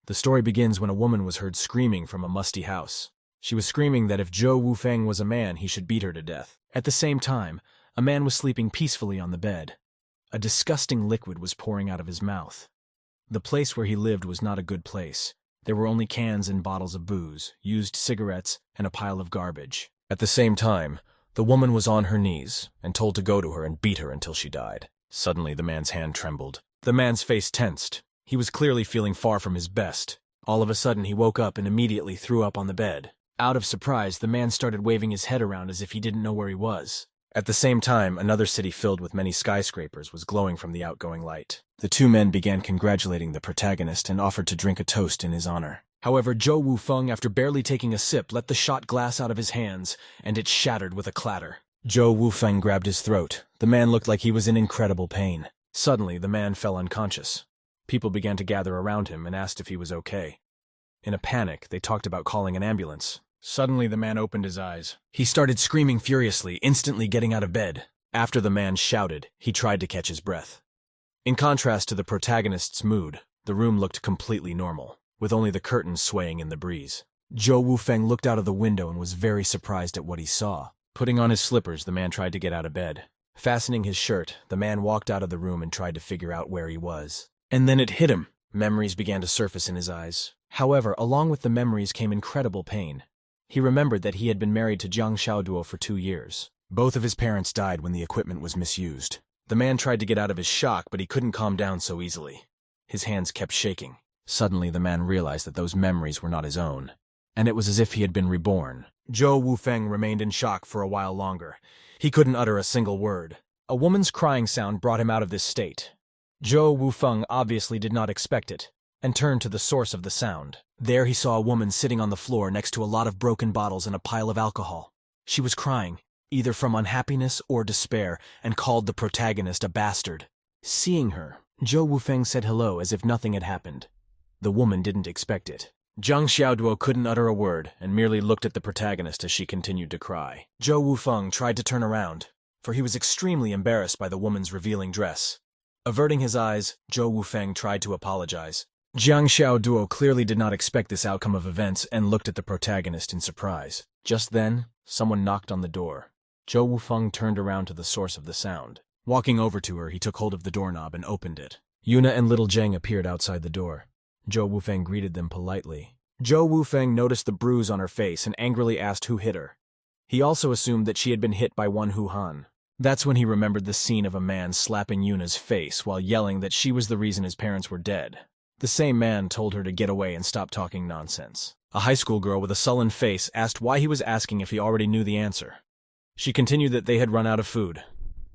The story begins when a woman was heard screaming from a musty house. She was screaming that if Zhou Wufeng was a man, he should beat her to death. At the same time, a man was sleeping peacefully on the bed. A disgusting liquid was pouring out of his mouth. The place where he lived was not a good place. There were only cans and bottles of booze, used cigarettes, and a pile of garbage. At the same time, the woman was on her knees and told to go to her and beat her until she died. Suddenly, the man's hand trembled. The man's face tensed. He was clearly feeling far from his best. All of a sudden, he woke up and immediately threw up on the bed. Out of surprise, the man started waving his head around as if he didn't know where he was. At the same time, another city filled with many skyscrapers was glowing from the outgoing light. The two men began congratulating the protagonist and offered to drink a toast in his honor. However, Zhou Wufeng, after barely taking a sip, let the shot glass out of his hands, and it shattered with a clatter. Zhou Wufeng grabbed his throat. The man looked like he was in incredible pain. Suddenly, the man fell unconscious. People began to gather around him and asked if he was okay. In a panic, they talked about calling an ambulance. Suddenly, the man opened his eyes. He started screaming furiously, instantly getting out of bed. After the man shouted, he tried to catch his breath. In contrast to the protagonist's mood, the room looked completely normal, with only the curtains swaying in the breeze. Zhou Wufeng looked out of the window and was very surprised at what he saw. Putting on his slippers, the man tried to get out of bed. Fastening his shirt, the man walked out of the room and tried to figure out where he was. And then it hit him. Memories began to surface in his eyes. However, along with the memories came incredible pain. He remembered that he had been married to Jiang Xiaoduo for 2 years. Both of his parents died when the equipment was misused. The man tried to get out of his shock, but he couldn't calm down so easily. His hands kept shaking. Suddenly, the man realized that those memories were not his own, and it was as if he had been reborn. Zhou Wufeng remained in shock for a while longer. He couldn't utter a single word. A woman's crying sound brought him out of this state. Zhou Wufeng obviously did not expect it, and turned to the source of the sound. There he saw a woman sitting on the floor next to a lot of broken bottles and a pile of alcohol. She was crying, either from unhappiness or despair, and called the protagonist a bastard. Seeing her, Zhou Wufeng said hello as if nothing had happened. The woman didn't expect it. Jiang Xiaoduo couldn't utter a word and merely looked at the protagonist as she continued to cry. Zhou Wufeng tried to turn around, for he was extremely embarrassed by the woman's revealing dress. Averting his eyes, Zhou Wufeng tried to apologize. Jiang Xiaoduo clearly did not expect this outcome of events and looked at the protagonist in surprise. Just then, someone knocked on the door. Zhou Wufeng turned around to the source of the sound. Walking over to her, he took hold of the doorknob and opened it. Yuna and little Zheng appeared outside the door. Zhou Wufeng greeted them politely. Zhou Wufeng noticed the bruise on her face and angrily asked who hit her. He also assumed that she had been hit by one Hu Han. That's when he remembered the scene of a man slapping Yuna's face while yelling that she was the reason his parents were dead. The same man told her to get away and stop talking nonsense. A high school girl with a sullen face asked why he was asking if he already knew the answer. She continued that they had run out of food.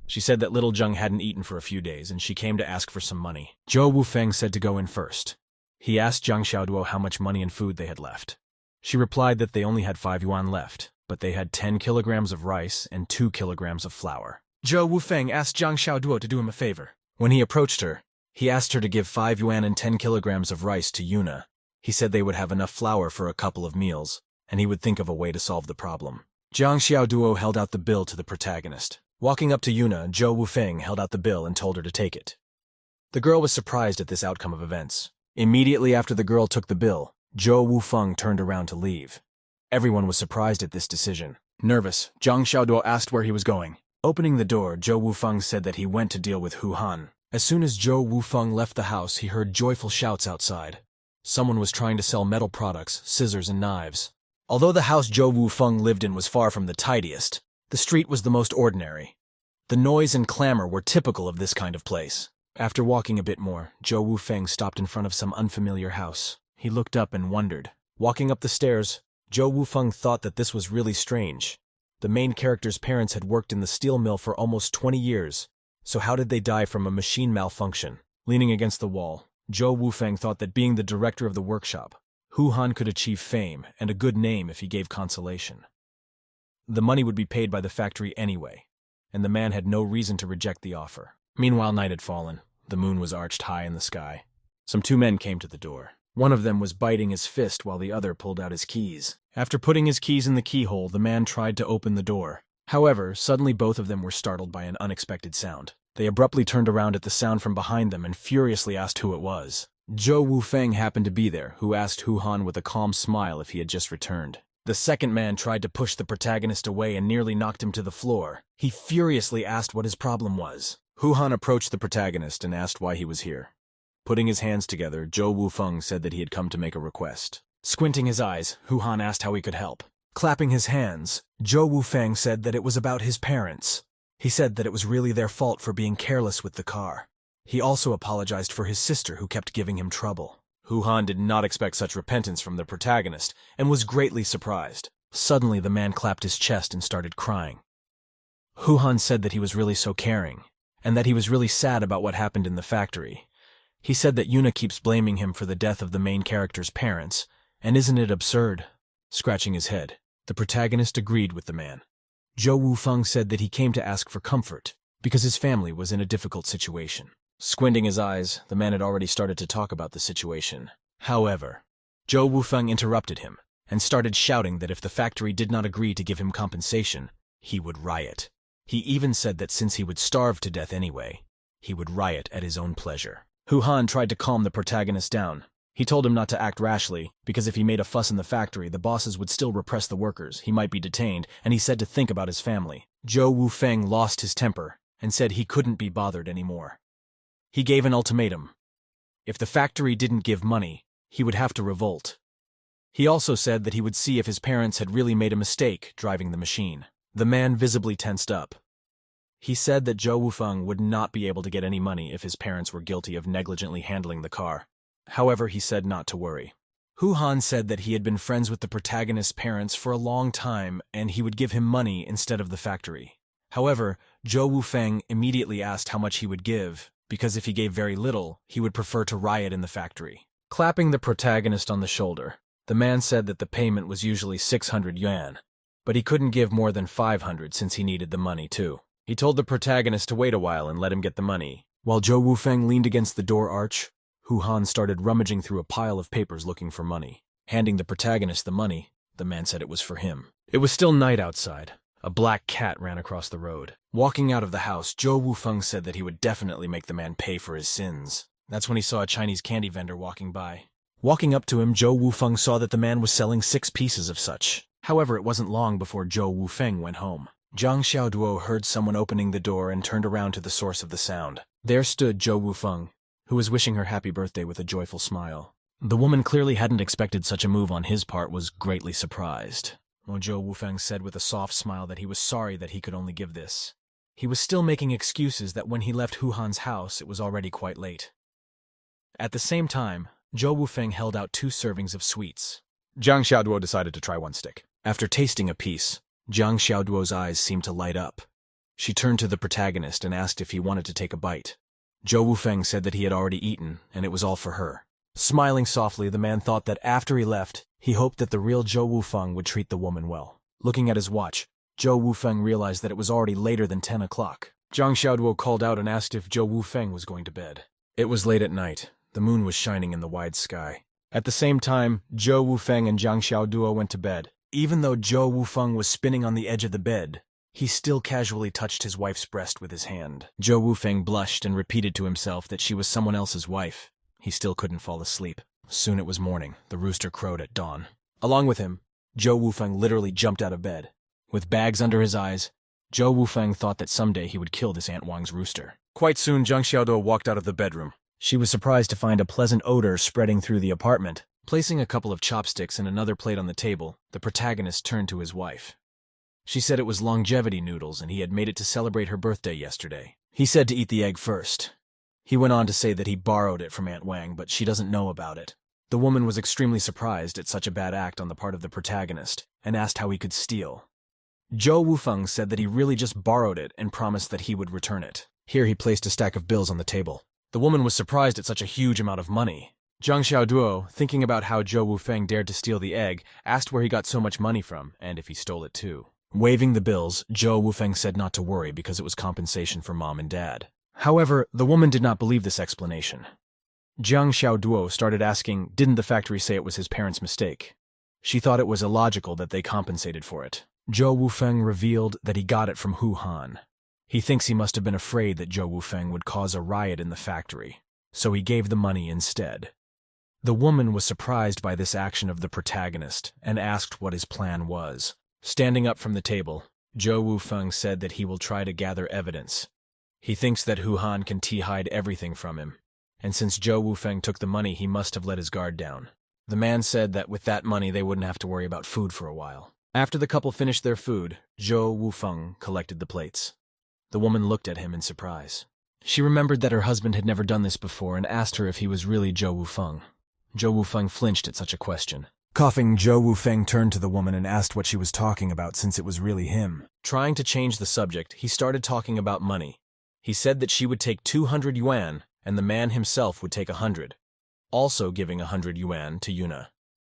She said that little Zheng hadn't eaten for a few days and she came to ask for some money. Zhou Wufeng said to go in first. He asked Jiang Xiaoduo how much money and food they had left. She replied that they only had 5 yuan left, but they had 10 kilograms of rice and 2 kilograms of flour. Zhou Wufeng asked Jiang Xiaoduo to do him a favor. When he approached her, he asked her to give 5 yuan and 10 kilograms of rice to Yuna. He said they would have enough flour for a couple of meals, and he would think of a way to solve the problem. Jiang Xiaoduo held out the bill to the protagonist. Walking up to Yuna, Zhou Wufeng held out the bill and told her to take it. The girl was surprised at this outcome of events. Immediately after the girl took the bill, Zhou Wufeng turned around to leave. Everyone was surprised at this decision. Nervous, Jiang Xiaoduo asked where he was going. Opening the door, Zhou Wufeng said that he went to deal with Hu Han. As soon as Zhou Wufeng left the house, he heard joyful shouts outside. Someone was trying to sell metal products, scissors, and knives. Although the house Zhou Wufeng lived in was far from the tidiest, the street was the most ordinary. The noise and clamor were typical of this kind of place. After walking a bit more, Zhou Wufeng stopped in front of some unfamiliar house. He looked up and wondered. Walking up the stairs, Zhou Wufeng thought that this was really strange. The main character's parents had worked in the steel mill for almost 20 years. So how did they die from a machine malfunction? Leaning against the wall, Zhou Wufeng thought that being the director of the workshop, Hu Han could achieve fame and a good name if he gave consolation. The money would be paid by the factory anyway, and the man had no reason to reject the offer. Meanwhile, night had fallen. The moon was arched high in the sky. Some 2 men came to the door. One of them was biting his fist while the other pulled out his keys. After putting his keys in the keyhole, the man tried to open the door. However, suddenly both of them were startled by an unexpected sound. They abruptly turned around at the sound from behind them and furiously asked who it was. Zhou Wufeng happened to be there, who asked Hu Han with a calm smile if he had just returned. The second man tried to push the protagonist away and nearly knocked him to the floor. He furiously asked what his problem was. Hu Han approached the protagonist and asked why he was here. Putting his hands together, Zhou Wufeng said that he had come to make a request. Squinting his eyes, Hu Han asked how he could help. Clapping his hands, Zhou Wufeng said that it was about his parents. He said that it was really their fault for being careless with the car. He also apologized for his sister who kept giving him trouble. Hu Han did not expect such repentance from the protagonist and was greatly surprised. Suddenly, the man clapped his chest and started crying. Hu Han said that he was really so caring, and that he was really sad about what happened in the factory. He said that Yuna keeps blaming him for the death of the main character's parents, and isn't it absurd? Scratching his head, the protagonist agreed with the man. Zhou Wufeng said that he came to ask for comfort, because his family was in a difficult situation. Squinting his eyes, the man had already started to talk about the situation. However, Zhou Wufeng interrupted him and started shouting that if the factory did not agree to give him compensation, he would riot. He even said that since he would starve to death anyway, he would riot at his own pleasure. Hu Han tried to calm the protagonist down. He told him not to act rashly, because if he made a fuss in the factory, the bosses would still repress the workers, he might be detained, and he said to think about his family. Zhou Wufeng lost his temper and said he couldn't be bothered anymore. He gave an ultimatum. If the factory didn't give money, he would have to revolt. He also said that he would see if his parents had really made a mistake driving the machine. The man visibly tensed up. He said that Zhou Wufeng would not be able to get any money if his parents were guilty of negligently handling the car. However, he said not to worry. Hu Han said that he had been friends with the protagonist's parents for a long time and he would give him money instead of the factory. However, Zhou Wufeng immediately asked how much he would give, because if he gave very little, he would prefer to riot in the factory. Clapping the protagonist on the shoulder, the man said that the payment was usually 600 yuan, but he couldn't give more than 500 since he needed the money too. He told the protagonist to wait a while and let him get the money. While Zhou Wufeng leaned against the door arch, Hu Han started rummaging through a pile of papers looking for money. Handing the protagonist the money, the man said it was for him. It was still night outside. A black cat ran across the road. Walking out of the house, Zhou Wufeng said that he would definitely make the man pay for his sins. That's when he saw a Chinese candy vendor walking by. Walking up to him, Zhou Wufeng saw that the man was selling 6 pieces of such. However, it wasn't long before Zhou Wufeng went home. Zhang Xiaoduo heard someone opening the door and turned around to the source of the sound. There stood Zhou Wufeng, who was wishing her happy birthday with a joyful smile. The woman clearly hadn't expected such a move on his part, was greatly surprised. Zhou Wufeng said with a soft smile that he was sorry that he could only give this. He was still making excuses that when he left Hu Han's house, it was already quite late. At the same time, Zhou Wufeng held out 2 servings of sweets. Zhang Xiaoduo decided to try one stick. After tasting a piece, Zhang Xiaoduo's eyes seemed to light up. She turned to the protagonist and asked if he wanted to take a bite. Zhou Wufeng said that he had already eaten, and it was all for her. Smiling softly, the man thought that after he left, he hoped that the real Zhou Wufeng would treat the woman well. Looking at his watch, Zhou Wufeng realized that it was already later than 10 o'clock. Zhang Xiaoduo called out and asked if Zhou Wufeng was going to bed. It was late at night. The moon was shining in the wide sky. At the same time, Zhou Wufeng and Zhang Xiaoduo went to bed. Even though Zhou Wufeng was spinning on the edge of the bed, he still casually touched his wife's breast with his hand. Zhou Wufeng blushed and repeated to himself that she was someone else's wife. He still couldn't fall asleep. Soon it was morning. The rooster crowed at dawn. Along with him, Zhou Wufeng literally jumped out of bed. With bags under his eyes, Zhou Wufeng thought that someday he would kill this Aunt Wang's rooster. Quite soon, Zhang Xiaoduo walked out of the bedroom. She was surprised to find a pleasant odor spreading through the apartment. Placing a couple of chopsticks and another plate on the table, the protagonist turned to his wife. She said it was longevity noodles and he had made it to celebrate her birthday yesterday. He said to eat the egg first. He went on to say that he borrowed it from Aunt Wang, but she doesn't know about it. The woman was extremely surprised at such a bad act on the part of the protagonist and asked how he could steal. Zhou Wufeng said that he really just borrowed it and promised that he would return it. Here he placed a stack of bills on the table. The woman was surprised at such a huge amount of money. Zhang Xiaoduo, thinking about how Zhou Wufeng dared to steal the egg, asked where he got so much money from and if he stole it too. Waving the bills, Zhou Wufeng said not to worry because it was compensation for mom and dad. However, the woman did not believe this explanation. Zhang Xiaoduo started asking, didn't the factory say it was his parents' mistake? She thought it was illogical that they compensated for it. Zhou Wufeng revealed that he got it from Hu Han. He thinks he must have been afraid that Zhou Wufeng would cause a riot in the factory, so he gave the money instead. The woman was surprised by this action of the protagonist and asked what his plan was. Standing up from the table, Zhou Wufeng said that he will try to gather evidence. He thinks that Hu Han can hide everything from him, and since Zhou Wufeng took the money, he must have let his guard down. The man said that with that money they wouldn't have to worry about food for a while. After the couple finished their food, Zhou Wufeng collected the plates. The woman looked at him in surprise. She remembered that her husband had never done this before and asked her if he was really Zhou Wufeng. Zhou Wufeng flinched at such a question. Coughing, Zhou Wufeng turned to the woman and asked what she was talking about since it was really him. Trying to change the subject, he started talking about money. He said that she would take 200 yuan and the man himself would take 100, also giving 100 yuan to Yuna.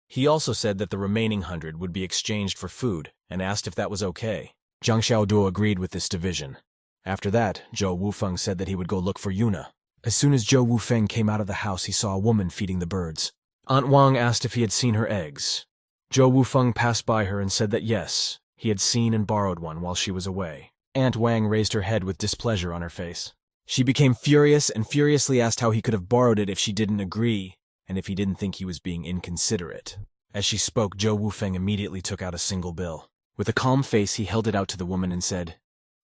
He also said that the remaining 100 would be exchanged for food and asked if that was okay. Zhang Xiaoduo agreed with this division. After that, Zhou Wufeng said that he would go look for Yuna. As soon as Zhou Wufeng came out of the house, he saw a woman feeding the birds. Aunt Wang asked if he had seen her eggs. Zhou Wufeng passed by her and said that yes, he had seen and borrowed one while she was away. Aunt Wang raised her head with displeasure on her face. She became furious and furiously asked how he could have borrowed it if she didn't agree, and if he didn't think he was being inconsiderate. As she spoke, Zhou Wufeng immediately took out a single bill. With a calm face, he held it out to the woman and said,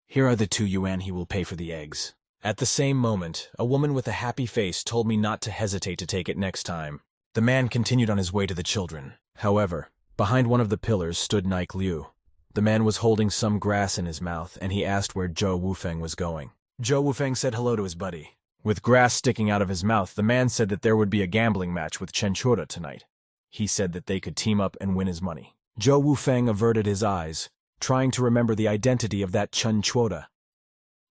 "Here are the 2 yuan he will pay for the eggs." At the same moment, a woman with a happy face told me not to hesitate to take it next time. The man continued on his way to the children. However, behind one of the pillars stood Nike Liu. The man was holding some grass in his mouth, and he asked where Zhou Wufeng was going. Zhou Wufeng said hello to his buddy. With grass sticking out of his mouth, the man said that there would be a gambling match with Chen Chora tonight. He said that they could team up and win his money. Zhou Wufeng averted his eyes, trying to remember the identity of that Chen Chora.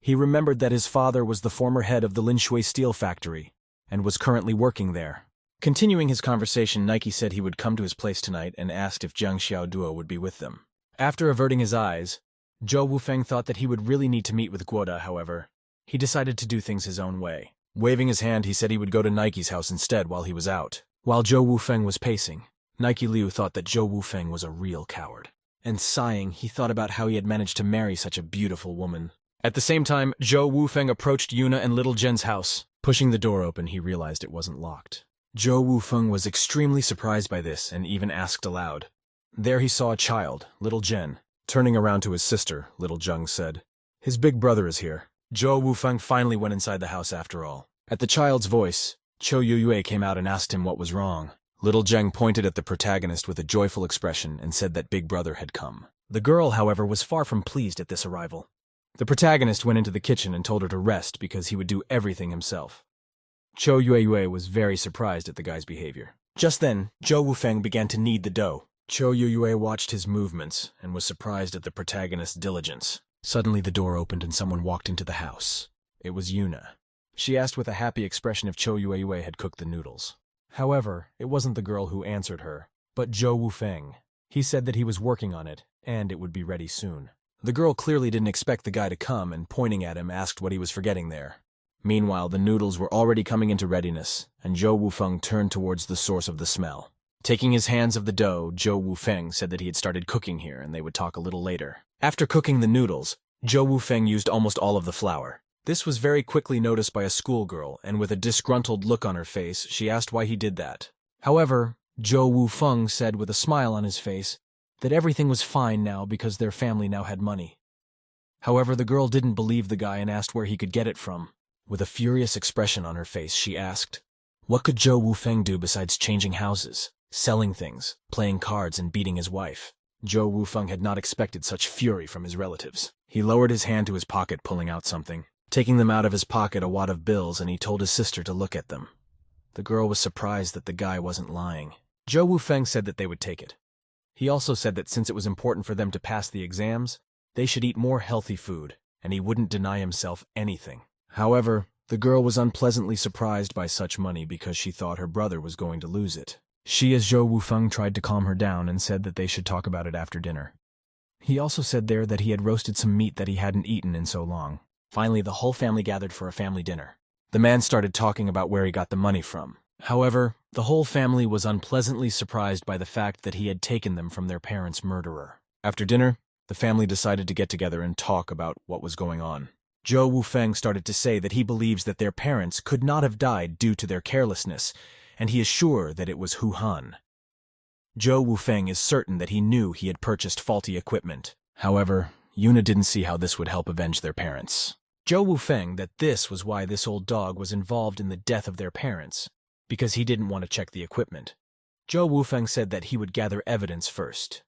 He remembered that his father was the former head of the Linshui steel factory and was currently working there. Continuing his conversation, Nike said he would come to his place tonight and asked if Zhang Xiaoduo would be with them. After averting his eyes, Zhou Wufeng thought that he would really need to meet with Guoda. However, he decided to do things his own way. Waving his hand, he said he would go to Nike's house instead while he was out. While Zhou Wufeng was pacing, Nike Liu thought that Zhou Wufeng was a real coward. And sighing, he thought about how he had managed to marry such a beautiful woman. At the same time, Zhou Wufeng approached Yuna and little Jen's house. Pushing the door open, he realized it wasn't locked. Zhou Wufeng was extremely surprised by this and even asked aloud. There he saw a child, little Jen. Turning around to his sister, little Zheng said, "His big brother is here." Zhou Wufeng finally went inside the house after all. At the child's voice, Qiu Yuyue came out and asked him what was wrong. Little Zheng pointed at the protagonist with a joyful expression and said that big brother had come. The girl, however, was far from pleased at this arrival. The protagonist went into the kitchen and told her to rest because he would do everything himself. Qiu Yuyue was very surprised at the guy's behavior. Just then, Zhou Wufeng began to knead the dough. Qiu Yuyue watched his movements and was surprised at the protagonist's diligence. Suddenly the door opened and someone walked into the house. It was Yuna. She asked with a happy expression if Qiu Yuyue had cooked the noodles. However, it wasn't the girl who answered her, but Zhou Wufeng. He said that he was working on it, and it would be ready soon. The girl clearly didn't expect the guy to come and, pointing at him, asked what he was forgetting there. Meanwhile, the noodles were already coming into readiness, and Zhou Wufeng turned towards the source of the smell. Taking his hands of the dough, Zhou Wufeng said that he had started cooking here and they would talk a little later. After cooking the noodles, Zhou Wufeng used almost all of the flour. This was very quickly noticed by a schoolgirl, and with a disgruntled look on her face, she asked why he did that. However, Zhou Wufeng said with a smile on his face that everything was fine now because their family now had money. However, the girl didn't believe the guy and asked where he could get it from. With a furious expression on her face, she asked, what could Zhou Wufeng do besides changing houses, selling things, playing cards, and beating his wife? Zhou Wufeng had not expected such fury from his relatives. He lowered his hand to his pocket, pulling out something. Taking them out of his pocket, a wad of bills, and he told his sister to look at them. The girl was surprised that the guy wasn't lying. Zhou Wufeng said that they would take it. He also said that since it was important for them to pass the exams, they should eat more healthy food, and he wouldn't deny himself anything. However, the girl was unpleasantly surprised by such money because she thought her brother was going to lose it. She, as Zhou Wufeng, tried to calm her down and said that they should talk about it after dinner. He also said there that he had roasted some meat that he hadn't eaten in so long. Finally, the whole family gathered for a family dinner. The man started talking about where he got the money from. However, the whole family was unpleasantly surprised by the fact that he had taken them from their parents' murderer. After dinner, the family decided to get together and talk about what was going on. Zhou Wufeng started to say that he believes that their parents could not have died due to their carelessness, and he is sure that it was Hu Han. Zhou Wufeng is certain that he knew he had purchased faulty equipment. However, Yuna didn't see how this would help avenge their parents. Zhou Wufeng that this was why this old dog was involved in the death of their parents, because he didn't want to check the equipment. Zhou Wufeng said that he would gather evidence first.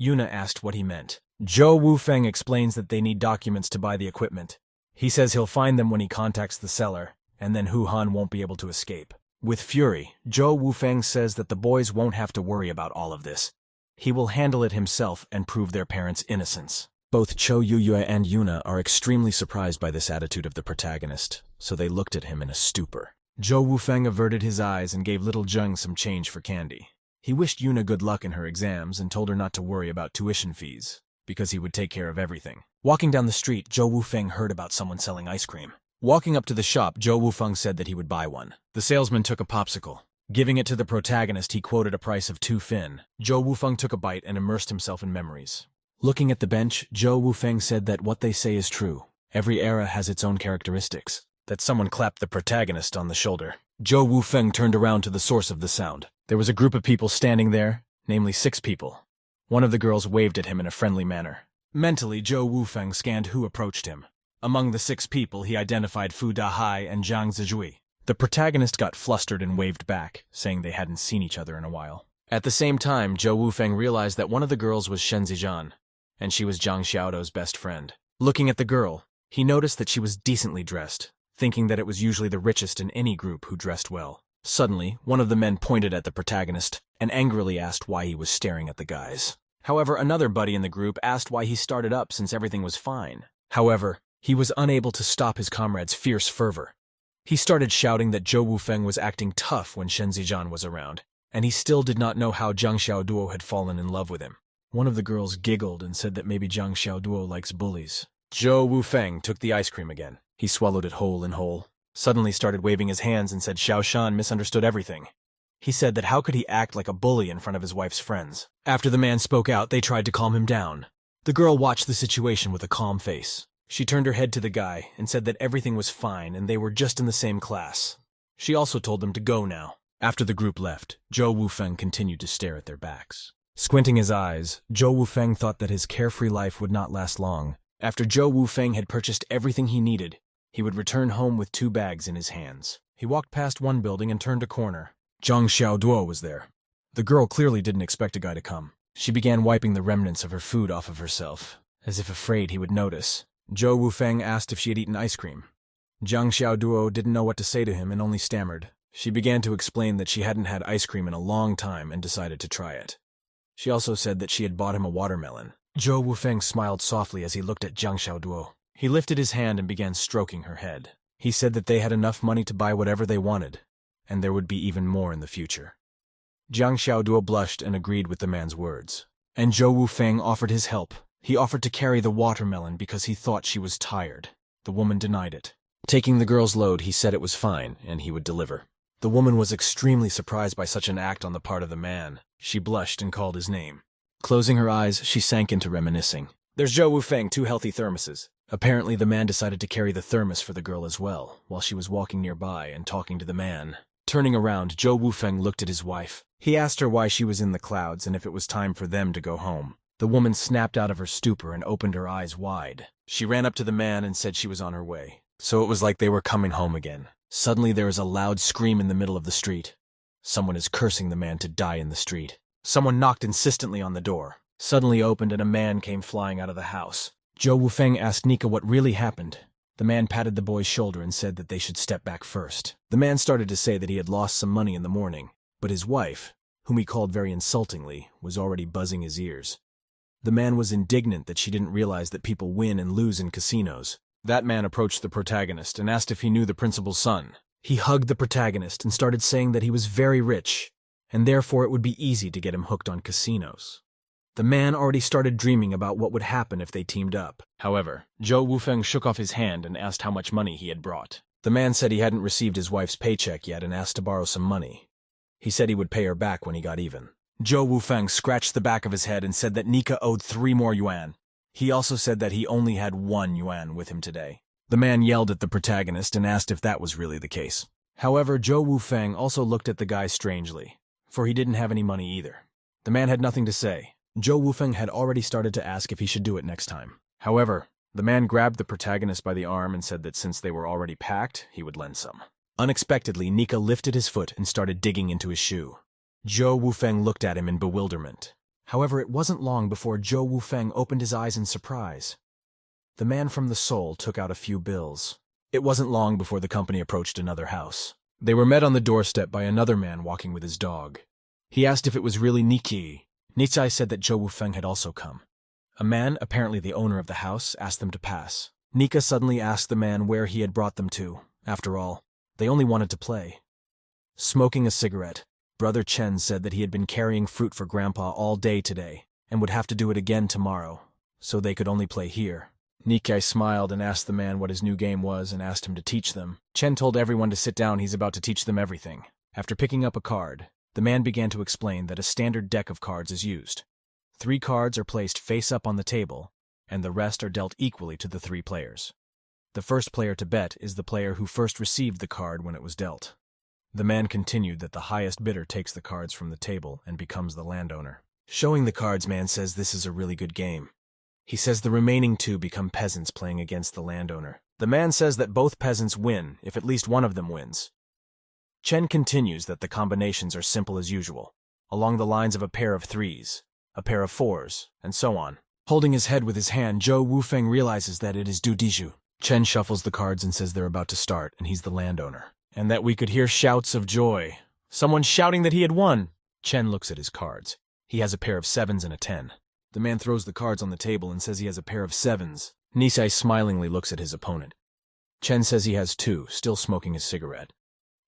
Yuna asked what he meant. Zhou Wufeng explains that they need documents to buy the equipment. He says he'll find them when he contacts the seller, and then Hu Han won't be able to escape. With fury, Zhou Wufeng says that the boys won't have to worry about all of this. He will handle it himself and prove their parents' innocence. Both Cho Yuyue and Yuna are extremely surprised by this attitude of the protagonist, so they looked at him in a stupor. Zhou Wufeng averted his eyes and gave little Zheng some change for candy. He wished Yuna good luck in her exams and told her not to worry about tuition fees, because he would take care of everything. Walking down the street, Zhou Wufeng heard about someone selling ice cream. Walking up to the shop, Zhou Wufeng said that he would buy one. The salesman took a popsicle. Giving it to the protagonist, he quoted a price of 2 fin. Zhou Wufeng took a bite and immersed himself in memories. Looking at the bench, Zhou Wufeng said that what they say is true. Every era has its own characteristics. That someone clapped the protagonist on the shoulder. Zhou Wufeng turned around to the source of the sound. There was a group of people standing there, namely 6 people. One of the girls waved at him in a friendly manner. Mentally, Zhou Wufeng scanned who approached him. Among the 6 people, he identified Fu Dahai and Zhang Zijui. The protagonist got flustered and waved back, saying they hadn't seen each other in a while. At the same time, Zhou Wufeng realized that one of the girls was Shen Zijian, and she was Zhang Xiaodo's best friend. Looking at the girl, he noticed that she was decently dressed, thinking that it was usually the richest in any group who dressed well. Suddenly, one of the men pointed at the protagonist and angrily asked why he was staring at the guys. However, another buddy in the group asked why he started up since everything was fine. However, he was unable to stop his comrade's fierce fervor. He started shouting that Zhou Wufeng was acting tough when Shen Zijian was around, and he still did not know how Zhang Xiaoduo had fallen in love with him. One of the girls giggled and said that maybe Zhang Xiaoduo likes bullies. Zhou Wufeng took the ice cream again. He swallowed it whole and whole, suddenly started waving his hands and said Xiao Shan misunderstood everything. He said that how could he act like a bully in front of his wife's friends? After the man spoke out, they tried to calm him down. The girl watched the situation with a calm face. She turned her head to the guy and said that everything was fine and they were just in the same class. She also told them to go now. After the group left, Zhou Wufeng continued to stare at their backs. Squinting his eyes, Zhou Wufeng thought that his carefree life would not last long. After Zhou Wufeng had purchased everything he needed, he would return home with 2 bags in his hands. He walked past one building and turned a corner. Zhang Xiaoduo was there. The girl clearly didn't expect a guy to come. She began wiping the remnants of her food off of herself, as if afraid he would notice. Zhou Wufeng asked if she had eaten ice cream. Zhang Xiaoduo didn't know what to say to him and only stammered. She began to explain that she hadn't had ice cream in a long time and decided to try it. She also said that she had bought him a watermelon. Zhou Wufeng smiled softly as he looked at Zhang Xiaoduo. He lifted his hand and began stroking her head. He said that they had enough money to buy whatever they wanted, and there would be even more in the future. Zhang Xiaoduo blushed and agreed with the man's words. And Zhou Wufeng offered his help. He offered to carry the watermelon because he thought she was tired. The woman denied it. Taking the girl's load, he said it was fine, and he would deliver. The woman was extremely surprised by such an act on the part of the man. She blushed and called his name. Closing her eyes, she sank into reminiscing. There's Zhou Wufeng, 2 healthy thermoses. Apparently, the man decided to carry the thermos for the girl as well, while she was walking nearby and talking to the man. Turning around, Zhou Wufeng looked at his wife. He asked her why she was in the clouds and if it was time for them to go home. The woman snapped out of her stupor and opened her eyes wide. She ran up to the man and said she was on her way. So it was like they were coming home again. Suddenly there is a loud scream in the middle of the street. Someone is cursing the man to die in the street. Someone knocked insistently on the door. Suddenly opened and a man came flying out of the house. Zhou Wufeng asked Nika what really happened. The man patted the boy's shoulder and said that they should step back first. The man started to say that he had lost some money in the morning, but his wife, whom he called very insultingly, was already buzzing his ears. The man was indignant that she didn't realize that people win and lose in casinos. That man approached the protagonist and asked if he knew the principal's son. He hugged the protagonist and started saying that he was very rich, and therefore it would be easy to get him hooked on casinos. The man already started dreaming about what would happen if they teamed up. However, Zhou Wufeng shook off his hand and asked how much money he had brought. The man said he hadn't received his wife's paycheck yet and asked to borrow some money. He said he would pay her back when he got even. Zhou Wufeng scratched the back of his head and said that Nika owed 3 more yuan. He also said that he only had 1 yuan with him today. The man yelled at the protagonist and asked if that was really the case. However, Zhou Wufeng also looked at the guy strangely, for he didn't have any money either. The man had nothing to say. Zhou Wufeng had already started to ask if he should do it next time. However, the man grabbed the protagonist by the arm and said that since they were already packed, he would lend some. Unexpectedly, Nika lifted his foot and started digging into his shoe. Zhou Wufeng looked at him in bewilderment. However, it wasn't long before Zhou Wufeng opened his eyes in surprise. The man from the soul took out a few bills. It wasn't long before the company approached another house. They were met on the doorstep by another man walking with his dog. He asked if it was really Niki. Nichai said that Zhou Wufeng had also come. A man, apparently the owner of the house, asked them to pass. Nika suddenly asked the man where he had brought them to. After all, they only wanted to play. Smoking a cigarette, Brother Chen said that he had been carrying fruit for Grandpa all day today and would have to do it again tomorrow, so they could only play here. Nikai smiled and asked the man what his new game was and asked him to teach them. Chen told everyone to sit down, he's about to teach them everything. After picking up a card, the man began to explain that a standard deck of cards is used. 3 cards are placed face up on the table, and the rest are dealt equally to the 3 players. The first player to bet is the player who first received the card when it was dealt. The man continued that the highest bidder takes the cards from the table and becomes the landowner. Showing the cards, man says this is a really good game. He says the remaining 2 become peasants playing against the landowner. The man says that both peasants win if at least one of them wins. Chen continues that the combinations are simple as usual, along the lines of a pair of 3s, a pair of 4s, and so on. Holding his head with his hand, Zhou Wufeng realizes that it is Du Diju. Chen shuffles the cards and says they're about to start, and he's the landowner. And that we could hear shouts of joy. Someone shouting that he had won. Chen looks at his cards. He has a pair of 7s and a 10. The man throws the cards on the table and says he has a pair of 7s. Nisai smilingly looks at his opponent. Chen says he has 2, still smoking his cigarette.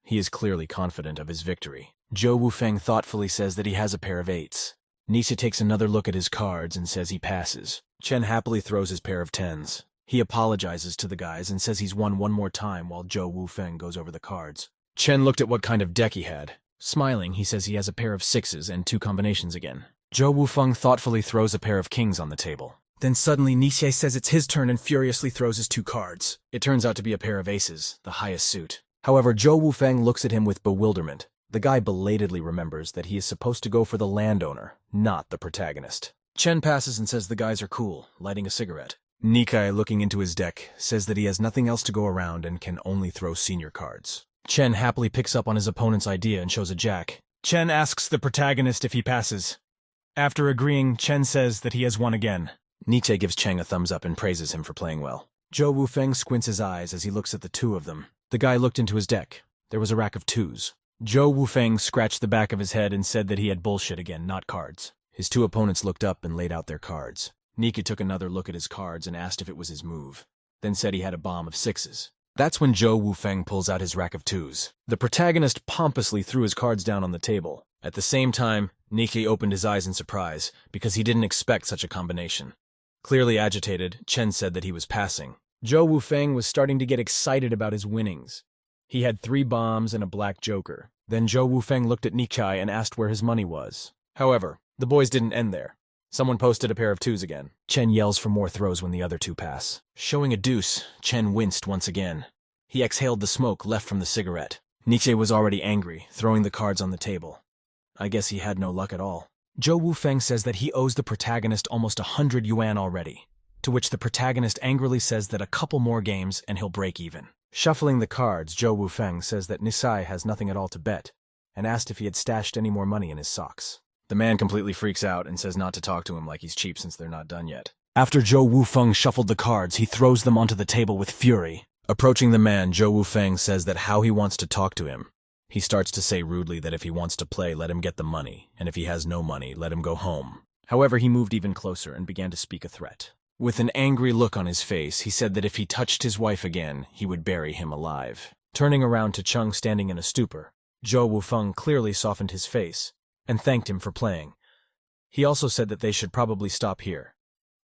He is clearly confident of his victory. Zhou Wufeng thoughtfully says that he has a pair of 8s. Nisa takes another look at his cards and says he passes. Chen happily throws his pair of 10s. He apologizes to the guys and says he's won one more time while Zhou Wufeng goes over the cards. Chen looked at what kind of deck he had. Smiling, he says he has a pair of 6s and 2 combinations again. Zhou Wufeng thoughtfully throws a pair of kings on the table. Then suddenly Nishie says it's his turn and furiously throws his 2 cards. It turns out to be a pair of aces, the highest suit. However, Zhou Wufeng looks at him with bewilderment. The guy belatedly remembers that he is supposed to go for the landowner, not the protagonist. Chen passes and says the guys are cool, lighting a cigarette. Nikai, looking into his deck, says that he has nothing else to go around and can only throw senior cards. Chen happily picks up on his opponent's idea and shows a jack. Chen asks the protagonist if he passes. After agreeing, Chen says that he has won again. Nietzsche gives Cheng a thumbs up and praises him for playing well. Zhou Wufeng squints his eyes as he looks at the 2 of them. The guy looked into his deck. There was a rack of 2s. Zhou Wufeng scratched the back of his head and said that he had bullshit again, not cards. His 2 opponents looked up and laid out their cards. Nika took another look at his cards and asked if it was his move, then said he had a bomb of 6s. That's when Zhou Wufeng pulls out his rack of 2s. The protagonist pompously threw his cards down on the table. At the same time, Niki opened his eyes in surprise, because he didn't expect such a combination. Clearly agitated, Chen said that he was passing. Zhou Wufeng was starting to get excited about his winnings. He had 3 bombs and a black joker. Then Zhou Wufeng looked at Nikai and asked where his money was. However, the boys didn't end there. Someone posted a pair of 2s again. Chen yells for more throws when the other 2 pass. Showing a deuce, Chen winced once again. He exhaled the smoke left from the cigarette. Nietzsche was already angry, throwing the cards on the table. I guess he had no luck at all. Zhou Wufeng says that he owes the protagonist almost 100 yuan already, to which the protagonist angrily says that a couple more games and he'll break even. Shuffling the cards, Zhou Wufeng says that Nisai has nothing at all to bet, and asked if he had stashed any more money in his socks. The man completely freaks out and says not to talk to him like he's cheap since they're not done yet. After Zhou Wufeng shuffled the cards, he throws them onto the table with fury. Approaching the man, Zhou Wufeng says that how he wants to talk to him. He starts to say rudely that if he wants to play, let him get the money, and if he has no money, let him go home. However, he moved even closer and began to speak a threat. With an angry look on his face, he said that if he touched his wife again, he would bury him alive. Turning around to Cheng standing in a stupor, Zhou Wufeng clearly softened his face and thanked him for playing. He also said that they should probably stop here.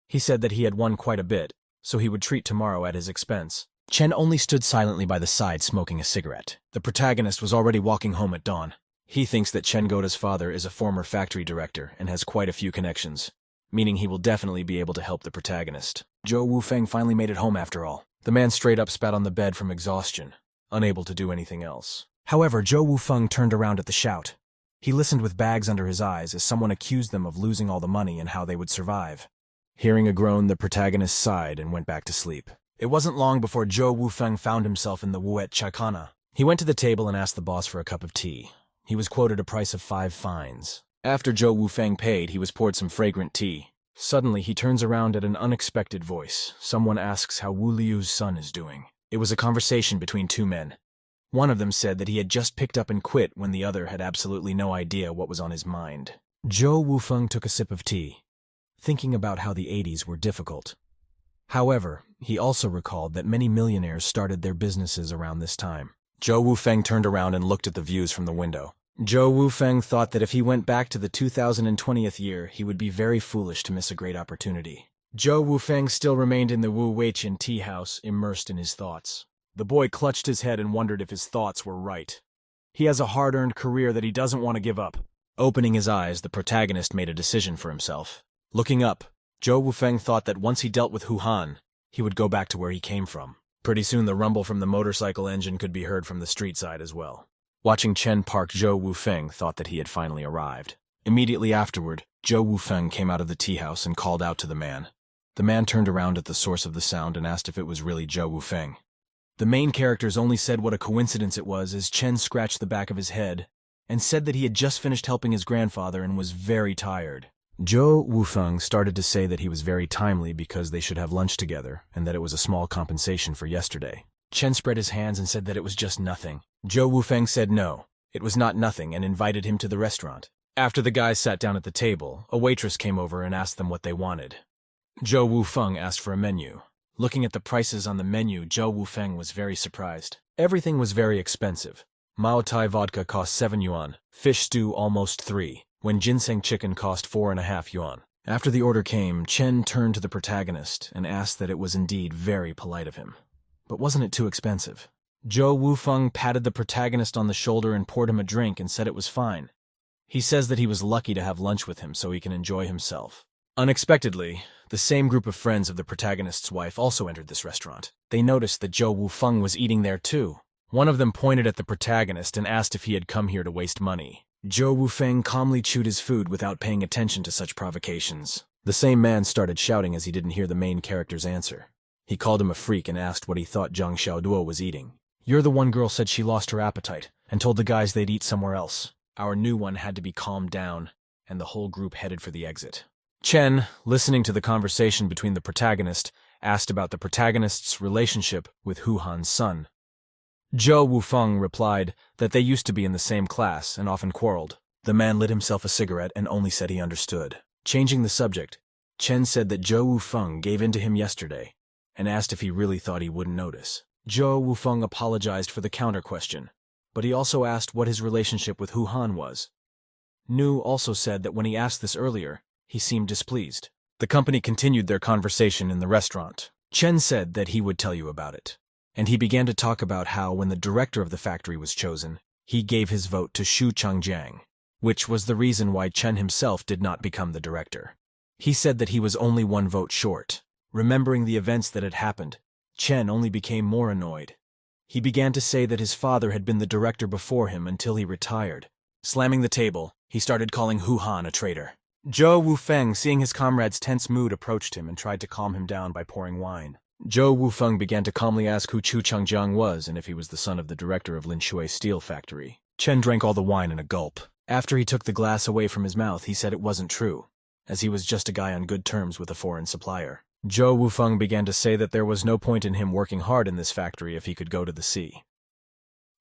He said that he had won quite a bit, so he would treat tomorrow at his expense. Chen only stood silently by the side smoking a cigarette. The protagonist was already walking home at dawn. He thinks that Chen Goda's father is a former factory director and has quite a few connections, meaning he will definitely be able to help the protagonist. Zhou Wufeng finally made it home after all. The man straight up spat on the bed from exhaustion, unable to do anything else. However, Zhou Wufeng turned around at the shout. He listened with bags under his eyes as someone accused them of losing all the money and how they would survive. Hearing a groan, the protagonist sighed and went back to sleep. It wasn't long before Zhou Wufeng found himself in the Wuet Chaikana. He went to the table and asked the boss for a cup of tea. He was quoted a price of 5 fines. After Zhou Wufeng paid, he was poured some fragrant tea. Suddenly, he turns around at an unexpected voice. Someone asks how Wu Liu's son is doing. It was a conversation between two men. One of them said that he had just picked up and quit when the other had absolutely no idea what was on his mind. Zhou Wufeng took a sip of tea, thinking about how the 80s were difficult. However, he also recalled that many millionaires started their businesses around this time. Zhou Wufeng turned around and looked at the views from the window. Zhou Wufeng thought that if he went back to the 2020th year, he would be very foolish to miss a great opportunity. Zhou Wufeng still remained in the Wu Weiqian tea house, immersed in his thoughts. The boy clutched his head and wondered if his thoughts were right. He has a hard-earned career that he doesn't want to give up. Opening his eyes, the protagonist made a decision for himself. Looking up, Zhou Wufeng thought that once he dealt with Hu Han, he would go back to where he came from. Pretty soon the rumble from the motorcycle engine could be heard from the street side as well. Watching Chen park, Zhou Wufeng thought that he had finally arrived. Immediately afterward, Zhou Wufeng came out of the tea house and called out to the man. The man turned around at the source of the sound and asked if it was really Zhou Wufeng. The main characters only said what a coincidence it was as Chen scratched the back of his head and said that he had just finished helping his grandfather and was very tired. Zhou Wufeng started to say that he was very timely because they should have lunch together and that it was a small compensation for yesterday. Chen spread his hands and said that it was just nothing. Zhou Wufeng said no, it was not nothing, and invited him to the restaurant. After the guys sat down at the table, a waitress came over and asked them what they wanted. Zhou Wufeng asked for a menu. Looking at the prices on the menu, Zhou Wufeng was very surprised. Everything was very expensive. Mao Tai vodka cost 7 yuan, fish stew almost 3, when ginseng chicken cost 4.5 yuan. After the order came, Chen turned to the protagonist and asked that it was indeed very polite of him. But wasn't it too expensive? Zhou Wufeng patted the protagonist on the shoulder and poured him a drink and said it was fine. He says that he was lucky to have lunch with him so he can enjoy himself. Unexpectedly, the same group of friends of the protagonist's wife also entered this restaurant. They noticed that Zhou Wufeng was eating there too. One of them pointed at the protagonist and asked if he had come here to waste money. Zhou Wufeng calmly chewed his food without paying attention to such provocations. The same man started shouting as he didn't hear the main character's answer. He called him a freak and asked what he thought Zhang Xiaoduo was eating. "You're the one girl said she lost her appetite and told the guys they'd eat somewhere else." Our new one had to be calmed down, and the whole group headed for the exit. Chen, listening to the conversation between the protagonist, asked about the protagonist's relationship with Hu Han's son. Zhou Wufeng replied that they used to be in the same class and often quarreled. The man lit himself a cigarette and only said he understood. Changing the subject, Chen said that Zhou Wufeng gave in to him yesterday and asked if he really thought he wouldn't notice. Zhou Wufeng apologized for the counter-question, but he also asked what his relationship with Hu Han was. Nu also said that when he asked this earlier, he seemed displeased. The company continued their conversation in the restaurant. Chen said that he would tell you about it, and he began to talk about how when the director of the factory was chosen, he gave his vote to Xu Changjiang, which was the reason why Chen himself did not become the director. He said that he was only 1 vote short. Remembering the events that had happened, Chen only became more annoyed. He began to say that his father had been the director before him until he retired. Slamming the table, he started calling Hu Han a traitor. Zhou Wufeng, seeing his comrade's tense mood, approached him and tried to calm him down by pouring wine. Zhou Wufeng began to calmly ask who Chu Changjiang was and if he was the son of the director of Linshui Steel Factory. Chen drank all the wine in a gulp. After he took the glass away from his mouth, he said it wasn't true, as he was just a guy on good terms with a foreign supplier. Zhou Wufeng began to say that there was no point in him working hard in this factory if he could go to the sea.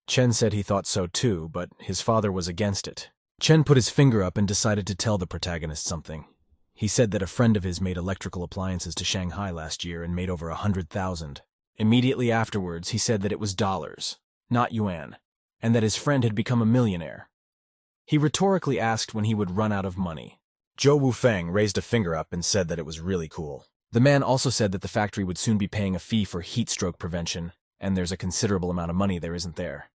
Chen said he thought so too, but his father was against it. Chen put his finger up and decided to tell the protagonist something. He said that a friend of his made electrical appliances to Shanghai last year and made over 100,000. Immediately afterwards, he said that it was dollars, not yuan, and that his friend had become a millionaire. He rhetorically asked when he would run out of money. Zhou Wufeng raised a finger up and said that it was really cool. The man also said that the factory would soon be paying a fee for heat stroke prevention, and there's a considerable amount of money there isn't there.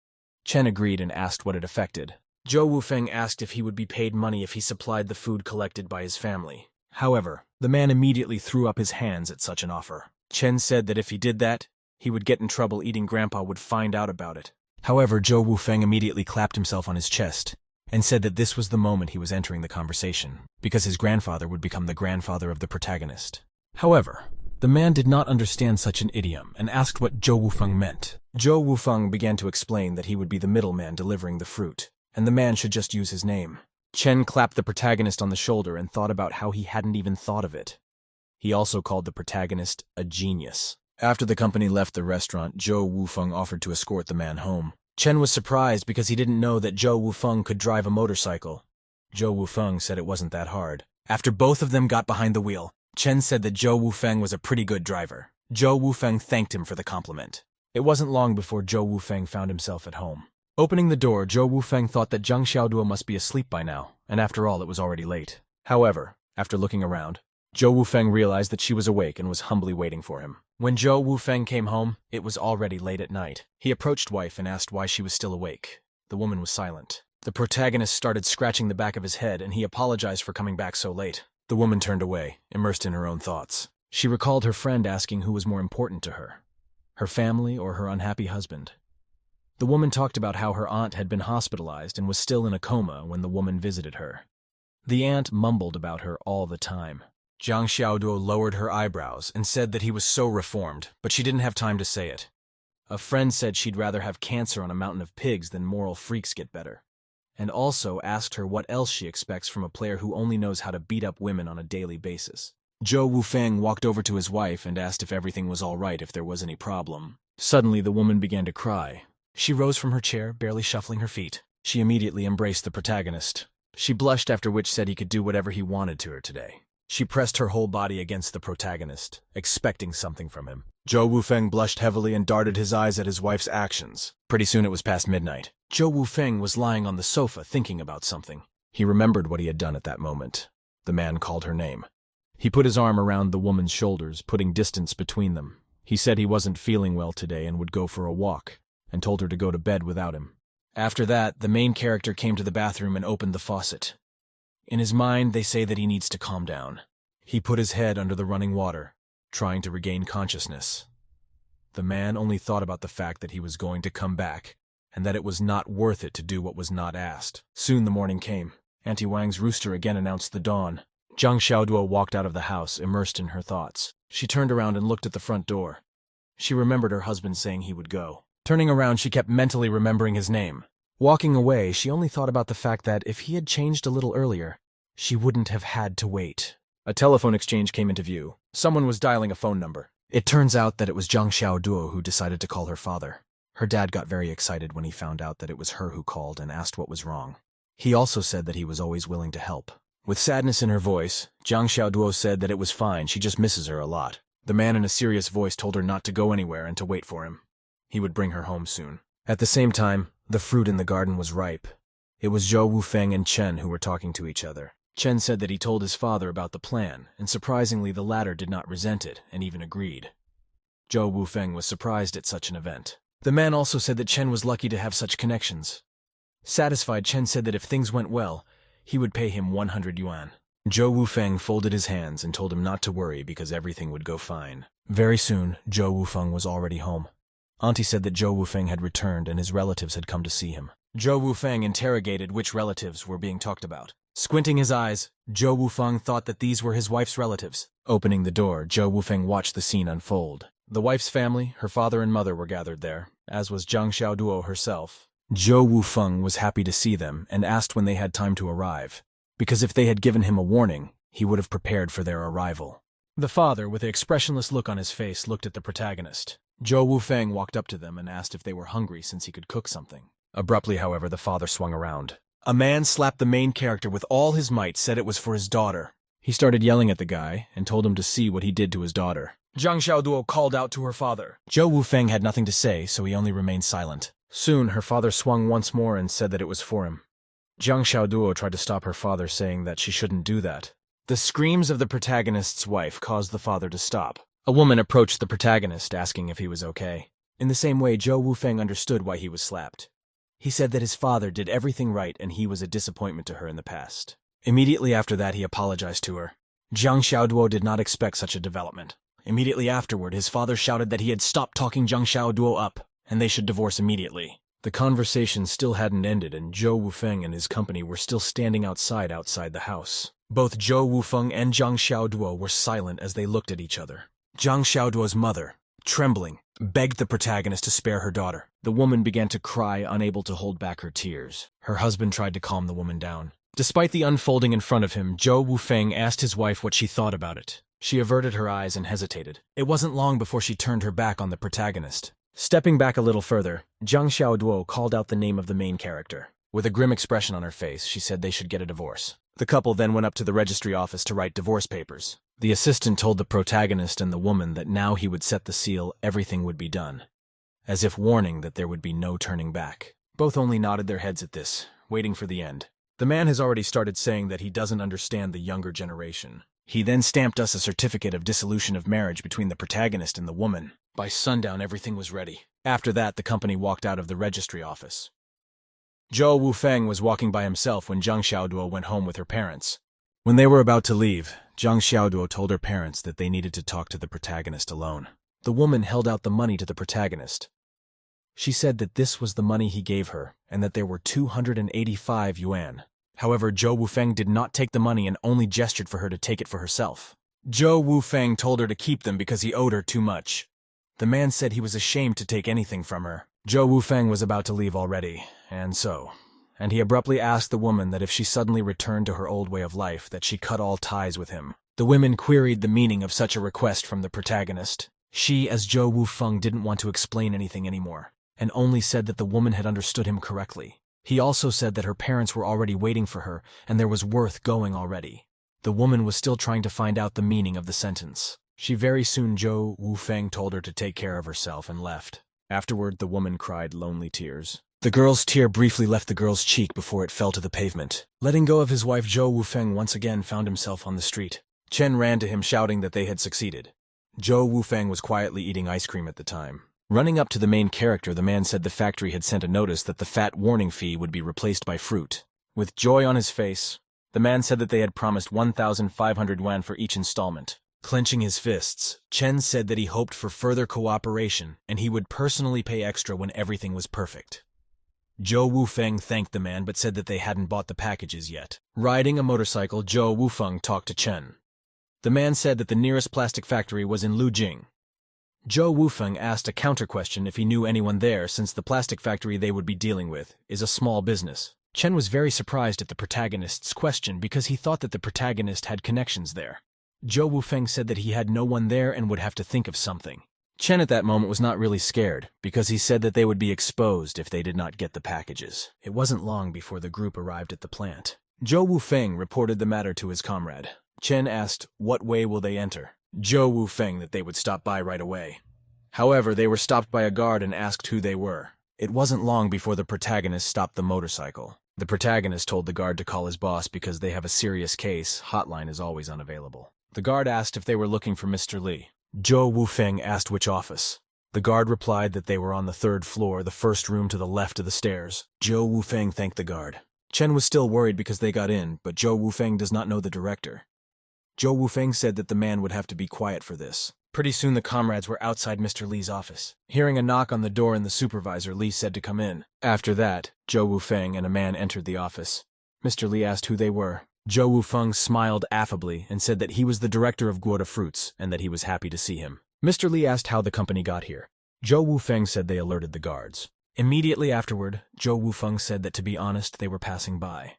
Chen agreed and asked what it affected. Zhou Wufeng asked if he would be paid money if he supplied the food collected by his family. However, the man immediately threw up his hands at such an offer. Chen said that if he did that, he would get in trouble eating. Grandpa would find out about it. However, Zhou Wufeng immediately clapped himself on his chest and said that this was the moment he was entering the conversation, because his grandfather would become the grandfather of the protagonist. However, the man did not understand such an idiom and asked what Zhou Wufeng meant. Zhou Wufeng began to explain that he would be the middleman delivering the fruit, and the man should just use his name. Chen clapped the protagonist on the shoulder and thought about how he hadn't even thought of it. He also called the protagonist a genius. After the company left the restaurant, Zhou Wufeng offered to escort the man home. Chen was surprised because he didn't know that Zhou Wufeng could drive a motorcycle. Zhou Wufeng said it wasn't that hard. After both of them got behind the wheel, Chen said that Zhou Wufeng was a pretty good driver. Zhou Wufeng thanked him for the compliment. It wasn't long before Zhou Wufeng found himself at home. Opening the door, Zhou Wufeng thought that Zhang Xiaoduo must be asleep by now, and after all, it was already late. However, after looking around, Zhou Wufeng realized that she was awake and was humbly waiting for him. When Zhou Wufeng came home, it was already late at night. He approached wife and asked why she was still awake. The woman was silent. The protagonist started scratching the back of his head, and he apologized for coming back so late. The woman turned away, immersed in her own thoughts. She recalled her friend asking who was more important to her family or her unhappy husband. The woman talked about how her aunt had been hospitalized and was still in a coma when the woman visited her. The aunt mumbled about her all the time. Zhang Xiaoduo lowered her eyebrows and said that he was so reformed, but she didn't have time to say it. A friend said she'd rather have cancer on a mountain of pigs than moral freaks get better, and also asked her what else she expects from a player who only knows how to beat up women on a daily basis. Zhou Wufeng walked over to his wife and asked if everything was all right, if there was any problem. Suddenly, the woman began to cry. She rose from her chair, barely shuffling her feet. She immediately embraced the protagonist. She blushed, after which said he could do whatever he wanted to her today. She pressed her whole body against the protagonist, expecting something from him. Zhou Wufeng blushed heavily and darted his eyes at his wife's actions. Pretty soon it was past midnight. Zhou Wufeng was lying on the sofa thinking about something. He remembered what he had done at that moment. The man called her name. He put his arm around the woman's shoulders, putting distance between them. He said he wasn't feeling well today and would go for a walk, and told her to go to bed without him. After that, the main character came to the bathroom and opened the faucet. In his mind, they say that he needs to calm down. He put his head under the running water, trying to regain consciousness. The man only thought about the fact that he was going to come back, and that it was not worth it to do what was not asked. Soon the morning came. Auntie Wang's rooster again announced the dawn. Zhang Xiaoduo walked out of the house, immersed in her thoughts. She turned around and looked at the front door. She remembered her husband saying he would go. Turning around, she kept mentally remembering his name. Walking away, she only thought about the fact that if he had changed a little earlier, she wouldn't have had to wait. A telephone exchange came into view. Someone was dialing a phone number. It turns out that it was Zhang Xiaoduo who decided to call her father. Her dad got very excited when he found out that it was her who called and asked what was wrong. He also said that he was always willing to help. With sadness in her voice, Zhang Xiaoduo said that it was fine, she just misses her a lot. The man in a serious voice told her not to go anywhere and to wait for him. He would bring her home soon. At the same time, the fruit in the garden was ripe. It was Zhou Wufeng and Chen who were talking to each other. Chen said that he told his father about the plan, and surprisingly the latter did not resent it and even agreed. Zhou Wufeng was surprised at such an event. The man also said that Chen was lucky to have such connections. Satisfied, Chen said that if things went well, he would pay him 100 yuan. Zhou Wufeng folded his hands and told him not to worry because everything would go fine. Very soon, Zhou Wufeng was already home. Auntie said that Zhou Wufeng had returned and his relatives had come to see him. Zhou Wufeng interrogated which relatives were being talked about. Squinting his eyes, Zhou Wufeng thought that these were his wife's relatives. Opening the door, Zhou Wufeng watched the scene unfold. The wife's family, her father and mother were gathered there, as was Zhang Xiaoduo herself. Zhou Wufeng was happy to see them and asked when they had time to arrive, because if they had given him a warning, he would have prepared for their arrival. The father, with an expressionless look on his face, looked at the protagonist. Zhou Wufeng walked up to them and asked if they were hungry since he could cook something. Abruptly, however, the father swung around. A man slapped the main character with all his might, said it was for his daughter. He started yelling at the guy and told him to see what he did to his daughter. Zhang Xiaoduo called out to her father. Zhou Wufeng had nothing to say, so he only remained silent. Soon, her father swung once more and said that it was for him. Zhang Xiaoduo tried to stop her father, saying that she shouldn't do that. The screams of the protagonist's wife caused the father to stop. A woman approached the protagonist, asking if he was okay. In the same way, Zhou Wufeng understood why he was slapped. He said that his father did everything right and he was a disappointment to her in the past. Immediately after that, he apologized to her. Zhang Xiaoduo did not expect such a development. Immediately afterward, his father shouted that he had stopped talking Zhang Xiaoduo up, and they should divorce immediately. The conversation still hadn't ended, and Zhou Wufeng and his company were still standing outside the house. Both Zhou Wufeng and Zhang Xiaoduo were silent as they looked at each other. Zhang Xiaoduo's mother, trembling, begged the protagonist to spare her daughter. The woman began to cry, unable to hold back her tears. Her husband tried to calm the woman down. Despite the unfolding in front of him, Zhou Wufeng asked his wife what she thought about it. She averted her eyes and hesitated. It wasn't long before she turned her back on the protagonist. Stepping back a little further, Zhang Xiaoduo called out the name of the main character. With a grim expression on her face, she said they should get a divorce. The couple then went up to the registry office to write divorce papers. The assistant told the protagonist and the woman that now he would set the seal, everything would be done, as if warning that there would be no turning back. Both only nodded their heads at this, waiting for the end. The man has already started saying that he doesn't understand the younger generation. He then stamped us a certificate of dissolution of marriage between the protagonist and the woman. By sundown, everything was ready. After that, the company walked out of the registry office. Zhou Wufeng was walking by himself when Zhang Xiaoduo went home with her parents. When they were about to leave, Zhang Xiaoduo told her parents that they needed to talk to the protagonist alone. The woman held out the money to the protagonist. She said that this was the money he gave her, and that there were 285 yuan. However, Zhou Wufeng did not take the money and only gestured for her to take it for herself. Zhou Wufeng told her to keep them because he owed her too much. The man said he was ashamed to take anything from her. Zhou Wufeng was about to leave already, and he abruptly asked the woman that if she suddenly returned to her old way of life, that she cut all ties with him. The women queried the meaning of such a request from the protagonist. She, as Zhou Wufeng, didn't want to explain anything anymore, and only said that the woman had understood him correctly. He also said that her parents were already waiting for her, and there was worth going already. The woman was still trying to find out the meaning of the sentence. Very soon Zhou Wufeng told her to take care of herself and left. Afterward, the woman cried lonely tears. The girl's tear briefly left the girl's cheek before it fell to the pavement. Letting go of his wife, Zhou Wufeng once again found himself on the street. Chen ran to him shouting that they had succeeded. Zhou Wufeng was quietly eating ice cream at the time. Running up to the main character, the man said the factory had sent a notice that the fat warning fee would be replaced by fruit. With joy on his face, the man said that they had promised 1,500 yuan for each installment. Clenching his fists, Chen said that he hoped for further cooperation and he would personally pay extra when everything was perfect. Zhou Wufeng thanked the man but said that they hadn't bought the packages yet. Riding a motorcycle, Zhou Wufeng talked to Chen. The man said that the nearest plastic factory was in Lujing. Zhou Wufeng asked a counter-question if he knew anyone there, since the plastic factory they would be dealing with is a small business. Chen was very surprised at the protagonist's question because he thought that the protagonist had connections there. Zhou Wufeng said that he had no one there and would have to think of something. Chen at that moment was not really scared, because he said that they would be exposed if they did not get the packages. It wasn't long before the group arrived at the plant. Zhou Wufeng reported the matter to his comrade. Chen asked, what way will they enter? Zhou Wufeng that they would stop by right away. However, they were stopped by a guard and asked who they were. It wasn't long before the protagonist stopped the motorcycle. The protagonist told the guard to call his boss because they have a serious case. Hotline is always unavailable. The guard asked if they were looking for Mr. Li. Zhou Wufeng asked which office. The guard replied that they were on the 3rd floor, the first room to the left of the stairs. Zhou Wufeng thanked the guard. Chen was still worried because they got in, but Zhou Wufeng does not know the director. Zhou Wufeng said that the man would have to be quiet for this. Pretty soon the comrades were outside Mr. Li's office. Hearing a knock on the door and the supervisor, Li said to come in. After that, Zhou Wufeng and a man entered the office. Mr. Li asked who they were. Zhou Wufeng smiled affably and said that he was the director of Guoda Fruits and that he was happy to see him. Mr. Li asked how the company got here. Zhou Wufeng said they alerted the guards. Immediately afterward, Zhou Wufeng said that to be honest, they were passing by.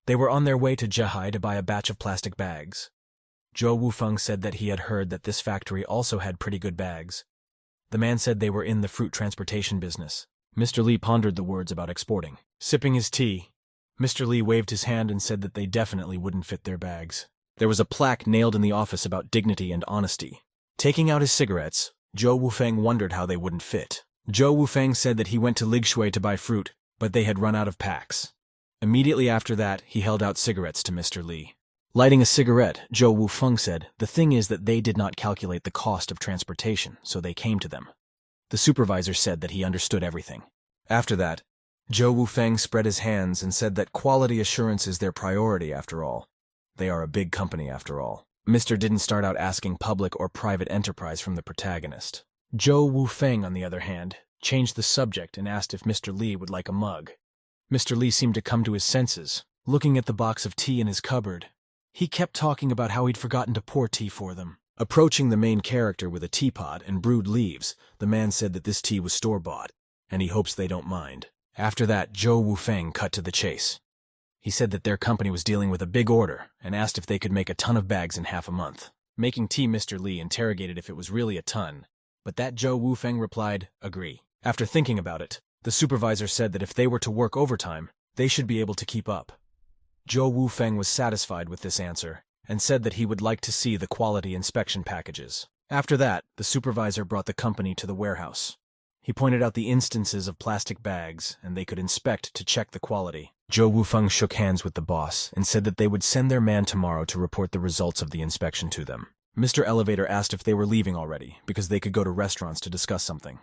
They were on their way to Zhehai to buy a batch of plastic bags. Zhou Wufeng said that he had heard that this factory also had pretty good bags. The man said they were in the fruit transportation business. Mr. Li pondered the words about exporting. Sipping his tea, Mr. Li waved his hand and said that they definitely wouldn't fit their bags. There was a plaque nailed in the office about dignity and honesty. Taking out his cigarettes, Zhou Wufeng wondered how they wouldn't fit. Zhou Wufeng said that he went to Ligshui to buy fruit, but they had run out of packs. Immediately after that, he held out cigarettes to Mr. Li. Lighting a cigarette, Zhou Wufeng said, the thing is that they did not calculate the cost of transportation, so they came to them. The supervisor said that he understood everything. After that, Zhou Wufeng spread his hands and said that quality assurance is their priority after all. They are a big company after all. Mr. didn't start out asking public or private enterprise from the protagonist. Zhou Wufeng, on the other hand, changed the subject and asked if Mr. Lee would like a mug. Mr. Lee seemed to come to his senses, looking at the box of tea in his cupboard. He kept talking about how he'd forgotten to pour tea for them. Approaching the main character with a teapot and brewed leaves, the man said that this tea was store-bought, and he hopes they don't mind. After that, Zhou Wufeng cut to the chase. He said that their company was dealing with a big order and asked if they could make a ton of bags in half a month. Making tea, Mr. Lee interrogated if it was really a ton, but that Zhou Wufeng replied, agree. After thinking about it, the supervisor said that if they were to work overtime, they should be able to keep up. Zhou Wufeng was satisfied with this answer and said that he would like to see the quality inspection packages. After that, the supervisor brought the company to the warehouse. He pointed out the instances of plastic bags, and they could inspect to check the quality. Zhou Wufeng shook hands with the boss and said that they would send their man tomorrow to report the results of the inspection to them. Mr. Elevator asked if they were leaving already, because they could go to restaurants to discuss something.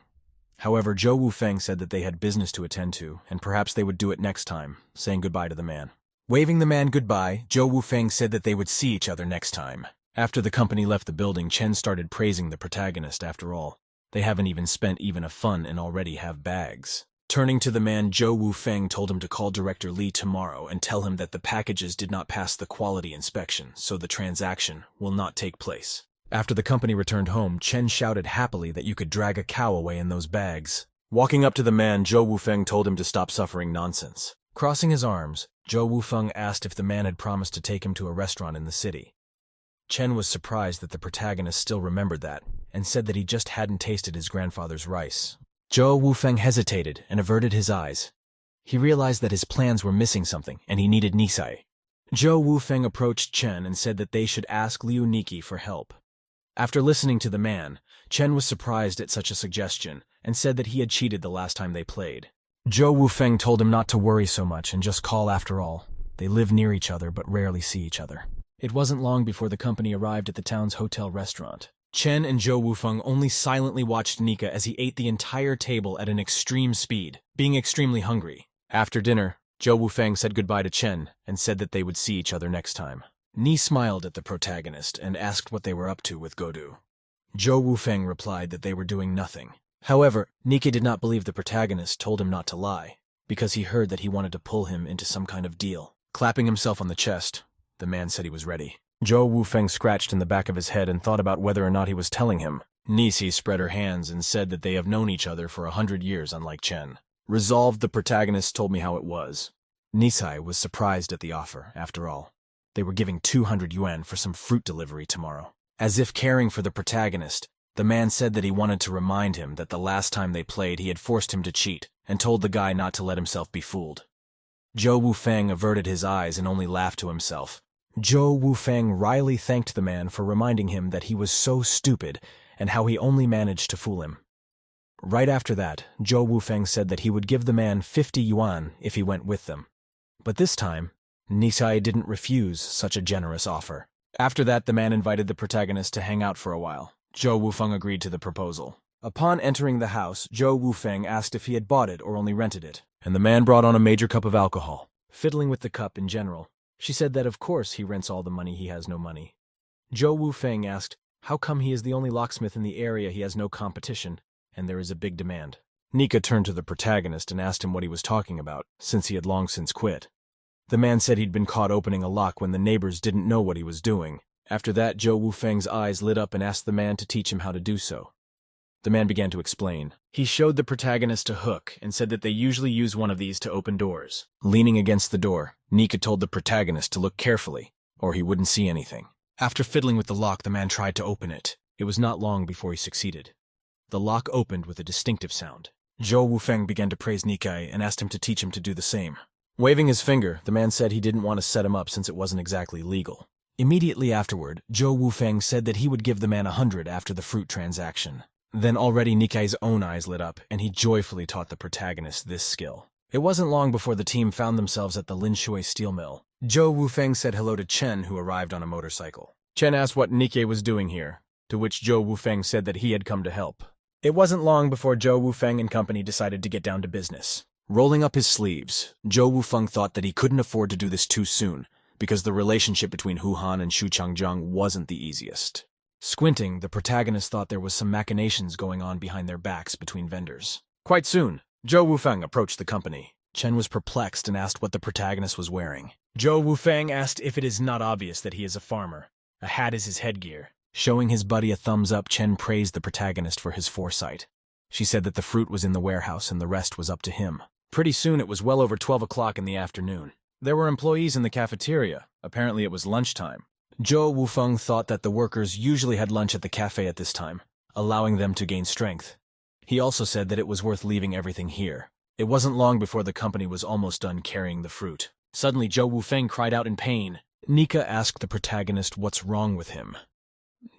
However, Zhou Wufeng said that they had business to attend to, and perhaps they would do it next time, saying goodbye to the man. Waving the man goodbye, Zhou Wufeng said that they would see each other next time. After the company left the building, Chen started praising the protagonist. After all, they haven't even spent even a fun and already have bags. Turning to the man, Zhou Wufeng told him to call Director Lee tomorrow and tell him that the packages did not pass the quality inspection, so the transaction will not take place. After the company returned home, Chen shouted happily that you could drag a cow away in those bags. Walking up to the man, Zhou Wufeng told him to stop suffering nonsense. Crossing his arms, Zhou Wufeng asked if the man had promised to take him to a restaurant in the city. Chen was surprised that the protagonist still remembered that, and said that he just hadn't tasted his grandfather's rice. Zhou Wufeng hesitated and averted his eyes. He realized that his plans were missing something, and he needed Nisai. Zhou Wufeng approached Chen and said that they should ask Liu Niki for help. After listening to the man, Chen was surprised at such a suggestion, and said that he had cheated the last time they played. Zhou Wufeng told him not to worry so much and just call after all. They live near each other but rarely see each other. It wasn't long before the company arrived at the town's hotel restaurant. Chen and Zhou Wufeng only silently watched Nika as he ate the entire table at an extreme speed, being extremely hungry. After dinner, Zhou Wufeng said goodbye to Chen and said that they would see each other next time. Ni smiled at the protagonist and asked what they were up to with Godu. Zhou Wufeng replied that they were doing nothing. However, Nikke did not believe the protagonist told him not to lie, because he heard that he wanted to pull him into some kind of deal. Clapping himself on the chest, the man said he was ready. Zhou Wufeng scratched in the back of his head and thought about whether or not he was telling him. Nisi spread her hands and said that they have known each other for 100 years, unlike Chen. Resolved, the protagonist told me how it was. Nisai was surprised at the offer, after all. They were giving 200 yuan for some fruit delivery tomorrow. As if caring for the protagonist, the man said that he wanted to remind him that the last time they played he had forced him to cheat, and told the guy not to let himself be fooled. Zhou Wufeng averted his eyes and only laughed to himself. Zhou Wufeng wryly thanked the man for reminding him that he was so stupid and how he only managed to fool him. Right after that, Zhou Wufeng said that he would give the man 50 yuan if he went with them. But this time, Nisai didn't refuse such a generous offer. After that, the man invited the protagonist to hang out for a while. Zhou Wufeng agreed to the proposal. Upon entering the house, Zhou Wufeng asked if he had bought it or only rented it, and the man brought on a major cup of alcohol. Fiddling with the cup in general, she said that of course he rents all the money, he has no money. Zhou Wufeng asked how come he is the only locksmith in the area, he has no competition, and there is a big demand. Nika turned to the protagonist and asked him what he was talking about, since he had long since quit. The man said he'd been caught opening a lock when the neighbors didn't know what he was doing. After that, Zhou Wufeng's eyes lit up and asked the man to teach him how to do so. The man began to explain. He showed the protagonist a hook and said that they usually use one of these to open doors. Leaning against the door, Nika told the protagonist to look carefully, or he wouldn't see anything. After fiddling with the lock, the man tried to open it. It was not long before he succeeded. The lock opened with a distinctive sound. Zhou Wufeng began to praise Nikai and asked him to teach him to do the same. Waving his finger, the man said he didn't want to set him up since it wasn't exactly legal. Immediately afterward, Zhou Wufeng said that he would give the man 100 after the fruit transaction. Then already Nikai's own eyes lit up, and he joyfully taught the protagonist this skill. It wasn't long before the team found themselves at the Linshui steel mill. Zhou Wufeng said hello to Chen, who arrived on a motorcycle. Chen asked what Nikke was doing here, to which Zhou Wufeng said that he had come to help. It wasn't long before Zhou Wufeng and company decided to get down to business. Rolling up his sleeves, Zhou Wufeng thought that he couldn't afford to do this too soon, because the relationship between Hu Han and Xu Changjiang wasn't the easiest. Squinting, the protagonist thought there was some machinations going on behind their backs between vendors. Quite soon, Zhou Wufeng approached the company. Chen was perplexed and asked what the protagonist was wearing. Zhou Wufeng asked if it is not obvious that he is a farmer. A hat is his headgear. Showing his buddy a thumbs up, Chen praised the protagonist for his foresight. She said that the fruit was in the warehouse and the rest was up to him. Pretty soon it was well over 12 o'clock in the afternoon. There were employees in the cafeteria. Apparently it was lunchtime. Zhou Wufeng thought that the workers usually had lunch at the cafe at this time, allowing them to gain strength. He also said that it was worth leaving everything here. It wasn't long before the company was almost done carrying the fruit. Suddenly Zhou Wufeng cried out in pain. Nika asked the protagonist what's wrong with him.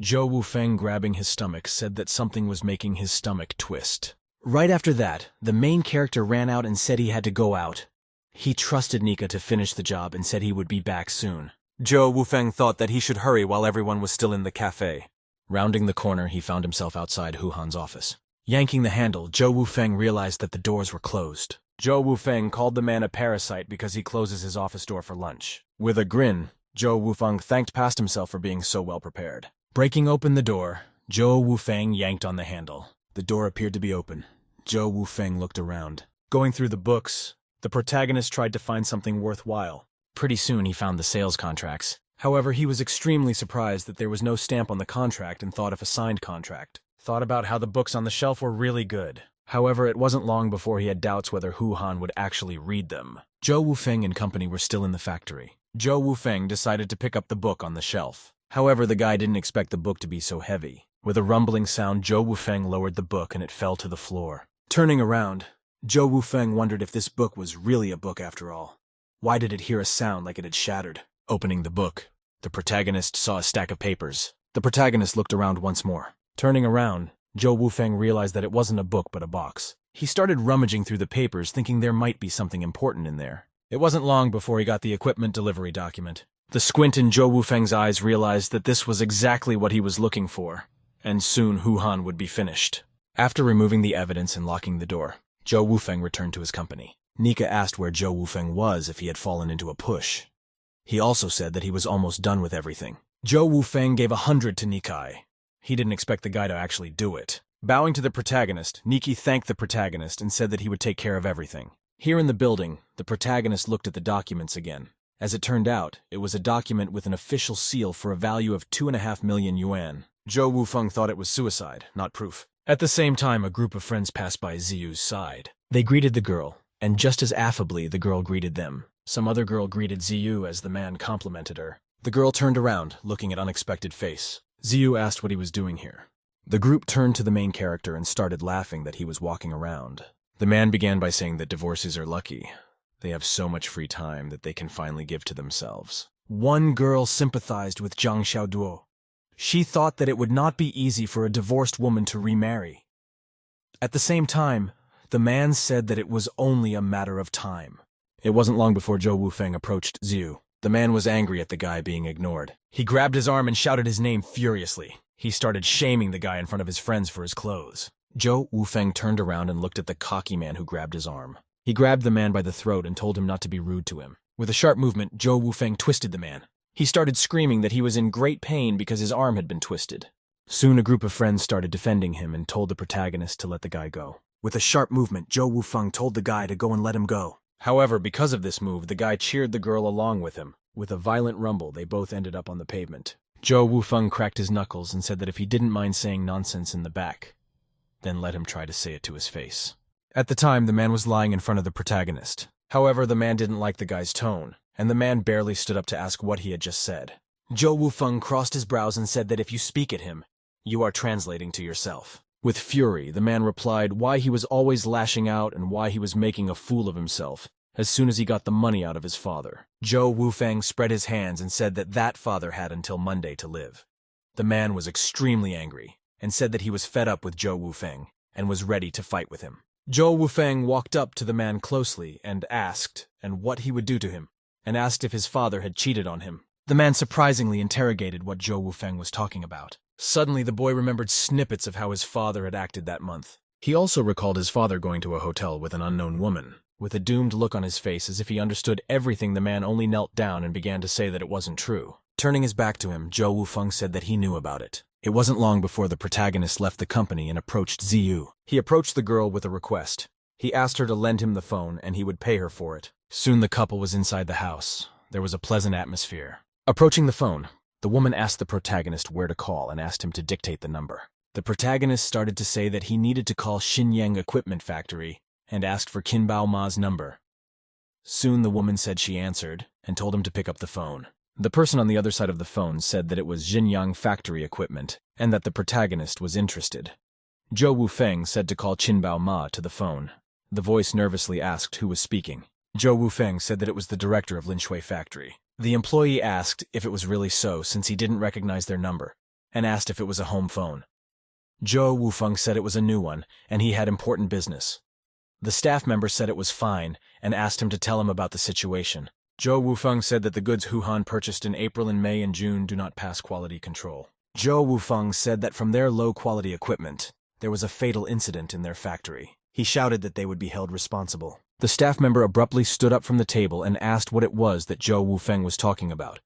Zhou Wufeng, grabbing his stomach, said that something was making his stomach twist. Right after that, the main character ran out and said he had to go out. He trusted Nika to finish the job and said he would be back soon. Zhou Wufeng thought that he should hurry while everyone was still in the cafe. Rounding the corner, he found himself outside Hu Han's office. Yanking the handle, Zhou Wufeng realized that the doors were closed. Zhou Wufeng called the man a parasite because he closes his office door for lunch. With a grin, Zhou Wufeng thanked past himself for being so well prepared. Breaking open the door, Zhou Wufeng yanked on the handle. The door appeared to be open. Zhou Wufeng looked around. Going through the books, the protagonist tried to find something worthwhile. Pretty soon he found the sales contracts. However, he was extremely surprised that there was no stamp on the contract and thought of a signed contract. Thought about how the books on the shelf were really good. However, it wasn't long before he had doubts whether Hu Han would actually read them. Zhou Wufeng and company were still in the factory. Zhou Wufeng decided to pick up the book on the shelf. However, the guy didn't expect the book to be so heavy. With a rumbling sound, Zhou Wufeng lowered the book and it fell to the floor. Turning around, Zhou Wufeng wondered if this book was really a book after all. Why did it hear a sound like it had shattered? Opening the book, the protagonist saw a stack of papers. The protagonist looked around once more. Turning around, Zhou Wufeng realized that it wasn't a book but a box. He started rummaging through the papers, thinking there might be something important in there. It wasn't long before he got the equipment delivery document. The squint in Zhou Wufeng's eyes realized that this was exactly what he was looking for, and soon Hu Han would be finished. After removing the evidence and locking the door, Zhou Wufeng returned to his company. Nika asked where Zhou Wufeng was if he had fallen into a push. He also said that he was almost done with everything. Zhou Wufeng gave 100 to Nikai. He didn't expect the guy to actually do it. Bowing to the protagonist, Niki thanked the protagonist and said that he would take care of everything. Here in the building, the protagonist looked at the documents again. As it turned out, it was a document with an official seal for a value of 2.5 million yuan. Zhou Wufeng thought it was suicide, not proof. At the same time, a group of friends passed by Ziyu's side. They greeted the girl, and just as affably the girl greeted them. Some other girl greeted Ziyu as the man complimented her. The girl turned around, looking at unexpected face. Ziyu asked what he was doing here. The group turned to the main character and started laughing that he was walking around. The man began by saying that divorcees are lucky. They have so much free time that they can finally give to themselves. One girl sympathized with Zhang Xiaoduo. She thought that it would not be easy for a divorced woman to remarry. At the same time, the man said that it was only a matter of time. It wasn't long before Zhou Wufeng approached Ziyu. The man was angry at the guy being ignored. He grabbed his arm and shouted his name furiously. He started shaming the guy in front of his friends for his clothes. Zhou Wufeng turned around and looked at the cocky man who grabbed his arm. He grabbed the man by the throat and told him not to be rude to him. With a sharp movement, Zhou Wufeng twisted the man. He started screaming that he was in great pain because his arm had been twisted. Soon a group of friends started defending him and told the protagonist to let the guy go. With a sharp movement, Zhou Wufeng told the guy to go and let him go. However, because of this move, the guy cheered the girl along with him. With a violent rumble, they both ended up on the pavement. Zhou Wufeng cracked his knuckles and said that if he didn't mind saying nonsense in the back, then let him try to say it to his face. At the time, the man was lying in front of the protagonist. However, the man didn't like the guy's tone, and the man barely stood up to ask what he had just said. Zhou Wufeng crossed his brows and said that if you speak at him, you are translating to yourself. With fury, the man replied why he was always lashing out and why he was making a fool of himself as soon as he got the money out of his father. Zhou Wufeng spread his hands and said that that father had until Monday to live. The man was extremely angry and said that he was fed up with Zhou Wufeng and was ready to fight with him. Zhou Wufeng walked up to the man closely and asked what he would do to him, and asked if his father had cheated on him. The man surprisingly interrogated what Zhou Wufeng was talking about. Suddenly, the boy remembered snippets of how his father had acted that month. He also recalled his father going to a hotel with an unknown woman. With a doomed look on his face as if he understood everything, the man only knelt down and began to say that it wasn't true. Turning his back to him, Zhou Wufeng said that he knew about it. It wasn't long before the protagonist left the company and approached Ziyu. He approached the girl with a request. He asked her to lend him the phone and he would pay her for it. Soon the couple was inside the house. There was a pleasant atmosphere. Approaching the phone, the woman asked the protagonist where to call and asked him to dictate the number. The protagonist started to say that he needed to call Xinyang Equipment Factory and asked for Qinbao Ma's number. Soon the woman said she answered and told him to pick up the phone. The person on the other side of the phone said that it was Xinyang Factory Equipment and that the protagonist was interested. Zhou Wufeng said to call Qinbao Ma to the phone. The voice nervously asked who was speaking. Zhou Wufeng said that it was the director of Linshui Factory. The employee asked if it was really so since he didn't recognize their number and asked if it was a home phone. Zhou Wufeng said it was a new one and he had important business. The staff member said it was fine and asked him to tell him about the situation. Zhou Wufeng said that the goods Huhan purchased in April and May and June do not pass quality control. Zhou Wufeng said that from their low-quality equipment, there was a fatal incident in their factory. He shouted that they would be held responsible. The staff member abruptly stood up from the table and asked what it was that Zhou Wufeng was talking about.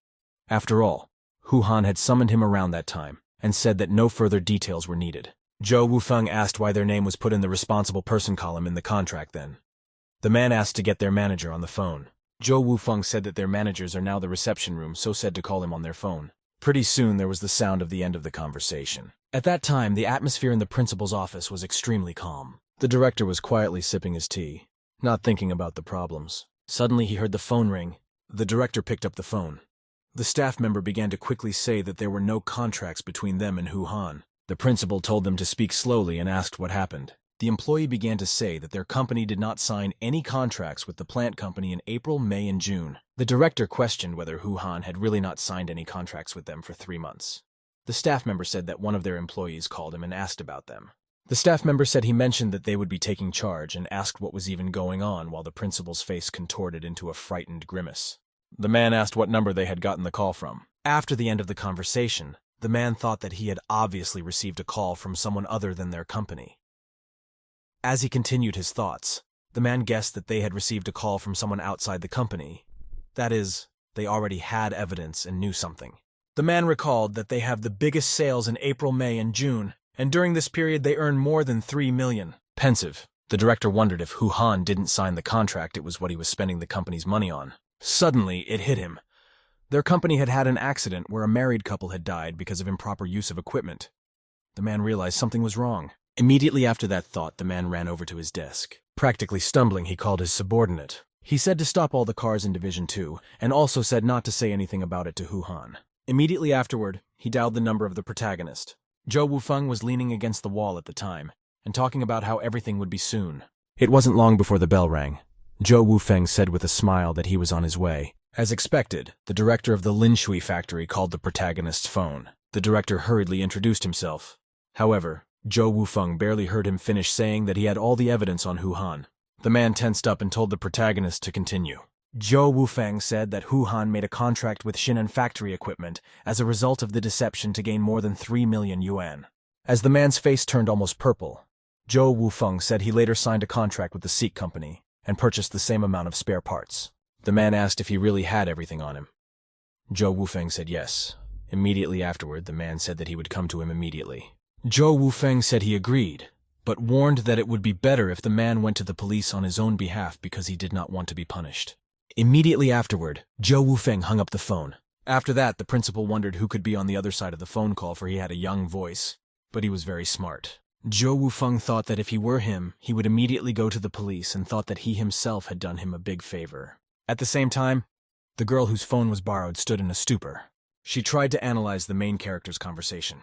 After all, Huhan had summoned him around that time and said that no further details were needed. Zhou Wufeng asked why their name was put in the responsible person column in the contract then. The man asked to get their manager on the phone. Zhou Wufeng said that their managers are now the reception room, so said to call him on their phone. Pretty soon there was the sound of the end of the conversation. At that time, the atmosphere in the principal's office was extremely calm. The director was quietly sipping his tea, not thinking about the problems. Suddenly he heard the phone ring. The director picked up the phone. The staff member began to quickly say that there were no contracts between them and Huhan. The principal told them to speak slowly and asked what happened. The employee began to say that their company did not sign any contracts with the plant company in April, May, and June. The director questioned whether Huhan had really not signed any contracts with them for 3 months. The staff member said that one of their employees called him and asked about them. The staff member said he mentioned that they would be taking charge and asked what was even going on while the principal's face contorted into a frightened grimace. The man asked what number they had gotten the call from. After the end of the conversation, the man thought that he had obviously received a call from someone other than their company. As he continued his thoughts, the man guessed that they had received a call from someone outside the company. That is, they already had evidence and knew something. The man recalled that they have the biggest sales in April, May, and June, and during this period they earned more than 3 million. Pensive, the director wondered if Huhan didn't sign the contract, it was what he was spending the company's money on. Suddenly, it hit him. Their company had had an accident where a married couple had died because of improper use of equipment. The man realized something was wrong. Immediately after that thought, the man ran over to his desk. Practically stumbling, he called his subordinate. He said to stop all the cars in Division 2, and also said not to say anything about it to Huhan. Immediately afterward, he dialed the number of the protagonist. Zhou Wufeng was leaning against the wall at the time, and talking about how everything would be soon. It wasn't long before the bell rang. Zhou Wufeng said with a smile that he was on his way. As expected, the director of the Linshui factory called the protagonist's phone. The director hurriedly introduced himself. However, Zhou Wufeng barely heard him finish saying that he had all the evidence on Huhan. The man tensed up and told the protagonist to continue. Zhou Wufeng said that Huhan made a contract with Xinan Factory Equipment as a result of the deception to gain more than 3 million yuan. As the man's face turned almost purple, Zhou Wufeng said he later signed a contract with the Sikh company and purchased the same amount of spare parts. The man asked if he really had everything on him. Zhou Wufeng said yes. Immediately afterward, the man said that he would come to him immediately. Zhou Wufeng said he agreed, but warned that it would be better if the man went to the police on his own behalf because he did not want to be punished. Immediately afterward, Zhou Wufeng hung up the phone. After that, the principal wondered who could be on the other side of the phone call, for he had a young voice, but he was very smart. Zhou Wufeng thought that if he were him, he would immediately go to the police and thought that he himself had done him a big favor. At the same time, the girl whose phone was borrowed stood in a stupor. She tried to analyze the main character's conversation.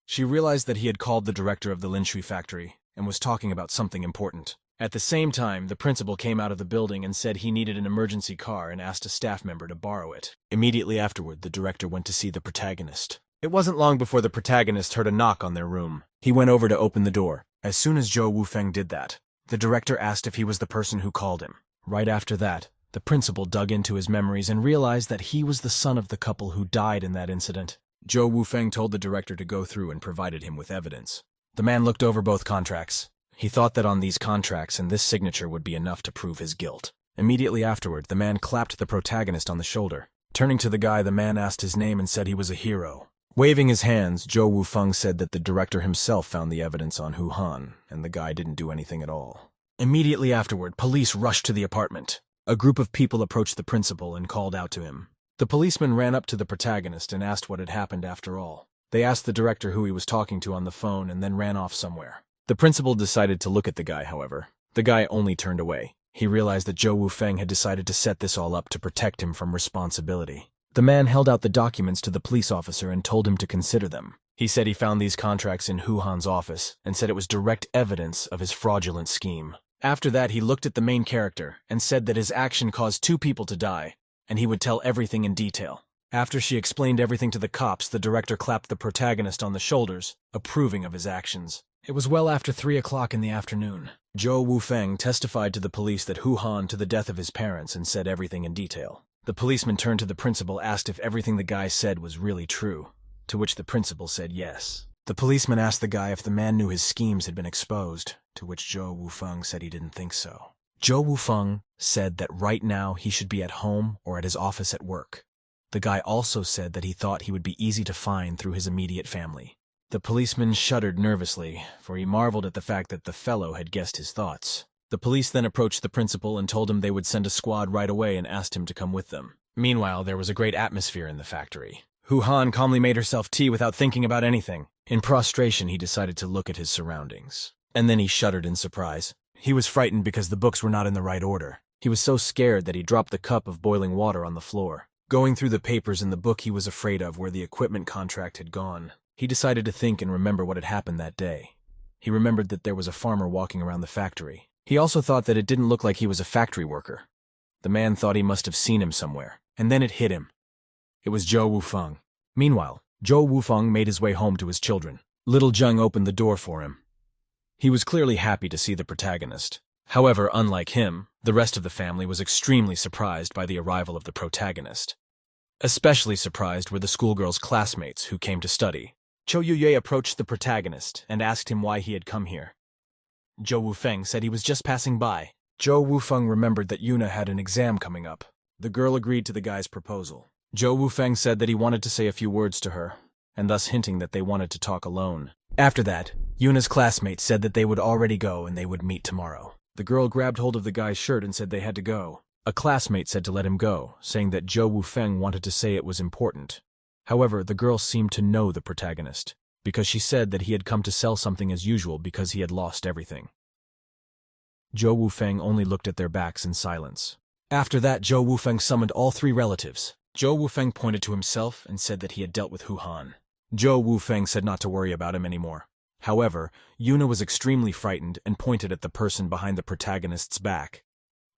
She realized that he had called the director of the Linshui factory and was talking about something important. At the same time, the principal came out of the building and said he needed an emergency car and asked a staff member to borrow it. Immediately afterward, the director went to see the protagonist. It wasn't long before the protagonist heard a knock on their room. He went over to open the door. As soon as Zhou Wufeng did that, the director asked if he was the person who called him. Right after that, the principal dug into his memories and realized that he was the son of the couple who died in that incident. Zhou Wufeng told the director to go through and provided him with evidence. The man looked over both contracts. He thought that on these contracts and this signature would be enough to prove his guilt. Immediately afterward, the man clapped the protagonist on the shoulder. Turning to the guy, the man asked his name and said he was a hero. Waving his hands, Zhou Wufeng said that the director himself found the evidence on Hu Han, and the guy didn't do anything at all. Immediately afterward, police rushed to the apartment. A group of people approached the principal and called out to him. The policeman ran up to the protagonist and asked what had happened after all. They asked the director who he was talking to on the phone and then ran off somewhere. The principal decided to look at the guy, however. The guy only turned away. He realized that Zhou Wufeng had decided to set this all up to protect him from responsibility. The man held out the documents to the police officer and told him to consider them. He said he found these contracts in Hu Han's office and said it was direct evidence of his fraudulent scheme. After that, he looked at the main character and said that his action caused 2 people to die, and he would tell everything in detail. After she explained everything to the cops, the director clapped the protagonist on the shoulders, approving of his actions. It was well after 3 o'clock in the afternoon. Zhou Wufeng testified to the police that Hu Han to the death of his parents and said everything in detail. The policeman turned to the principal, asked if everything the guy said was really true, to which the principal said yes. The policeman asked the guy if the man knew his schemes had been exposed, to which Zhou Wufeng said he didn't think so. Zhou Wufeng said that right now he should be at home or at his office at work. The guy also said that he thought he would be easy to find through his immediate family. The policeman shuddered nervously, for he marveled at the fact that the fellow had guessed his thoughts. The police then approached the principal and told him they would send a squad right away and asked him to come with them. Meanwhile, there was a great atmosphere in the factory. Hu Han calmly made herself tea without thinking about anything. In prostration, he decided to look at his surroundings. And then he shuddered in surprise. He was frightened because the books were not in the right order. He was so scared that he dropped the cup of boiling water on the floor. Going through the papers in the book he was afraid of where the equipment contract had gone, he decided to think and remember what had happened that day. He remembered that there was a farmer walking around the factory. He also thought that it didn't look like he was a factory worker. The man thought he must have seen him somewhere, and then it hit him. It was Zhou Wufeng. Meanwhile, Zhou Wufeng made his way home to his children. Little Zheng opened the door for him. He was clearly happy to see the protagonist. However, unlike him, the rest of the family was extremely surprised by the arrival of the protagonist. Especially surprised were the schoolgirl's classmates who came to study. Zhou Yuyue approached the protagonist and asked him why he had come here. Zhou Wufeng said he was just passing by. Zhou Wufeng remembered that Yuna had an exam coming up. The girl agreed to the guy's proposal. Zhou Wufeng said that he wanted to say a few words to her, and thus hinting that they wanted to talk alone. After that, Yuna's classmates said that they would already go and they would meet tomorrow. The girl grabbed hold of the guy's shirt and said they had to go. A classmate said to let him go, saying that Zhou Wufeng wanted to say it was important. However, the girl seemed to know the protagonist, because she said that he had come to sell something as usual because he had lost everything. Zhou Wufeng only looked at their backs in silence. After that, Zhou Wufeng summoned all 3 relatives. Zhou Wufeng pointed to himself and said that he had dealt with Hu Han. Zhou Wufeng said not to worry about him anymore. However, Yuna was extremely frightened and pointed at the person behind the protagonist's back.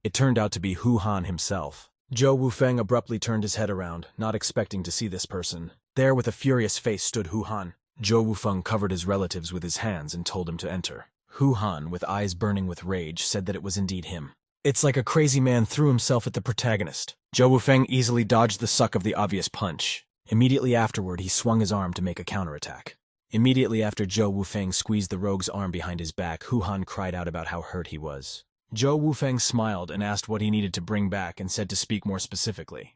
It turned out to be Hu Han himself. Zhou Wufeng abruptly turned his head around, not expecting to see this person. There, with a furious face, stood Hu Han. Zhou Wufeng covered his relatives with his hands and told him to enter. Hu Han, with eyes burning with rage, said that it was indeed him. It's like a crazy man threw himself at the protagonist. Zhou Wufeng easily dodged the suck of the obvious punch. Immediately afterward, he swung his arm to make a counterattack. Immediately after Zhou Wufeng squeezed the rogue's arm behind his back, Hu Han cried out about how hurt he was. Zhou Wufeng smiled and asked what he needed to bring back and said to speak more specifically.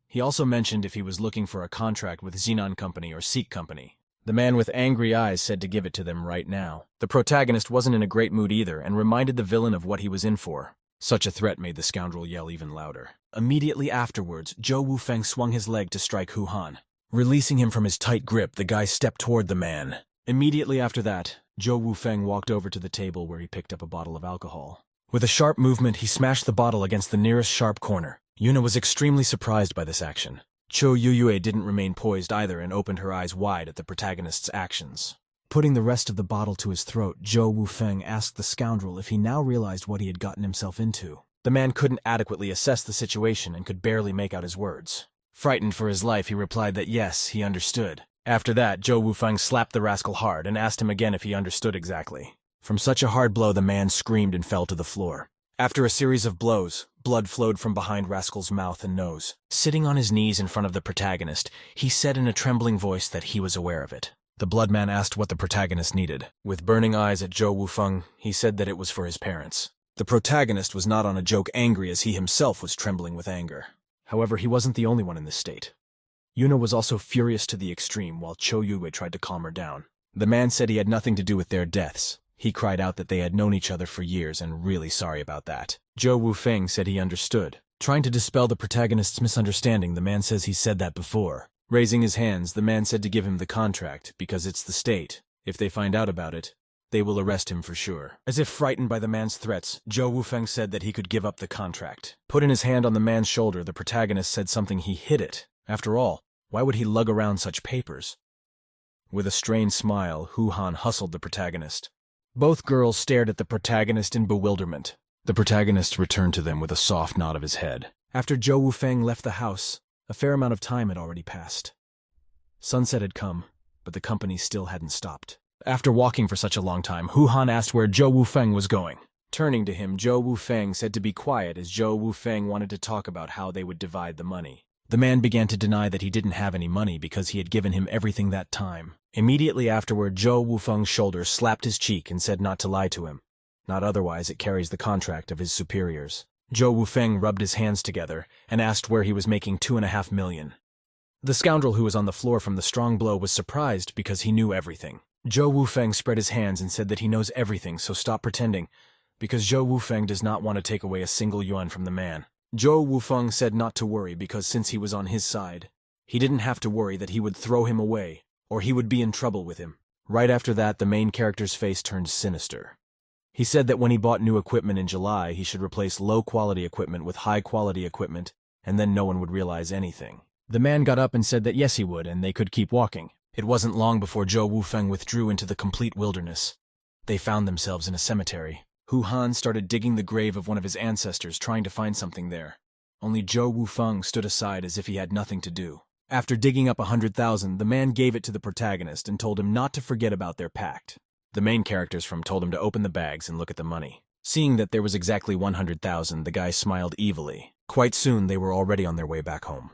He also mentioned if he was looking for a contract with Xenon Company or Seek Company. The man with angry eyes said to give it to them right now. The protagonist wasn't in a great mood either and reminded the villain of what he was in for. Such a threat made the scoundrel yell even louder. Immediately afterwards, Zhou Wufeng swung his leg to strike Hu Han. Releasing him from his tight grip, the guy stepped toward the man. Immediately after that, Zhou Wufeng walked over to the table where he picked up a bottle of alcohol. With a sharp movement, he smashed the bottle against the nearest sharp corner. Yuna was extremely surprised by this action. Zhou Yuyue didn't remain poised either and opened her eyes wide at the protagonist's actions. Putting the rest of the bottle to his throat, Zhou Wufeng asked the scoundrel if he now realized what he had gotten himself into. The man couldn't adequately assess the situation and could barely make out his words. Frightened for his life, he replied that yes, he understood. After that, Zhou Wufeng slapped the rascal hard and asked him again if he understood exactly. From such a hard blow, the man screamed and fell to the floor. After a series of blows, blood flowed from behind Rascal's mouth and nose. Sitting on his knees in front of the protagonist, he said in a trembling voice that he was aware of it. The blood man asked what the protagonist needed. With burning eyes at Zhou Wufeng, he said that it was for his parents. The protagonist was not on a joke angry as he himself was trembling with anger. However, he wasn't the only one in this state. Yuna was also furious to the extreme while Cho Yue tried to calm her down. The man said he had nothing to do with their deaths. He cried out that they had known each other for years and really sorry about that. Zhou Wufeng said he understood. Trying to dispel the protagonist's misunderstanding, the man says he said that before. Raising his hands, the man said to give him the contract because it's the state. If they find out about it, they will arrest him for sure. As if frightened by the man's threats, Zhou Wufeng said that he could give up the contract. Putting his hand on the man's shoulder, the protagonist said something he hid it. After all, why would he lug around such papers? With a strained smile, Hu Han hustled the protagonist. Both girls stared at the protagonist in bewilderment. The protagonist returned to them with a soft nod of his head. After Zhou Wufeng left the house, a fair amount of time had already passed. Sunset had come, but the company still hadn't stopped. After walking for such a long time, Hu Han asked where Zhou Wufeng was going. Turning to him, Zhou Wufeng said to be quiet as Zhou Wufeng wanted to talk about how they would divide the money. The man began to deny that he didn't have any money because he had given him everything that time. Immediately afterward, Zhou Wufeng's shoulder slapped his cheek and said not to lie to him. Not otherwise, it carries the contract of his superiors. Zhou Wufeng rubbed his hands together and asked where he was making 2.5 million. The scoundrel who was on the floor from the strong blow was surprised because he knew everything. Zhou Wufeng spread his hands and said that he knows everything, so stop pretending, because Zhou Wufeng does not want to take away a single yuan from the man. Zhou Wufeng said not to worry because since he was on his side, he didn't have to worry that he would throw him away or he would be in trouble with him. Right after that, the main character's face turned sinister. He said that when he bought new equipment in July, he should replace low-quality equipment with high-quality equipment, and then no one would realize anything. The man got up and said that yes he would, and they could keep walking. It wasn't long before Zhou Wufeng withdrew into the complete wilderness. They found themselves in a cemetery. Hu Han started digging the grave of one of his ancestors, trying to find something there. Only Zhou Wufeng stood aside as if he had nothing to do. After digging up 100,000, the man gave it to the protagonist and told him not to forget about their pact. The main characters from told him to open the bags and look at the money. Seeing that there was exactly 100,000, the guy smiled evilly. Quite soon, they were already on their way back home.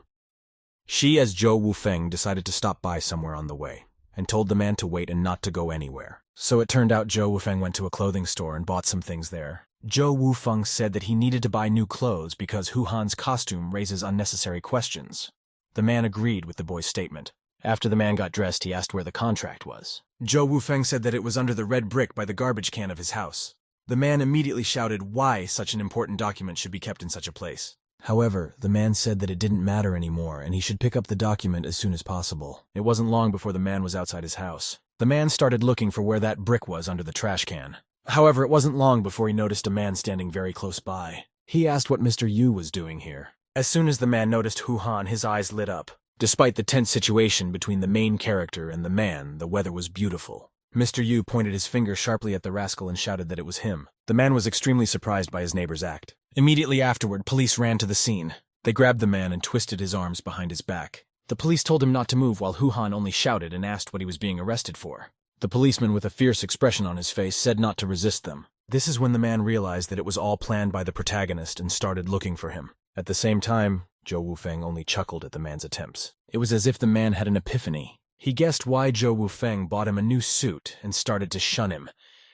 She, as Zhou Wufeng, decided to stop by somewhere on the way, and told the man to wait and not to go anywhere. So it turned out Zhou Wufeng went to a clothing store and bought some things there. Zhou Wufeng said that he needed to buy new clothes because Hu Han's costume raises unnecessary questions. The man agreed with the boy's statement. After the man got dressed, he asked where the contract was. Zhou Wufeng said that it was under the red brick by the garbage can of his house. The man immediately shouted why such an important document should be kept in such a place. However, the man said that it didn't matter anymore and he should pick up the document as soon as possible. It wasn't long before the man was outside his house. The man started looking for where that brick was under the trash can. However, it wasn't long before he noticed a man standing very close by. He asked what Mr. Yu was doing here. As soon as the man noticed Hu Han, his eyes lit up. Despite the tense situation between the main character and the man, the weather was beautiful. Mr. Yu pointed his finger sharply at the rascal and shouted that it was him. The man was extremely surprised by his neighbor's act. Immediately afterward, police ran to the scene. They grabbed the man and twisted his arms behind his back. The police told him not to move while Hu Han only shouted and asked what he was being arrested for. The policeman, with a fierce expression on his face, said not to resist them. This is when the man realized that it was all planned by the protagonist and started looking for him. At the same time, Zhou Wufeng only chuckled at the man's attempts. It was as if the man had an epiphany. He guessed why Zhou Wufeng bought him a new suit and started to shun him.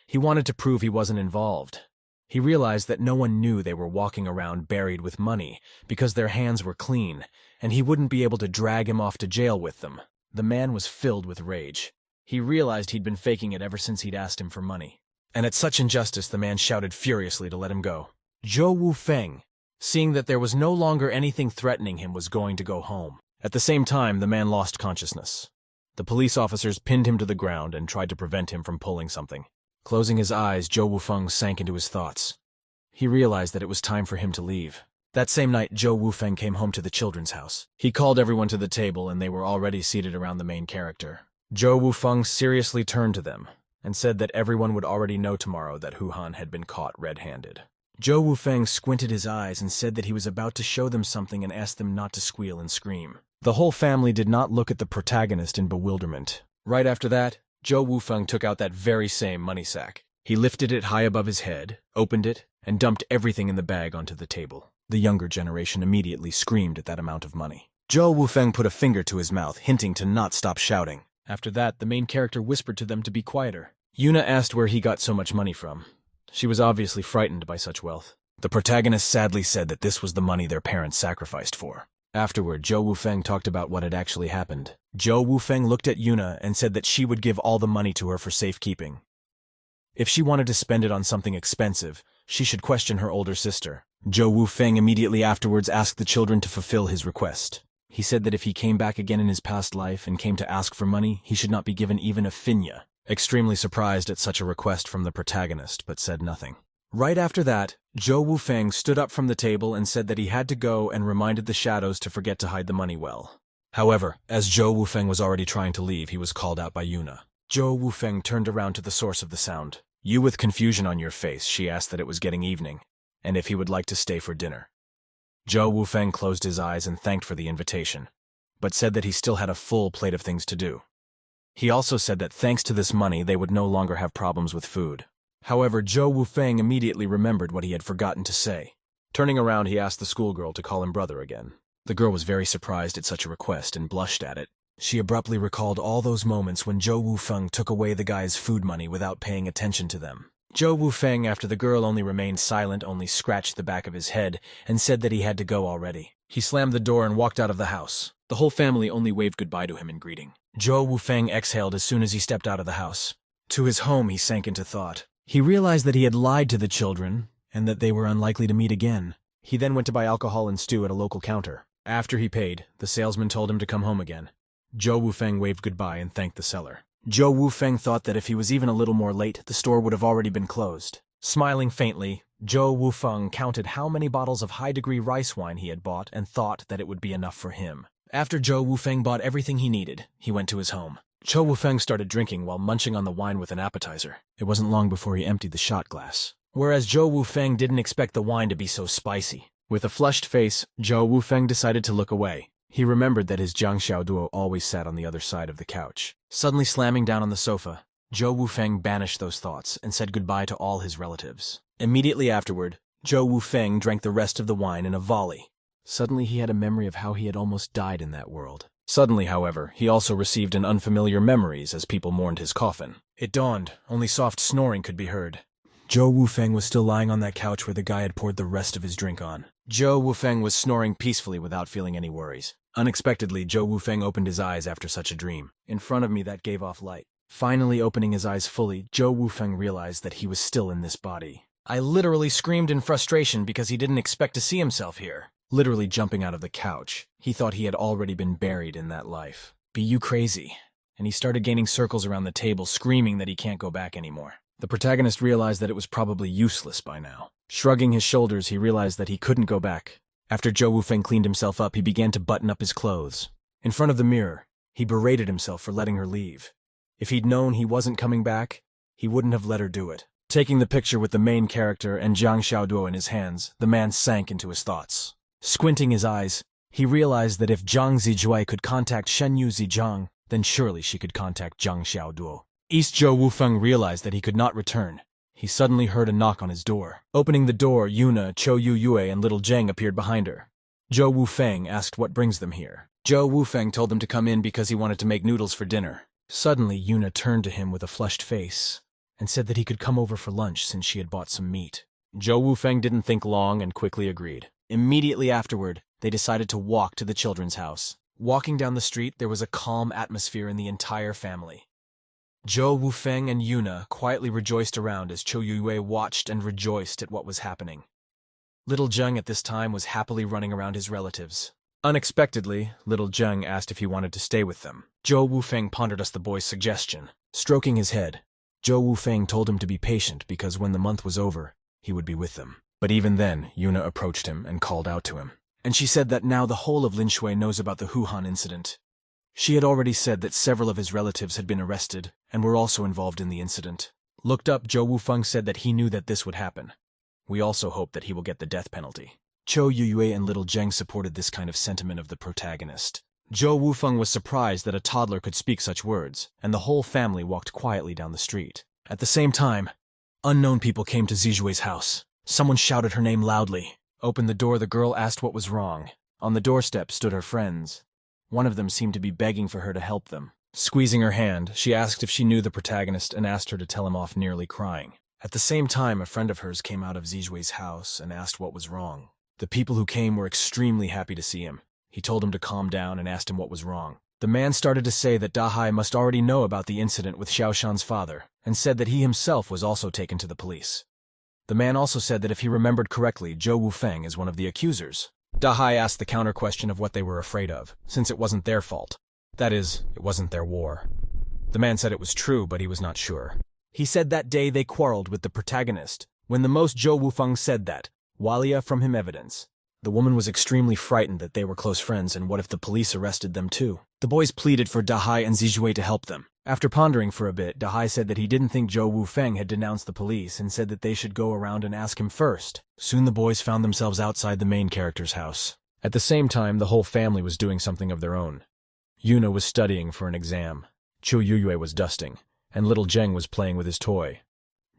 He wanted to prove he wasn't involved. He realized that no one knew they were walking around buried with money because their hands were clean, and he wouldn't be able to drag him off to jail with them. The man was filled with rage. He realized he'd been faking it ever since he'd asked him for money. And at such injustice, the man shouted furiously to let him go. Zhou Wufeng, seeing that there was no longer anything threatening him, was going to go home. At the same time, the man lost consciousness. The police officers pinned him to the ground and tried to prevent him from pulling something. Closing his eyes, Zhou Wufeng sank into his thoughts. He realized that it was time for him to leave. That same night, Zhou Wufeng came home to the children's house. He called everyone to the table and they were already seated around the main character. Zhou Wufeng seriously turned to them and said that everyone would already know tomorrow that Hu Han had been caught red-handed. Zhou Wufeng squinted his eyes and said that he was about to show them something and asked them not to squeal and scream. The whole family did not look at the protagonist in bewilderment. Right after that, Zhou Wufeng took out that very same money sack. He lifted it high above his head, opened it, and dumped everything in the bag onto the table. The younger generation immediately screamed at that amount of money. Zhou Wufeng put a finger to his mouth, hinting to not stop shouting. After that, the main character whispered to them to be quieter. Yuna asked where he got so much money from. She was obviously frightened by such wealth. The protagonist sadly said that this was the money their parents sacrificed for. Afterward, Zhou Wufeng talked about what had actually happened. Zhou Wufeng looked at Yuna and said that she would give all the money to her for safekeeping. If she wanted to spend it on something expensive, she should question her older sister. Zhou Wufeng immediately afterwards asked the children to fulfill his request. He said that if he came back again in his past life and came to ask for money, he should not be given even a finya. Extremely surprised at such a request from the protagonist, but said nothing. Right after that, Zhou Wufeng stood up from the table and said that he had to go and reminded the shadows to forget to hide the money well. However, as Zhou Wufeng was already trying to leave, he was called out by Yuna. Zhou Wufeng turned around to the source of the sound. You with confusion on your face, she asked that it was getting evening, and if he would like to stay for dinner. Zhou Wufeng closed his eyes and thanked for the invitation, but said that he still had a full plate of things to do. He also said that thanks to this money, they would no longer have problems with food. However, Zhou Wufeng immediately remembered what he had forgotten to say. Turning around, he asked the schoolgirl to call him brother again. The girl was very surprised at such a request and blushed at it. She abruptly recalled all those moments when Zhou Wufeng took away the guy's food money without paying attention to them. Zhou Wufeng, after the girl only remained silent, only scratched the back of his head and said that he had to go already. He slammed the door and walked out of the house. The whole family only waved goodbye to him in greeting. Zhou Wufeng exhaled as soon as he stepped out of the house. To his home, he sank into thought. He realized that he had lied to the children and that they were unlikely to meet again. He then went to buy alcohol and stew at a local counter. After he paid, the salesman told him to come home again. Zhou Wufeng waved goodbye and thanked the seller. Zhou Wufeng thought that if he was even a little more late, the store would have already been closed. Smiling faintly, Zhou Wufeng counted how many bottles of high-degree rice wine he had bought and thought that it would be enough for him. After Zhou Wufeng bought everything he needed, he went to his home. Zhou Wufeng started drinking while munching on the wine with an appetizer. It wasn't long before he emptied the shot glass. Whereas Zhou Wufeng didn't expect the wine to be so spicy. With a flushed face, Zhou Wufeng decided to look away. He remembered that his Jiang Xiaoduo always sat on the other side of the couch. Suddenly slamming down on the sofa, Zhou Wufeng banished those thoughts and said goodbye to all his relatives. Immediately afterward, Zhou Wufeng drank the rest of the wine in a volley. Suddenly he had a memory of how he had almost died in that world. Suddenly, however, he also received an unfamiliar memories as people mourned his coffin. It dawned, only soft snoring could be heard. Zhou Wufeng was still lying on that couch where the guy had poured the rest of his drink on. Zhou Wufeng was snoring peacefully without feeling any worries. Unexpectedly, Zhou Wufeng opened his eyes after such a dream. In front of me, that gave off light. Finally opening his eyes fully, Zhou Wufeng realized that he was still in this body. I literally screamed in frustration because he didn't expect to see himself here. Literally jumping out of the couch. He thought he had already been buried in that life. Be you crazy? And he started gaining circles around the table, screaming that he can't go back anymore. The protagonist realized that it was probably useless by now. Shrugging his shoulders, he realized that he couldn't go back. After Zhou Wufeng cleaned himself up, he began to button up his clothes. In front of the mirror, he berated himself for letting her leave. If he'd known he wasn't coming back, he wouldn't have let her do it. Taking the picture with the main character and Jiang Xiaoduo in his hands, the man sank into his thoughts. Squinting his eyes, he realized that if Zhang Zijue could contact Shenyu Zijiang, then surely she could contact Jiang Xiaoduo. East Zhou Wufeng realized that he could not return. He suddenly heard a knock on his door. Opening the door, Yuna, Chou Yue, and little Zheng appeared behind her. Zhou Wufeng asked what brings them here. Zhou Wufeng told them to come in because he wanted to make noodles for dinner. Suddenly, Yuna turned to him with a flushed face and said that he could come over for lunch since she had bought some meat. Zhou Wufeng didn't think long and quickly agreed. Immediately afterward, they decided to walk to the children's house. Walking down the street, there was a calm atmosphere in the entire family. Zhou Wufeng and Yuna quietly rejoiced around as Chou Yue watched and rejoiced at what was happening. Little Zheng at this time was happily running around his relatives. Unexpectedly, little Zheng asked if he wanted to stay with them. Zhou Wufeng pondered the boy's suggestion. Stroking his head, Zhou Wufeng told him to be patient because when the month was over, he would be with them. But even then, Yuna approached him and called out to him. And she said that now the whole of Linshui knows about the Huhan incident. She had already said that several of his relatives had been arrested and were also involved in the incident. Looked up, Zhou Wufeng said that he knew that this would happen. We also hope that he will get the death penalty. Chou Yue and little Zheng supported this kind of sentiment of the protagonist. Zhou Wufeng was surprised that a toddler could speak such words, and the whole family walked quietly down the street. At the same time, unknown people came to Zijue's house. Someone shouted her name loudly. Opened the door, the girl asked what was wrong. On the doorstep stood her friends. One of them seemed to be begging for her to help them. Squeezing her hand, she asked if she knew the protagonist and asked her to tell him off, nearly crying. At the same time, a friend of hers came out of Zijue's house and asked what was wrong. The people who came were extremely happy to see him. He told him to calm down and asked him what was wrong. The man started to say that Dahai must already know about the incident with Xiaoshan's father, and said that he himself was also taken to the police. The man also said that if he remembered correctly, Zhou Wufeng is one of the accusers. Dahai asked the counter question of what they were afraid of, since it wasn't their fault. That is, it wasn't their war. The man said it was true, but he was not sure. He said that day they quarreled with the protagonist, when the most Zhou Wufeng said that, Walia from him evidence. The woman was extremely frightened that they were close friends, and what if the police arrested them too? The boys pleaded for Dahai and Zijue to help them. After pondering for a bit, Dahai said that he didn't think Zhou Wufeng had denounced the police and said that they should go around and ask him first. Soon the boys found themselves outside the main character's house. At the same time, the whole family was doing something of their own. Yuna was studying for an exam. Chu Yuyue was dusting, and little Zheng was playing with his toy.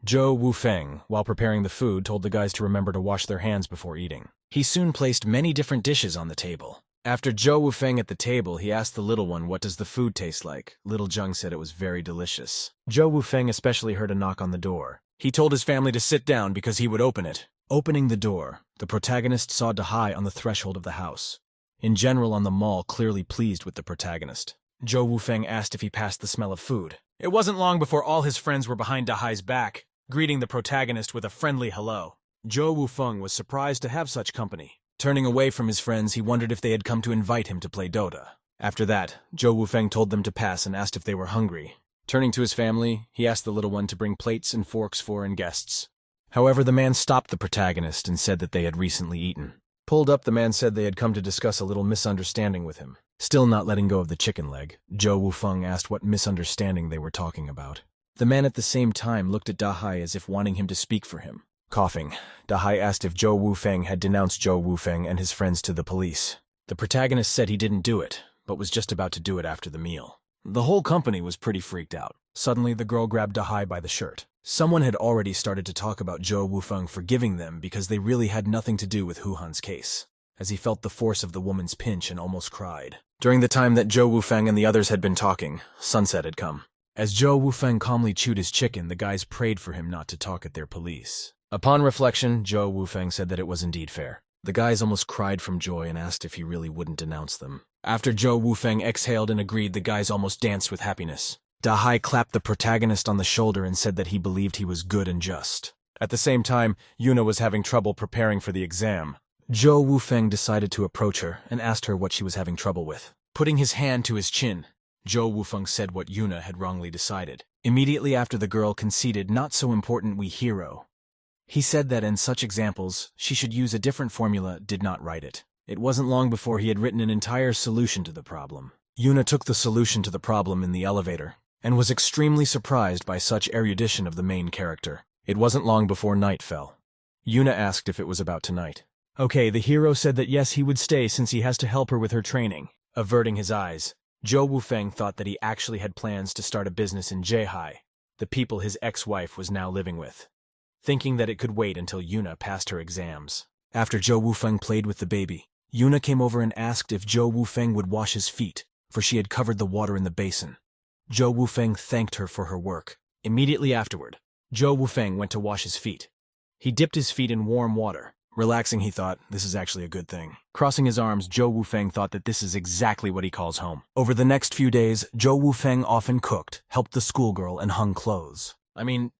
Zhou Wufeng, while preparing the food, told the guys to remember to wash their hands before eating. He soon placed many different dishes on the table. After Zhou Wufeng at the table, he asked the little one, "What does the food taste like?" Little Zheng said it was very delicious. Zhou Wufeng especially heard a knock on the door. He told his family to sit down because he would open it. Opening the door, the protagonist saw Dahai on the threshold of the house. In general on the mall, clearly pleased with the protagonist. Zhou Wufeng asked if he passed the smell of food. It wasn't long before all his friends were behind Dahai's back, greeting the protagonist with a friendly hello. Zhou Wufeng was surprised to have such company. Turning away from his friends, he wondered if they had come to invite him to play Dota. After that, Zhou Wufeng told them to pass and asked if they were hungry. Turning to his family, he asked the little one to bring plates and forks for guests. However, the man stopped the protagonist and said that they had recently eaten. Pulled up, the man said they had come to discuss a little misunderstanding with him. Still not letting go of the chicken leg, Zhou Wufeng asked what misunderstanding they were talking about. The man at the same time looked at Dahai as if wanting him to speak for him. Coughing, Dahai asked if Zhou Wufeng had denounced Zhou Wufeng and his friends to the police. The protagonist said he didn't do it, but was just about to do it after the meal. The whole company was pretty freaked out. Suddenly, the girl grabbed Dahai by the shirt. Someone had already started to talk about Zhou Wufeng forgiving them because they really had nothing to do with Hu Han's case. As he felt the force of the woman's pinch and almost cried. During the time that Zhou Wufeng and the others had been talking, sunset had come. As Zhou Wufeng calmly chewed his chicken, the guys prayed for him not to talk at their police. Upon reflection, Zhou Wufeng said that it was indeed fair. The guys almost cried from joy and asked if he really wouldn't denounce them. After Zhou Wufeng exhaled and agreed, the guys almost danced with happiness. Dahai clapped the protagonist on the shoulder and said that he believed he was good and just. At the same time, Yuna was having trouble preparing for the exam. Zhou Wufeng decided to approach her and asked her what she was having trouble with. Putting his hand to his chin, Zhou Wufeng said what Yuna had wrongly decided. Immediately after, the girl conceded, "Not so important, we hero." He said that in such examples, she should use a different formula, did not write it. It wasn't long before he had written an entire solution to the problem. Yuna took the solution to the problem in the elevator, and was extremely surprised by such erudition of the main character. It wasn't long before night fell. Yuna asked if it was about tonight. Okay, the hero said that yes, he would stay since he has to help her with her training. Averting his eyes, Zhou Wufeng thought that he actually had plans to start a business in Zheihai, the people his ex-wife was now living with. Thinking that it could wait until Yuna passed her exams. After Zhou Wufeng played with the baby, Yuna came over and asked if Zhou Wufeng would wash his feet, for she had covered the water in the basin. Zhou Wufeng thanked her for her work. Immediately afterward, Zhou Wufeng went to wash his feet. He dipped his feet in warm water. Relaxing, he thought, this is actually a good thing. Crossing his arms, Zhou Wufeng thought that this is exactly what he calls home. Over the next few days, Zhou Wufeng often cooked, helped the schoolgirl, and hung clothes.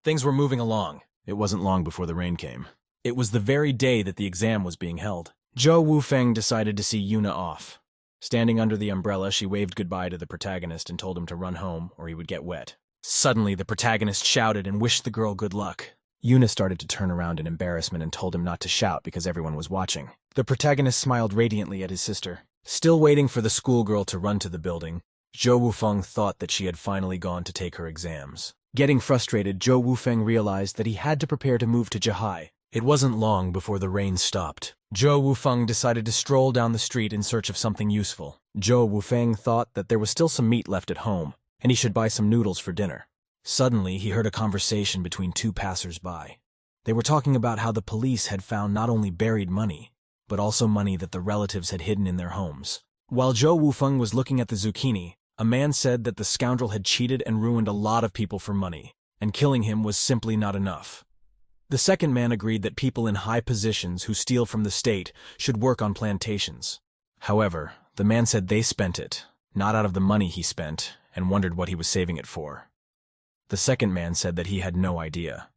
Things were moving along. It wasn't long before the rain came. It was the very day that the exam was being held. Zhou Wufeng decided to see Yuna off. Standing under the umbrella, she waved goodbye to the protagonist and told him to run home or he would get wet. Suddenly, the protagonist shouted and wished the girl good luck. Yuna started to turn around in embarrassment and told him not to shout because everyone was watching. The protagonist smiled radiantly at his sister. Still waiting for the schoolgirl to run to the building, Zhou Wufeng thought that she had finally gone to take her exams. Getting frustrated, Zhou Wufeng realized that he had to prepare to move to Zheihai. It wasn't long before the rain stopped. Zhou Wufeng decided to stroll down the street in search of something useful. Zhou Wufeng thought that there was still some meat left at home, and he should buy some noodles for dinner. Suddenly, he heard a conversation between two passers-by. They were talking about how the police had found not only buried money, but also money that the relatives had hidden in their homes. While Zhou Wufeng was looking at the zucchini, a man said that the scoundrel had cheated and ruined a lot of people for money, and killing him was simply not enough. The second man agreed that people in high positions who steal from the state should work on plantations. However, The man said they spent it, not out of the money he spent, and wondered what he was saving it for. The second man said that he had no idea.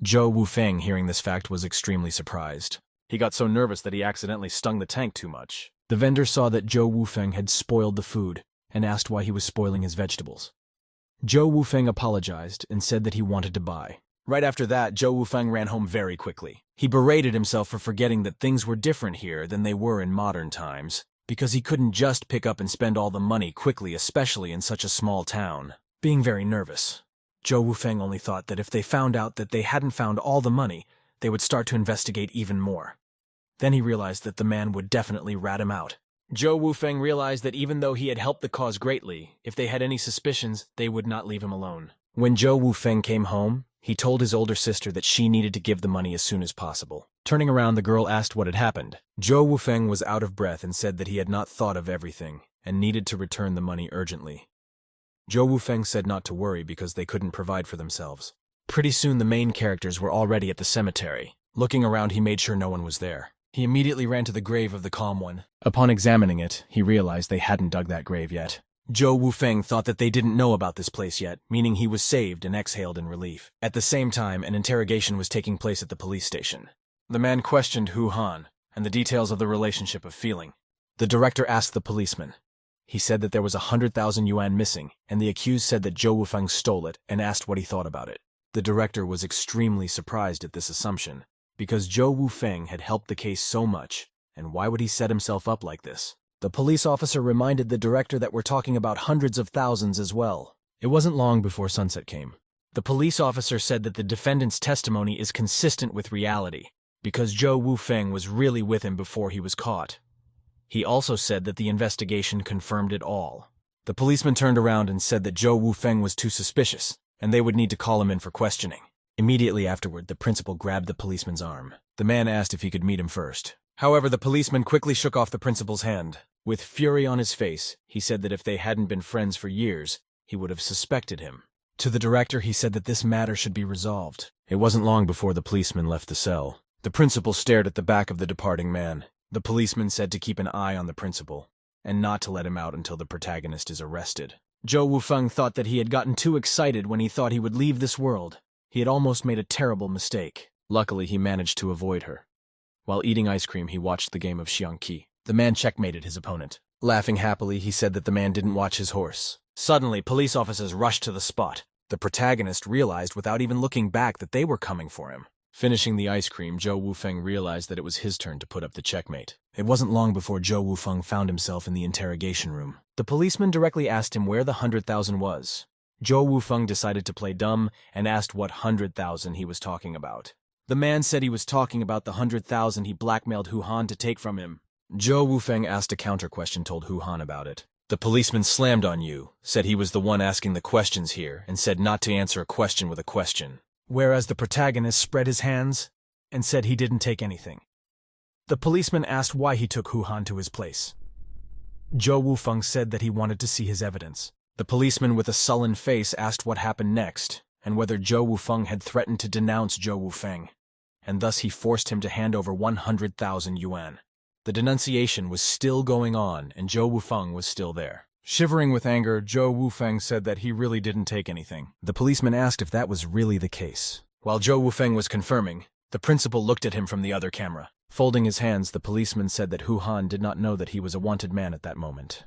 Zhou Wufeng, hearing this fact, was extremely surprised. He got so nervous that he accidentally stung the tank too much. The vendor saw that Zhou Wufeng had spoiled the food and asked why he was spoiling his vegetables. Zhou Wufeng apologized and said that he wanted to buy. Right after that, Zhou Wufeng ran home very quickly. He berated himself for forgetting that things were different here than they were in modern times, because he couldn't just pick up and spend all the money quickly, especially in such a small town. Being very nervous, Zhou Wufeng only thought that if they found out that they hadn't found all the money, they would start to investigate even more. Then he realized that the man would definitely rat him out. Zhou Wufeng realized that even though he had helped the cause greatly, if they had any suspicions, they would not leave him alone. When Zhou Wufeng came home, he told his older sister that she needed to give the money as soon as possible. Turning around, the girl asked what had happened. Zhou Wufeng was out of breath and said that he had not thought of everything and needed to return the money urgently. Zhou Wufeng said not to worry because they couldn't provide for themselves. Pretty soon the main characters were already at the cemetery. Looking around, he made sure no one was there. He immediately ran to the grave of the calm one. Upon examining it, he realized they hadn't dug that grave yet. Zhou Wufeng thought that they didn't know about this place yet, meaning he was saved and exhaled in relief. At the same time, an interrogation was taking place at the police station. The man questioned Hu Han and the details of the relationship of feeling. The director asked the policeman. He said that there was 100,000 yuan missing, and the accused said that Zhou Wufeng stole it and asked what he thought about it. The director was extremely surprised at this assumption, because Zhou Wufeng had helped the case so much, and why would he set himself up like this? The police officer reminded the director that we're talking about hundreds of thousands as well. It wasn't long before sunset came. The police officer said that the defendant's testimony is consistent with reality, because Zhou Wufeng was really with him before he was caught. He also said that the investigation confirmed it all. The policeman turned around and said that Zhou Wufeng was too suspicious, and they would need to call him in for questioning. Immediately afterward, the principal grabbed the policeman's arm. The man asked if he could meet him first. However, the policeman quickly shook off the principal's hand. With fury on his face, he said that if they hadn't been friends for years, he would have suspected him. To the director, he said that this matter should be resolved. It wasn't long before the policeman left the cell. The principal stared at the back of the departing man. The policeman said to keep an eye on the principal, and not to let him out until the protagonist is arrested. Zhou Wufeng thought that he had gotten too excited when he thought he would leave this world. He had almost made a terrible mistake. Luckily, he managed to avoid her. While eating ice cream, he watched the game of Xiangqi. The man checkmated his opponent. Laughing happily, he said that the man didn't watch his horse. Suddenly, police officers rushed to the spot. The protagonist realized without even looking back that they were coming for him. Finishing the ice cream, Zhou Wufeng realized that it was his turn to put up the checkmate. It wasn't long before Zhou Wufeng found himself in the interrogation room. The policeman directly asked him where the 100,000 was. Zhou Wufeng decided to play dumb and asked what 100,000 he was talking about. The man said he was talking about the 100,000 he blackmailed Hu Han to take from him. Zhou Wufeng asked a counter-question, told Hu Han about it. The policeman slammed on you, said he was the one asking the questions here, and said not to answer a question with a question. Whereas the protagonist spread his hands and said he didn't take anything. The policeman asked why he took Hu Han to his place. Zhou Wufeng said that he wanted to see his evidence. The policeman with a sullen face asked what happened next, and whether Zhou Wufeng had threatened to denounce Zhou Wufeng, and thus he forced him to hand over 100,000 yuan. The denunciation was still going on, and Zhou Wufeng was still there. Shivering with anger, Zhou Wufeng said that he really didn't take anything. The policeman asked if that was really the case. While Zhou Wufeng was confirming, the principal looked at him from the other camera. Folding his hands, the policeman said that Hu Han did not know that he was a wanted man at that moment.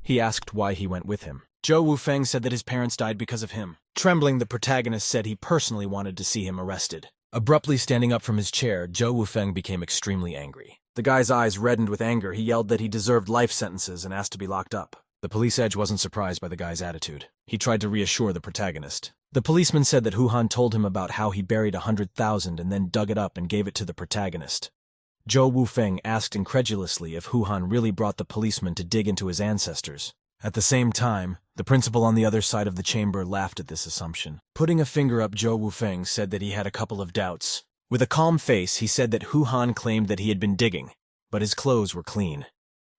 He asked why he went with him. Zhou Wufeng said that his parents died because of him. Trembling, the protagonist said he personally wanted to see him arrested. Abruptly standing up from his chair, Zhou Wufeng became extremely angry. The guy's eyes reddened with anger. He yelled that he deserved life sentences and asked to be locked up. The police edge wasn't surprised by the guy's attitude. He tried to reassure the protagonist. The policeman said that Hu Han told him about how he buried 100,000 and then dug it up and gave it to the protagonist. Zhou Wufeng asked incredulously if Hu Han really brought the policeman to dig into his ancestors. At the same time, the principal on the other side of the chamber laughed at this assumption. Putting a finger up, Zhou Wufeng said that he had a couple of doubts. With a calm face, he said that Hu Han claimed that he had been digging, but his clothes were clean.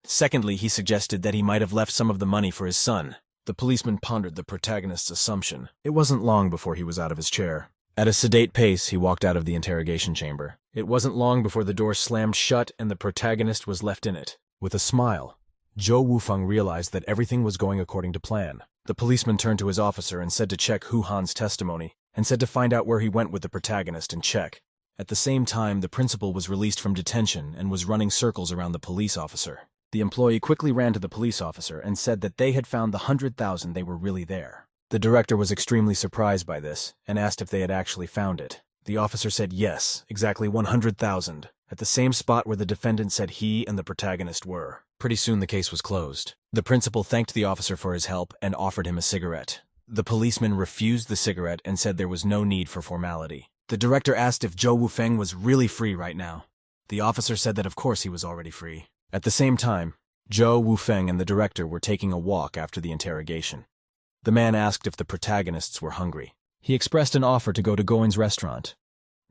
Secondly, he suggested that he might have left some of the money for his son. The policeman pondered the protagonist's assumption. It wasn't long before he was out of his chair. At a sedate pace, he walked out of the interrogation chamber. It wasn't long before the door slammed shut and the protagonist was left in it. With a smile, Zhou Wufeng realized that everything was going according to plan. The policeman turned to his officer and said to check Hu Han's testimony, and said to find out where he went with the protagonist and check. At the same time, the principal was released from detention and was running circles around the police officer. The employee quickly ran to the police officer and said that they had found the 100,000 they were really there. The director was extremely surprised by this and asked if they had actually found it. The officer said yes, exactly 100,000, at the same spot where the defendant said he and the protagonist were. Pretty soon the case was closed. The principal thanked the officer for his help and offered him a cigarette. The policeman refused the cigarette and said there was no need for formality. The director asked if Zhou Wufeng was really free right now. The officer said that of course he was already free. At the same time, Zhou Wufeng and the director were taking a walk after the interrogation. The man asked if the protagonists were hungry. He expressed an offer to go to Goen's restaurant.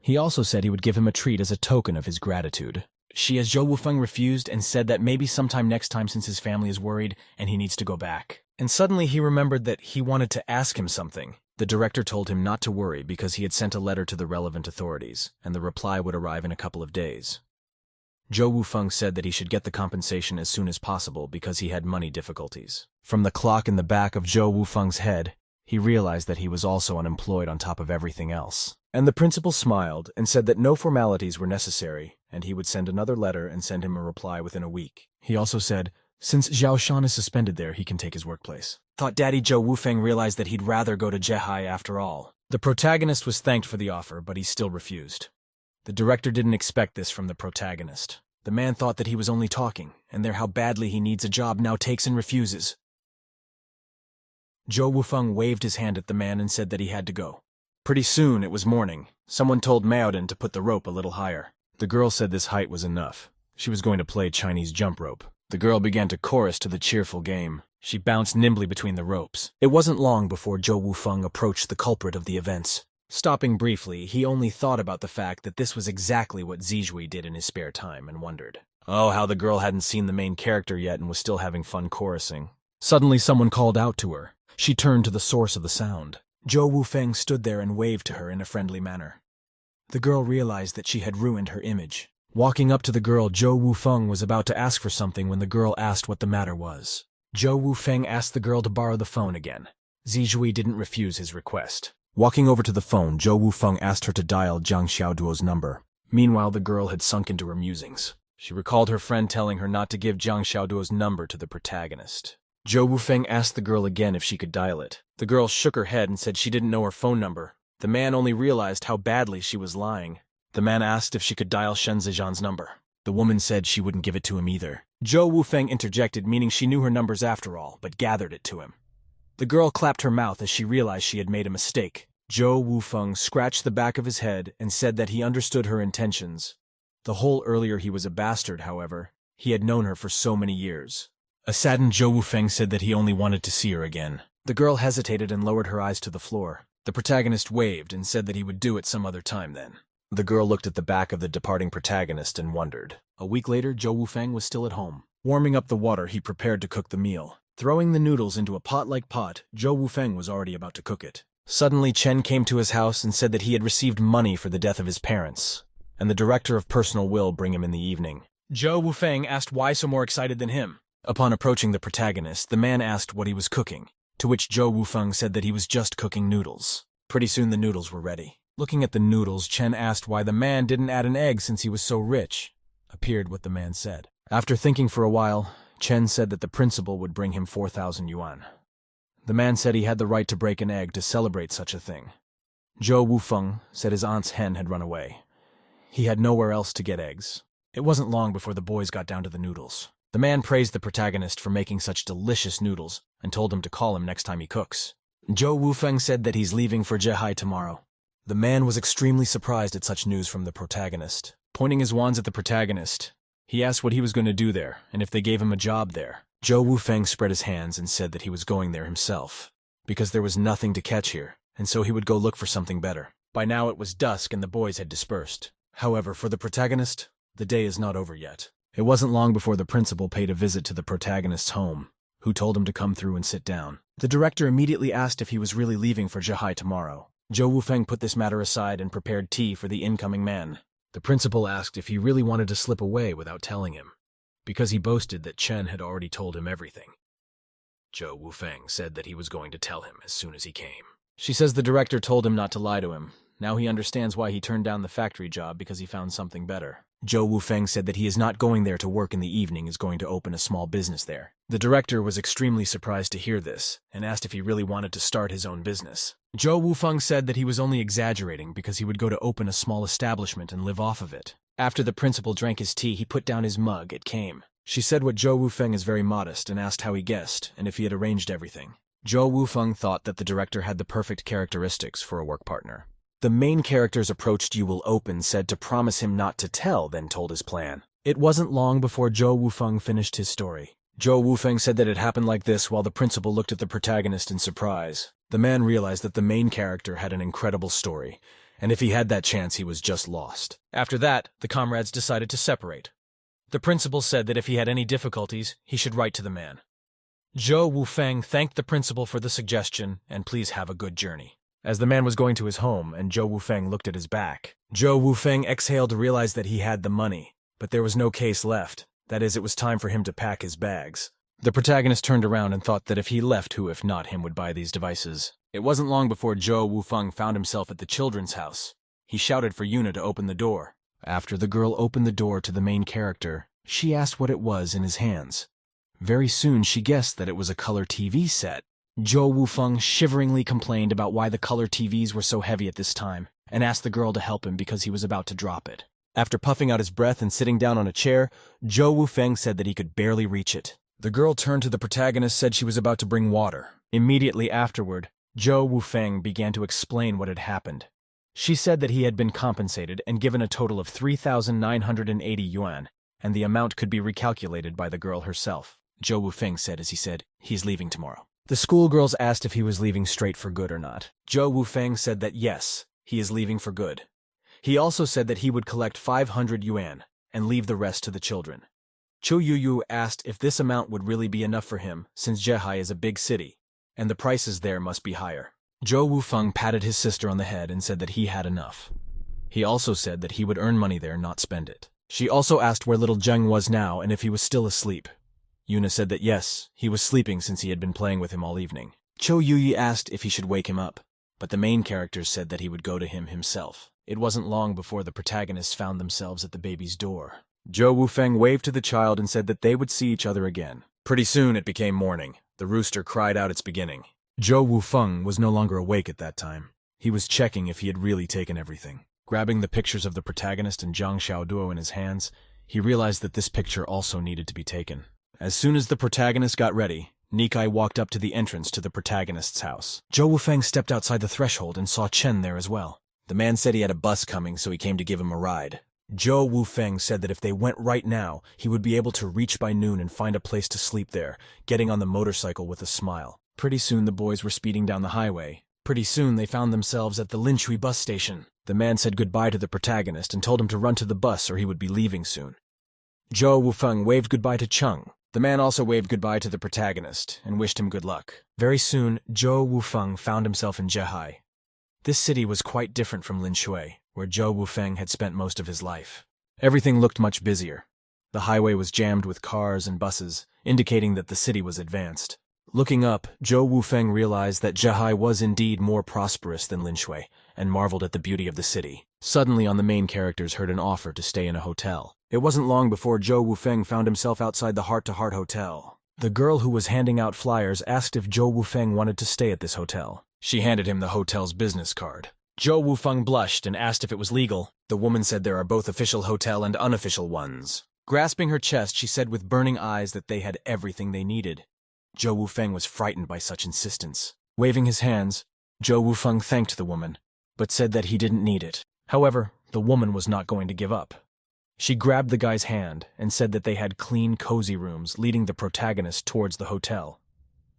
He also said he would give him a treat as a token of his gratitude. Zhou Wufeng refused and said that maybe sometime next time since his family is worried and he needs to go back. And suddenly he remembered that he wanted to ask him something. The director told him not to worry because he had sent a letter to the relevant authorities, and the reply would arrive in a couple of days. Zhou Wufeng said that he should get the compensation as soon as possible because he had money difficulties. From the clock in the back of Zhou Wufeng's head, he realized that he was also unemployed on top of everything else. And the principal smiled and said that no formalities were necessary, and he would send another letter and send him a reply within a week. He also said, since Zhao Shan is suspended there, he can take his workplace. Thought Daddy Zhou Wufeng realized that he'd rather go to Zhehai after all. The protagonist was thanked for the offer, but he still refused. The director didn't expect this from the protagonist. The man thought that he was only talking, and there how badly he needs a job now takes and refuses. Zhou Wufeng waved his hand at the man and said that he had to go. Pretty soon it was morning. Someone told Maoden to put the rope a little higher. The girl said this height was enough. She was going to play Chinese jump rope. The girl began to chorus to the cheerful game. She bounced nimbly between the ropes. It wasn't long before Zhou Wufeng approached the culprit of the events. Stopping briefly, he only thought about the fact that this was exactly what Zijui did in his spare time and wondered, oh, how the girl hadn't seen the main character yet and was still having fun chorusing. Suddenly someone called out to her. She turned to the source of the sound. Zhou Wufeng stood there and waved to her in a friendly manner. The girl realized that she had ruined her image. Walking up to the girl, Zhou Wufeng was about to ask for something when the girl asked what the matter was. Zhou Wufeng asked the girl to borrow the phone again. Zijui didn't refuse his request. Walking over to the phone, Zhou Wufeng asked her to dial Jiang Xiaoduo's number. Meanwhile, the girl had sunk into her musings. She recalled her friend telling her not to give Jiang Xiaoduo's number to the protagonist. Zhou Wufeng asked the girl again if she could dial it. The girl shook her head and said she didn't know her phone number. The man only realized how badly she was lying. The man asked if she could dial Shen Zijian's number. The woman said she wouldn't give it to him either. Zhou Wufeng interjected, meaning she knew her numbers after all, but gathered it to him. The girl clapped her mouth as she realized she had made a mistake. Zhou Wufeng scratched the back of his head and said that he understood her intentions. The whole earlier he was a bastard, however. He had known her for so many years. A saddened Zhou Wufeng said that he only wanted to see her again. The girl hesitated and lowered her eyes to the floor. The protagonist waved and said that he would do it some other time then. The girl looked at the back of the departing protagonist and wondered. A week later, Zhou Wufeng was still at home. Warming up the water, he prepared to cook the meal. Throwing the noodles into a pot-like pot, Zhou Wufeng was already about to cook it. Suddenly, Chen came to his house and said that he had received money for the death of his parents, and the director of personnel will bring him in the evening. Zhou Wufeng asked why so more excited than him. Upon approaching the protagonist, the man asked what he was cooking, to which Zhou Wufeng said that he was just cooking noodles. Pretty soon the noodles were ready. Looking at the noodles, Chen asked why the man didn't add an egg since he was so rich. Appeared what the man said. After thinking for a while, Chen said that the principal would bring him 4,000 yuan. The man said he had the right to break an egg to celebrate such a thing. Zhou Wufeng said his aunt's hen had run away. He had nowhere else to get eggs. It wasn't long before the boys got down to the noodles. The man praised the protagonist for making such delicious noodles and told him to call him next time he cooks. Zhou Wufeng said that he's leaving for Zhehai tomorrow. The man was extremely surprised at such news from the protagonist. Pointing his wands at the protagonist, he asked what he was going to do there and if they gave him a job there. Zhou Wufeng spread his hands and said that he was going there himself, because there was nothing to catch here, and so he would go look for something better. By now it was dusk and the boys had dispersed. However, for the protagonist, the day is not over yet. It wasn't long before the principal paid a visit to the protagonist's home, who told him to come through and sit down. The director immediately asked if he was really leaving for Zhehai tomorrow. Zhou Wufeng put this matter aside and prepared tea for the incoming man. The principal asked if he really wanted to slip away without telling him. because he boasted that Chen had already told him everything. Zhou Wufeng said that he was going to tell him as soon as he came. She says the director told him not to lie to him. Now he understands why he turned down the factory job, because he found something better. Zhou Wufeng said that he is not going there to work in the evening, is going to open a small business there. The director was extremely surprised to hear this and asked if he really wanted to start his own business. Zhou Wufeng said that he was only exaggerating because he would go to open a small establishment and live off of it. After the principal drank his tea, he put down his mug. It came. She said what Zhou Wufeng is very modest and asked how he guessed and if he had arranged everything. Zhou Wufeng thought that the director had the perfect characteristics for a work partner. The main character's approach to "you will open" said to promise him not to tell, then told his plan. It wasn't long before Zhou Wufeng finished his story. Zhou Wufeng said that it happened like this while the principal looked at the protagonist in surprise. The man realized that the main character had an incredible story, and if he had that chance, he was just lost. After that, the comrades decided to separate. The principal said that if he had any difficulties, he should write to the man. Zhou Wufeng thanked the principal for the suggestion and please have a good journey. As the man was going to his home and Zhou Wufeng looked at his back, Zhou Wufeng exhaled to realize that he had the money, but there was no case left. That is, it was time for him to pack his bags. The protagonist turned around and thought that if he left, who if not him would buy these devices. It wasn't long before Zhou Wufeng found himself at the children's house. He shouted for Yuna to open the door. After the girl opened the door to the main character, she asked what it was in his hands. Very soon she guessed that it was a color TV set. Zhou Wufeng shiveringly complained about why the color TVs were so heavy at this time, and asked the girl to help him because he was about to drop it. After puffing out his breath and sitting down on a chair, Zhou Wufeng said that he could barely reach it. The girl turned to the protagonist, said she was about to bring water. Immediately afterward, Zhou Wufeng began to explain what had happened. She said that he had been compensated and given a total of 3,980 yuan, and the amount could be recalculated by the girl herself. Zhou Wufeng said as he said, "He's leaving tomorrow." The schoolgirls asked if he was leaving straight for good or not. Zhou Wufeng said that yes, he is leaving for good. He also said that he would collect 500 yuan and leave the rest to the children. Chu Yuyu asked if this amount would really be enough for him, since Zhehai is a big city, and the prices there must be higher. Zhou Wufeng patted his sister on the head and said that he had enough. He also said that he would earn money there, not spend it. She also asked where little Zheng was now and if he was still asleep. Yuna said that yes, he was sleeping since he had been playing with him all evening. Cho Yuyi asked if he should wake him up, but the main characters said that he would go to him himself. It wasn't long before the protagonists found themselves at the baby's door. Zhou Wufeng waved to the child and said that they would see each other again. Pretty soon it became morning. The rooster cried out its beginning. Zhou Wufeng was no longer awake at that time. He was checking if he had really taken everything. Grabbing the pictures of the protagonist and Zhang Xiaoduo in his hands, he realized that this picture also needed to be taken. As soon as the protagonist got ready, Nikai walked up to the entrance to the protagonist's house. Zhou Wufeng stepped outside the threshold and saw Chen there as well. The man said he had a bus coming, so he came to give him a ride. Zhou Wufeng said that if they went right now, he would be able to reach by noon and find a place to sleep there, getting on the motorcycle with a smile. Pretty soon the boys were speeding down the highway. Pretty soon they found themselves at the Linchui bus station. The man said goodbye to the protagonist and told him to run to the bus or he would be leaving soon. Zhou Wufeng waved goodbye to Cheng. The man also waved goodbye to the protagonist and wished him good luck. Very soon, Zhou Wufeng found himself in Zhehai. This city was quite different from Linchui, where Zhou Wufeng had spent most of his life. Everything looked much busier. The highway was jammed with cars and buses, indicating that the city was advanced. Looking up, Zhou Wufeng realized that Zhehai was indeed more prosperous than Linchui, and marveled at the beauty of the city. Suddenly, on the main characters heard an offer to stay in a hotel. It wasn't long before Zhou Wufeng found himself outside the Heart-to-Heart Hotel. The girl who was handing out flyers asked if Zhou Wufeng wanted to stay at this hotel. She handed him the hotel's business card. Zhou Wufeng blushed and asked if it was legal. The woman said there are both official hotel and unofficial ones. Grasping her chest, she said with burning eyes that they had everything they needed. Zhou Wufeng was frightened by such insistence. Waving his hands, Zhou Wufeng thanked the woman, but said that he didn't need it. However, the woman was not going to give up. She grabbed the guy's hand and said that they had clean, cozy rooms leading the protagonist towards the hotel.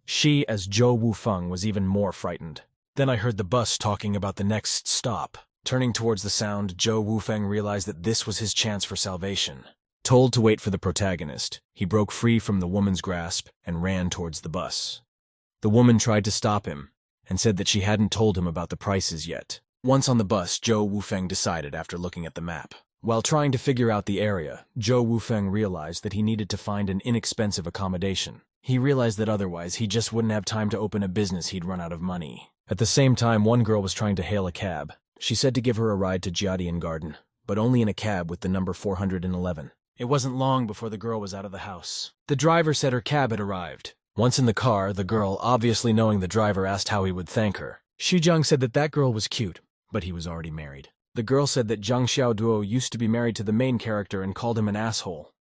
She, as Zhou Wufeng, was even more frightened. Then I heard the bus talking about the next stop. Turning towards the sound, Zhou Wufeng realized that this was his chance for salvation. Told to wait for the protagonist, he broke free from the woman's grasp and ran towards the bus. The woman tried to stop him and said that she hadn't told him about the prices yet. Once on the bus, Zhou Wufeng decided after looking at the map. While trying to figure out the area, Zhou Wufeng realized that he needed to find an inexpensive accommodation. He realized that otherwise he just wouldn't have time to open a business, he'd run out of money. At the same time, one girl was trying to hail a cab. She said to give her a ride to Jiadian Garden, but only in a cab with the number 411. It wasn't long before the girl was out of the house. The driver said her cab had arrived. Once in the car, the girl, obviously knowing the driver, asked how he would thank her. Xizhang said that that girl was cute, but he was already married. The girl said that Zhang Xiaoduo used to be married to the main character and called him an asshole.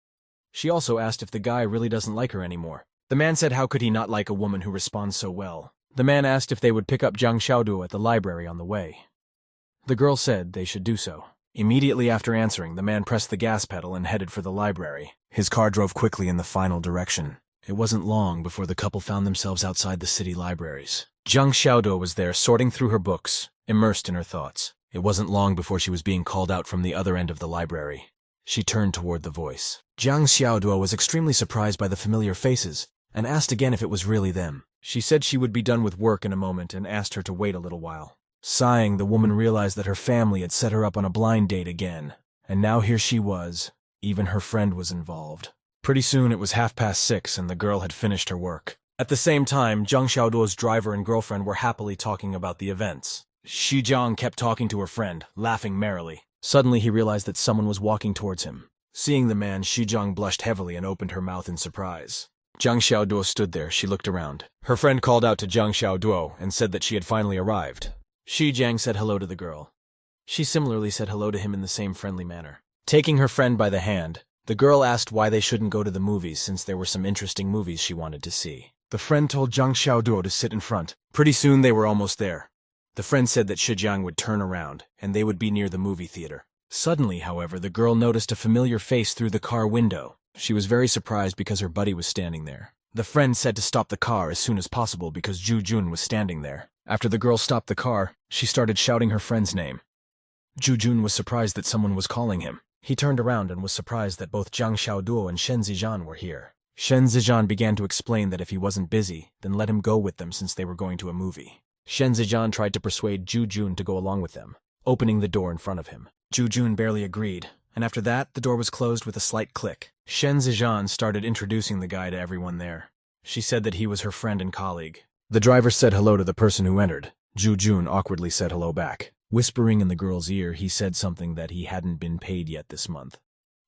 She also asked if the guy really doesn't like her anymore. The man said how could he not like a woman who responds so well. The man asked if they would pick up Zhang Xiaoduo at the library on the way. The girl said they should do so. Immediately after answering, the man pressed the gas pedal and headed for the library. His car drove quickly in the final direction. It wasn't long before the couple found themselves outside the city libraries. Zhang Xiaoduo was there, sorting through her books, immersed in her thoughts. It wasn't long before she was being called out from the other end of the library. She turned toward the voice. Zhang Xiaoduo was extremely surprised by the familiar faces, and asked again if it was really them. She said she would be done with work in a moment and asked her to wait a little while. Sighing, the woman realized that her family had set her up on a blind date again, and now here she was. Even her friend was involved. Pretty soon it was 6:30 and the girl had finished her work. At the same time, Zhang Xiaoduo's driver and girlfriend were happily talking about the events. Xizhang kept talking to her friend, laughing merrily. Suddenly he realized that someone was walking towards him. Seeing the man, Xizhang blushed heavily and opened her mouth in surprise. Zhang Xiaoduo stood there. She looked around. Her friend called out to Zhang Xiaoduo and said that she had finally arrived. Xizhang said hello to the girl. She similarly said hello to him in the same friendly manner. Taking her friend by the hand, the girl asked why they shouldn't go to the movies since there were some interesting movies she wanted to see. The friend told Zhang Xiaoduo to sit in front. Pretty soon they were almost there. The friend said that Xizhang would turn around, and they would be near the movie theater. Suddenly, however, the girl noticed a familiar face through the car window. She was very surprised because her buddy was standing there. The friend said to stop the car as soon as possible because Zhu Jun was standing there. After the girl stopped the car, she started shouting her friend's name. Zhu Jun was surprised that someone was calling him. He turned around and was surprised that both Zhang Xiaoduo and Shen Zijian were here. Shen Zijian began to explain that if he wasn't busy, then let him go with them since they were going to a movie. Shen Zijian tried to persuade Zhu Jun to go along with them, opening the door in front of him. Zhu Jun barely agreed, and after that, the door was closed with a slight click. Shen Zijian started introducing the guy to everyone there. She said that he was her friend and colleague. The driver said hello to the person who entered. Zhu Jun awkwardly said hello back. Whispering in the girl's ear, he said something that he hadn't been paid yet this month,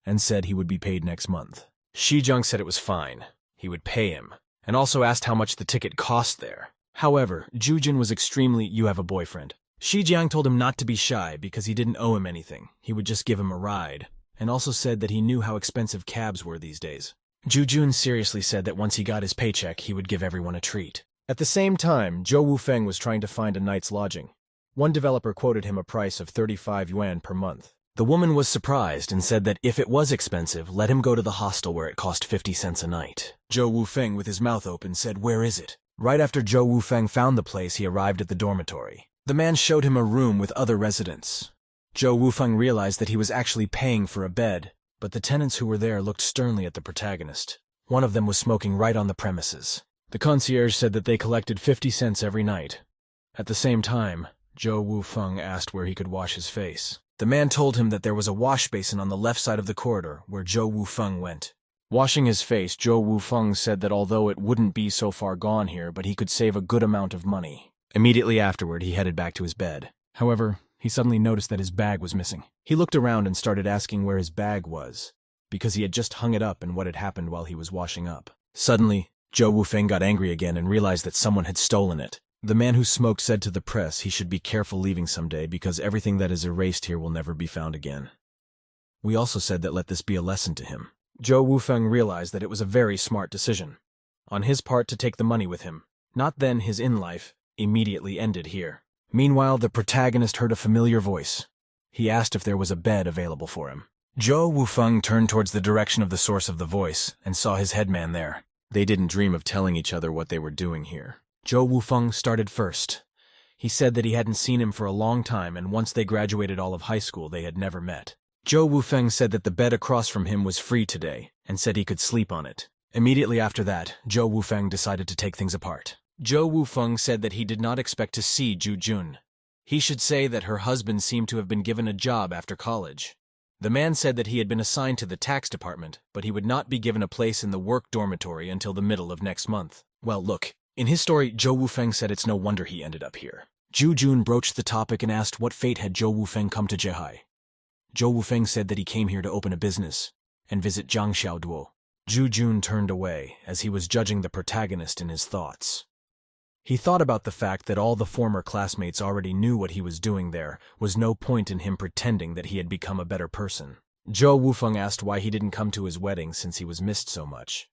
and said he would be paid next month. Xizhang said it was fine. He would pay him, and also asked how much the ticket cost there. However, Zhu Jun was extremely, "You have a boyfriend." Xizhang told him not to be shy because he didn't owe him anything. He would just give him a ride, and also said that he knew how expensive cabs were these days. Zhu Jun seriously said that once he got his paycheck, he would give everyone a treat. At the same time, Zhou Wufeng was trying to find a night's lodging. One developer quoted him a price of 35 yuan per month. The woman was surprised and said that if it was expensive, let him go to the hostel where it cost 50 cents a night. Zhou Wufeng, with his mouth open, said, "Where is it?" Right after Zhou Wufeng found the place, he arrived at the dormitory. The man showed him a room with other residents. Zhou Wufeng realized that he was actually paying for a bed, but the tenants who were there looked sternly at the protagonist. One of them was smoking right on the premises. The concierge said that they collected 50 cents every night. At the same time, Zhou Wufeng asked where he could wash his face. The man told him that there was a wash basin on the left side of the corridor where Zhou Wufeng went. Washing his face, Zhou Wufeng said that although it wouldn't be so far gone here, but he could save a good amount of money. Immediately afterward, he headed back to his bed. However, he suddenly noticed that his bag was missing. He looked around and started asking where his bag was, because he had just hung it up and what had happened while he was washing up. Suddenly, Zhou Wufeng got angry again and realized that someone had stolen it. The man who smoked said to the press he should be careful leaving someday because everything that is erased here will never be found again. We also said that let this be a lesson to him. Zhou Wufeng realized that it was a very smart decision on his part to take the money with him. Not then his in-life immediately ended here. Meanwhile, the protagonist heard a familiar voice. He asked if there was a bed available for him. Zhou Wufeng turned towards the direction of the source of the voice and saw his headman there. They didn't dream of telling each other what they were doing here. Zhou Wufeng started first. He said that he hadn't seen him for a long time, and once they graduated all of high school, they had never met. Zhou Wufeng said that the bed across from him was free today, and said he could sleep on it. Immediately after that, Zhou Wufeng decided to take things apart. Zhou Wufeng said that he did not expect to see Zhu Jun. He should say that her husband seemed to have been given a job after college. The man said that he had been assigned to the tax department, but he would not be given a place in the work dormitory until the middle of next month. Well, look, in his story, Zhou Wufeng said it's no wonder he ended up here. Zhu Jun broached the topic and asked what fate had Zhou Wufeng come to Zhehai. Zhou Wufeng said that he came here to open a business and visit Zhang Xiaoduo. Zhu Jun turned away as he was judging the protagonist in his thoughts. He thought about the fact that all the former classmates already knew what he was doing there, was no point in him pretending that he had become a better person. Zhou Wufeng asked why he didn't come to his wedding since he was missed so much.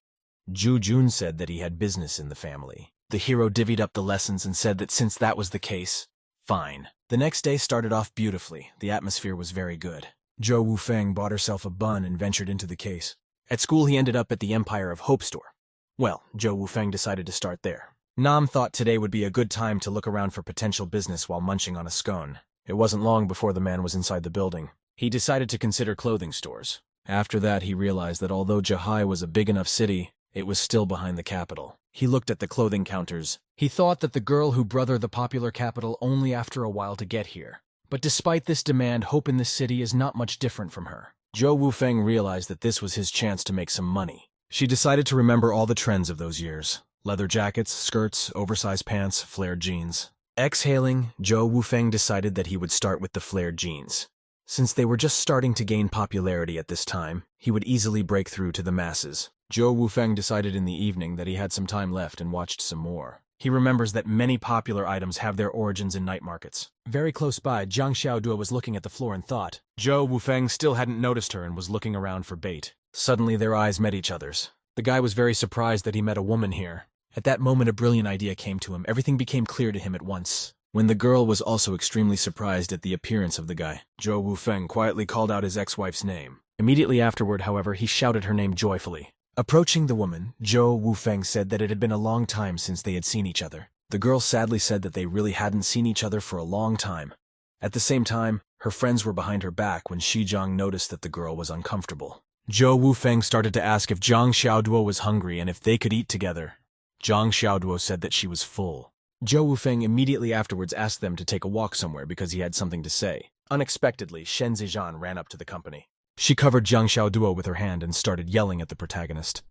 Zhu Jun said that he had business in the family. The hero divvied up the lessons and said that since that was the case, fine. The next day started off beautifully. The atmosphere was very good. Zhou Wufeng bought herself a bun and ventured into the case. At school he ended up at the Empire of Hope store. Well, Zhou Wufeng decided to start there. Nam thought today would be a good time to look around for potential business while munching on a scone. It wasn't long before the man was inside the building. He decided to consider clothing stores. After that, he realized that although Zhehai was a big enough city, it was still behind the capital. He looked at the clothing counters. He thought that the girl who brother the popular capital only after a while to get here. But despite this demand, hope in this city is not much different from her. Zhou Wufeng realized that this was his chance to make some money. She decided to remember all the trends of those years. Leather jackets, skirts, oversized pants, flared jeans. Exhaling, Zhou Wufeng decided that he would start with the flared jeans. Since they were just starting to gain popularity at this time, he would easily break through to the masses. Zhou Wufeng decided in the evening that he had some time left and watched some more. He remembers that many popular items have their origins in night markets. Very close by, Zhang Xiaoduo was looking at the floor and thought. Zhou Wufeng still hadn't noticed her and was looking around for bait. Suddenly their eyes met each other's. The guy was very surprised that he met a woman here. At that moment a brilliant idea came to him. Everything became clear to him at once. When the girl was also extremely surprised at the appearance of the guy, Zhou Wufeng quietly called out his ex-wife's name. Immediately afterward, however, he shouted her name joyfully. Approaching the woman, Zhou Wufeng said that it had been a long time since they had seen each other. The girl sadly said that they really hadn't seen each other for a long time. At the same time, her friends were behind her back when Zhang noticed that the girl was uncomfortable. Zhou Wufeng started to ask if Zhang Xiaoduo was hungry and if they could eat together. Zhang Xiaoduo said that she was full. Zhou Wufeng immediately afterwards asked them to take a walk somewhere because he had something to say. Unexpectedly, Shen Zijian ran up to the company. She covered Zhang Xiaoduo with her hand and started yelling at the protagonist.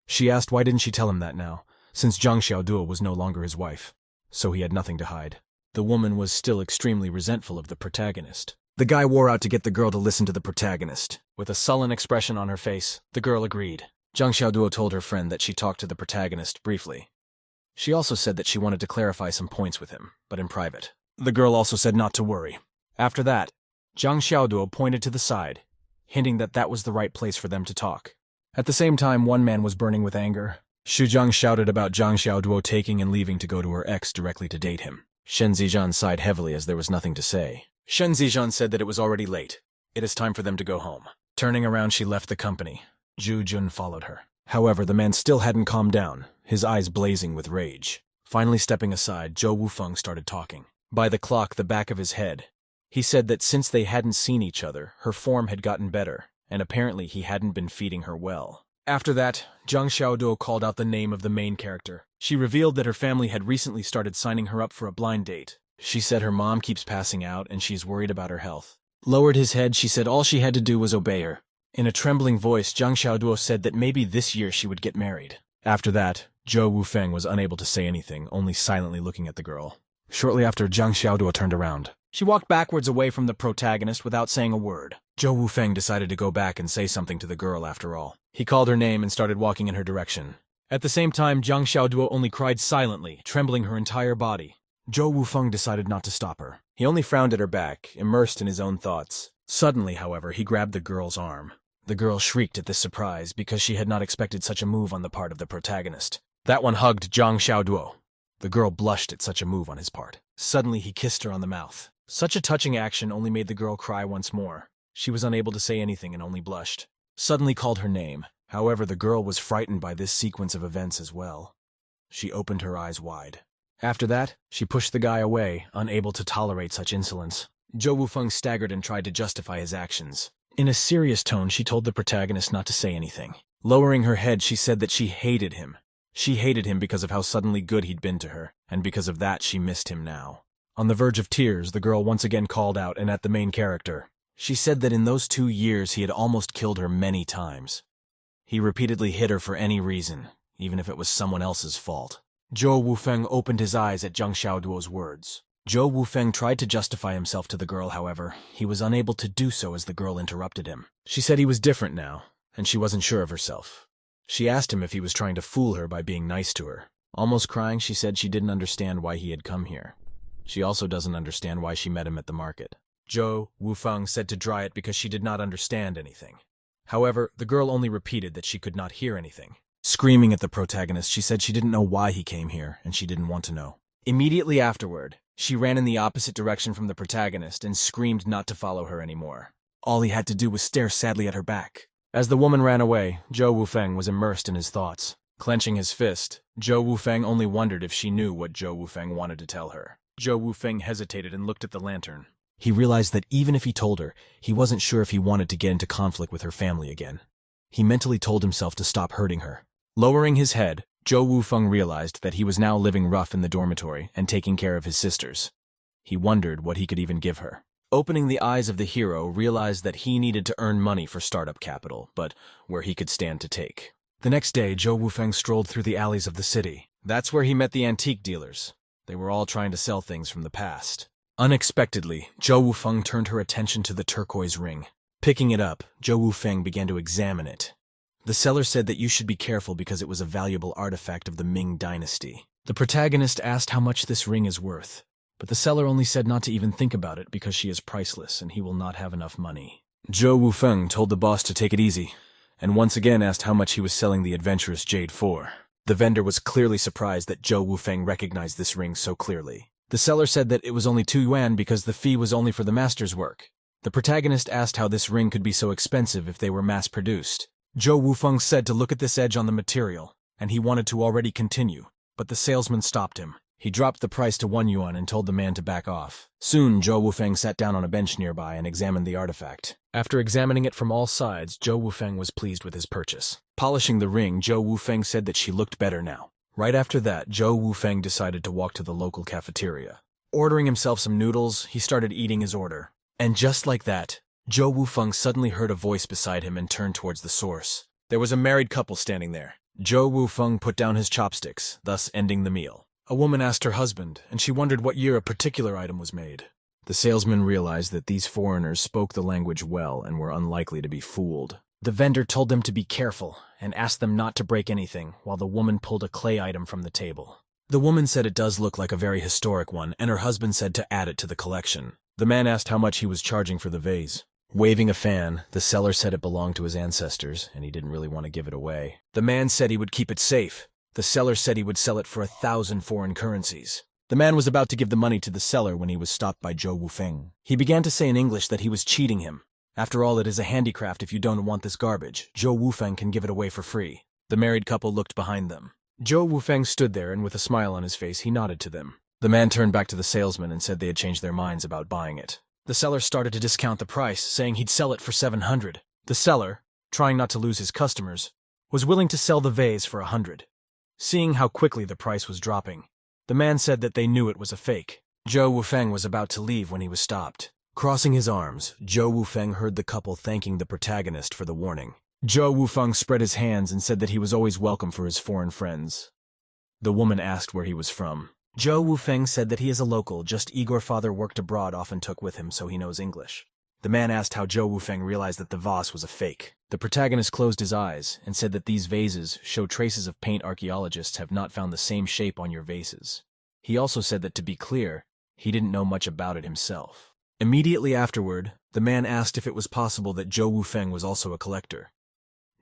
She asked why didn't she tell him that now, since Zhang Xiaoduo was no longer his wife, so he had nothing to hide. The woman was still extremely resentful of the protagonist. The guy wore out to get the girl to listen to the protagonist. With a sullen expression on her face, the girl agreed. Zhang Xiaoduo told her friend that she talked to the protagonist briefly. She also said that she wanted to clarify some points with him, but in private. The girl also said not to worry. After that, Zhang Xiaoduo pointed to the side, hinting that that was the right place for them to talk. At the same time, one man was burning with anger. Xu Zhang shouted about Zhang Xiaoduo taking and leaving to go to her ex directly to date him. Shen Zijian sighed heavily as there was nothing to say. Shen Zijian said that it was already late. It is time for them to go home. Turning around, she left the company. Zhu Jun followed her. However, the man still hadn't calmed down, his eyes blazing with rage. Finally stepping aside, Zhou Wufeng started talking. By the clock, the back of his head, he said that since they hadn't seen each other, her form had gotten better, and apparently he hadn't been feeding her well. After that, Zhang Xiaoduo called out the name of the main character. She revealed that her family had recently started signing her up for a blind date. She said her mom keeps passing out and she's worried about her health. Lowered his head, she said all she had to do was obey her. In a trembling voice, Zhang Xiaoduo said that maybe this year she would get married. After that, Zhou Wufeng was unable to say anything, only silently looking at the girl. Shortly after, Zhang Xiaoduo turned around. She walked backwards away from the protagonist without saying a word. Zhou Wufeng decided to go back and say something to the girl after all. He called her name and started walking in her direction. At the same time, Zhang Xiaoduo only cried silently, trembling her entire body. Zhou Wufeng decided not to stop her. He only frowned at her back, immersed in his own thoughts. Suddenly, however, he grabbed the girl's arm. The girl shrieked at this surprise because she had not expected such a move on the part of the protagonist. That one hugged Zhang Xiaoduo. The girl blushed at such a move on his part. Suddenly, he kissed her on the mouth. Such a touching action only made the girl cry once more. She was unable to say anything and only blushed. Suddenly called her name. However, the girl was frightened by this sequence of events as well. She opened her eyes wide. After that, she pushed the guy away, unable to tolerate such insolence. Zhou Wufeng staggered and tried to justify his actions. In a serious tone, she told the protagonist not to say anything. Lowering her head, she said that she hated him. She hated him because of how suddenly good he'd been to her, and because of that she missed him now. On the verge of tears, the girl once again called out and at the main character. She said that in those 2 years he had almost killed her many times. He repeatedly hit her for any reason, even if it was someone else's fault. Zhou Wufeng opened his eyes at Zhang Xiaoduo's words. Zhou Wufeng tried to justify himself to the girl, however. He was unable to do so as the girl interrupted him. She said he was different now, and she wasn't sure of herself. She asked him if he was trying to fool her by being nice to her. Almost crying, she said she didn't understand why he had come here. She also doesn't understand why she met him at the market. Zhou Wufeng said to dry it because she did not understand anything. However, the girl only repeated that she could not hear anything. Screaming at the protagonist, she said she didn't know why he came here, and she didn't want to know. Immediately afterward, she ran in the opposite direction from the protagonist and screamed not to follow her anymore. All he had to do was stare sadly at her back. As the woman ran away, Zhou Wufeng was immersed in his thoughts. Clenching his fist, Zhou Wufeng only wondered if she knew what Zhou Wufeng wanted to tell her. Zhou Wufeng hesitated and looked at the lantern. He realized that even if he told her, he wasn't sure if he wanted to get into conflict with her family again. He mentally told himself to stop hurting her. Lowering his head, Zhou Wufeng realized that he was now living rough in the dormitory and taking care of his sisters. He wondered what he could even give her. Opening the eyes of the hero realized that he needed to earn money for startup capital, but where he could stand to take. The next day, Zhou Wufeng strolled through the alleys of the city. That's where he met the antique dealers. They were all trying to sell things from the past. Unexpectedly, Zhou Wufeng turned her attention to the turquoise ring. Picking it up, Zhou Wufeng began to examine it. The seller said that you should be careful because it was a valuable artifact of the Ming dynasty. The protagonist asked how much this ring is worth, but the seller only said not to even think about it because she is priceless and he will not have enough money. Zhou Wufeng told the boss to take it easy, and once again asked how much he was selling the adventurous jade for. The vendor was clearly surprised that Zhou Wufeng recognized this ring so clearly. The seller said that it was only 2 yuan because the fee was only for the master's work. The protagonist asked how this ring could be so expensive if they were mass-produced. Zhou Wufeng said to look at this edge on the material, and he wanted to already continue, but the salesman stopped him. He dropped the price to 1 yuan and told the man to back off. Soon, Zhou Wufeng sat down on a bench nearby and examined the artifact. After examining it from all sides, Zhou Wufeng was pleased with his purchase. Polishing the ring, Zhou Wufeng said that she looked better now. Right after that, Zhou Wufeng decided to walk to the local cafeteria. Ordering himself some noodles, he started eating his order. And just like that, Zhou Wufeng suddenly heard a voice beside him and turned towards the source. There was a married couple standing there. Zhou Wufeng put down his chopsticks, thus ending the meal. A woman asked her husband, and she wondered what year a particular item was made. The salesman realized that these foreigners spoke the language well and were unlikely to be fooled. The vendor told them to be careful and asked them not to break anything, while the woman pulled a clay item from the table. The woman said it does look like a very historic one, and her husband said to add it to the collection. The man asked how much he was charging for the vase. Waving a fan, the seller said it belonged to his ancestors, and he didn't really want to give it away. The man said he would keep it safe. The seller said he would sell it for 1,000 foreign currencies. The man was about to give the money to the seller when he was stopped by Zhou Wufeng. He began to say in English that he was cheating him. After all, it is a handicraft. If you don't want this garbage, Zhou Wufeng can give it away for free. The married couple looked behind them. Zhou Wufeng stood there, and with a smile on his face, he nodded to them. The man turned back to the salesman and said they had changed their minds about buying it. The seller started to discount the price, saying he'd sell it for 700. The seller, trying not to lose his customers, was willing to sell the vase for 100. Seeing how quickly the price was dropping, the man said that they knew it was a fake. Zhou Wufeng was about to leave when he was stopped. Crossing his arms, Zhou Wufeng heard the couple thanking the protagonist for the warning. Zhou Wufeng spread his hands and said that he was always welcome for his foreign friends. The woman asked where he was from. Zhou Wufeng said that he is a local, just Igor father worked abroad often took with him so he knows English. The man asked how Zhou Wufeng realized that the vase was a fake. The protagonist closed his eyes and said that these vases show traces of paint. Archaeologists have not found the same shape on your vases. He also said that to be clear, he didn't know much about it himself. Immediately afterward, the man asked if it was possible that Zhou Wufeng was also a collector.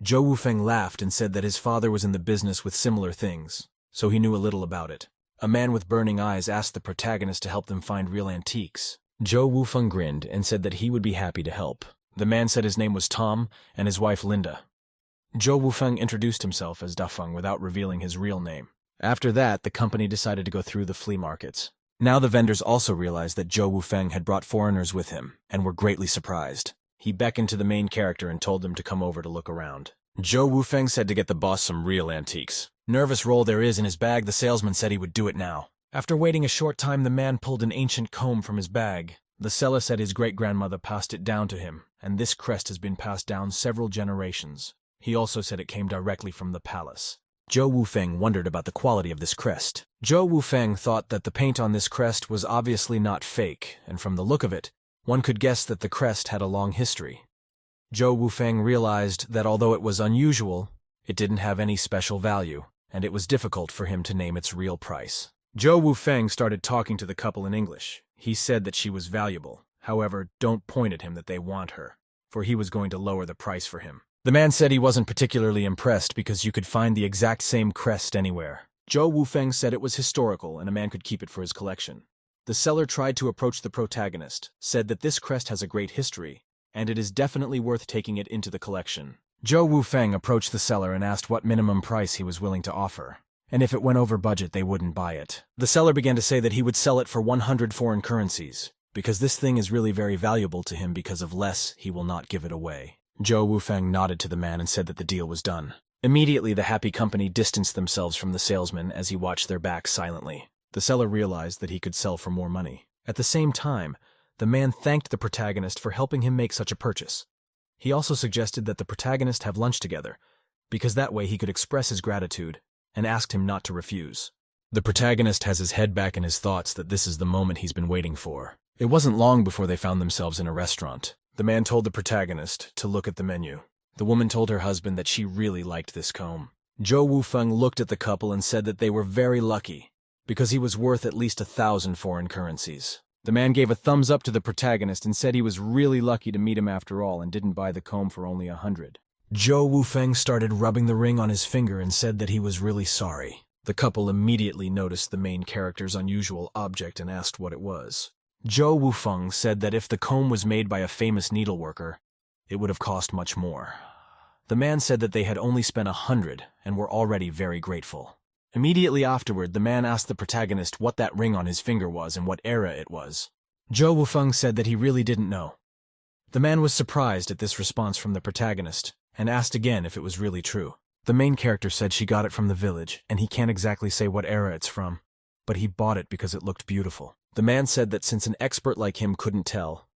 Zhou Wufeng laughed and said that his father was in the business with similar things, so he knew a little about it. A man with burning eyes asked the protagonist to help them find real antiques. Zhou Wufeng grinned and said that he would be happy to help. The man said his name was Tom and his wife Linda. Zhou Wufeng introduced himself as Dafeng without revealing his real name. After that, the company decided to go through the flea markets. Now the vendors also realized that Zhou Wufeng had brought foreigners with him, and were greatly surprised. He beckoned to the main character and told them to come over to look around. Zhou Wufeng said to get the boss some real antiques. Nervous roll there is in his bag, the salesman said he would do it now. After waiting a short time, the man pulled an ancient comb from his bag. The seller said his great-grandmother passed it down to him, and this crest has been passed down several generations. He also said it came directly from the palace. Zhou Wufeng wondered about the quality of this crest. Zhou Wufeng thought that the paint on this crest was obviously not fake, and from the look of it, one could guess that the crest had a long history. Zhou Wufeng realized that although it was unusual, it didn't have any special value, and it was difficult for him to name its real price. Zhou Wufeng started talking to the couple in English. He said that she was valuable. However, don't point at him that they want her, for he was going to lower the price for him. The man said he wasn't particularly impressed because you could find the exact same crest anywhere. Zhou Wufeng said it was historical and a man could keep it for his collection. The seller tried to approach the protagonist, said that this crest has a great history, and it is definitely worth taking it into the collection. Zhou Wufeng approached the seller and asked what minimum price he was willing to offer, and if it went over budget they wouldn't buy it. The seller began to say that he would sell it for 100 foreign currencies, because this thing is really very valuable to him. Because of less, he will not give it away. Zhou Wufeng nodded to the man and said that the deal was done. Immediately the happy company distanced themselves from the salesman as he watched their backs silently. The seller realized that he could sell for more money. At the same time, the man thanked the protagonist for helping him make such a purchase. He also suggested that the protagonist have lunch together, because that way he could express his gratitude, and asked him not to refuse. The protagonist has his head back in his thoughts that this is the moment he's been waiting for. It wasn't long before they found themselves in a restaurant. The man told the protagonist to look at the menu. The woman told her husband that she really liked this comb. Zhou Wufeng looked at the couple and said that they were very lucky, because he was worth at least 1,000 foreign currencies. The man gave a thumbs up to the protagonist and said he was really lucky to meet him after all and didn't buy the comb for only 100. Zhou Wufeng started rubbing the ring on his finger and said that he was really sorry. The couple immediately noticed the main character's unusual object and asked what it was. Zhou Wufeng said that if the comb was made by a famous needleworker, it would have cost much more. The man said that they had only spent 100 and were already very grateful. Immediately afterward, the man asked the protagonist what that ring on his finger was and what era it was. Zhou Wufeng said that he really didn't know. The man was surprised at this response from the protagonist and asked again if it was really true. The main character said she got it from the village, and he can't exactly say what era it's from, but he bought it because it looked beautiful. The man said that since an expert like him couldn't tell,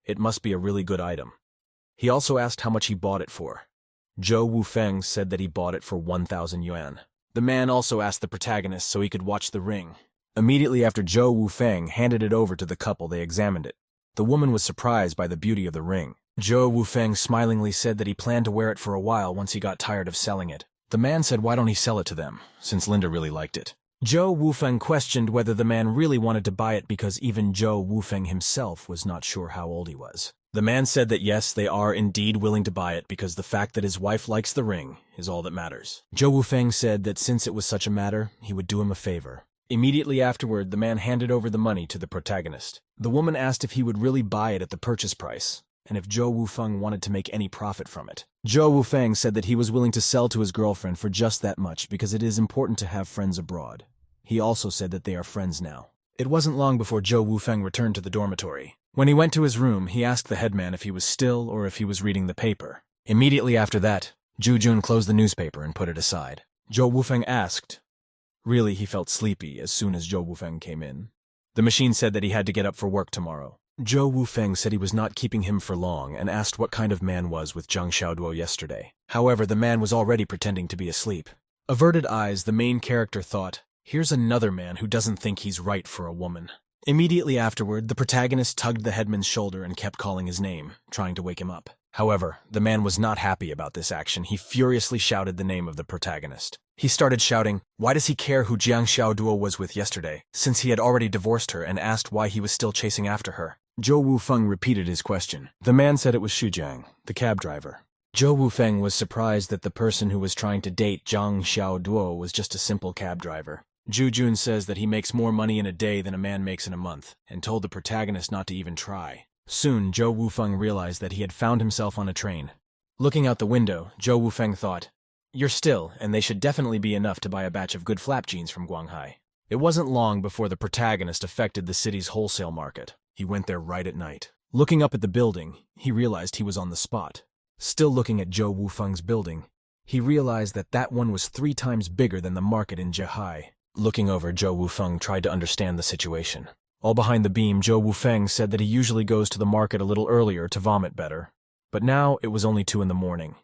it must be a really good item. He also asked how much he bought it for. Zhou Wufeng said that he bought it for 1,000 yuan. The man also asked the protagonist so he could watch the ring. Immediately after Zhou Wufeng handed it over to the couple, they examined it. The woman was surprised by the beauty of the ring. Zhou Wufeng smilingly said that he planned to wear it for a while once he got tired of selling it. The man said why don't he sell it to them, since Linda really liked it. Zhou Wufeng questioned whether the man really wanted to buy it because even Zhou Wufeng himself was not sure how old he was. The man said that yes, they are indeed willing to buy it because the fact that his wife likes the ring is all that matters. Zhou Wufeng said that since it was such a matter, he would do him a favor. Immediately afterward, the man handed over the money to the protagonist. The woman asked if he would really buy it at the purchase price, and if Zhou Wufeng wanted to make any profit from it. Zhou Wufeng said that he was willing to sell to his girlfriend for just that much because it is important to have friends abroad. He also said that they are friends now. It wasn't long before Zhou Wufeng returned to the dormitory. When he went to his room, he asked the headman if he was still or if he was reading the paper. Immediately after that, Zhu Jun closed the newspaper and put it aside. Zhou Wufeng asked. Really, he felt sleepy as soon as Zhou Wufeng came in. The machine said that he had to get up for work tomorrow. Zhou Wufeng said he was not keeping him for long and asked what kind of man was with Zhang Xiaoduo yesterday. However, the man was already pretending to be asleep. Averted eyes, the main character thought, here's another man who doesn't think he's right for a woman. Immediately afterward, the protagonist tugged the headman's shoulder and kept calling his name, trying to wake him up. However, the man was not happy about this action. He furiously shouted the name of the protagonist. He started shouting, why does he care who Jiang Xiaoduo was with yesterday, since he had already divorced her, and asked why he was still chasing after her. Zhou Wufeng repeated his question. The man said it was Xu Jiang, the cab driver. Zhou Wufeng was surprised that the person who was trying to date Jiang Xiaoduo was just a simple cab driver. Zhu Jun says that he makes more money in a day than a man makes in a month, and told the protagonist not to even try. Soon, Zhou Wufeng realized that he had found himself on a train. Looking out the window, Zhou Wufeng thought, you're still, and they should definitely be enough to buy a batch of good flap jeans from Guanghai. It wasn't long before the protagonist affected the city's wholesale market. He went there right at night. Looking up at the building, he realized he was on the spot. Still looking at Zhou Wufeng's building, he realized that that one was 3 times bigger than the market in Zhehai. Looking over, Zhou Wufeng tried to understand the situation. All behind the beam, Zhou Wufeng said that he usually goes to the market a little earlier to vomit better. But now it was only 2 in the morning.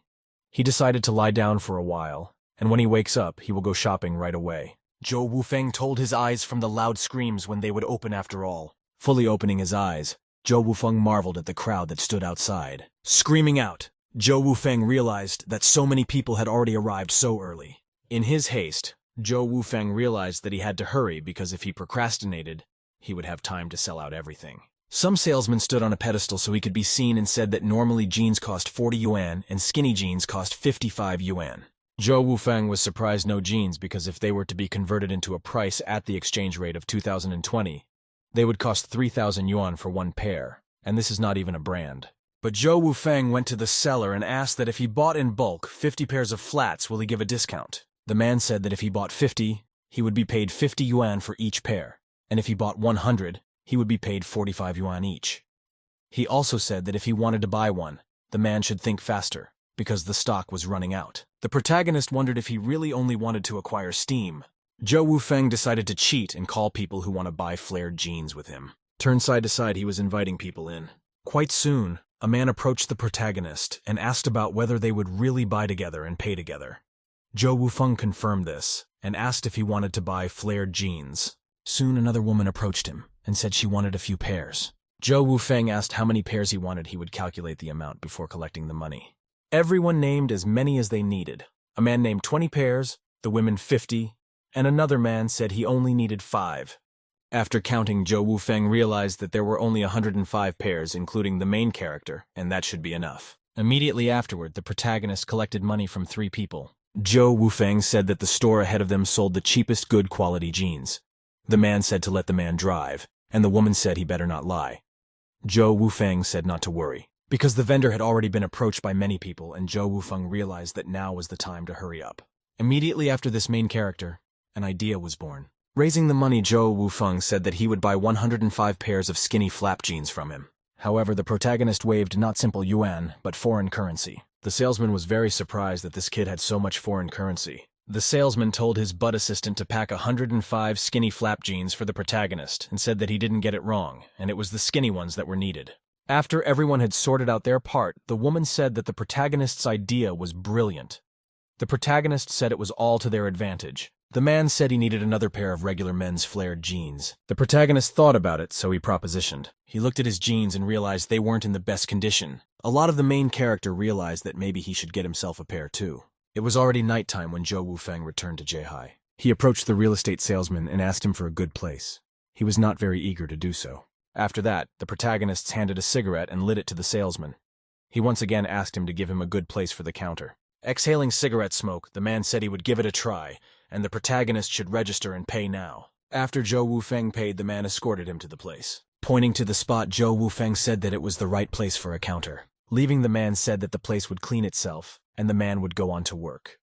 He decided to lie down for a while, and when he wakes up, he will go shopping right away. Zhou Wufeng told his eyes from the loud screams when they would open after all. Fully opening his eyes, Zhou Wufeng marveled at the crowd that stood outside. Screaming out, Zhou Wufeng realized that so many people had already arrived so early. In his haste, Zhou Wufeng realized that he had to hurry because if he procrastinated, he would have time to sell out everything. Some salesmen stood on a pedestal so he could be seen and said that normally jeans cost 40 yuan and skinny jeans cost 55 yuan. Zhou Wufeng was surprised no jeans because if they were to be converted into a price at the exchange rate of 2020, they would cost 3,000 yuan for one pair, and this is not even a brand. But Zhou Wufeng went to the seller and asked that if he bought in bulk 50 pairs of flats, will he give a discount? The man said that if he bought 50, he would be paid 50 yuan for each pair, and if he bought 100, he would be paid 45 yuan each. He also said that if he wanted to buy one, the man should think faster, because the stock was running out. The protagonist wondered if he really only wanted to acquire steam. Zhou Wufeng decided to cheat and call people who want to buy flared jeans with him. Turned side to side, he was inviting people in. Quite soon, a man approached the protagonist and asked about whether they would really buy together and pay together. Zhou Wufeng confirmed this and asked if he wanted to buy flared jeans. Soon another woman approached him and said she wanted a few pairs. Zhou Wufeng asked how many pairs he wanted. He would calculate the amount before collecting the money. Everyone named as many as they needed. A man named 20 pairs, the women 50, and another man said he only needed 5. After counting, Zhou Wufeng realized that there were only 105 pairs, including the main character, and that should be enough. Immediately afterward, the protagonist collected money from 3 people. Zhou Wufeng said that the store ahead of them sold the cheapest good quality jeans. The man said to let the man drive, and the woman said he better not lie. Zhou Wufeng said not to worry, because the vendor had already been approached by many people, and Zhou Wufeng realized that now was the time to hurry up. Immediately after this main character, an idea was born. Raising the money, Zhou Wufeng said that he would buy 105 pairs of skinny flap jeans from him. However, the protagonist waved not simple yuan, but foreign currency. The salesman was very surprised that this kid had so much foreign currency. The salesman told his butt assistant to pack 105 skinny flap jeans for the protagonist and said that he didn't get it wrong, and it was the skinny ones that were needed. After everyone had sorted out their part, the woman said that the protagonist's idea was brilliant. The protagonist said it was all to their advantage. The man said he needed another pair of regular men's flared jeans. The protagonist thought about it, so he propositioned. He looked at his jeans and realized they weren't in the best condition. A lot of the main character realized that maybe he should get himself a pair too. It was already nighttime when Zhou Wufeng returned to Zheihai. He approached the real estate salesman and asked him for a good place. He was not very eager to do so. After that, the protagonists handed a cigarette and lit it to the salesman. He once again asked him to give him a good place for the counter. Exhaling cigarette smoke, the man said he would give it a try, and the protagonist should register and pay now. After Zhou Wufeng paid, the man escorted him to the place. Pointing to the spot, Zhou Wufeng said that it was the right place for a counter. Leaving, the man said that the place would clean itself, and the man would go on to work.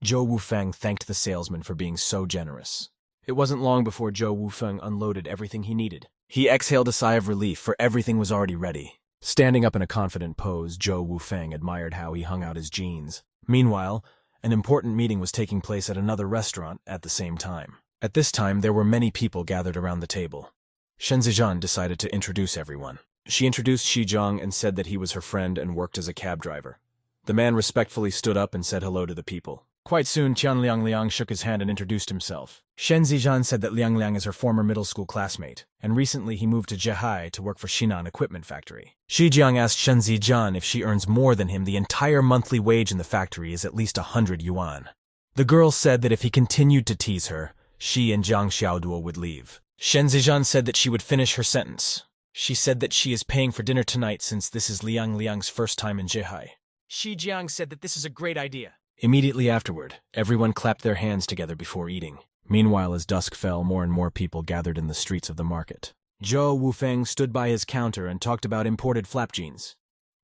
Zhou Wufeng thanked the salesman for being so generous. It wasn't long before Zhou Wufeng unloaded everything he needed. He exhaled a sigh of relief, for everything was already ready. Standing up in a confident pose, Zhou Wufeng admired how he hung out his jeans. Meanwhile, an important meeting was taking place at another restaurant at the same time. At this time, there were many people gathered around the table. Shen Zizhan decided to introduce everyone. She introduced Xi Zhang and said that he was her friend and worked as a cab driver. The man respectfully stood up and said hello to the people. Quite soon, Qian Liang shook his hand and introduced himself. Shen Zizhan said that Liang is her former middle school classmate, and recently he moved to Zheihai to work for Shinan Equipment Factory. Xi Jiang asked Shen Zizhan if she earns more than him. The entire monthly wage in the factory is at least 100 yuan. The girl said that if he continued to tease her, she and Jiang Xiaoduo would leave. Shen Zizhan said that she would finish her sentence. She said that she is paying for dinner tonight since this is Liang's first time in Zheihai. Xi Jiang said that this is a great idea. Immediately afterward, everyone clapped their hands together before eating. Meanwhile, as dusk fell, more and more people gathered in the streets of the market. Zhou Wufeng stood by his counter and talked about imported flap jeans.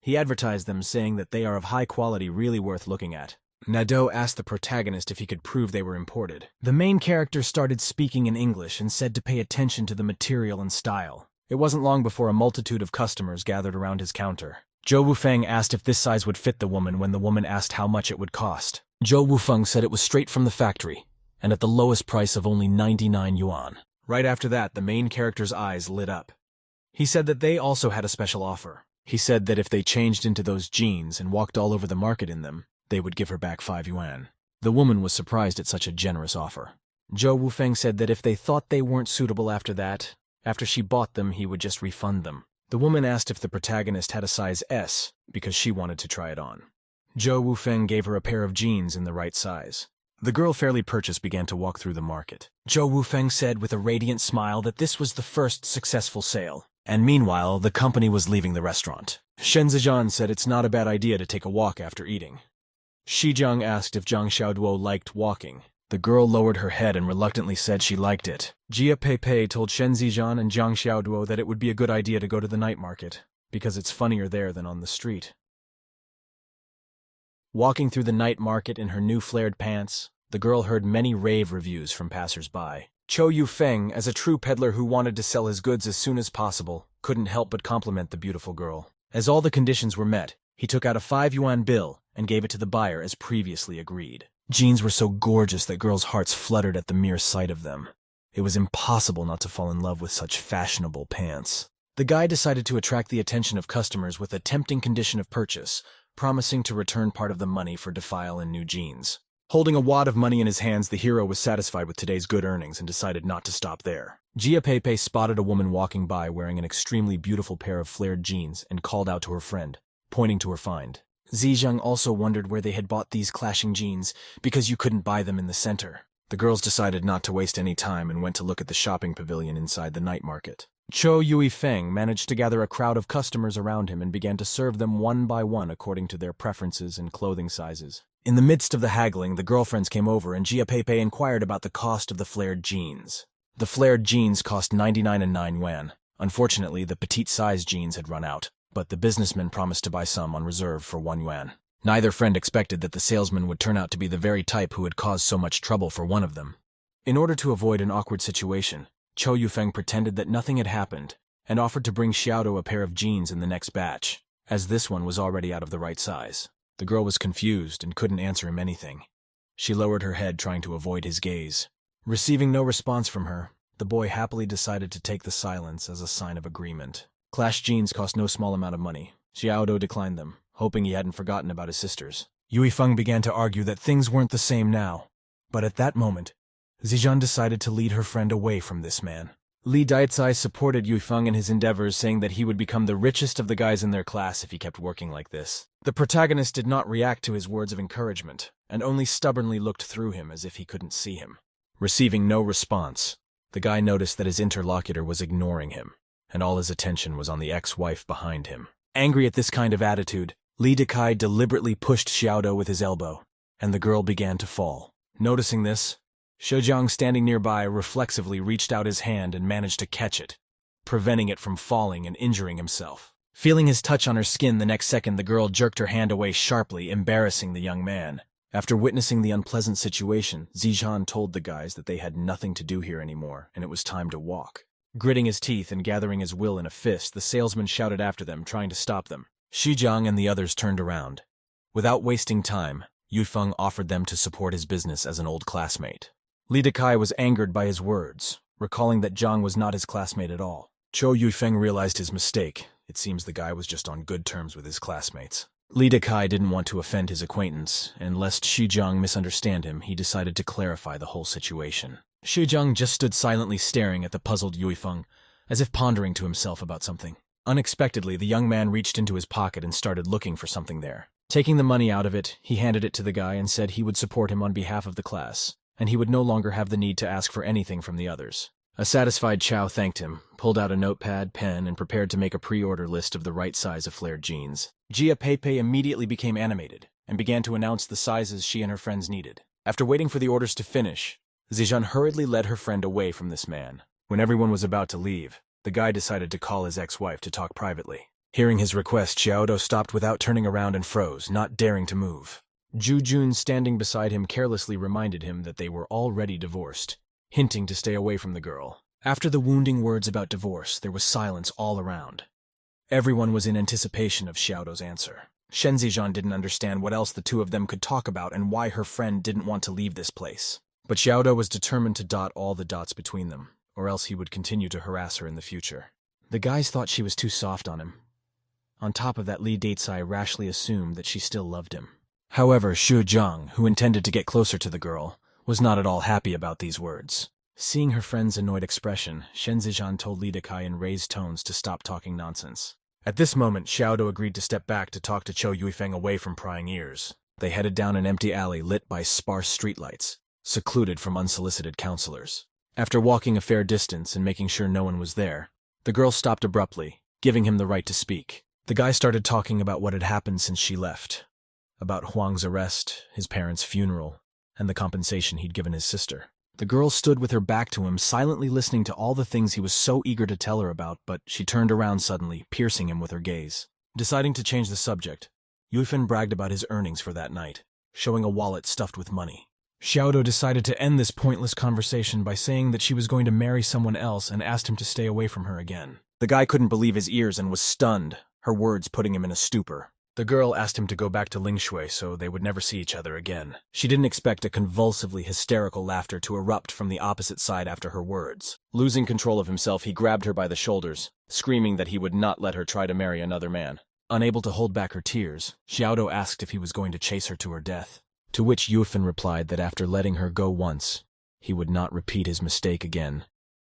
He advertised them, saying that they are of high quality, really worth looking at. Nadeau asked the protagonist if he could prove they were imported. The main character started speaking in English and said to pay attention to the material and style. It wasn't long before a multitude of customers gathered around his counter. Zhou Wufeng asked if this size would fit the woman when the woman asked how much it would cost. Zhou Wufeng said it was straight from the factory, and at the lowest price of only 99 yuan. Right after that, the main character's eyes lit up. He said that they also had a special offer. He said that if they changed into those jeans and walked all over the market in them, they would give her back 5 yuan. The woman was surprised at such a generous offer. Zhou Wufeng said that if they thought they weren't suitable after that, after she bought them, he would just refund them. The woman asked if the protagonist had a size S because she wanted to try it on. Zhou Wufeng gave her a pair of jeans in the right size. The girl fairly purchased began to walk through the market. Zhou Wufeng said with a radiant smile that this was the first successful sale. And meanwhile, the company was leaving the restaurant. Shen Zijian said it's not a bad idea to take a walk after eating. Shi Jiang asked if Zhang Xiaoduo liked walking. The girl lowered her head and reluctantly said she liked it. Jia Pei told Shen Zijian and Zhang Xiaoduo that it would be a good idea to go to the night market, because it's funnier there than on the street. Walking through the night market in her new flared pants, the girl heard many rave reviews from passers-by. Zhou Yufeng, as a true peddler who wanted to sell his goods as soon as possible, couldn't help but compliment the beautiful girl. As all the conditions were met, he took out a 5 yuan bill and gave it to the buyer as previously agreed. Jeans were so gorgeous that girls' hearts fluttered at the mere sight of them. It was impossible not to fall in love with such fashionable pants. The guy decided to attract the attention of customers with a tempting condition of purchase, promising to return part of the money for defile and new jeans. Holding a wad of money in his hands, the hero was satisfied with today's good earnings and decided not to stop there. Jia Pei spotted a woman walking by wearing an extremely beautiful pair of flared jeans and called out to her friend, pointing to her find. Zizhang also wondered where they had bought these clashing jeans, because you couldn't buy them in the center. The girls decided not to waste any time and went to look at the shopping pavilion inside the night market. Zhou Yufeng managed to gather a crowd of customers around him and began to serve them one by one according to their preferences and clothing sizes. In the midst of the haggling, the girlfriends came over and Jia Pei inquired about the cost of the flared jeans. The flared jeans cost 99 and 9 yuan. Unfortunately, the petite size jeans had run out, but the businessman promised to buy some on reserve for 1 yuan. Neither friend expected that the salesman would turn out to be the very type who had caused so much trouble for one of them. In order to avoid an awkward situation, Zhou Yufeng pretended that nothing had happened and offered to bring Xiaodo a pair of jeans in the next batch, as this one was already out of the right size. The girl was confused and couldn't answer him anything. She lowered her head, trying to avoid his gaze. Receiving no response from her, the boy happily decided to take the silence as a sign of agreement. Clash jeans cost no small amount of money. Xiaodo declined them, hoping he hadn't forgotten about his sisters. Yuifeng began to argue that things weren't the same now. But at that moment, Zizhan decided to lead her friend away from this man. Li Daicai supported Yuifeng in his endeavors, saying that he would become the richest of the guys in their class if he kept working like this. The protagonist did not react to his words of encouragement, and only stubbornly looked through him as if he couldn't see him. Receiving no response, the guy noticed that his interlocutor was ignoring him, and all his attention was on the ex-wife behind him. Angry at this kind of attitude, Li Daicai deliberately pushed Xiaodo with his elbow, and the girl began to fall. Noticing this, Shoujiang, standing nearby, reflexively reached out his hand and managed to catch it, preventing it from falling and injuring himself. Feeling his touch on her skin the next second, the girl jerked her hand away sharply, embarrassing the young man. After witnessing the unpleasant situation, Zizhan told the guys that they had nothing to do here anymore, and it was time to walk. Gritting his teeth and gathering his will in a fist, the salesman shouted after them, trying to stop them. Shijiang and the others turned around. Without wasting time, Yufeng offered them to support his business as an old classmate. Li Daicai was angered by his words, recalling that Zhang was not his classmate at all. Zhou Yufeng realized his mistake. It seems the guy was just on good terms with his classmates. Li Daicai didn't want to offend his acquaintance, and lest Shijiang misunderstand him, he decided to clarify the whole situation. Shijiang just stood silently staring at the puzzled Yufeng, as if pondering to himself about something. Unexpectedly, the young man reached into his pocket and started looking for something there. Taking the money out of it, he handed it to the guy and said he would support him on behalf of the class, and he would no longer have the need to ask for anything from the others. A satisfied Chow thanked him, pulled out a notepad, pen, and prepared to make a pre-order list of the right size of flared jeans. Jia Pei immediately became animated and began to announce the sizes she and her friends needed. After waiting for the orders to finish, Zizhan hurriedly led her friend away from this man. When everyone was about to leave, the guy decided to call his ex-wife to talk privately. Hearing his request, Xiaodo stopped without turning around and froze, not daring to move. Zhu Jun, standing beside him, carelessly reminded him that they were already divorced, hinting to stay away from the girl. After the wounding words about divorce, there was silence all around. Everyone was in anticipation of Xiaodo's answer. Shen Zizhan didn't understand what else the two of them could talk about and why her friend didn't want to leave this place. But Xiaodo was determined to dot all the dots between them. or else he would continue to harass her in the future. The guys thought she was too soft on him. On top of that, Li Datesai rashly assumed that she still loved him. However, Xu Zhang, who intended to get closer to the girl, was not at all happy about these words. Seeing her friend's annoyed expression, Shen Zizhan told Li Dekai in raised tones to stop talking nonsense. At this moment, Xiaodo agreed to step back to talk to Chou Yuifeng away from prying ears. They headed down an empty alley lit by sparse streetlights, secluded from unsolicited counselors. After walking a fair distance and making sure no one was there, the girl stopped abruptly, giving him the right to speak. The guy started talking about what had happened since she left, about Huang's arrest, his parents' funeral, and the compensation he'd given his sister. The girl stood with her back to him, silently listening to all the things he was so eager to tell her about, but she turned around suddenly, piercing him with her gaze. Deciding to change the subject, Yuifen bragged about his earnings for that night, showing a wallet stuffed with money. Xiaodo decided to end this pointless conversation by saying that she was going to marry someone else and asked him to stay away from her again. The guy couldn't believe his ears and was stunned, her words putting him in a stupor. The girl asked him to go back to Lingshui so they would never see each other again. She didn't expect a convulsively hysterical laughter to erupt from the opposite side after her words. Losing control of himself, he grabbed her by the shoulders, screaming that he would not let her try to marry another man. Unable to hold back her tears, Xiaodo asked if he was going to chase her to her death, to which Yufen replied that after letting her go once, he would not repeat his mistake again,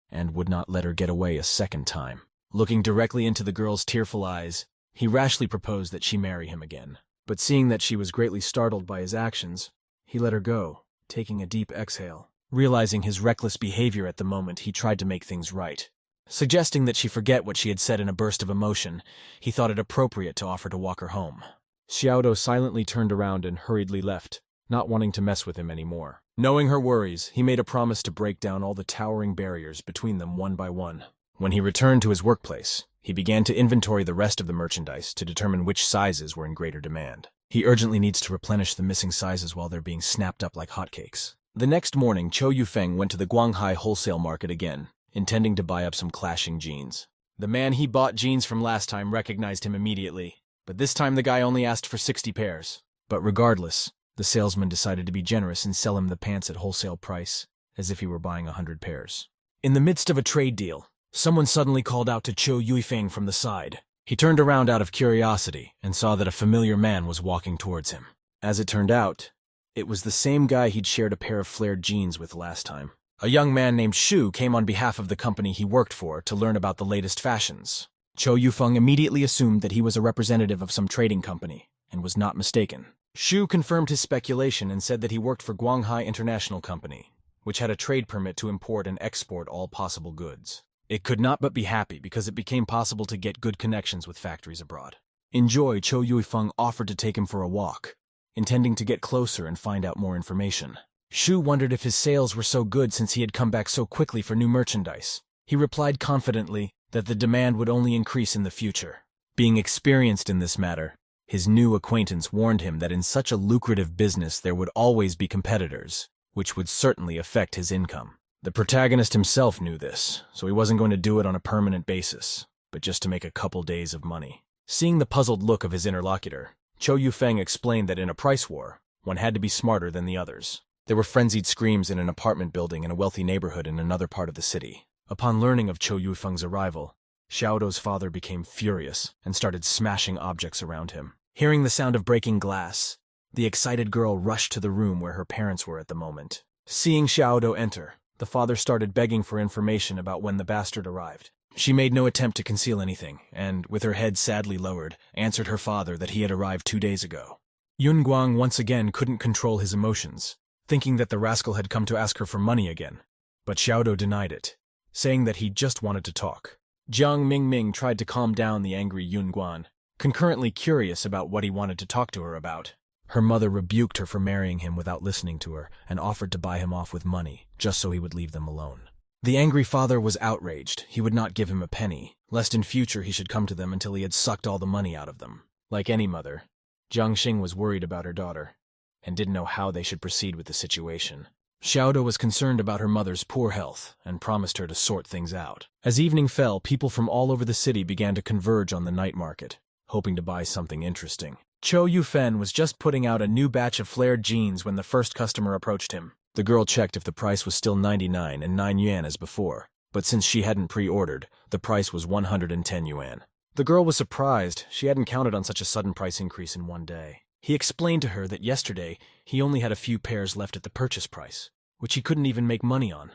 and would not let her get away a second time. Looking directly into the girl's tearful eyes, he rashly proposed that she marry him again. But seeing that she was greatly startled by his actions, he let her go, taking a deep exhale. Realizing his reckless behavior at the moment, he tried to make things right. Suggesting that she forget what she had said in a burst of emotion, he thought it appropriate to offer to walk her home. Xiaodo silently turned around and hurriedly left, not wanting to mess with him anymore. Knowing her worries, he made a promise to break down all the towering barriers between them one by one. When he returned to his workplace, he began to inventory the rest of the merchandise to determine which sizes were in greater demand. He urgently needs to replenish the missing sizes while they're being snapped up like hotcakes. The next morning, Chou Yufeng went to the Guanghai wholesale market again, intending to buy up some clashing jeans. The man he bought jeans from last time recognized him immediately, but this time the guy only asked for 60 pairs. But regardless, the salesman decided to be generous and sell him the pants at wholesale price, as if he were buying 100 pairs. In the midst of a trade deal, someone suddenly called out to Chou Yuifeng from the side. He turned around out of curiosity and saw that a familiar man was walking towards him. As it turned out, it was the same guy he'd shared a pair of flared jeans with last time. A young man named Shu came on behalf of the company he worked for to learn about the latest fashions. Chou Yufeng immediately assumed that he was a representative of some trading company, and was not mistaken. Shu confirmed his speculation and said that he worked for Guanghai International Company, which had a trade permit to import and export all possible goods. It could not but be happy because it became possible to get good connections with factories abroad. In joy, Chou Yuifeng offered to take him for a walk, intending to get closer and find out more information. Shu wondered if his sales were so good since he had come back so quickly for new merchandise. He replied confidently that the demand would only increase in the future. Being experienced in this matter, his new acquaintance warned him that in such a lucrative business there would always be competitors, which would certainly affect his income. The protagonist himself knew this, so he wasn't going to do it on a permanent basis, but just to make a couple days of money. Seeing the puzzled look of his interlocutor, Chou Yufeng explained that in a price war, one had to be smarter than the others. There were frenzied screams in an apartment building in a wealthy neighborhood in another part of the city. Upon learning of Chou Yufeng's arrival, Xiaodo's father became furious and started smashing objects around him. Hearing the sound of breaking glass, the excited girl rushed to the room where her parents were at the moment. Seeing Xiaodo enter, the father started begging for information about when the bastard arrived. She made no attempt to conceal anything, and, with her head sadly lowered, answered her father that he had arrived 2 days ago. Yun Guang once again couldn't control his emotions, thinking that the rascal had come to ask her for money again. But Xiaodo denied it, saying that he just wanted to talk. Jiang Mingming tried to calm down the angry Yun Guan, concurrently curious about what he wanted to talk to her about. Her mother rebuked her for marrying him without listening to her and offered to buy him off with money, just so he would leave them alone. The angry father was outraged. He would not give him a penny, lest in future he should come to them until he had sucked all the money out of them. Like any mother, Jiang Xing was worried about her daughter, and didn't know how they should proceed with the situation. Xiaodo was concerned about her mother's poor health and promised her to sort things out. As evening fell, people from all over the city began to converge on the night market, hoping to buy something interesting. Chou Yufen was just putting out a new batch of flared jeans when the first customer approached him. The girl checked if the price was still 99 and 9 yuan as before. but since she hadn't pre-ordered, the price was 110 yuan. The girl was surprised. She hadn't counted on such a sudden price increase in one day. He explained to her that yesterday he only had a few pairs left at the purchase price, which he couldn't even make money on.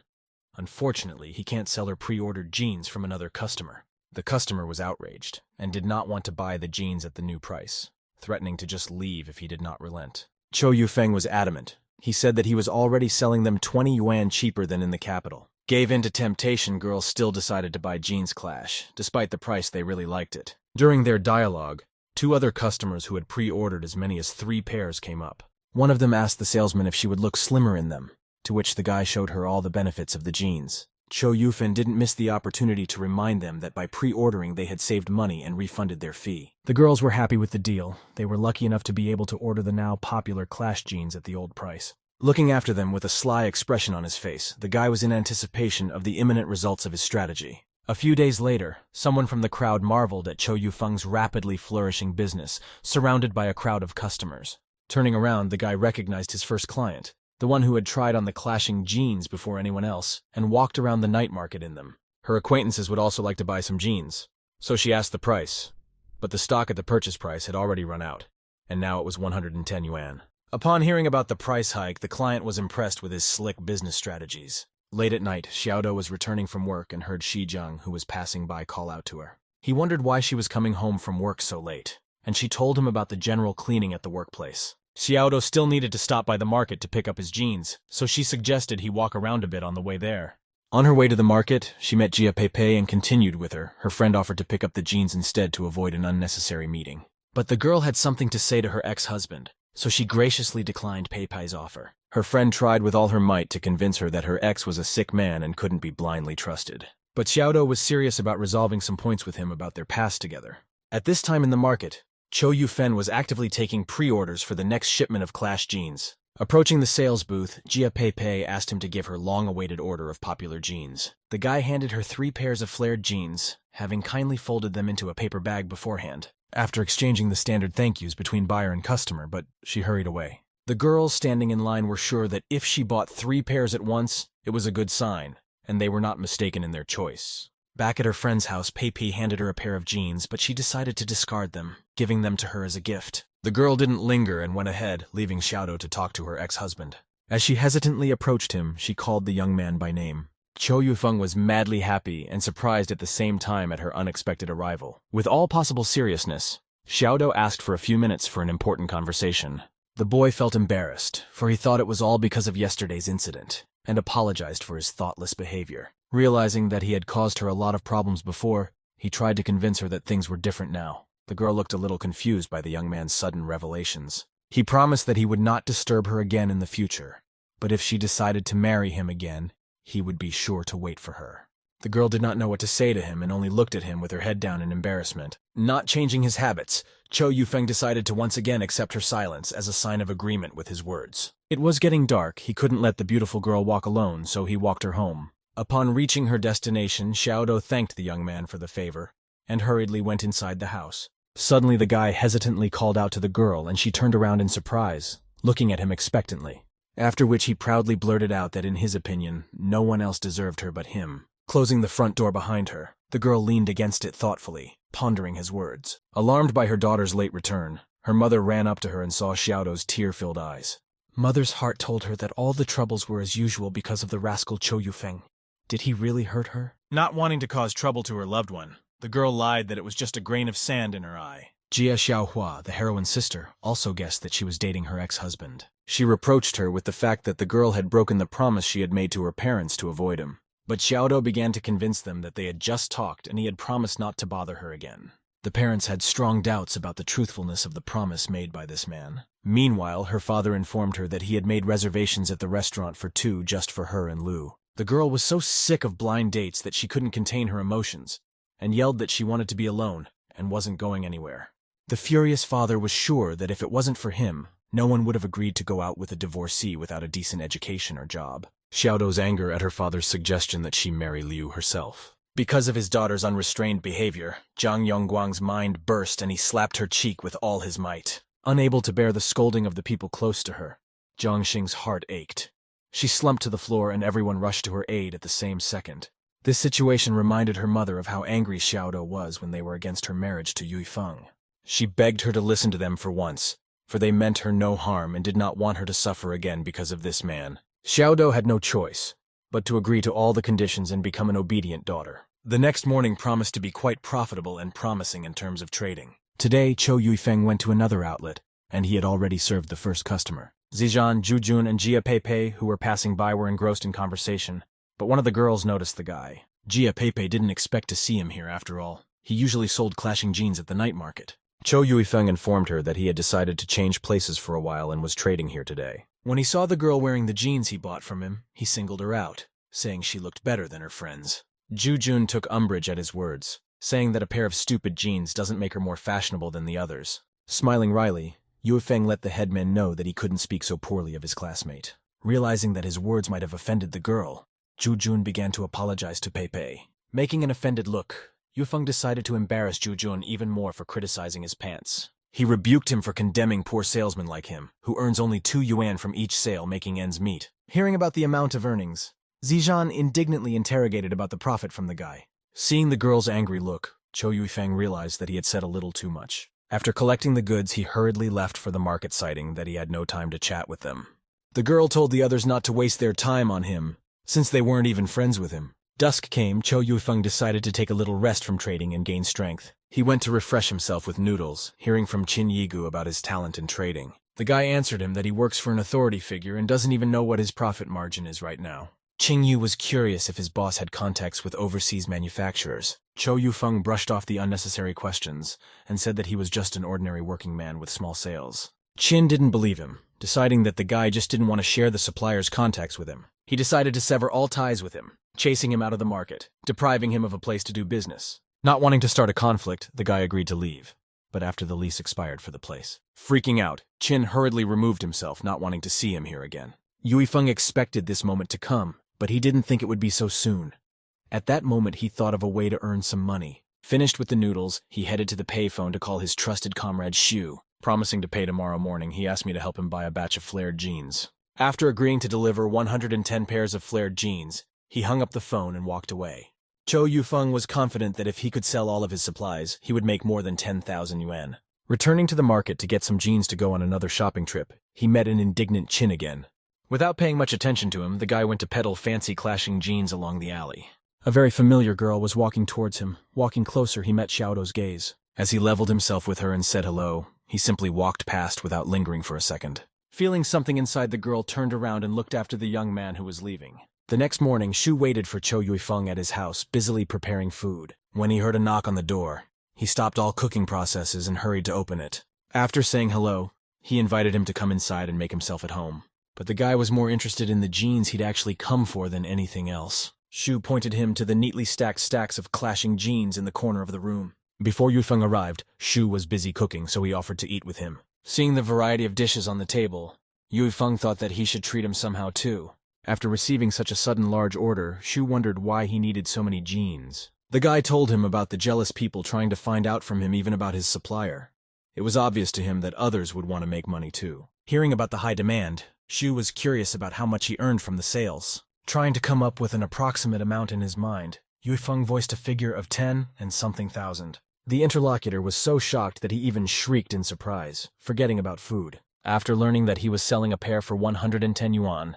Unfortunately, he can't sell her pre-ordered jeans from another customer. The customer was outraged and did not want to buy the jeans at the new price, threatening to just leave if he did not relent. Cho Yufeng was adamant. He said that he was already selling them 20 yuan cheaper than in the capital. Gave in to temptation, girls still decided to buy Jeans Clash. Despite the price, they really liked it. During their dialogue, 2 other customers who had pre-ordered as many as 3 pairs came up. One of them asked the salesman if she would look slimmer in them, to which the guy showed her all the benefits of the jeans. Cho Yufeng didn't miss the opportunity to remind them that by pre-ordering they had saved money and refunded their fee. The girls were happy with the deal. They were lucky enough to be able to order the now popular Clash jeans at the old price. Looking after them with a sly expression on his face, the guy was in anticipation of the imminent results of his strategy. A few days later, someone from the crowd marveled at Cho Yufeng's rapidly flourishing business, surrounded by a crowd of customers. Turning around, the guy recognized his first client, the one who had tried on the clashing jeans before anyone else, and walked around the night market in them. Her acquaintances would also like to buy some jeans, so she asked the price. But the stock at the purchase price had already run out, and now it was 110 yuan. Upon hearing about the price hike, the client was impressed with his slick business strategies. Late at night, Xiaodo was returning from work and heard Shi Jiang, who was passing by, call out to her. He wondered why she was coming home from work so late, and she told him about the general cleaning at the workplace. Xiaodo still needed to stop by the market to pick up his jeans, so she suggested he walk around a bit on the way there. On her way to the market, she met Jia Peipei and continued with her. Her friend offered to pick up the jeans instead to avoid an unnecessary meeting. But the girl had something to say to her ex-husband, so she graciously declined Peipei's offer. Her friend tried with all her might to convince her that her ex was a sick man and couldn't be blindly trusted. But Xiaodo was serious about resolving some points with him about their past together. At this time in the market, Cho Yufeng was actively taking pre-orders for the next shipment of Clash jeans. Approaching the sales booth, Jia Peipei asked him to give her long-awaited order of popular jeans. The guy handed her 3 pairs of flared jeans, having kindly folded them into a paper bag beforehand, after exchanging the standard thank yous between buyer and customer, but she hurried away. The girls standing in line were sure that if she bought 3 pairs at once, it was a good sign, and they were not mistaken in their choice. Back at her friend's house, Peipei handed her a pair of jeans, but she decided to discard them, giving them to her as a gift. The girl didn't linger and went ahead, leaving Xiaodo to talk to her ex-husband. As she hesitantly approached him, she called the young man by name. Cho Yufeng was madly happy and surprised at the same time at her unexpected arrival. With all possible seriousness, Xiaodo asked for a few minutes for an important conversation. The boy felt embarrassed, for he thought it was all because of yesterday's incident, and apologized for his thoughtless behavior. Realizing that he had caused her a lot of problems before, he tried to convince her that things were different now. The girl looked a little confused by the young man's sudden revelations. He promised that he would not disturb her again in the future, but if she decided to marry him again, he would be sure to wait for her. The girl did not know what to say to him and only looked at him with her head down in embarrassment. Not changing his habits, Cho Yufeng decided to once again accept her silence as a sign of agreement with his words. It was getting dark. He couldn't let the beautiful girl walk alone, so he walked her home. Upon reaching her destination, Xiaodo thanked the young man for the favor and hurriedly went inside the house. Suddenly the guy hesitantly called out to the girl, and she turned around in surprise, looking at him expectantly. After which he proudly blurted out that in his opinion, no one else deserved her but him. Closing the front door behind her, the girl leaned against it thoughtfully, pondering his words. Alarmed by her daughter's late return, her mother ran up to her and saw Xiaodo's tear-filled eyes. Mother's heart told her that all the troubles were as usual because of the rascal Cho Yufeng. Did he really hurt her? Not wanting to cause trouble to her loved one, the girl lied that it was just a grain of sand in her eye. Jia Xiaohua, the heroine's sister, also guessed that she was dating her ex-husband. She reproached her with the fact that the girl had broken the promise she had made to her parents to avoid him. But Xiaodo began to convince them that they had just talked and he had promised not to bother her again. The parents had strong doubts about the truthfulness of the promise made by this man. Meanwhile, her father informed her that he had made reservations at the restaurant for 2 just for her and Lu. The girl was so sick of blind dates that she couldn't contain her emotions, and yelled that she wanted to be alone and wasn't going anywhere. The furious father was sure that if it wasn't for him, no one would have agreed to go out with a divorcee without a decent education or job. Xiaodo's anger at her father's suggestion that she marry Liu herself. Because of his daughter's unrestrained behavior, Zhang Yongguang's mind burst and he slapped her cheek with all his might. Unable to bear the scolding of the people close to her, Zhang Xing's heart ached. She slumped to the floor and everyone rushed to her aid at the same second. This situation reminded her mother of how angry Xiaodo was when they were against her marriage to Yufeng. She begged her to listen to them for once, for they meant her no harm and did not want her to suffer again because of this man. Xiaodo had no choice but to agree to all the conditions and become an obedient daughter. The next morning promised to be quite profitable and promising in terms of trading. Today, Cho Yufeng went to another outlet, and he had already served the first customer. Zizhan, Jujun, and Jia Peipei, who were passing by, were engrossed in conversation, but one of the girls noticed the guy. Jia Peipei didn't expect to see him here after all. He usually sold clashing jeans at the night market. Cho Yufeng informed her that he had decided to change places for a while and was trading here today. When he saw the girl wearing the jeans he bought from him, he singled her out, saying she looked better than her friends. Jujun took umbrage at his words, saying that a pair of stupid jeans doesn't make her more fashionable than the others. Smiling wryly, Yufeng let the headman know that he couldn't speak so poorly of his classmate. Realizing that his words might have offended the girl, Jujun began to apologize to Peipei. Making an offended look, Yufeng decided to embarrass Jujun even more for criticizing his pants. He rebuked him for condemning poor salesmen like him, who earns only 2 yuan from each sale, making ends meet. Hearing about the amount of earnings, Zizhan indignantly interrogated about the profit from the guy. Seeing the girl's angry look, Cho Yufeng realized that he had said a little too much. After collecting the goods, he hurriedly left for the market, citing that he had no time to chat with them. The girl told the others not to waste their time on him, since they weren't even friends with him. Dusk came. Cho Yufeng decided to take a little rest from trading and gain strength. He went to refresh himself with noodles, hearing from Qin Yigu about his talent in trading. The guy answered him that he works for an authority figure and doesn't even know what his profit margin is right now. Qing Yu was curious if his boss had contacts with overseas manufacturers. Cho Yufeng brushed off the unnecessary questions and said that he was just an ordinary working man with small sales. Qin didn't believe him, deciding that the guy just didn't want to share the supplier's contacts with him. He decided to sever all ties with him, chasing him out of the market, depriving him of a place to do business. Not wanting to start a conflict, the guy agreed to leave, but after the lease expired for the place. Freaking out, Qin hurriedly removed himself, not wanting to see him here again. Yufeng expected this moment to come, but he didn't think it would be so soon. At that moment, he thought of a way to earn some money. Finished with the noodles, he headed to the payphone to call his trusted comrade Xu. Promising to pay tomorrow morning, he asked me to help him buy a batch of flared jeans. After agreeing to deliver 110 pairs of flared jeans, he hung up the phone and walked away. Cho Yufeng was confident that if he could sell all of his supplies, he would make more than 10,000 yuan. Returning to the market to get some jeans to go on another shopping trip, he met an indignant Qin again. Without paying much attention to him, the guy went to peddle fancy clashing jeans along the alley. A very familiar girl was walking towards him. Walking closer, he met Xiaodo's gaze. As he leveled himself with her and said hello, he simply walked past without lingering for a second. Feeling something inside, the girl turned around and looked after the young man who was leaving. The next morning, Xu waited for Cho Yufeng at his house, busily preparing food. When he heard a knock on the door, he stopped all cooking processes and hurried to open it. After saying hello, he invited him to come inside and make himself at home. But the guy was more interested in the jeans he'd actually come for than anything else. Xu pointed him to the neatly stacked stacks of clashing jeans in the corner of the room. Before Yufeng arrived, Xu was busy cooking, so he offered to eat with him. Seeing the variety of dishes on the table, Yufeng thought that he should treat him somehow too. After receiving such a sudden large order, Xu wondered why he needed so many jeans. The guy told him about the jealous people trying to find out from him even about his supplier. It was obvious to him that others would want to make money too. Hearing about the high demand, Xu was curious about how much he earned from the sales. Trying to come up with an approximate amount in his mind, Yufeng voiced a figure of 10 and something thousand. The interlocutor was so shocked that he even shrieked in surprise, forgetting about food. After learning that he was selling a pair for 110 yuan,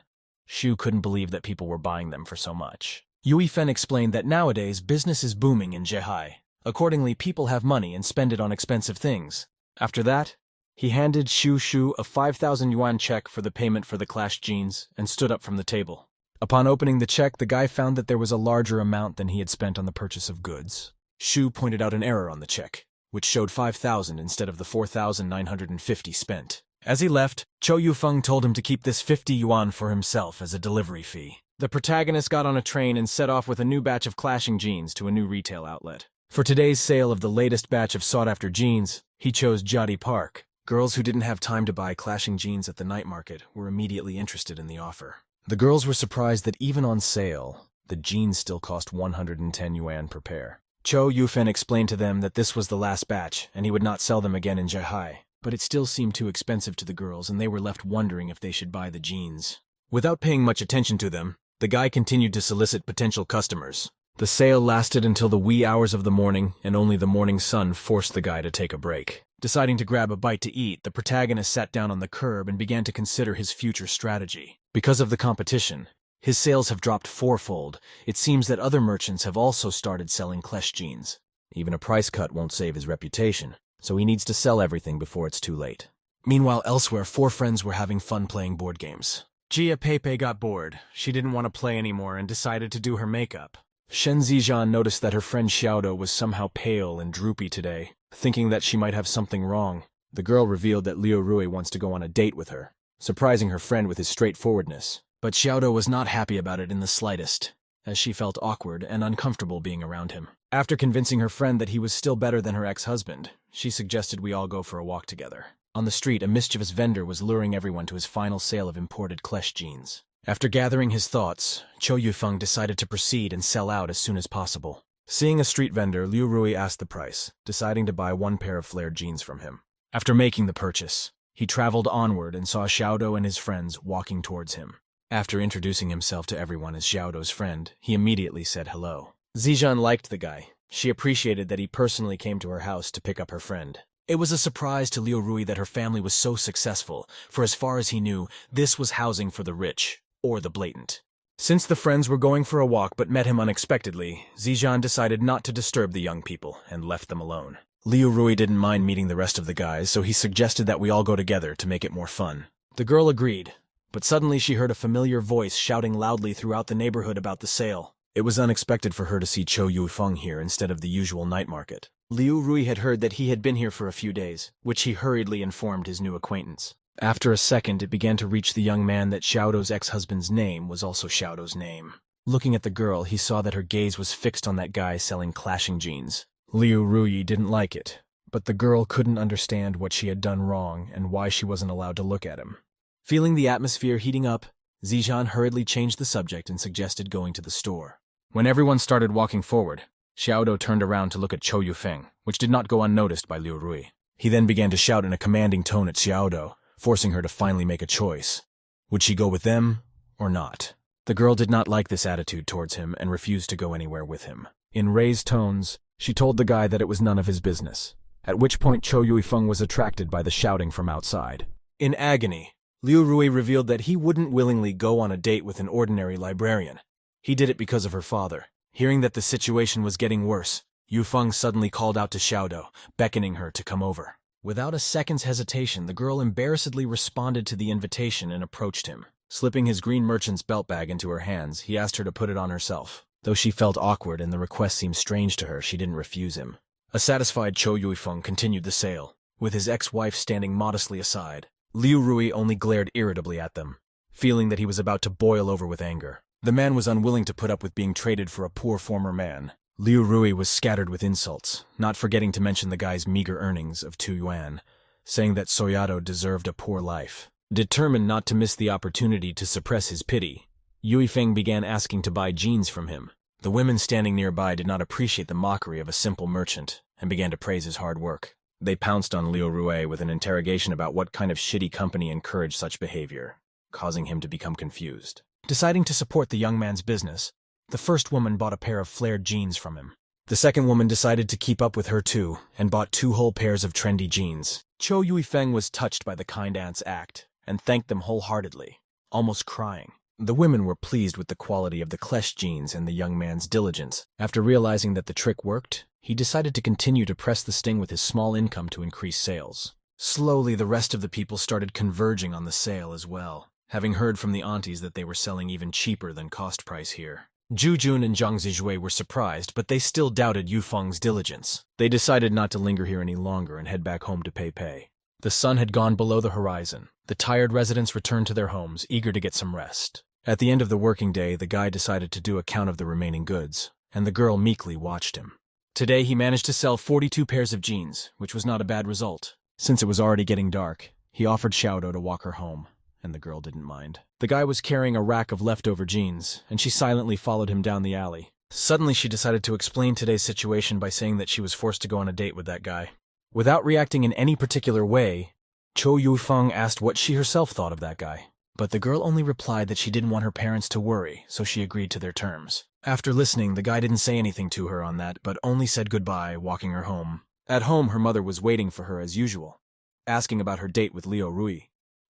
Xu couldn't believe that people were buying them for so much. Yufeng explained that nowadays business is booming in Zhehe. Accordingly, people have money and spend it on expensive things. After that, he handed Xu a 5,000 yuan check for the payment for the clashed jeans and stood up from the table. Upon opening the check, the guy found that there was a larger amount than he had spent on the purchase of goods. Xu pointed out an error on the check, which showed 5,000 instead of the 4,950 spent. As he left, Cho Yufeng told him to keep this 50 yuan for himself as a delivery fee. The protagonist got on a train and set off with a new batch of clashing jeans to a new retail outlet. For today's sale of the latest batch of sought-after jeans, he chose Jati Park. Girls who didn't have time to buy clashing jeans at the night market were immediately interested in the offer. The girls were surprised that even on sale, the jeans still cost 110 yuan per pair. Cho Yufeng explained to them that this was the last batch, and he would not sell them again in Zhehe. But it still seemed too expensive to the girls, and they were left wondering if they should buy the jeans. Without paying much attention to them, the guy continued to solicit potential customers. The sale lasted until the wee hours of the morning, and only the morning sun forced the guy to take a break. Deciding to grab a bite to eat, the protagonist sat down on the curb and began to consider his future strategy. Because of the competition, his sales have dropped fourfold. It seems that other merchants have also started selling Klesch jeans. Even a price cut won't save his reputation, so he needs to sell everything before it's too late. Meanwhile, elsewhere, 4 friends were having fun playing board games. Jia Pepe got bored. She didn't want to play anymore and decided to do her makeup. Shen Zijian noticed that her friend Xiaodo was somehow pale and droopy today, thinking that she might have something wrong. The girl revealed that Liu Rui wants to go on a date with her, surprising her friend with his straightforwardness. But Xiaodo was not happy about it in the slightest, as she felt awkward and uncomfortable being around him. After convincing her friend that he was still better than her ex-husband, she suggested we all go for a walk together. On the street, a mischievous vendor was luring everyone to his final sale of imported Klesch jeans. After gathering his thoughts, Cho Yufeng decided to proceed and sell out as soon as possible. Seeing a street vendor, Liu Rui asked the price, deciding to buy 1 pair of flared jeans from him. After making the purchase, he traveled onward and saw Xiaodo and his friends walking towards him. After introducing himself to everyone as Xiaodo's friend, he immediately said hello. Zijian liked the guy. She appreciated that he personally came to her house to pick up her friend. It was a surprise to Liu Rui that her family was so successful, for as far as he knew, this was housing for the rich, or the blatant. Since the friends were going for a walk but met him unexpectedly, Zijian decided not to disturb the young people and left them alone. Liu Rui didn't mind meeting the rest of the guys, so he suggested that we all go together to make it more fun. The girl agreed, but suddenly she heard a familiar voice shouting loudly throughout the neighborhood about the sale. It was unexpected for her to see Cho Yufeng here instead of the usual night market. Liu Rui had heard that he had been here for a few days, which he hurriedly informed his new acquaintance. After a second, it began to reach the young man that Xiaodo's ex-husband's name was also Xiaodo's name. Looking at the girl, he saw that her gaze was fixed on that guy selling clashing jeans. Liu Rui didn't like it, but the girl couldn't understand what she had done wrong and why she wasn't allowed to look at him. Feeling the atmosphere heating up, Zijian hurriedly changed the subject and suggested going to the store. When everyone started walking forward, Xiaodo turned around to look at Cho Yufeng, which did not go unnoticed by Liu Rui. He then began to shout in a commanding tone at Xiaodo, forcing her to finally make a choice. Would she go with them or not? The girl did not like this attitude towards him and refused to go anywhere with him. In raised tones, she told the guy that it was none of his business, at which point Cho Yufeng was attracted by the shouting from outside. In agony, Liu Rui revealed that he wouldn't willingly go on a date with an ordinary librarian. He did it because of her father. Hearing that the situation was getting worse, Yufeng suddenly called out to Xiaodo, beckoning her to come over. Without a second's hesitation, the girl embarrassedly responded to the invitation and approached him. Slipping his green merchant's belt bag into her hands, he asked her to put it on herself. Though she felt awkward and the request seemed strange to her, she didn't refuse him. A satisfied Cho Yufeng continued the sale, with his ex-wife standing modestly aside. Liu Rui only glared irritably at them, feeling that he was about to boil over with anger. The man was unwilling to put up with being traded for a poor former man. Liu Rui was scattered with insults, not forgetting to mention the guy's meager earnings of 2 yuan, saying that Soyato deserved a poor life. Determined not to miss the opportunity to suppress his pity, Yufeng began asking to buy jeans from him. The women standing nearby did not appreciate the mockery of a simple merchant and began to praise his hard work. They pounced on Liu Rui with an interrogation about what kind of shitty company encouraged such behavior, causing him to become confused. Deciding to support the young man's business, the first woman bought a pair of flared jeans from him. The second woman decided to keep up with her too, and bought 2 whole pairs of trendy jeans. Cho Yufeng was touched by the kind aunt's act, and thanked them wholeheartedly, almost crying. The women were pleased with the quality of the Klesch jeans and the young man's diligence. After realizing that the trick worked, he decided to continue to press the sting with his small income to increase sales. Slowly, the rest of the people started converging on the sale as well, having heard from the aunties that they were selling even cheaper than cost price here. Jujun and Zhang Zijue were surprised, but they still doubted Yufeng's diligence. They decided not to linger here any longer and head back home to Pei. The sun had gone below the horizon. The tired residents returned to their homes, eager to get some rest. At the end of the working day, the guy decided to do a count of the remaining goods, and the girl meekly watched him. Today he managed to sell 42 pairs of jeans, which was not a bad result. Since it was already getting dark, he offered Xiaodo to walk her home, and the girl didn't mind. The guy was carrying a rack of leftover jeans, and she silently followed him down the alley. Suddenly she decided to explain today's situation by saying that she was forced to go on a date with that guy. Without reacting in any particular way, Cho Yufeng asked what she herself thought of that guy. But the girl only replied that she didn't want her parents to worry, so she agreed to their terms. After listening, the guy didn't say anything to her on that, but only said goodbye, walking her home. At home, her mother was waiting for her as usual, asking about her date with Liu Rui.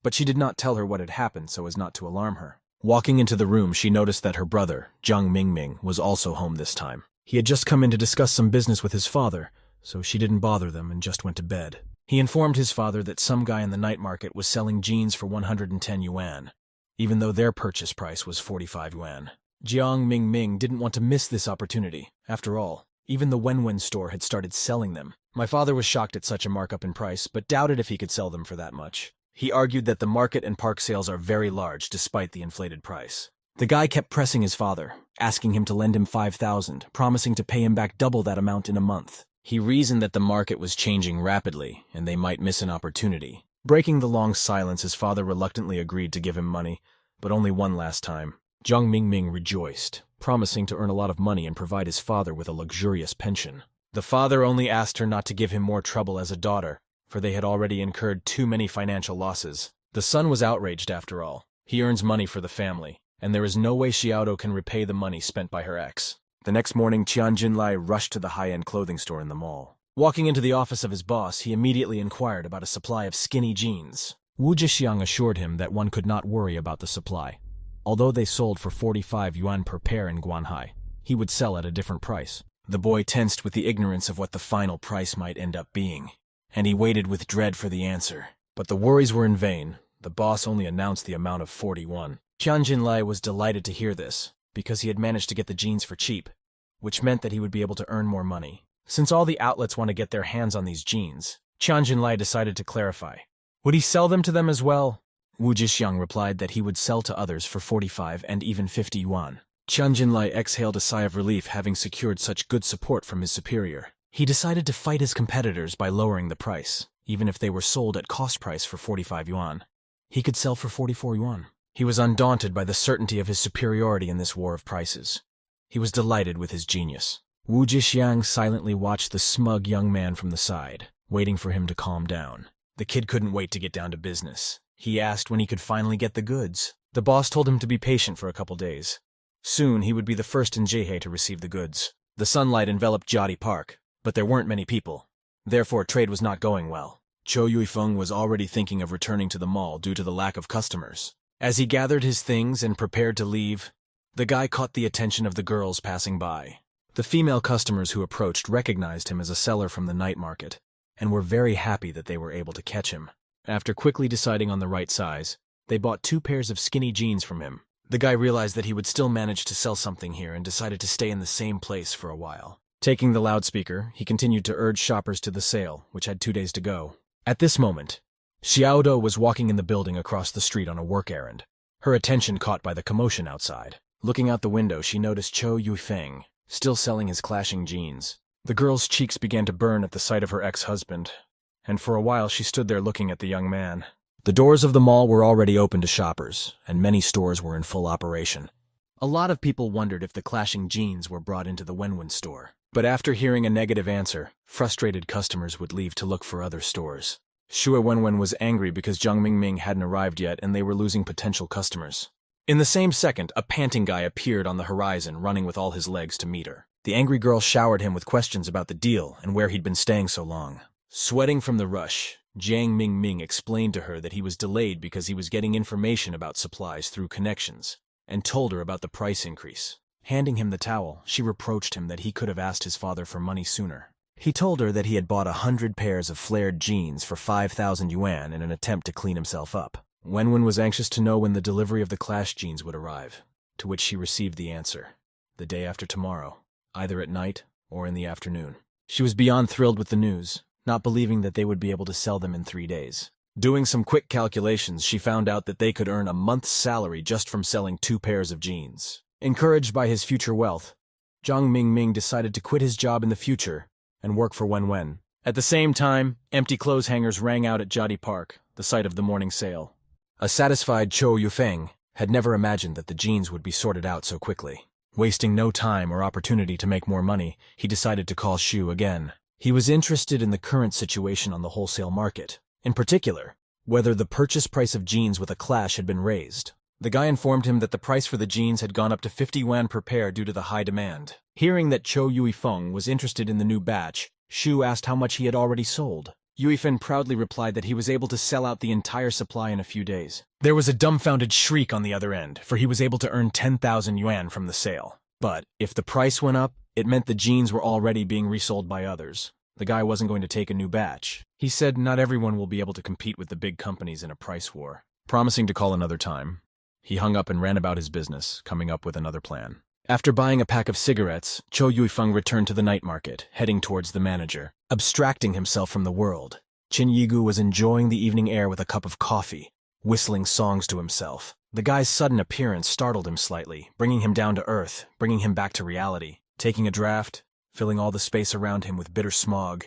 But she did not tell her what had happened so as not to alarm her. Walking into the room, she noticed that her brother, Jiang Mingming, was also home this time. He had just come in to discuss some business with his father, so she didn't bother them and just went to bed. He informed his father that some guy in the night market was selling jeans for 110 yuan, even though their purchase price was 45 yuan. Jiang Mingming didn't want to miss this opportunity. After all, even the Wenwen store had started selling them. My father was shocked at such a markup in price, but doubted if he could sell them for that much. He argued that the market and park sales are very large despite the inflated price. The guy kept pressing his father, asking him to lend him 5,000, promising to pay him back double that amount in a month. He reasoned that the market was changing rapidly, and they might miss an opportunity. Breaking the long silence, his father reluctantly agreed to give him money, but only one last time. Jiang Mingming rejoiced, promising to earn a lot of money and provide his father with a luxurious pension. The father only asked her not to give him more trouble as a daughter, for they had already incurred too many financial losses. The son was outraged after all. He earns money for the family, and there is no way Xiaodo can repay the money spent by her ex. The next morning, Qian Jinlai rushed to the high-end clothing store in the mall. Walking into the office of his boss, he immediately inquired about a supply of skinny jeans. Wu Zhixiang assured him that one could not worry about the supply. Although they sold for 45 yuan per pair in Guanhai, he would sell at a different price. The boy tensed with the ignorance of what the final price might end up being, and he waited with dread for the answer. But the worries were in vain. The boss only announced the amount of 41. Qian Jinlai was delighted to hear this, because he had managed to get the jeans for cheap, which meant that he would be able to earn more money. Since all the outlets want to get their hands on these jeans, Qian Jinlai decided to clarify. Would he sell them to them as well? Wu Zhixiang replied that he would sell to others for 45 and even 50 yuan. Qian Jinlai exhaled a sigh of relief, having secured such good support from his superior. He decided to fight his competitors by lowering the price, even if they were sold at cost price for 45 yuan. He could sell for 44 yuan. He was undaunted by the certainty of his superiority in this war of prices. He was delighted with his genius. Wu Zhixiang silently watched the smug young man from the side, waiting for him to calm down. The kid couldn't wait to get down to business. He asked when he could finally get the goods. The boss told him to be patient for a couple days. Soon he would be the first in Jiehe to receive the goods. The sunlight enveloped Jiadi Park, but there weren't many people. Therefore, trade was not going well. Zhou Yuifeng was already thinking of returning to the mall due to the lack of customers. As he gathered his things and prepared to leave, the guy caught the attention of the girls passing by. The female customers who approached recognized him as a seller from the night market, and were very happy that they were able to catch him. After quickly deciding on the right size, they bought 2 pairs of skinny jeans from him. The guy realized that he would still manage to sell something here and decided to stay in the same place for a while. Taking the loudspeaker, he continued to urge shoppers to the sale, which had 2 days to go. At this moment, Xiaodo was walking in the building across the street on a work errand, her attention caught by the commotion outside. Looking out the window, she noticed Zhou Yuifeng, still selling his clashing jeans. The girl's cheeks began to burn at the sight of her ex-husband, and for a while she stood there looking at the young man. The doors of the mall were already open to shoppers, and many stores were in full operation. A lot of people wondered if the clashing jeans were brought into the Wenwen store. But after hearing a negative answer, frustrated customers would leave to look for other stores. Xue Wenwen was angry because Jiang Mingming hadn't arrived yet and they were losing potential customers. In the same second, a panting guy appeared on the horizon, running with all his legs to meet her. The angry girl showered him with questions about the deal and where he'd been staying so long. Sweating from the rush, Jiang Mingming explained to her that he was delayed because he was getting information about supplies through connections, and told her about the price increase. Handing him the towel, she reproached him that he could have asked his father for money sooner. He told her that he had bought 100 pairs of flared jeans for 5,000 yuan in an attempt to clean himself up. Wenwen was anxious to know when the delivery of the clash jeans would arrive, to which she received the answer: the day after tomorrow, either at night or in the afternoon. She was beyond thrilled with the news, not believing that they would be able to sell them in 3 days. Doing some quick calculations, she found out that they could earn a month's salary just from selling 2 pairs of jeans. Encouraged by his future wealth, Jiang Mingming decided to quit his job in the future and work for Wenwen. At the same time, empty clothes hangers rang out at Jiadi Park, the site of the morning sale. A satisfied Zhou Yuifeng had never imagined that the jeans would be sorted out so quickly. Wasting no time or opportunity to make more money, he decided to call Xu again. He was interested in the current situation on the wholesale market. In particular, whether the purchase price of jeans with a clash had been raised. The guy informed him that the price for the jeans had gone up to 50 yuan per pair due to the high demand. Hearing that Cho Yuifeng was interested in the new batch, Shu asked how much he had already sold. Yuifeng proudly replied that he was able to sell out the entire supply in a few days. There was a dumbfounded shriek on the other end, for he was able to earn 10,000 yuan from the sale. But if the price went up, it meant the jeans were already being resold by others. The guy wasn't going to take a new batch. He said not everyone will be able to compete with the big companies in a price war. Promising to call another time, he hung up and ran about his business, coming up with another plan. After buying a pack of cigarettes, Cho Yuifeng returned to the night market, heading towards the manager. Abstracting himself from the world, Qin Yigu was enjoying the evening air with a cup of coffee, whistling songs to himself. The guy's sudden appearance startled him slightly, bringing him down to earth, bringing him back to reality. Taking a draft, filling all the space around him with bitter smog,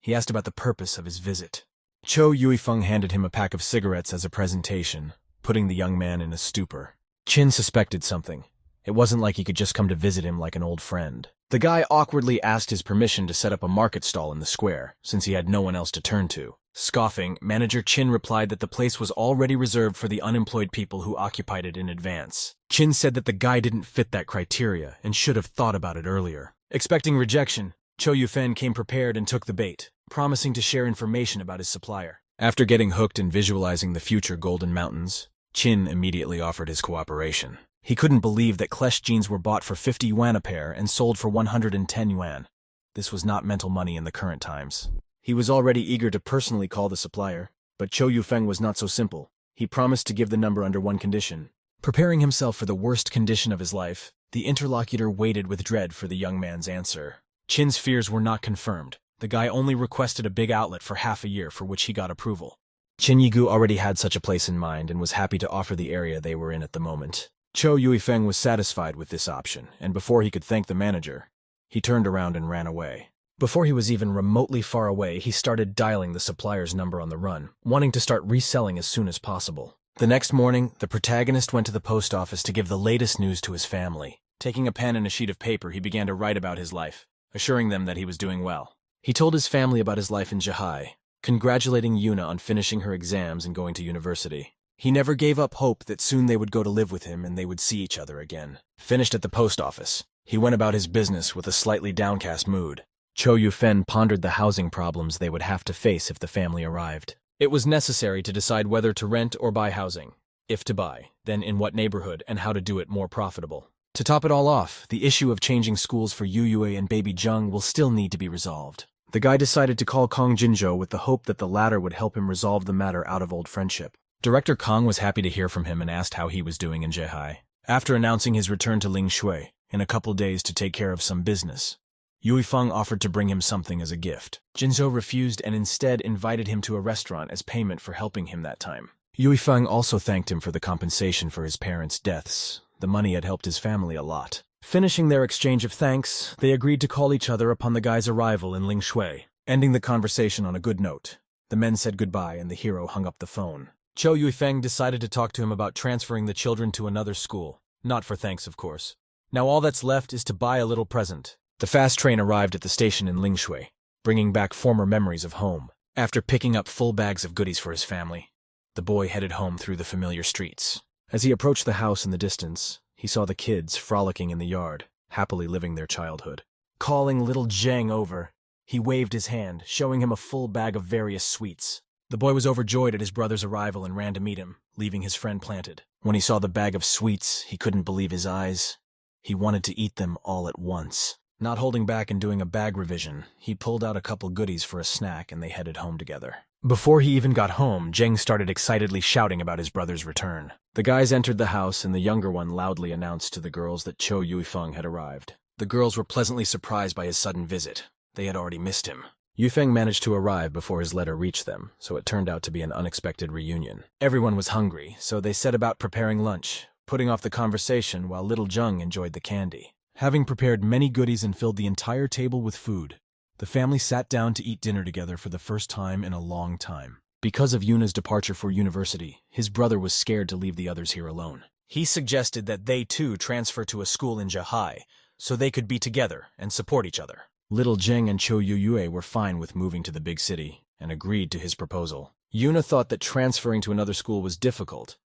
he asked about the purpose of his visit. Cho Yuifeng handed him a pack of cigarettes as a presentation, putting the young man in a stupor. Qin suspected something. It wasn't like he could just come to visit him like an old friend. The guy awkwardly asked his permission to set up a market stall in the square, since he had no one else to turn to. Scoffing, Manager Qin replied that the place was already reserved for the unemployed people who occupied it in advance. Qin said that the guy didn't fit that criteria and should have thought about it earlier. Expecting rejection, Cho Yufen came prepared and took the bait, promising to share information about his supplier. After getting hooked and visualizing the future Golden Mountains, Qin immediately offered his cooperation. He couldn't believe that Klesch jeans were bought for 50 yuan a pair and sold for 110 yuan. This was not mental money in the current times. He was already eager to personally call the supplier, but Cho Yufeng was not so simple. He promised to give the number under one condition. Preparing himself for the worst condition of his life, the interlocutor waited with dread for the young man's answer. Qin's fears were not confirmed. The guy only requested a big outlet for half a year for which he got approval. Qin Yigu already had such a place in mind and was happy to offer the area they were in at the moment. Cho Yuifeng was satisfied with this option, and before he could thank the manager, he turned around and ran away. Before he was even remotely far away, he started dialing the supplier's number on the run, wanting to start reselling as soon as possible. The next morning, the protagonist went to the post office to give the latest news to his family. Taking a pen and a sheet of paper, he began to write about his life, assuring them that he was doing well. He told his family about his life in Zhihai, congratulating Yuna on finishing her exams and going to university. He never gave up hope that soon they would go to live with him and they would see each other again. Finished at the post office, he went about his business with a slightly downcast mood. Cho Yufen pondered the housing problems they would have to face if the family arrived. It was necessary to decide whether to rent or buy housing. If to buy, then in what neighborhood and how to do it more profitable. To top it all off, the issue of changing schools for Yu Yue and baby Zheng will still need to be resolved. The guy decided to call Kong Jinzhou with the hope that the latter would help him resolve the matter out of old friendship. Director Kong was happy to hear from him and asked how he was doing in Zhihai. After announcing his return to Ling Shui in a couple days to take care of some business, Yuifeng offered to bring him something as a gift. Jinzhou refused and instead invited him to a restaurant as payment for helping him that time. Yuifeng also thanked him for the compensation for his parents' deaths. The money had helped his family a lot. Finishing their exchange of thanks, they agreed to call each other upon the guy's arrival in Ling Shui. Ending the conversation on a good note, the men said goodbye and the hero hung up the phone. Cho Yuifeng decided to talk to him about transferring the children to another school. Not for thanks, of course. Now all that's left is to buy a little present. The fast train arrived at the station in Lingshui, bringing back former memories of home. After picking up full bags of goodies for his family, the boy headed home through the familiar streets. As he approached the house in the distance, he saw the kids frolicking in the yard, happily living their childhood. Calling little Zheng over, he waved his hand, showing him a full bag of various sweets. The boy was overjoyed at his brother's arrival and ran to meet him, leaving his friend planted. When he saw the bag of sweets, he couldn't believe his eyes. He wanted to eat them all at once. Not holding back and doing a bag revision, he pulled out a couple goodies for a snack and they headed home together. Before he even got home, Zheng started excitedly shouting about his brother's return. The guys entered the house and the younger one loudly announced to the girls that Cho Yuifeng had arrived. The girls were pleasantly surprised by his sudden visit. They had already missed him. Yufeng managed to arrive before his letter reached them, so it turned out to be an unexpected reunion. Everyone was hungry, so they set about preparing lunch, putting off the conversation while little Zheng enjoyed the candy. Having prepared many goodies and filled the entire table with food, the family sat down to eat dinner together for the first time in a long time. Because of Yuna's departure for university, his brother was scared to leave the others here alone. He suggested that they too transfer to a school in Zhihai, so they could be together and support each other. Little Zheng and Cho Yuyue were fine with moving to the big city and agreed to his proposal. Yuna thought that transferring to another school was difficult,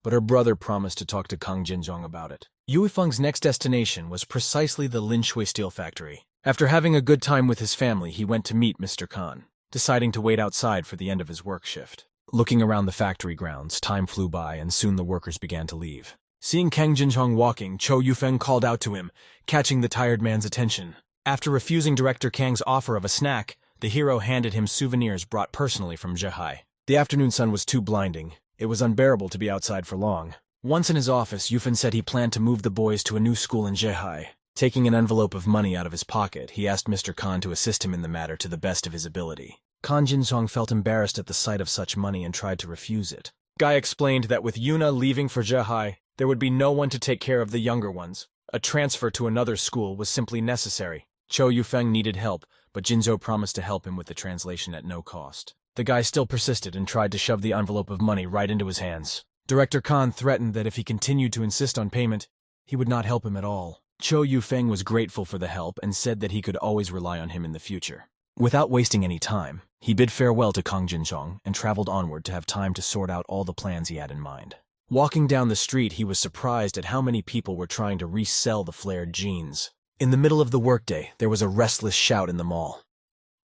but her brother promised to talk to Kang Jinzhong about it. Yui Feng's next destination was precisely the Linshui steel factory. After having a good time with his family, he went to meet Mr. Khan, deciding to wait outside for the end of his work shift. Looking around the factory grounds, time flew by and soon the workers began to leave. Seeing Kang Jinzhong walking, Cho Yufeng called out to him, catching the tired man's attention. After refusing Director Kang's offer of a snack, the hero handed him souvenirs brought personally from Zhehai. The afternoon sun was too blinding. It was unbearable to be outside for long. Once in his office, Yufeng said he planned to move the boys to a new school in Zhehai. Taking an envelope of money out of his pocket, he asked Mr. Khan to assist him in the matter to the best of his ability. Khan Jinzhong felt embarrassed at the sight of such money and tried to refuse it. Guy explained that with Yuna leaving for Zhehai, there would be no one to take care of the younger ones. A transfer to another school was simply necessary. Cho Yufeng needed help, but Jinzhou promised to help him with the translation at no cost. The guy still persisted and tried to shove the envelope of money right into his hands. Director Khan threatened that if he continued to insist on payment, he would not help him at all. Cho Yufeng was grateful for the help and said that he could always rely on him in the future. Without wasting any time, he bid farewell to Kang Jinzhong and traveled onward to have time to sort out all the plans he had in mind. Walking down the street, he was surprised at how many people were trying to resell the flared jeans. In the middle of the workday, there was a restless shout in the mall.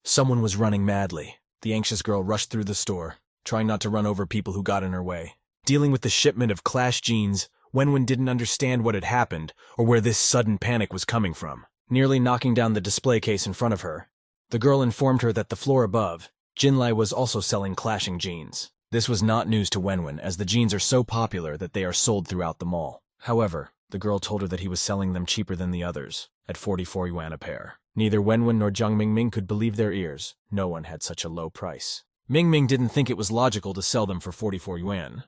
Someone was running madly. The anxious girl rushed through the store, trying not to run over people who got in her way. Dealing with the shipment of Clash jeans, Wenwen didn't understand what had happened or where this sudden panic was coming from. Nearly knocking down the display case in front of her, the girl informed her that the floor above, Jinlai was also selling clashing jeans. This was not news to Wenwen, as the jeans are so popular that they are sold throughout the mall. However, the girl told her that he was selling them cheaper than the others, at 44 yuan a pair. Neither Wenwen nor Jiang Mingming could believe their ears. No one had such a low price. Mingming didn't think it was logical to sell them for 44 yuan.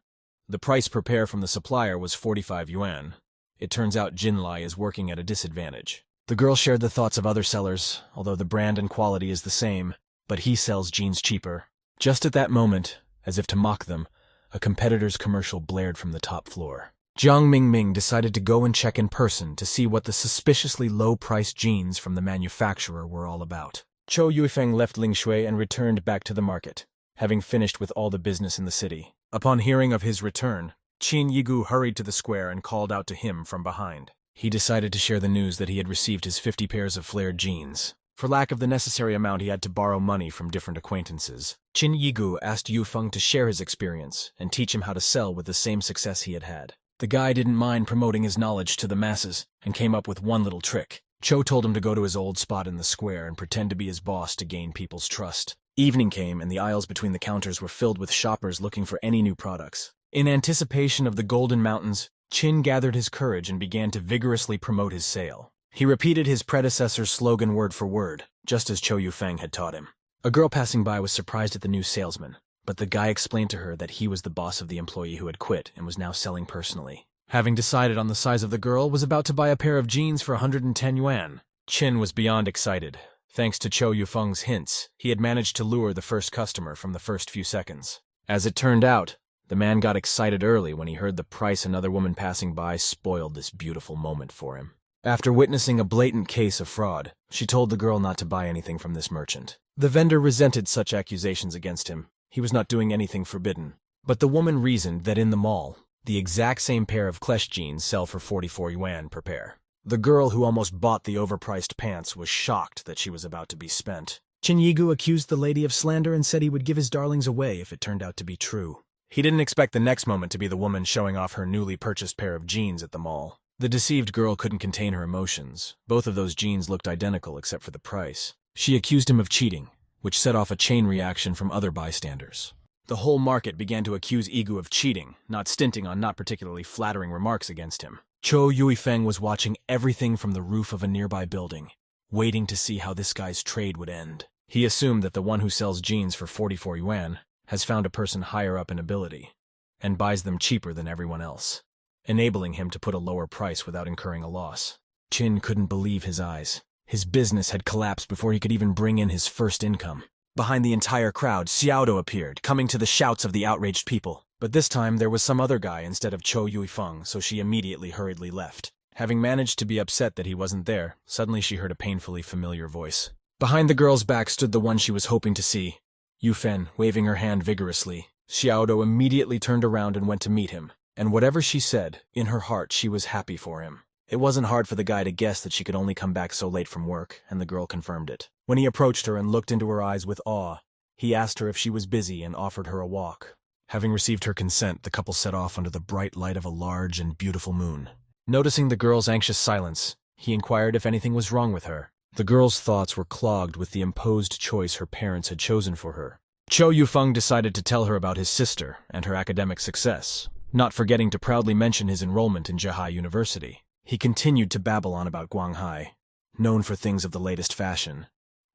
The price per pair from the supplier was 45 yuan. It turns out Jinlai is working at a disadvantage. The girl shared the thoughts of other sellers, although the brand and quality is the same, but he sells jeans cheaper. Just at that moment, as if to mock them, a competitor's commercial blared from the top floor. Jiang Mingming decided to go and check in person to see what the suspiciously low-priced jeans from the manufacturer were all about. Cho Yufeng left Lingshui and returned back to the market, having finished with all the business in the city. Upon hearing of his return, Qin Yigu hurried to the square and called out to him from behind. He decided to share the news that he had received his 50 pairs of flared jeans. For lack of the necessary amount, he had to borrow money from different acquaintances. Qin Yigu asked Yufeng to share his experience and teach him how to sell with the same success he had had. The guy didn't mind promoting his knowledge to the masses and came up with one little trick. Cho told him to go to his old spot in the square and pretend to be his boss to gain people's trust. Evening came and the aisles between the counters were filled with shoppers looking for any new products. In anticipation of the Golden Mountains, Qin gathered his courage and began to vigorously promote his sale. He repeated his predecessor's slogan word for word, just as Cho Yufeng had taught him. A girl passing by was surprised at the new salesman, but the guy explained to her that he was the boss of the employee who had quit and was now selling personally. Having decided on the size of the girl, was about to buy a pair of jeans for 110 yuan. Qin was beyond excited. Thanks to Cho Yufeng's hints, he had managed to lure the first customer from the first few seconds. As it turned out, the man got excited early when he heard the price another woman passing by spoiled this beautiful moment for him. After witnessing a blatant case of fraud, she told the girl not to buy anything from this merchant. The vendor resented such accusations against him. He was not doing anything forbidden. But the woman reasoned that in the mall, the exact same pair of Klesh jeans sell for 44 yuan per pair. The girl who almost bought the overpriced pants was shocked that she was about to be spent. Qin Yigu accused the lady of slander and said he would give his darlings away if it turned out to be true. He didn't expect the next moment to be the woman showing off her newly purchased pair of jeans at the mall. The deceived girl couldn't contain her emotions. Both of those jeans looked identical except for the price. She accused him of cheating, which set off a chain reaction from other bystanders. The whole market began to accuse Yigu of cheating, not stinting on not particularly flattering remarks against him. Cho Yufeng was watching everything from the roof of a nearby building, waiting to see how this guy's trade would end. He assumed that the one who sells jeans for 44 yuan has found a person higher up in ability, and buys them cheaper than everyone else, enabling him to put a lower price without incurring a loss. Qin couldn't believe his eyes. His business had collapsed before he could even bring in his first income. Behind the entire crowd, Xiaodo appeared, coming to the shouts of the outraged people. But this time there was some other guy instead of Cho Yufeng, so she immediately hurriedly left. Having managed to be upset that he wasn't there, suddenly she heard a painfully familiar voice. Behind the girl's back stood the one she was hoping to see, Yufen, waving her hand vigorously. Xiaodo immediately turned around and went to meet him. And whatever she said, in her heart she was happy for him. It wasn't hard for the guy to guess that she could only come back so late from work, and the girl confirmed it. When he approached her and looked into her eyes with awe, he asked her if she was busy and offered her a walk. Having received her consent, the couple set off under the bright light of a large and beautiful moon. Noticing the girl's anxious silence, he inquired if anything was wrong with her. The girl's thoughts were clogged with the imposed choice her parents had chosen for her. Cho Yufeng decided to tell her about his sister and her academic success, not forgetting to proudly mention his enrollment in Zhehai University. He continued to babble on about Guanghai, known for things of the latest fashion,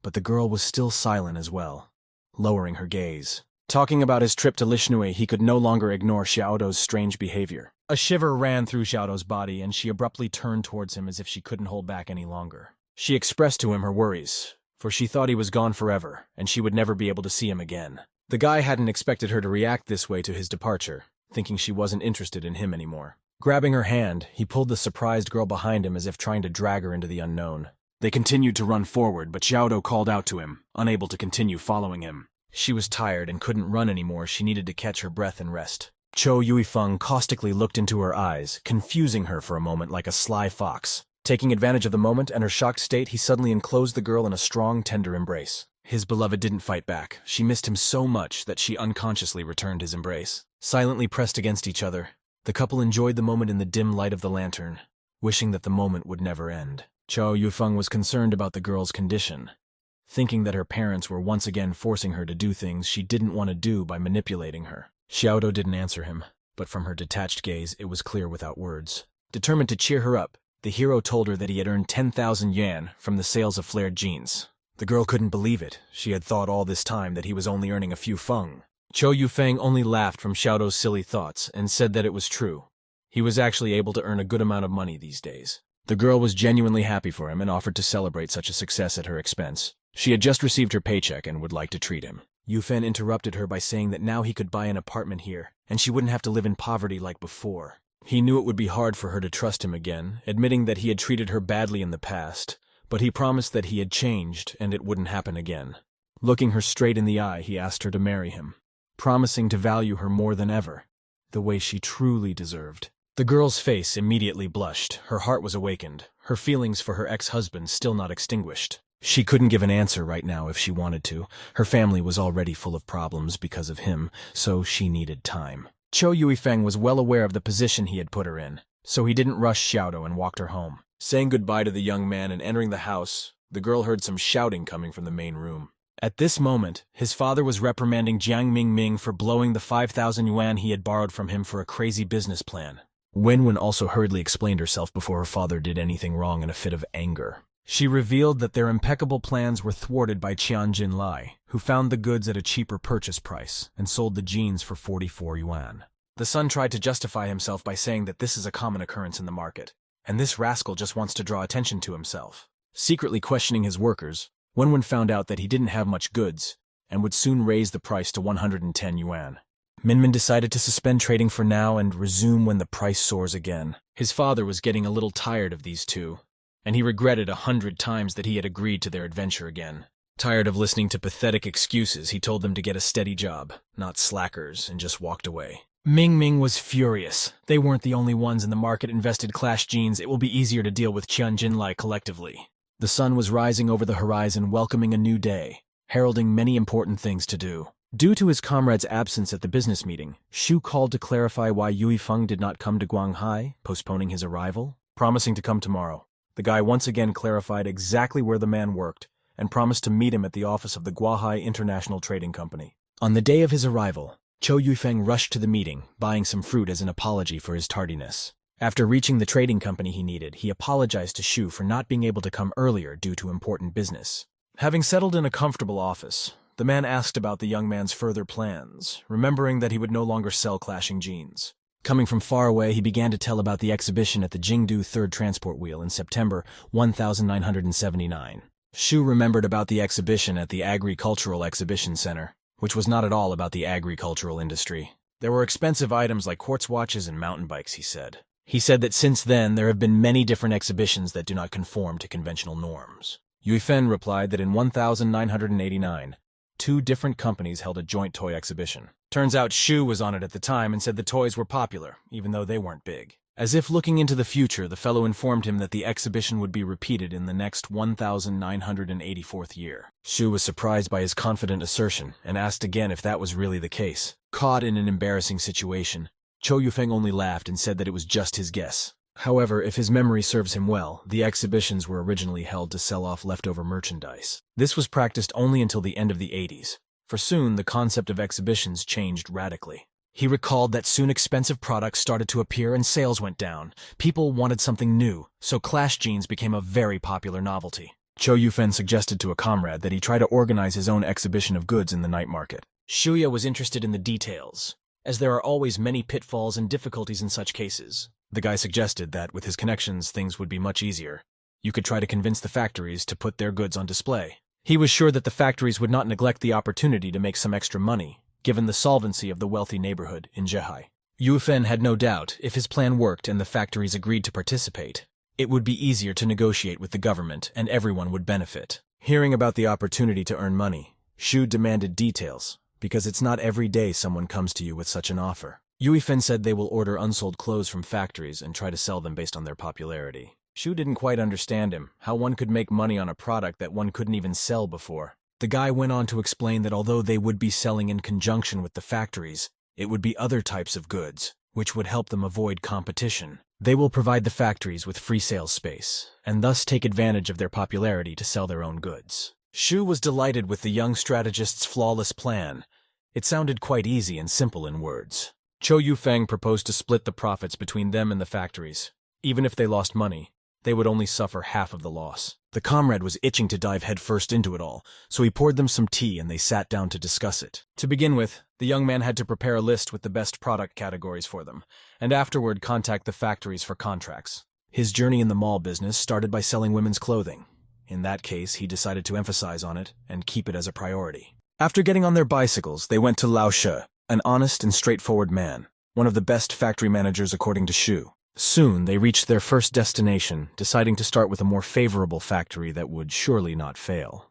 but the girl was still silent as well, lowering her gaze. Talking about his trip to Lishnui, he could no longer ignore Xiaodo's strange behavior. A shiver ran through Xiaodo's body, and she abruptly turned towards him as if she couldn't hold back any longer. She expressed to him her worries, for she thought he was gone forever, and she would never be able to see him again. The guy hadn't expected her to react this way to his departure, thinking she wasn't interested in him anymore. Grabbing her hand, he pulled the surprised girl behind him as if trying to drag her into the unknown. They continued to run forward, but Xiaodo called out to him, unable to continue following him. She was tired and couldn't run anymore. She needed to catch her breath and rest. Cho Yufeng caustically looked into her eyes, confusing her for a moment like a sly fox. Taking advantage of the moment and her shocked state, he suddenly enclosed the girl in a strong, tender embrace. His beloved didn't fight back. She missed him so much that she unconsciously returned his embrace. Silently pressed against each other, the couple enjoyed the moment in the dim light of the lantern, wishing that the moment would never end. Cho Yufeng was concerned about the girl's condition, thinking that her parents were once again forcing her to do things she didn't want to do by manipulating her. Xiaodo didn't answer him, but from her detached gaze it was clear without words. Determined to cheer her up, the hero told her that he had earned 10,000 yuan from the sales of flared jeans. The girl couldn't believe it. She had thought all this time that he was only earning a few feng. Cho Yufeng only laughed from Xiaodo's silly thoughts and said that it was true. He was actually able to earn a good amount of money these days. The girl was genuinely happy for him and offered to celebrate such a success at her expense. She had just received her paycheck and would like to treat him. Yufeng interrupted her by saying that now he could buy an apartment here, and she wouldn't have to live in poverty like before. He knew it would be hard for her to trust him again, admitting that he had treated her badly in the past, but he promised that he had changed and it wouldn't happen again. Looking her straight in the eye, he asked her to marry him, promising to value her more than ever, the way she truly deserved. The girl's face immediately blushed. Her heart was awakened, her feelings for her ex-husband still not extinguished. She couldn't give an answer right now if she wanted to. Her family was already full of problems because of him, so she needed time. Cho Yufeng was well aware of the position he had put her in, so he didn't rush Xiaodo and walked her home. Saying goodbye to the young man and entering the house, the girl heard some shouting coming from the main room. At this moment, his father was reprimanding Jiang Mingming for blowing the 5,000 yuan he had borrowed from him for a crazy business plan. Wenwen also hurriedly explained herself before her father did anything wrong in a fit of anger. She revealed that their impeccable plans were thwarted by Qian Jinlai, who found the goods at a cheaper purchase price and sold the jeans for 44 yuan. The son tried to justify himself by saying that this is a common occurrence in the market, and this rascal just wants to draw attention to himself. Secretly questioning his workers, Wenwen found out that he didn't have much goods and would soon raise the price to 110 yuan. Minmin decided to suspend trading for now and resume when the price soars again. His father was getting a little tired of these two, and he regretted 100 times that he had agreed to their adventure again. Tired of listening to pathetic excuses, he told them to get a steady job, not slackers, and just walked away. Ming Ming was furious. They weren't the only ones in the market invested Clash jeans. It will be easier to deal with Qian Jinlai collectively. The sun was rising over the horizon, welcoming a new day, heralding many important things to do. Due to his comrade's absence at the business meeting, Shu called to clarify why Yufeng did not come to Guanghai, postponing his arrival, promising to come tomorrow. The guy once again clarified exactly where the man worked and promised to meet him at the office of the Guahai International Trading Company. On the day of his arrival, Cho Yufeng rushed to the meeting, buying some fruit as an apology for his tardiness. After reaching the trading company he needed, he apologized to Shu for not being able to come earlier due to important business. Having settled in a comfortable office, the man asked about the young man's further plans, remembering that he would no longer sell clashing jeans. Coming from far away, he began to tell about the exhibition at the Jingdu 3rd Transport Wheel in September 1979. Shu remembered about the exhibition at the Agricultural Exhibition Center, which was not at all about the agricultural industry. There were expensive items like quartz watches and mountain bikes, he said. He said that since then there have been many different exhibitions that do not conform to conventional norms. Yufeng replied that in 1989, Two different companies held a joint toy exhibition. Turns out Shu was on it at the time and said the toys were popular, even though they weren't big. As if looking into the future, the fellow informed him that the exhibition would be repeated in the next 1984th year. Shu was surprised by his confident assertion and asked again if that was really the case. Caught in an embarrassing situation, Cho Yufeng only laughed and said that it was just his guess. However, if his memory serves him well, the exhibitions were originally held to sell off leftover merchandise. This was practiced only until the end of the 80s, for soon the concept of exhibitions changed radically. He recalled that soon expensive products started to appear and sales went down. People wanted something new, so Clash jeans became a very popular novelty. Cho Yufeng suggested to a comrade that he try to organize his own exhibition of goods in the night market. Shuya was interested in the details, as there are always many pitfalls and difficulties in such cases. The guy suggested that with his connections things would be much easier. You could try to convince the factories to put their goods on display. He was sure that the factories would not neglect the opportunity to make some extra money, given the solvency of the wealthy neighborhood in Zhehe. Yufen had no doubt if his plan worked and the factories agreed to participate, it would be easier to negotiate with the government and everyone would benefit. Hearing about the opportunity to earn money, Shu demanded details, because it's not every day someone comes to you with such an offer. Yuifen said they will order unsold clothes from factories and try to sell them based on their popularity. Shu didn't quite understand him, how one could make money on a product that one couldn't even sell before. The guy went on to explain that although they would be selling in conjunction with the factories, it would be other types of goods, which would help them avoid competition. They will provide the factories with free sales space, and thus take advantage of their popularity to sell their own goods. Shu was delighted with the young strategist's flawless plan. It sounded quite easy and simple in words. Cho Yufeng proposed to split the profits between them and the factories. Even if they lost money, they would only suffer half of the loss. The comrade was itching to dive headfirst into it all, so he poured them some tea and they sat down to discuss it. To begin with, the young man had to prepare a list with the best product categories for them, and afterward contact the factories for contracts. His journey in the mall business started by selling women's clothing. In that case, he decided to emphasize on it and keep it as a priority. After getting on their bicycles, they went to Lao She, an honest and straightforward man, one of the best factory managers according to Shu. Soon, they reached their first destination, deciding to start with a more favorable factory that would surely not fail.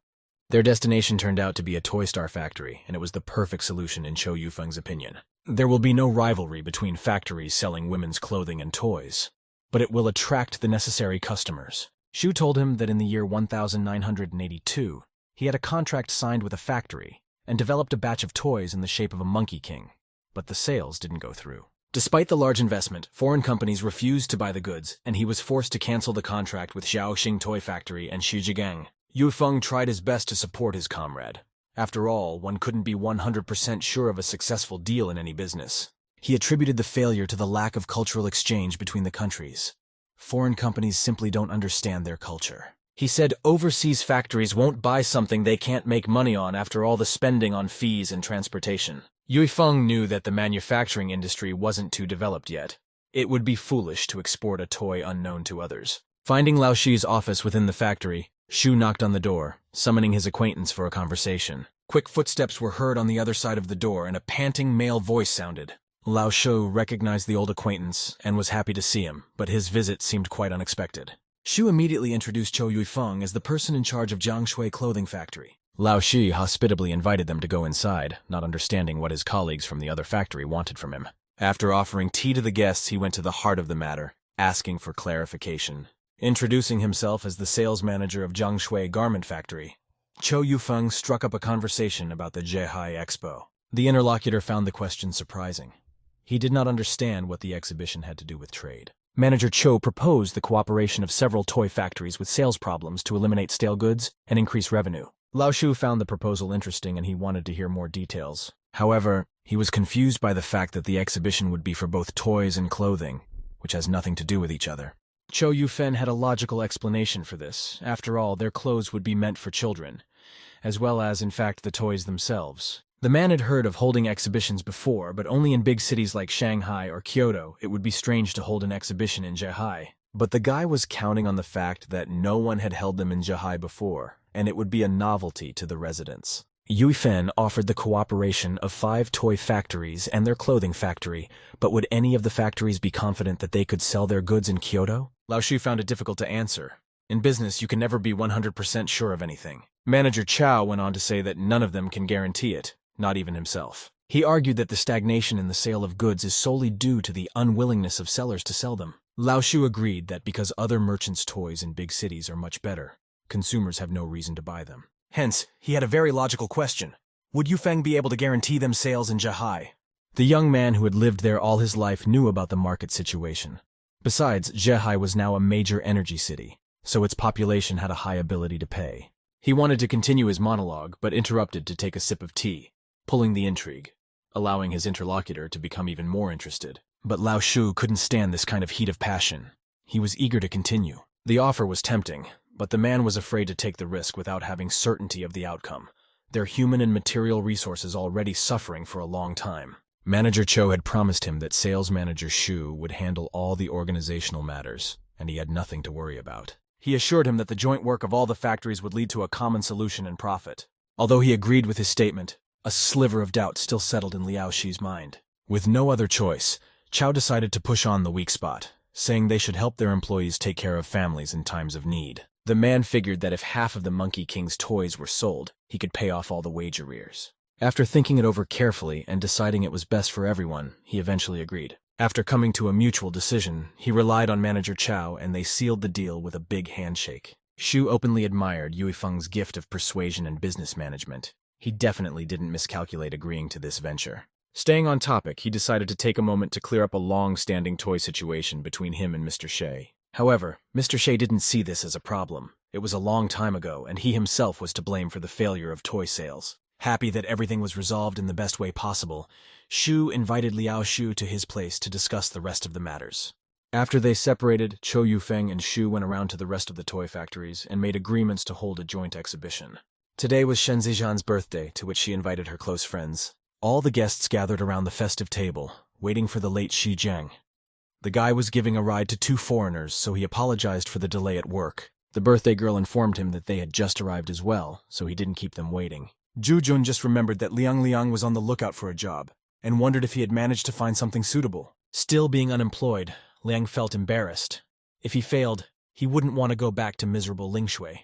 Their destination turned out to be a Toy Star factory, and it was the perfect solution in Cho Yufeng's opinion. There will be no rivalry between factories selling women's clothing and toys, but it will attract the necessary customers. Shu told him that in the year 1982, he had a contract signed with a factory and developed a batch of toys in the shape of a Monkey King, but the sales didn't go through. Despite the large investment, foreign companies refused to buy the goods, and he was forced to cancel the contract with Xiaoxing Toy Factory and Shijigang. Yu Feng tried his best to support his comrade. After all, one couldn't be 100% sure of a successful deal in any business. He attributed the failure to the lack of cultural exchange between the countries. Foreign companies simply don't understand their culture. He said overseas factories won't buy something they can't make money on after all the spending on fees and transportation. Yui Feng knew that the manufacturing industry wasn't too developed yet. It would be foolish to export a toy unknown to others. Finding Lao Shi's office within the factory, Shu knocked on the door, summoning his acquaintance for a conversation. Quick footsteps were heard on the other side of the door and a panting male voice sounded. Lao Shu recognized the old acquaintance and was happy to see him, but his visit seemed quite unexpected. Shu immediately introduced Cho Yuifeng as the person in charge of Jiangshui Clothing Factory. Lao Shi hospitably invited them to go inside, not understanding what his colleagues from the other factory wanted from him. After offering tea to the guests, he went to the heart of the matter, asking for clarification. Introducing himself as the sales manager of Jiangshui Garment Factory, Cho Yufeng struck up a conversation about the Zhehe Expo. The interlocutor found the question surprising. He did not understand what the exhibition had to do with trade. Manager Cho proposed the cooperation of several toy factories with sales problems to eliminate stale goods and increase revenue. Lao Shu found the proposal interesting and he wanted to hear more details. However, he was confused by the fact that the exhibition would be for both toys and clothing, which has nothing to do with each other. Cho Yufen had a logical explanation for this. After all, their clothes would be meant for children, as well as, in fact, the toys themselves. The man had heard of holding exhibitions before, but only in big cities like Shanghai or Kyoto. It would be strange to hold an exhibition in Zhehe. But the guy was counting on the fact that no one had held them in Zhehe before, and it would be a novelty to the residents. Yuifen offered the cooperation of 5 toy factories and their clothing factory, but would any of the factories be confident that they could sell their goods in Kyoto? Lao Shu found it difficult to answer. In business, you can never be 100% sure of anything. Manager Chow went on to say that none of them can guarantee it, not even himself. He argued that the stagnation in the sale of goods is solely due to the unwillingness of sellers to sell them. Lao Shu agreed that because other merchants' toys in big cities are much better, consumers have no reason to buy them. Hence, he had a very logical question. Would Yufeng be able to guarantee them sales in Zhehai? The young man who had lived there all his life knew about the market situation. Besides, Zhehai was now a major energy city, so its population had a high ability to pay. He wanted to continue his monologue, but interrupted to take a sip of tea, pulling the intrigue, allowing his interlocutor to become even more interested. But Lao Shu couldn't stand this kind of heat of passion. He was eager to continue. The offer was tempting, but the man was afraid to take the risk without having certainty of the outcome, their human and material resources already suffering for a long time. Manager Cho had promised him that sales manager Shu would handle all the organizational matters, and he had nothing to worry about. He assured him that the joint work of all the factories would lead to a common solution and profit. Although he agreed with his statement, a sliver of doubt still settled in Liao Shi's mind. With no other choice, Chow decided to push on the weak spot, saying they should help their employees take care of families in times of need. The man figured that if half of the Monkey King's toys were sold, he could pay off all the wage arrears. After thinking it over carefully and deciding it was best for everyone, he eventually agreed. After coming to a mutual decision, he relied on Manager Chow and they sealed the deal with a big handshake. Shu openly admired Yui Feng's gift of persuasion and business management. He definitely didn't miscalculate agreeing to this venture. Staying on topic, he decided to take a moment to clear up a long-standing toy situation between him and Mr. Shea. However, Mr. Shea didn't see this as a problem. It was a long time ago, and he himself was to blame for the failure of toy sales. Happy that everything was resolved in the best way possible, Shu invited Liao Shu to his place to discuss the rest of the matters. After they separated, Cho Yufeng and Shu went around to the rest of the toy factories and made agreements to hold a joint exhibition. Today was Shen Zijian's birthday, to which she invited her close friends. All the guests gathered around the festive table, waiting for the late Shi Jiang. The guy was giving a ride to 2 foreigners, so he apologized for the delay at work. The birthday girl informed him that they had just arrived as well, so he didn't keep them waiting. Zhu Jun just remembered that Liang Liang was on the lookout for a job, and wondered if he had managed to find something suitable. Still being unemployed, Liang felt embarrassed. If he failed, he wouldn't want to go back to miserable Lingshui.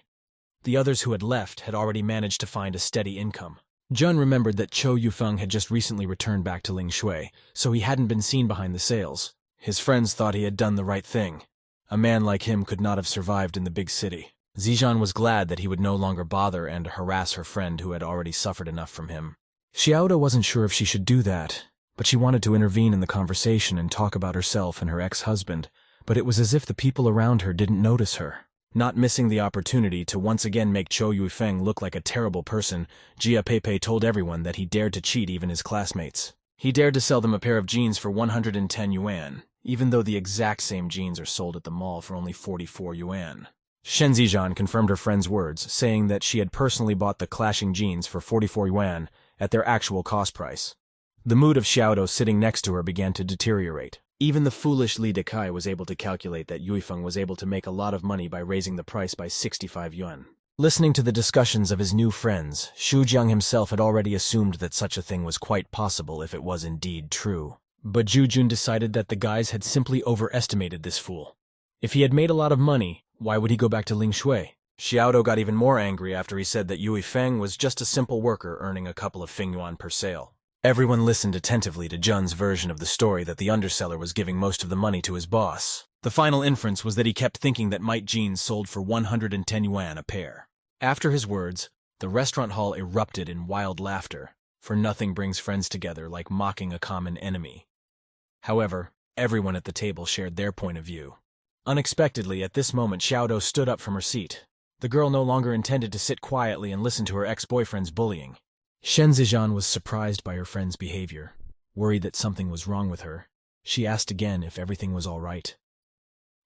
The others who had left had already managed to find a steady income. Jun remembered that Cho Yufeng had just recently returned back to Lingshui, so he hadn't been seen behind the sales. His friends thought he had done the right thing. A man like him could not have survived in the big city. Zijian was glad that he would no longer bother and harass her friend who had already suffered enough from him. Xiaoda wasn't sure if she should do that, but she wanted to intervene in the conversation and talk about herself and her ex-husband, but it was as if the people around her didn't notice her. Not missing the opportunity to once again make Cho Yufeng look like a terrible person, Jia Peipei told everyone that he dared to cheat even his classmates. He dared to sell them a pair of jeans for 110 yuan, even though the exact same jeans are sold at the mall for only 44 yuan. Shen Zijian confirmed her friend's words, saying that she had personally bought the clashing jeans for 44 yuan at their actual cost price. The mood of Xiaodo sitting next to her began to deteriorate. Even the foolish Li Dekai was able to calculate that Yuifeng was able to make a lot of money by raising the price by 65 yuan. Listening to the discussions of his new friends, Xu Jiang himself had already assumed that such a thing was quite possible if it was indeed true. But Zhu Jun decided that the guys had simply overestimated this fool. If he had made a lot of money, why would he go back to Lingshui? Xiaodo got even more angry after he said that Yui Feng was just a simple worker earning a couple of Fing Yuan per sale. Everyone listened attentively to Jun's version of the story that the underseller was giving most of the money to his boss. The final inference was that he kept thinking that Might jeans sold for 110 yuan a pair. After his words, the restaurant hall erupted in wild laughter, for nothing brings friends together like mocking a common enemy. However, everyone at the table shared their point of view. Unexpectedly, at this moment, Xiaodo stood up from her seat. The girl no longer intended to sit quietly and listen to her ex-boyfriend's bullying. Shen Zijian was surprised by her friend's behavior. Worried that something was wrong with her, she asked again if everything was all right.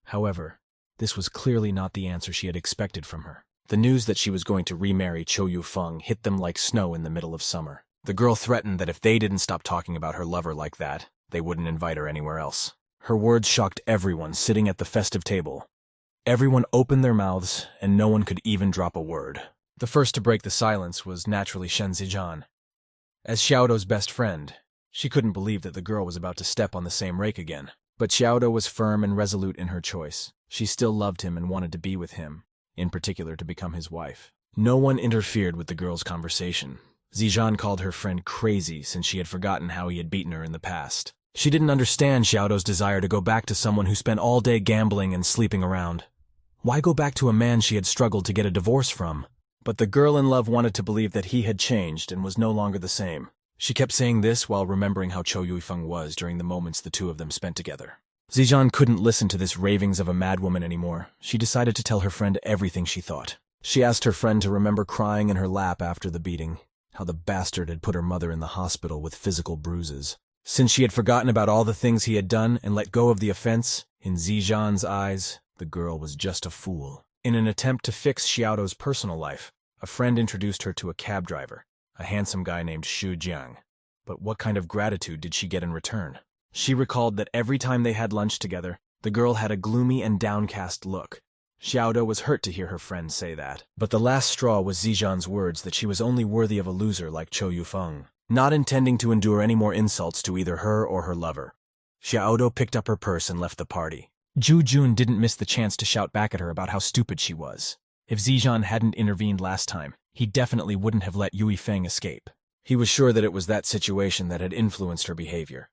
However, this was clearly not the answer she had expected from her. The news that she was going to remarry Cho Yufeng hit them like snow in the middle of summer. The girl threatened that if they didn't stop talking about her lover like that, they wouldn't invite her anywhere else. Her words shocked everyone sitting at the festive table. Everyone opened their mouths, and no one could even drop a word. The first to break the silence was naturally Shen Zijian. As Xiaodo's best friend, she couldn't believe that the girl was about to step on the same rake again. But Xiaodo was firm and resolute in her choice. She still loved him and wanted to be with him, in particular to become his wife. No one interfered with the girl's conversation. Zijan called her friend crazy since she had forgotten how he had beaten her in the past. She didn't understand Xiaodo's desire to go back to someone who spent all day gambling and sleeping around. Why go back to a man she had struggled to get a divorce from? But the girl in love wanted to believe that he had changed and was no longer the same. She kept saying this while remembering how Cho Yuifeng was during the moments the two of them spent together. Zijan couldn't listen to this ravings of a madwoman anymore. She decided to tell her friend everything she thought. She asked her friend to remember crying in her lap after the beating, how the bastard had put her mother in the hospital with physical bruises. Since she had forgotten about all the things he had done and let go of the offense, in Zijan's eyes, the girl was just a fool. In an attempt to fix Xiaodo's personal life, a friend introduced her to a cab driver, a handsome guy named Xu Jiang. But what kind of gratitude did she get in return? She recalled that every time they had lunch together, the girl had a gloomy and downcast look. Xiaodo was hurt to hear her friend say that. But the last straw was Zijan's words that she was only worthy of a loser like Cho Yufeng, not intending to endure any more insults to either her or her lover. Xiaodo picked up her purse and left the party. Zhu Jun didn't miss the chance to shout back at her about how stupid she was. If Zijan hadn't intervened last time, he definitely wouldn't have let Yui Feng escape. He was sure that it was that situation that had influenced her behavior.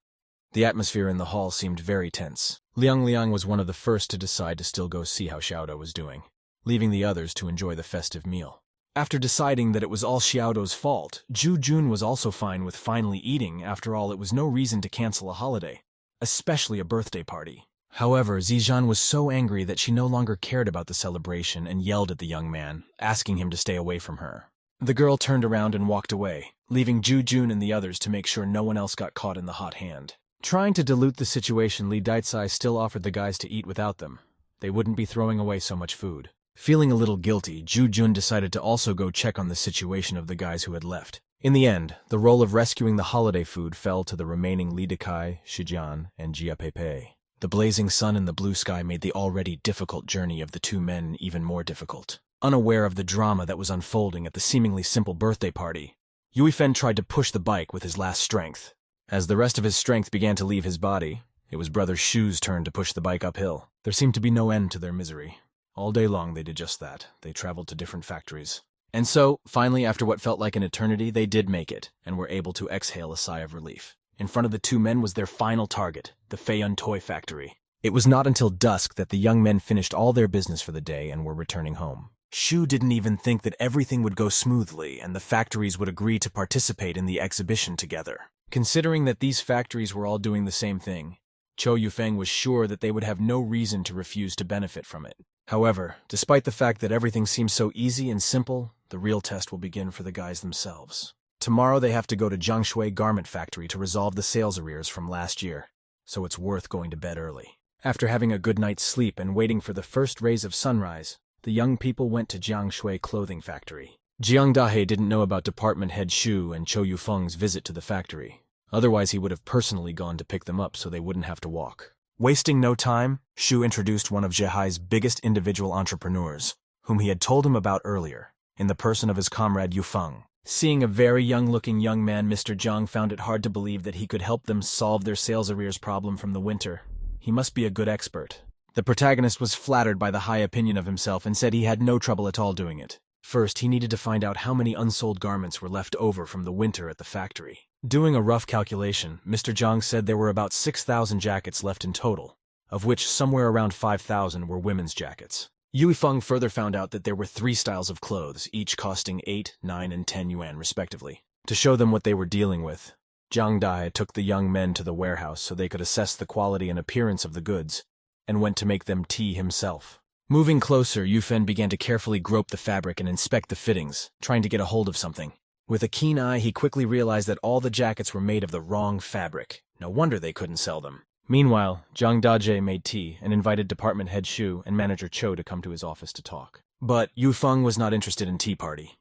The atmosphere in the hall seemed very tense. Liang Liang was one of the first to decide to still go see how Xiaodo was doing, leaving the others to enjoy the festive meal. After deciding that it was all Xiaodo's fault, Zhu Jun was also fine with finally eating. After all, it was no reason to cancel a holiday, especially a birthday party. However, Zijan was so angry that she no longer cared about the celebration and yelled at the young man, asking him to stay away from her. The girl turned around and walked away, leaving Zhu Jun and the others to make sure no one else got caught in the hot hand. Trying to dilute the situation, Li Daicai still offered the guys to eat without them. They wouldn't be throwing away so much food. Feeling a little guilty, Zhu Jun decided to also go check on the situation of the guys who had left. In the end, the role of rescuing the holiday food fell to the remaining Li Daicai, Shijian, and Jia Peipei. The blazing sun and the blue sky made the already difficult journey of the two men even more difficult. Unaware of the drama that was unfolding at the seemingly simple birthday party, Yui Fen tried to push the bike with his last strength. As the rest of his strength began to leave his body, it was Brother Shu's turn to push the bike uphill. There seemed to be no end to their misery. All day long they did just that. They traveled to different factories. And so, finally, after what felt like an eternity, they did make it, and were able to exhale a sigh of relief. In front of the two men was their final target, the Feiyun Toy Factory. It was not until dusk that the young men finished all their business for the day and were returning home. Shu didn't even think that everything would go smoothly and the factories would agree to participate in the exhibition together. Considering that these factories were all doing the same thing, Cho Yufeng was sure that they would have no reason to refuse to benefit from it. However, despite the fact that everything seems so easy and simple, the real test will begin for the guys themselves. Tomorrow they have to go to Jiangshui Garment Factory to resolve the sales arrears from last year, so it's worth going to bed early. After having a good night's sleep and waiting for the first rays of sunrise, the young people went to Jiangshui Clothing Factory. Jiang Dahe didn't know about Department Head Shu and Cho Yufeng's visit to the factory. Otherwise, he would have personally gone to pick them up so they wouldn't have to walk. Wasting no time, Shu introduced one of Zhehai's biggest individual entrepreneurs, whom he had told him about earlier, in the person of his comrade Yufeng. Seeing a very young-looking young man, Mr. Jiang found it hard to believe that he could help them solve their sales arrears problem from the winter. He must be a good expert. The protagonist was flattered by the high opinion of himself and said he had no trouble at all doing it. First, he needed to find out how many unsold garments were left over from the winter at the factory. Doing a rough calculation, Mr. Jiang said there were about 6,000 jackets left in total, of which somewhere around 5,000 were women's jackets. Yui Feng further found out that there were 3 styles of clothes, each costing 8, 9, and 10 yuan respectively. To show them what they were dealing with, Jiang Dai took the young men to the warehouse so they could assess the quality and appearance of the goods, and went to make them tea himself. Moving closer, Yu Fen began to carefully grope the fabric and inspect the fittings, trying to get a hold of something. With a keen eye, he quickly realized that all the jackets were made of the wrong fabric. No wonder they couldn't sell them. Meanwhile, Zhang Daje made tea and invited Department Head Shu and Manager Cho to come to his office to talk. But Yu Feng was not interested in tea party.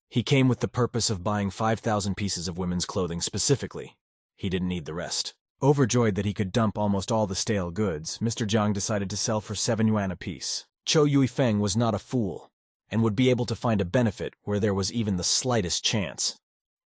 He came with the purpose of buying 5,000 pieces of women's clothing specifically. He didn't need the rest. Overjoyed that he could dump almost all the stale goods, Mr. Jiang decided to sell for 7 yuan apiece. Cho Yufeng was not a fool, and would be able to find a benefit where there was even the slightest chance.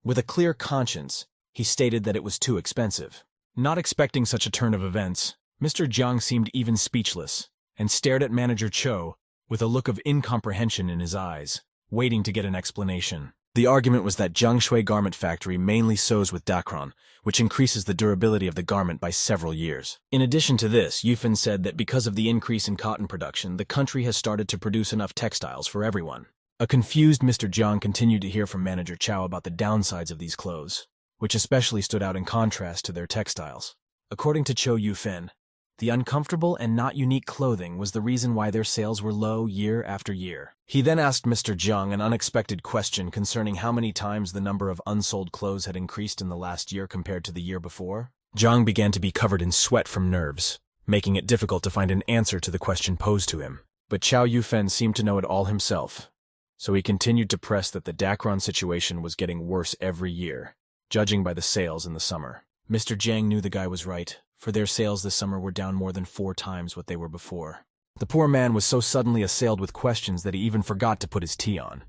With a clear conscience, he stated that it was too expensive. Not expecting such a turn of events, Mr. Jiang seemed even speechless, and stared at Manager Cho with a look of incomprehension in his eyes. waiting to get an explanation. The argument was that Jiangshui Garment Factory mainly sews with dacron, which increases the durability of the garment by several years. In addition to this, Yufan said that because of the increase in cotton production, the country has started to produce enough textiles for everyone. A confused Mr. Jiang continued to hear from Manager Chow about the downsides of these clothes, which especially stood out in contrast to their textiles. According to Cho Yufan, the uncomfortable and not unique clothing was the reason why their sales were low year after year. He then asked Mr. Jiang an unexpected question concerning how many times the number of unsold clothes had increased in the last year compared to the year before. Jiang began to be covered in sweat from nerves, making it difficult to find an answer to the question posed to him. But Chow Yufan seemed to know it all himself, so he continued to press that the dacron situation was getting worse every year, judging by the sales in the summer. Mr. Jiang knew the guy was right, for their sales this summer were down more than 4 times what they were before. The poor man was so suddenly assailed with questions that he even forgot to put his tea on.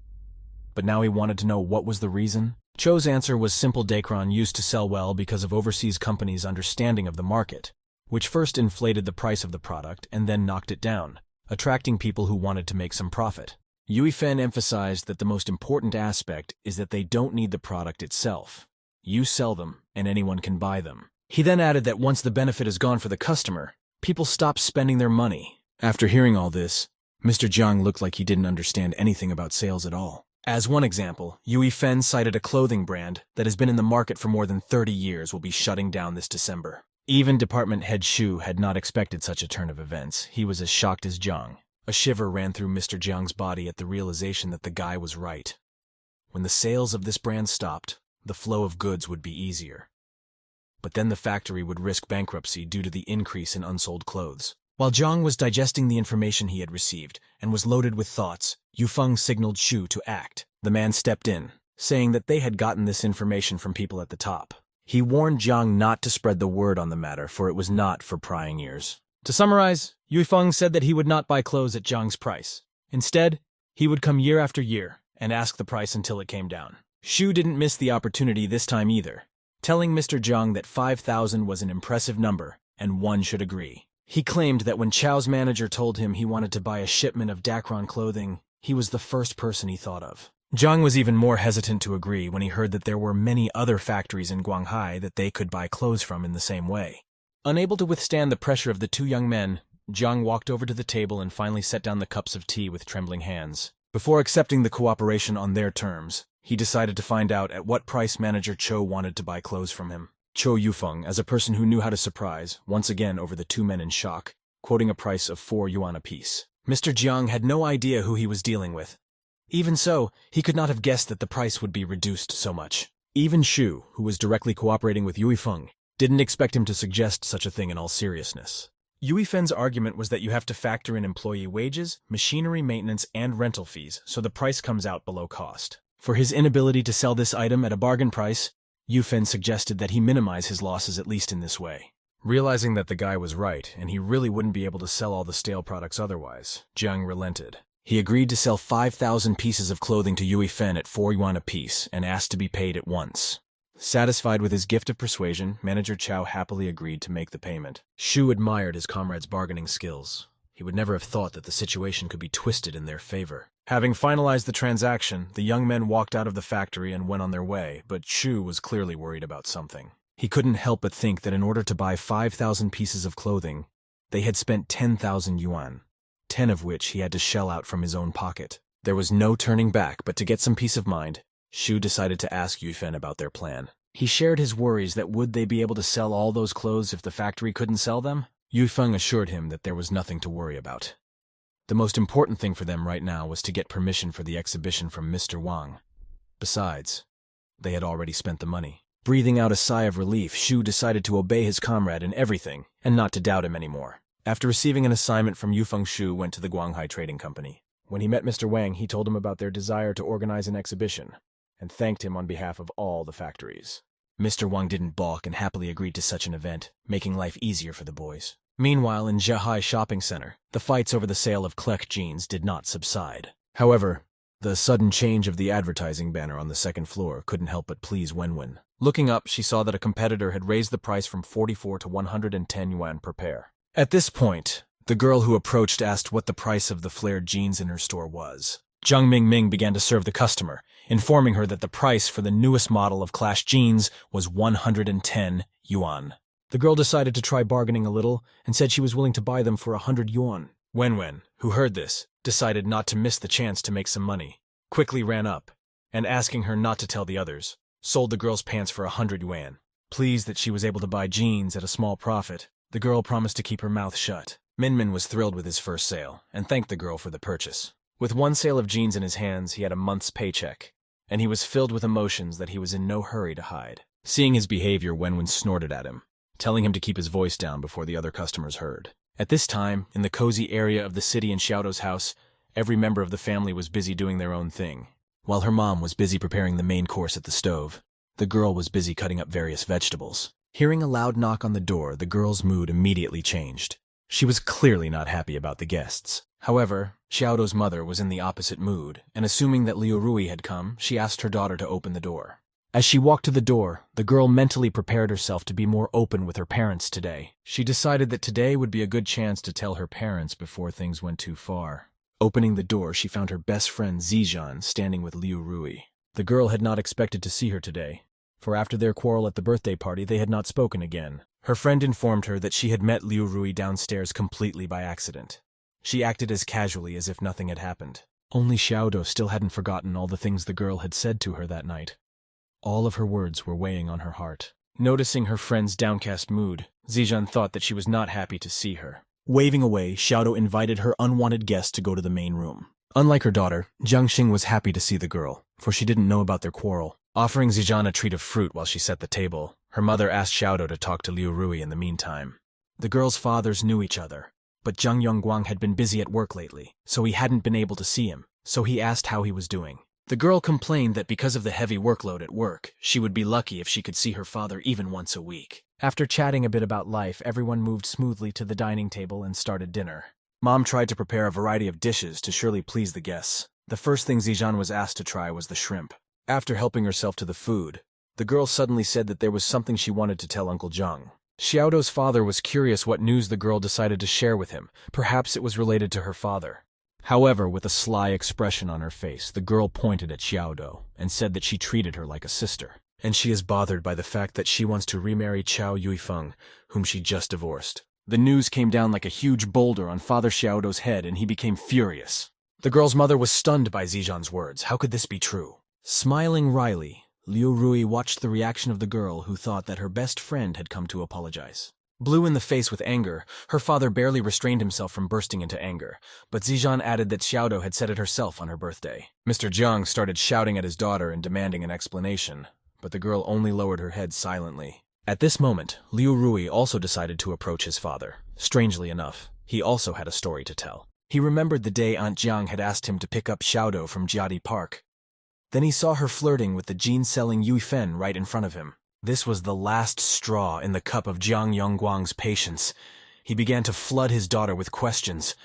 But now he wanted to know what was the reason. Cho's answer was simple: dacron used to sell well because of overseas companies' understanding of the market, which first inflated the price of the product and then knocked it down, attracting people who wanted to make some profit. Yui Fen emphasized that the most important aspect is that they don't need the product itself. You sell them, and anyone can buy them. He then added that once the benefit is gone for the customer, people stop spending their money. After hearing all this, Mr. Jiang looked like he didn't understand anything about sales at all. As one example, Yui Fen cited a clothing brand that has been in the market for more than 30 years will be shutting down this December. Even department head Shu had not expected such a turn of events. He was as shocked as Jiang. A shiver ran through Mr. Jiang's body at the realization that the guy was right. When the sales of this brand stopped, the flow of goods would be easier. But then the factory would risk bankruptcy due to the increase in unsold clothes. While Jiang was digesting the information he had received and was loaded with thoughts, Yufeng signaled Shu to act. The man stepped in, saying that they had gotten this information from people at the top. He warned Jiang not to spread the word on the matter, for it was not for prying ears. To summarize, Yufeng said that he would not buy clothes at Jiang's price. Instead, he would come year after year and ask the price until it came down. Shu didn't miss the opportunity this time either, telling Mr. Jiang that 5,000 was an impressive number and one should agree. He claimed that when Chow's manager told him he wanted to buy a shipment of dacron clothing, he was the first person he thought of. Jiang was even more hesitant to agree when he heard that there were many other factories in Guanghai that they could buy clothes from in the same way. Unable to withstand the pressure of the 2 young men, Jiang walked over to the table and finally set down the cups of tea with trembling hands. Before accepting the cooperation on their terms, he decided to find out at what price Manager Cho wanted to buy clothes from him. Cho Yufeng, as a person who knew how to surprise, once again over the 2 men in shock, quoting a price of 4 yuan apiece. Mr. Jiang had no idea who he was dealing with. Even so, he could not have guessed that the price would be reduced so much. Even Shu, who was directly cooperating with Yufeng, didn't expect him to suggest such a thing in all seriousness. Yufen's argument was that you have to factor in employee wages, machinery maintenance, and rental fees, so the price comes out below cost. For his inability to sell this item at a bargain price, Yufen suggested that he minimize his losses at least in this way. Realizing that the guy was right, and he really wouldn't be able to sell all the stale products otherwise, Jiang relented. He agreed to sell 5,000 pieces of clothing to Yui Fen at 4 yuan apiece and asked to be paid at once. Satisfied with his gift of persuasion, Manager Chow happily agreed to make the payment. Shu admired his comrade's bargaining skills. He would never have thought that the situation could be twisted in their favor. Having finalized the transaction, the young men walked out of the factory and went on their way, but Shu was clearly worried about something. He couldn't help but think that in order to buy 5,000 pieces of clothing, they had spent 10,000 yuan, 10 of which he had to shell out from his own pocket. There was no turning back, but to get some peace of mind, Shu decided to ask Yufen about their plan. He shared his worries that would they be able to sell all those clothes if the factory couldn't sell them? Yufeng assured him that there was nothing to worry about. The most important thing for them right now was to get permission for the exhibition from Mr. Wang. Besides, they had already spent the money. Breathing out a sigh of relief, Shu decided to obey his comrade in everything and not to doubt him anymore. After receiving an assignment from Yufeng, Shu went to the Guanghai Trading Company. When he met Mr. Wang, he told him about their desire to organize an exhibition and thanked him on behalf of all the factories. Mr. Wang didn't balk and happily agreed to such an event, making life easier for the boys. Meanwhile, in Zhehai Shopping Center, the fights over the sale of Klek jeans did not subside. However, the sudden change of the advertising banner on the second floor couldn't help but please Wenwen. Looking up, she saw that a competitor had raised the price from 44 to 110 yuan per pair. At this point, the girl who approached asked what the price of the flared jeans in her store was. Zhang Mingming began to serve the customer, informing her that the price for the newest model of Clash jeans was 110 yuan. The girl decided to try bargaining a little and said she was willing to buy them for 100 yuan. Wenwen, who heard this, decided not to miss the chance to make some money, quickly ran up, and asking her not to tell the others, sold the girl's pants for 100 yuan. Pleased that she was able to buy jeans at a small profit, the girl promised to keep her mouth shut. Minmin was thrilled with his first sale and thanked the girl for the purchase. With one sale of jeans in his hands, he had a month's paycheck, and he was filled with emotions that he was in no hurry to hide. Seeing his behavior, Wenwen snorted at him, telling him to keep his voice down before the other customers heard. At this time, in the cozy area of the city in Xiaodo's house, every member of the family was busy doing their own thing. While her mom was busy preparing the main course at the stove, the girl was busy cutting up various vegetables. Hearing a loud knock on the door, the girl's mood immediately changed. She was clearly not happy about the guests. However, Xiaodo's mother was in the opposite mood, and assuming that Liu Rui had come, she asked her daughter to open the door. As she walked to the door, the girl mentally prepared herself to be more open with her parents today. She decided that today would be a good chance to tell her parents before things went too far. Opening the door, she found her best friend Zijan standing with Liu Rui. The girl had not expected to see her today, for after their quarrel at the birthday party, they had not spoken again. Her friend informed her that she had met Liu Rui downstairs completely by accident. She acted as casually as if nothing had happened. Only Xiaodo still hadn't forgotten all the things the girl had said to her that night. All of her words were weighing on her heart. Noticing her friend's downcast mood, Zijan thought that she was not happy to see her. Waving away, Xiaodo invited her unwanted guest to go to the main room. Unlike her daughter, Jiang Xing was happy to see the girl, for she didn't know about their quarrel. Offering Zijan a treat of fruit while she set the table, her mother asked Xiaodo to talk to Liu Rui in the meantime. The girls' fathers knew each other, but Zhang Yongguang had been busy at work lately, so he hadn't been able to see him, so he asked how he was doing. The girl complained that because of the heavy workload at work, she would be lucky if she could see her father even once a week. After chatting a bit about life, everyone moved smoothly to the dining table and started dinner. Mom tried to prepare a variety of dishes to surely please the guests. The first thing Zijan was asked to try was the shrimp. After helping herself to the food, the girl suddenly said that there was something she wanted to tell Uncle Zhang. Xiaodo's father was curious what news the girl decided to share with him. Perhaps it was related to her father. However, with a sly expression on her face, the girl pointed at Xiaodo and said that she treated her like a sister, and she is bothered by the fact that she wants to remarry Chao Yuifeng, whom she just divorced. The news came down like a huge boulder on Father Xiaodo's head, and he became furious. The girl's mother was stunned by Zijan's words. How could this be true? Smiling wryly, Liu Rui watched the reaction of the girl, who thought that her best friend had come to apologize. Blue in the face with anger, her father barely restrained himself from bursting into anger, but Zijan added that Xiaodo had said it herself on her birthday. Mr. Jiang started shouting at his daughter and demanding an explanation, but the girl only lowered her head silently. At this moment, Liu Rui also decided to approach his father. Strangely enough, he also had a story to tell. He remembered the day Aunt Jiang had asked him to pick up Xiaodo from Jiadi Park. Then he saw her flirting with the jean-selling Yui Fen right in front of him. This was the last straw in the cup of Jiang Yongguang's patience. He began to flood his daughter with questions.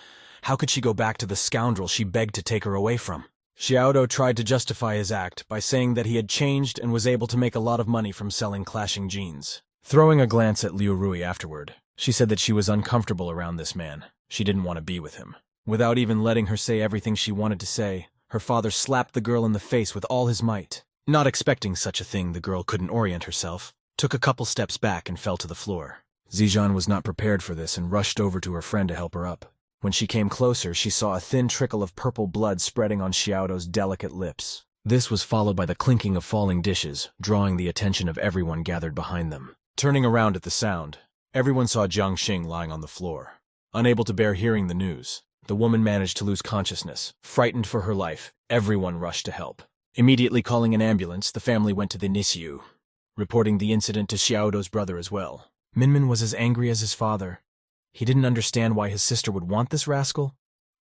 How could she go back to the scoundrel she begged to take her away from? Xiaodo tried to justify his act by saying that he had changed and was able to make a lot of money from selling clashing jeans. Throwing a glance at Liu Rui afterward, she said that she was uncomfortable around this man. She didn't want to be with him. Without even letting her say everything she wanted to say, her father slapped the girl in the face with all his might. Not expecting such a thing, the girl couldn't orient herself, took a couple steps back and fell to the floor. Zijan was not prepared for this and rushed over to her friend to help her up. When she came closer, she saw a thin trickle of purple blood spreading on Xiaodo's delicate lips. This was followed by the clinking of falling dishes, drawing the attention of everyone gathered behind them. Turning around at the sound, everyone saw Jiang Xing lying on the floor. Unable to bear hearing the news, the woman managed to lose consciousness. Frightened for her life, everyone rushed to help. Immediately calling an ambulance, the family went to the NICU, reporting the incident to Xiaodo's brother as well. Minmin was as angry as his father. He didn't understand why his sister would want this rascal.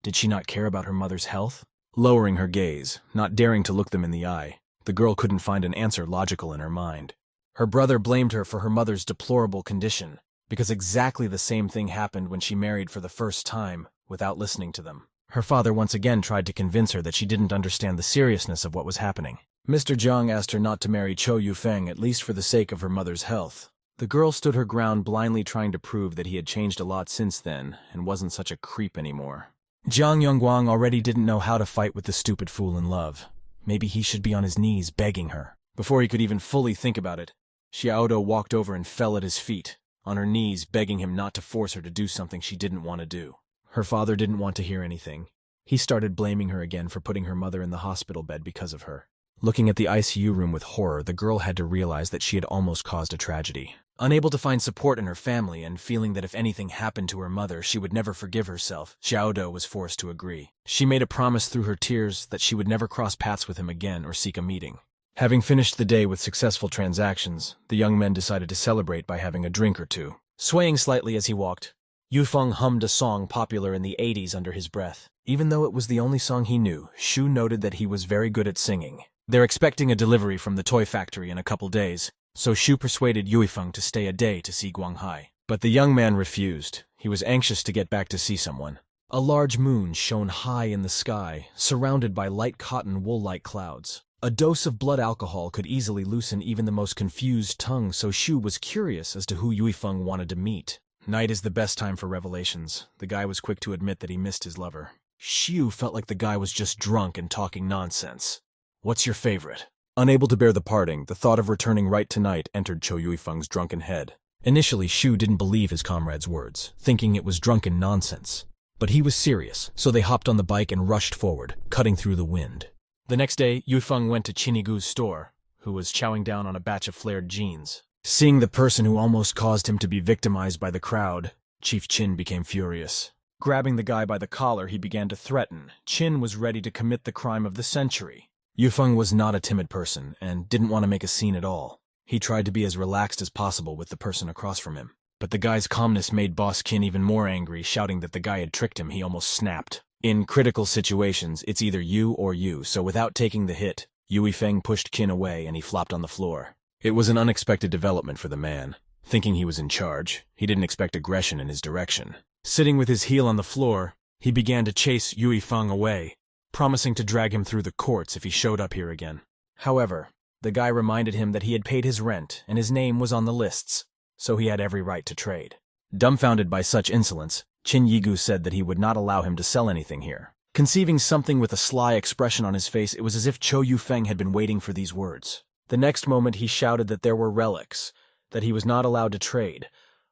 Did she not care about her mother's health? Lowering her gaze, not daring to look them in the eye, the girl couldn't find an answer logical in her mind. Her brother blamed her for her mother's deplorable condition, because exactly the same thing happened when she married for the first time, without listening to them. Her father once again tried to convince her that she didn't understand the seriousness of what was happening. Mr. Jiang asked her not to marry Chou Yufeng, at least for the sake of her mother's health. The girl stood her ground, blindly trying to prove that he had changed a lot since then and wasn't such a creep anymore. Jiang Yongguang already didn't know how to fight with the stupid fool in love. Maybe he should be on his knees begging her. Before he could even fully think about it, Xiaodo walked over and fell at his feet, on her knees begging him not to force her to do something she didn't want to do. Her father didn't want to hear anything. He started blaming her again for putting her mother in the hospital bed because of her. Looking at the ICU room with horror, the girl had to realize that she had almost caused a tragedy. Unable to find support in her family and feeling that if anything happened to her mother, she would never forgive herself, Xiaodo was forced to agree. She made a promise through her tears that she would never cross paths with him again or seek a meeting. Having finished the day with successful transactions, the young men decided to celebrate by having a drink or two. Swaying slightly as he walked, Yufeng hummed a song popular in the 80s under his breath. Even though it was the only song he knew, Shu noted that he was very good at singing. They're expecting a delivery from the toy factory in a couple days, so Shu persuaded Yufeng to stay a day to see Guanghai. But the young man refused. He was anxious to get back to see someone. A large moon shone high in the sky, surrounded by light cotton wool-like clouds. A dose of blood alcohol could easily loosen even the most confused tongue, so Shu was curious as to who Yufeng wanted to meet. Night is the best time for revelations. The guy was quick to admit that he missed his lover. Shu felt like the guy was just drunk and talking nonsense. What's your favorite? Unable to bear the parting, the thought of returning right tonight entered Cho Yuifeng's drunken head. Initially, Shu didn't believe his comrade's words, thinking it was drunken nonsense. But he was serious, so they hopped on the bike and rushed forward, cutting through the wind. The next day, Yufeng went to Chinigu's store, who was chowing down on a batch of flared jeans. Seeing the person who almost caused him to be victimized by the crowd, Chief Chin became furious. Grabbing the guy by the collar, he began to threaten. Chin was ready to commit the crime of the century. Yufeng was not a timid person and didn't want to make a scene at all. He tried to be as relaxed as possible with the person across from him. But the guy's calmness made Boss Qin even more angry, shouting that the guy had tricked him. He almost snapped. In critical situations, it's either you or you, so without taking the hit, Yufeng pushed Qin away and he flopped on the floor. It was an unexpected development for the man. Thinking he was in charge, he didn't expect aggression in his direction. Sitting with his heel on the floor, he began to chase Yufeng away, promising to drag him through the courts if he showed up here again. However, the guy reminded him that he had paid his rent and his name was on the lists, so he had every right to trade. Dumbfounded by such insolence, Qin Yigu said that he would not allow him to sell anything here. Conceiving something with a sly expression on his face, it was as if Cho Yufeng had been waiting for these words. The next moment he shouted that there were relics, that he was not allowed to trade,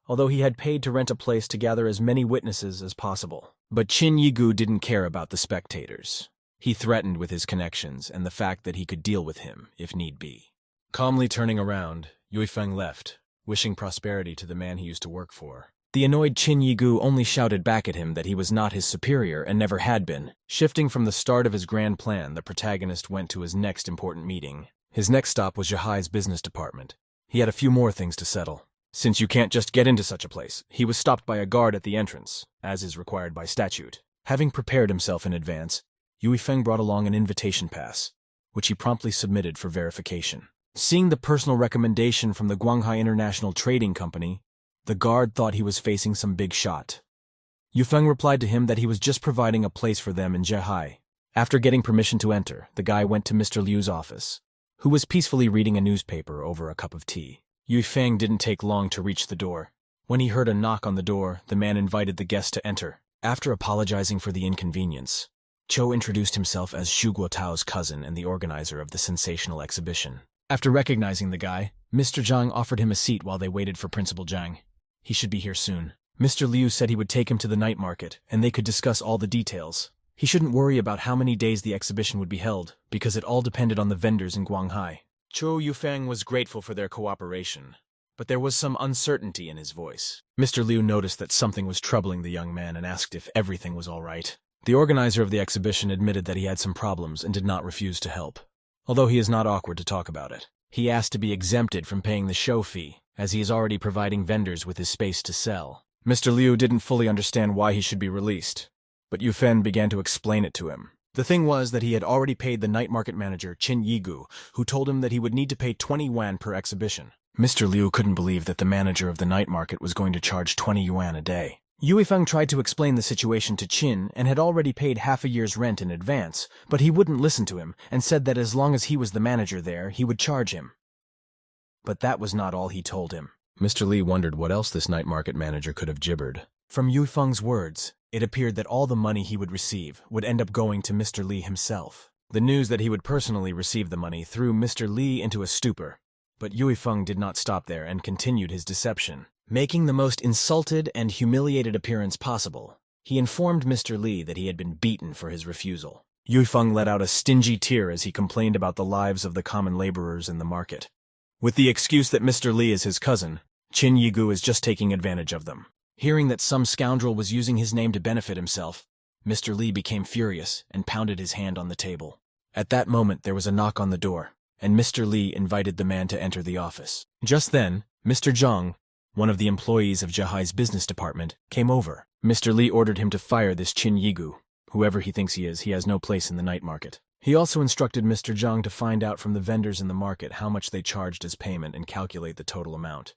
although he had paid to rent a place to gather as many witnesses as possible. But Qin Yigu didn't care about the spectators. He threatened with his connections and the fact that he could deal with him, if need be. Calmly turning around, Yufeng left, wishing prosperity to the man he used to work for. The annoyed Qin Yigu only shouted back at him that he was not his superior and never had been. Shifting from the start of his grand plan, the protagonist went to his next important meeting. His next stop was Zhahai's business department. He had a few more things to settle. Since you can't just get into such a place, he was stopped by a guard at the entrance, as is required by statute. Having prepared himself in advance, Yufeng brought along an invitation pass, which he promptly submitted for verification. Seeing the personal recommendation from the Guanghai International Trading Company, the guard thought he was facing some big shot. Yufeng replied to him that he was just providing a place for them in Zhahai. After getting permission to enter, the guy went to Mr. Liu's office, who was peacefully reading a newspaper over a cup of tea. Yufeng didn't take long to reach the door. When he heard a knock on the door, the man invited the guest to enter. After apologizing for the inconvenience, Cho introduced himself as Xu Guotao's cousin and the organizer of the sensational exhibition. After recognizing the guy, Mr. Zhang offered him a seat while they waited for Principal Zhang. He should be here soon. Mr. Liu said he would take him to the night market, and they could discuss all the details. He shouldn't worry about how many days the exhibition would be held, because it all depended on the vendors in Guanghai. Cho Yufeng was grateful for their cooperation, but there was some uncertainty in his voice. Mr. Liu noticed that something was troubling the young man and asked if everything was all right. The organizer of the exhibition admitted that he had some problems and did not refuse to help. Although he is not awkward to talk about it. He asked to be exempted from paying the show fee, as he is already providing vendors with his space to sell. Mr. Liu didn't fully understand why he should be released, but Yufeng began to explain it to him. The thing was that he had already paid the night market manager, Qin Yigu, who told him that he would need to pay 20 yuan per exhibition. Mr. Liu couldn't believe that the manager of the night market was going to charge 20 yuan a day. Yufeng tried to explain the situation to Qin and had already paid half a year's rent in advance, but he wouldn't listen to him and said that as long as he was the manager there, he would charge him. But that was not all he told him. Mr. Li wondered what else this night market manager could have gibbered. From Yufeng's words, It appeared that all the money he would receive would end up going to Mr. Lee himself. The news that he would personally receive the money threw Mr. Lee into a stupor. But Yui Feng did not stop there and continued his deception. Making the most insulted and humiliated appearance possible, he informed Mr. Lee that he had been beaten for his refusal. Yui Feng let out a stingy tear as he complained about the lives of the common laborers in the market. With the excuse that Mr. Lee is his cousin, Qin Yigu is just taking advantage of them. Hearing that some scoundrel was using his name to benefit himself, Mr. Lee became furious and pounded his hand on the table. At that moment there was a knock on the door, and Mr. Lee invited the man to enter the office. Just then, Mr. Zhang, one of the employees of Jahai's business department, came over. Mr. Lee ordered him to fire this Qin Yigu. Whoever he thinks he has no place in the night market. He also instructed Mr. Zhang to find out from the vendors in the market how much they charged as payment and calculate the total amount.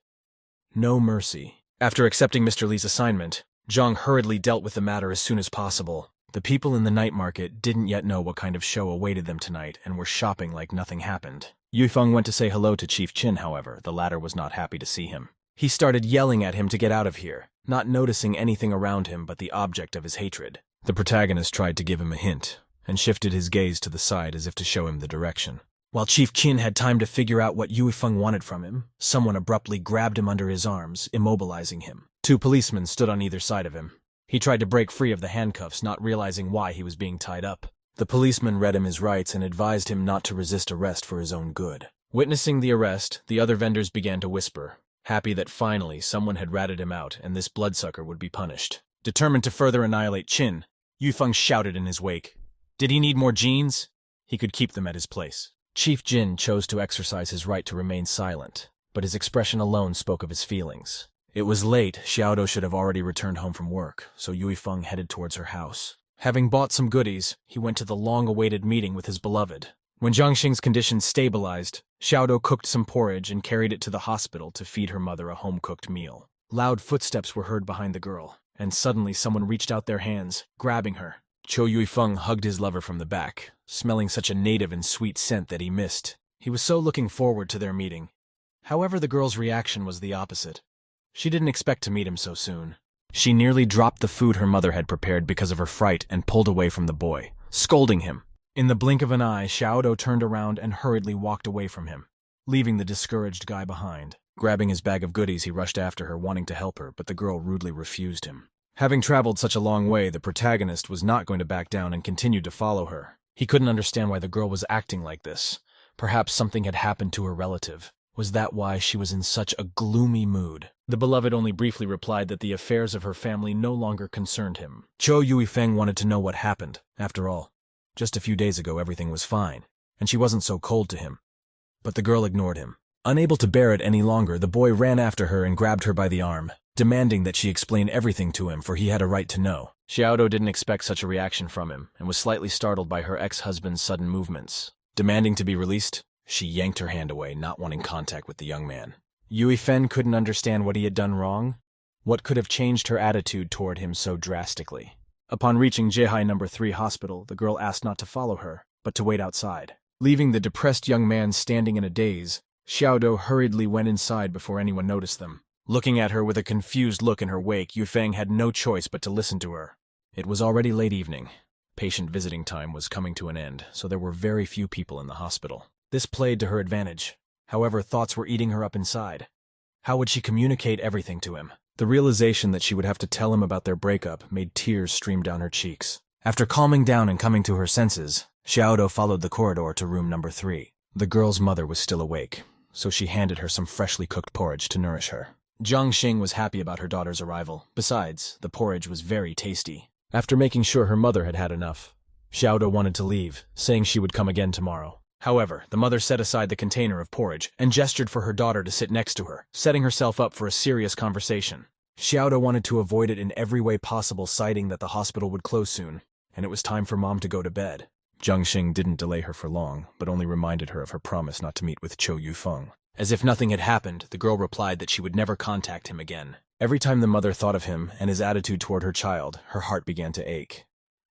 No mercy. After accepting Mr. Lee's assignment, Zhang hurriedly dealt with the matter as soon as possible. The people in the night market didn't yet know what kind of show awaited them tonight and were shopping like nothing happened. Yui Feng went to say hello to Chief Qin, however. The latter was not happy to see him. He started yelling at him to get out of here, not noticing anything around him but the object of his hatred. The protagonist tried to give him a hint, and shifted his gaze to the side as if to show him the direction. While Chief Qin had time to figure out what Yui Feng wanted from him, someone abruptly grabbed him under his arms, immobilizing him. 2 policemen stood on either side of him. He tried to break free of the handcuffs, not realizing why he was being tied up. The policeman read him his rights and advised him not to resist arrest for his own good. Witnessing the arrest, the other vendors began to whisper, happy that finally someone had ratted him out and this bloodsucker would be punished. Determined to further annihilate Qin, Yui Feng shouted in his wake. Did he need more jeans? He could keep them at his place. Chief Jin chose to exercise his right to remain silent, but his expression alone spoke of his feelings. It was late. Xiaodo should have already returned home from work, so Yui Feng headed towards her house. Having bought some goodies, he went to the long-awaited meeting with his beloved. When Jiangxing's condition stabilized, Xiaodo cooked some porridge and carried it to the hospital to feed her mother a home-cooked meal. Loud footsteps were heard behind the girl, and suddenly someone reached out their hands, grabbing her. Yui Feng hugged his lover from the back, smelling such a native and sweet scent that he missed. He was so looking forward to their meeting. However, the girl's reaction was the opposite. She didn't expect to meet him so soon. She nearly dropped the food her mother had prepared because of her fright and pulled away from the boy, scolding him. In the blink of an eye, Xiaodo turned around and hurriedly walked away from him, leaving the discouraged guy behind. Grabbing his bag of goodies, he rushed after her, wanting to help her, but the girl rudely refused him. Having traveled such a long way, the protagonist was not going to back down and continued to follow her. He couldn't understand why the girl was acting like this. Perhaps something had happened to her relative. Was that why she was in such a gloomy mood? The beloved only briefly replied that the affairs of her family no longer concerned him. Yui Feng wanted to know what happened. After all, just a few days ago everything was fine, and she wasn't so cold to him. But the girl ignored him. Unable to bear it any longer, the boy ran after her and grabbed her by the arm, demanding that she explain everything to him, for he had a right to know. Xiaodo didn't expect such a reaction from him, and was slightly startled by her ex-husband's sudden movements. Demanding to be released, she yanked her hand away, not wanting contact with the young man. Yui Feng couldn't understand what he had done wrong. What could have changed her attitude toward him so drastically? Upon reaching Jehai No. 3 hospital, the girl asked not to follow her, but to wait outside. Leaving the depressed young man standing in a daze, Xiaodo hurriedly went inside before anyone noticed them. Looking at her with a confused look in her wake, Yui Feng had no choice but to listen to her. It was already late evening. Patient visiting time was coming to an end, so there were very few people in the hospital. This played to her advantage. However, thoughts were eating her up inside. How would she communicate everything to him? The realization that she would have to tell him about their breakup made tears stream down her cheeks. After calming down and coming to her senses, Xiaodo followed the corridor to room No. 3. The girl's mother was still awake, so she handed her some freshly cooked porridge to nourish her. Jiangxing was happy about her daughter's arrival. Besides, the porridge was very tasty. After making sure her mother had had enough, Xiaodo wanted to leave, saying she would come again tomorrow. However, the mother set aside the container of porridge and gestured for her daughter to sit next to her, setting herself up for a serious conversation. Xiaodo wanted to avoid it in every way possible, citing that the hospital would close soon, and it was time for mom to go to bed. Jiangxing didn't delay her for long, but only reminded her of her promise not to meet with Yui Feng. As if nothing had happened, the girl replied that she would never contact him again. Every time the mother thought of him and his attitude toward her child, her heart began to ache.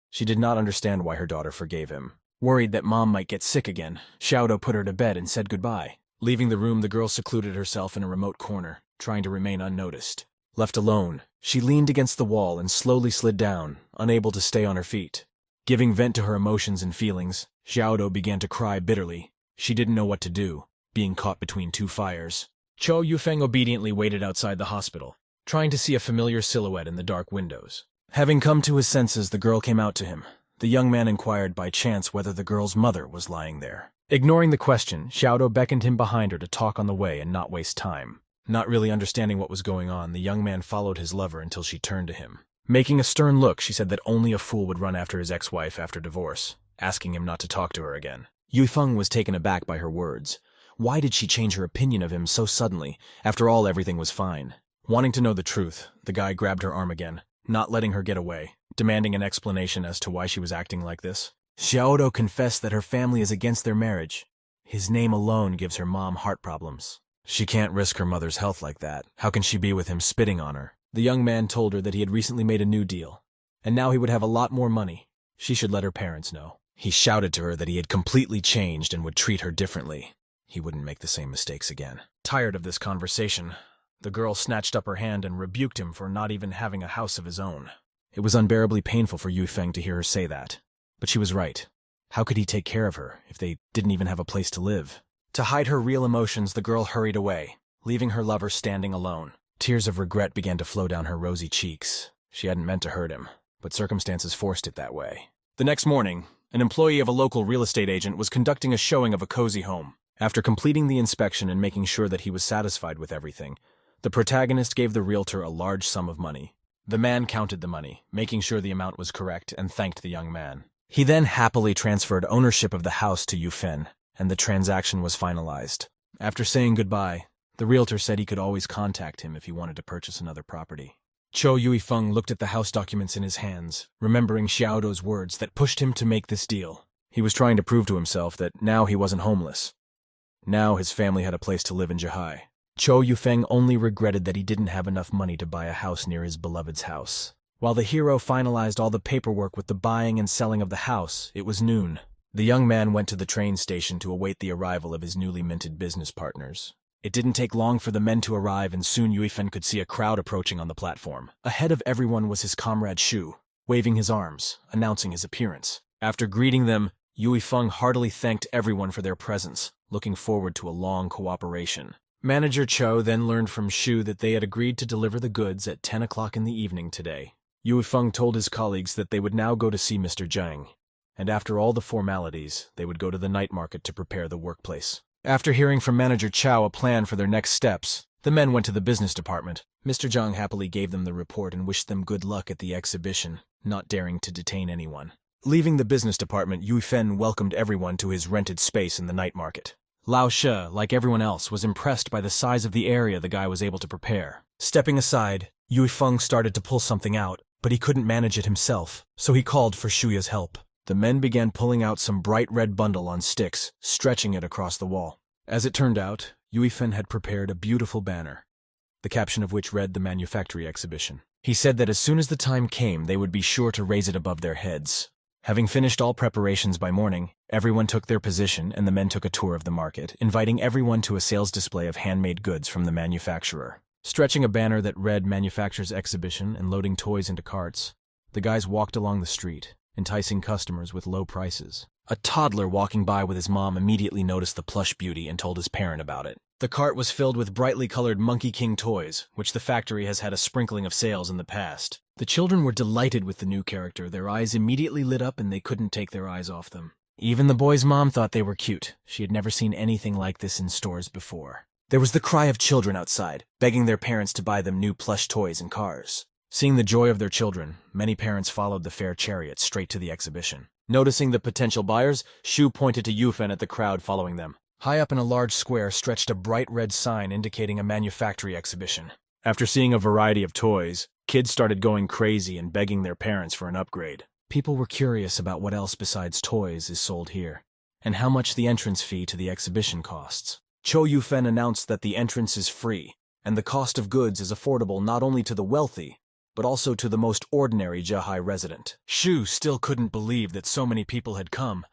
She did not understand why her daughter forgave him. Worried that mom might get sick again, Xiaodo put her to bed and said goodbye. Leaving the room, the girl secluded herself in a remote corner, trying to remain unnoticed. Left alone, she leaned against the wall and slowly slid down, unable to stay on her feet. Giving vent to her emotions and feelings, Xiaodo began to cry bitterly. She didn't know what to do, being caught between two fires. Cho Yufeng obediently waited outside the hospital, trying to see a familiar silhouette in the dark windows. Having come to his senses, the girl came out to him. The young man inquired by chance whether the girl's mother was lying there. Ignoring the question, Xiaodo beckoned him behind her to talk on the way and not waste time. Not really understanding what was going on, the young man followed his lover until she turned to him. Making a stern look, she said that only a fool would run after his ex-wife after divorce, asking him not to talk to her again. Yufeng was taken aback by her words. Why did she change her opinion of him so suddenly? After all, everything was fine. Wanting to know the truth, the guy grabbed her arm again, not letting her get away, demanding an explanation as to why she was acting like this. Xiaodo confessed that her family is against their marriage. His name alone gives her mom heart problems. She can't risk her mother's health like that. How can she be with him spitting on her? The young man told her that he had recently made a new deal, and now he would have a lot more money. She should let her parents know. He shouted to her that he had completely changed and would treat her differently. He wouldn't make the same mistakes again. Tired of this conversation, the girl snatched up her hand and rebuked him for not even having a house of his own. It was unbearably painful for Yufeng to hear her say that. But she was right. How could he take care of her if they didn't even have a place to live? To hide her real emotions, the girl hurried away, leaving her lover standing alone. Tears of regret began to flow down her rosy cheeks. She hadn't meant to hurt him, but circumstances forced it that way. The next morning, an employee of a local real estate agent was conducting a showing of a cozy home. After completing the inspection and making sure that he was satisfied with everything, the protagonist gave the realtor a large sum of money. The man counted the money, making sure the amount was correct, and thanked the young man. He then happily transferred ownership of the house to Yufeng, and the transaction was finalized. After saying goodbye, the realtor said he could always contact him if he wanted to purchase another property. Cho Yufeng looked at the house documents in his hands, remembering Xiaodo's words that pushed him to make this deal. He was trying to prove to himself that now he wasn't homeless. Now his family had a place to live in Zhihai. Cho Yufeng only regretted that he didn't have enough money to buy a house near his beloved's house. While the hero finalized all the paperwork with the buying and selling of the house, it was noon. The young man went to the train station to await the arrival of his newly minted business partners. It didn't take long for the men to arrive, and soon Yufeng could see a crowd approaching on the platform. Ahead of everyone was his comrade Shu, waving his arms, announcing his appearance. After greeting them, Yufeng heartily thanked everyone for their presence, looking forward to a long cooperation. Manager Cho then learned from Shu that they had agreed to deliver the goods at 10 o'clock in the evening today. Yufeng told his colleagues that they would now go to see Mr. Zhang, and after all the formalities, they would go to the night market to prepare the workplace. After hearing from Manager Chow a plan for their next steps, the men went to the business department. Mr. Zhang happily gave them the report and wished them good luck at the exhibition, not daring to detain anyone. Leaving the business department, Yufeng welcomed everyone to his rented space in the night market. Lao She, like everyone else, was impressed by the size of the area the guy was able to prepare. Stepping aside, Yufeng started to pull something out, but he couldn't manage it himself, so he called for Shuya's help. The men began pulling out some bright red bundle on sticks, stretching it across the wall. As it turned out, Yufeng had prepared a beautiful banner, the caption of which read the manufactory exhibition. He said that as soon as the time came, they would be sure to raise it above their heads. Having finished all preparations by morning, everyone took their position and the men took a tour of the market, inviting everyone to a sales display of handmade goods from the manufacturer. Stretching a banner that read Manufacturer's Exhibition and loading toys into carts, the guys walked along the street, enticing customers with low prices. A toddler walking by with his mom immediately noticed the plush beauty and told his parent about it. The cart was filled with brightly colored Monkey King toys, which the factory has had a sprinkling of sales in the past. The children were delighted with the new character. Their eyes immediately lit up and they couldn't take their eyes off them. Even the boy's mom thought they were cute. She had never seen anything like this in stores before. There was the cry of children outside, begging their parents to buy them new plush toys and cars. Seeing the joy of their children, many parents followed the fair chariot straight to the exhibition. Noticing the potential buyers, Shu pointed to Yufeng at the crowd following them. High up in a large square stretched a bright red sign indicating a manufactory exhibition. After seeing a variety of toys, kids started going crazy and begging their parents for an upgrade. People were curious about what else besides toys is sold here, and how much the entrance fee to the exhibition costs. Cho Yufeng announced that the entrance is free, and the cost of goods is affordable not only to the wealthy, but also to the most ordinary Zhihai resident. Shu still couldn't believe that so many people had come.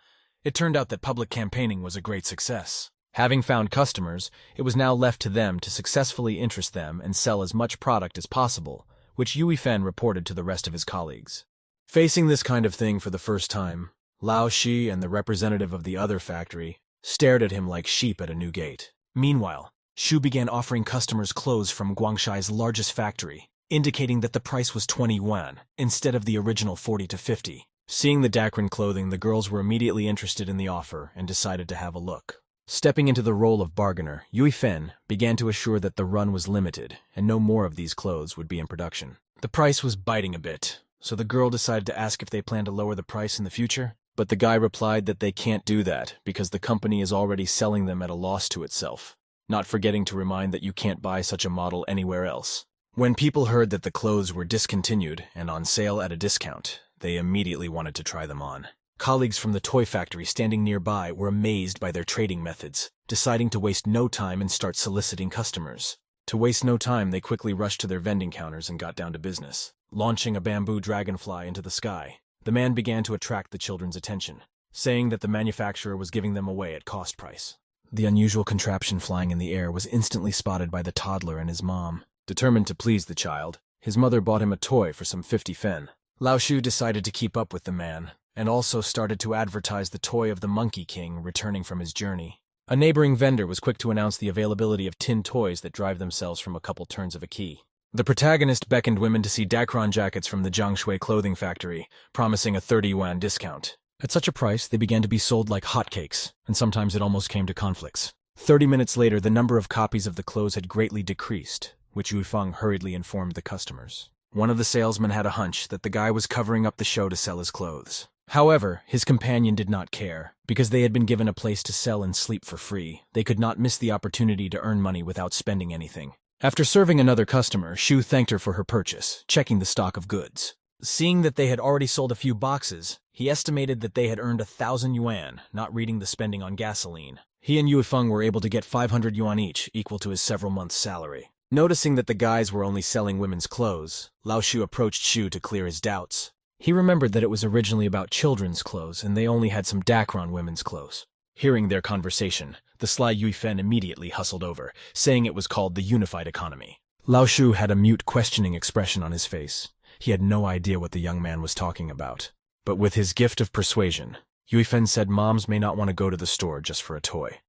It turned out that public campaigning was a great success. Having found customers, it was now left to them to successfully interest them and sell as much product as possible, which Yui Fen reported to the rest of his colleagues. Facing this kind of thing for the first time, Lao Shi and the representative of the other factory stared at him like sheep at a new gate. Meanwhile, Shu began offering customers clothes from Guangshai's largest factory, indicating that the price was 20 yuan instead of the original 40 to 50. Seeing the Dakron clothing, the girls were immediately interested in the offer and decided to have a look. Stepping into the role of bargainer, Yui Fen began to assure that the run was limited and no more of these clothes would be in production. The price was biting a bit, so the girl decided to ask if they planned to lower the price in the future, but the guy replied that they can't do that because the company is already selling them at a loss to itself, not forgetting to remind that you can't buy such a model anywhere else. When people heard that the clothes were discontinued and on sale at a discount, they immediately wanted to try them on. Colleagues from the toy factory standing nearby were amazed by their trading methods, deciding to waste no time and start soliciting customers. To waste no time, they quickly rushed to their vending counters and got down to business. Launching a bamboo dragonfly into the sky, the man began to attract the children's attention, saying that the manufacturer was giving them away at cost price. The unusual contraption flying in the air was instantly spotted by the toddler and his mom. Determined to please the child, his mother bought him a toy for some 50 fen. Lao Shu decided to keep up with the man, and also started to advertise the toy of the Monkey King returning from his journey. A neighboring vendor was quick to announce the availability of tin toys that drive themselves from a couple turns of a key. The protagonist beckoned women to see Dakron jackets from the Jiangshui clothing factory, promising a 30 yuan discount. At such a price, they began to be sold like hotcakes, and sometimes it almost came to conflicts. 30 minutes later, the number of copies of the clothes had greatly decreased, which Yu Feng hurriedly informed the customers. One of the salesmen had a hunch that the guy was covering up the show to sell his clothes. However, his companion did not care. Because they had been given a place to sell and sleep for free, they could not miss the opportunity to earn money without spending anything. After serving another customer, Shu thanked her for her purchase, checking the stock of goods. Seeing that they had already sold a few boxes, he estimated that they had earned 1,000 yuan, not reading the spending on gasoline. He and Yue Feng were able to get 500 yuan each, equal to his several months' salary. Noticing that the guys were only selling women's clothes, Lao Shu approached Shu to clear his doubts. He remembered that it was originally about children's clothes and they only had some Dakron women's clothes. Hearing their conversation, the sly Yui Fen immediately hustled over, saying it was called the unified economy. Lao Shu had a mute questioning expression on his face. He had no idea what the young man was talking about. But with his gift of persuasion, Yui Fen said moms may not want to go to the store just for a toy.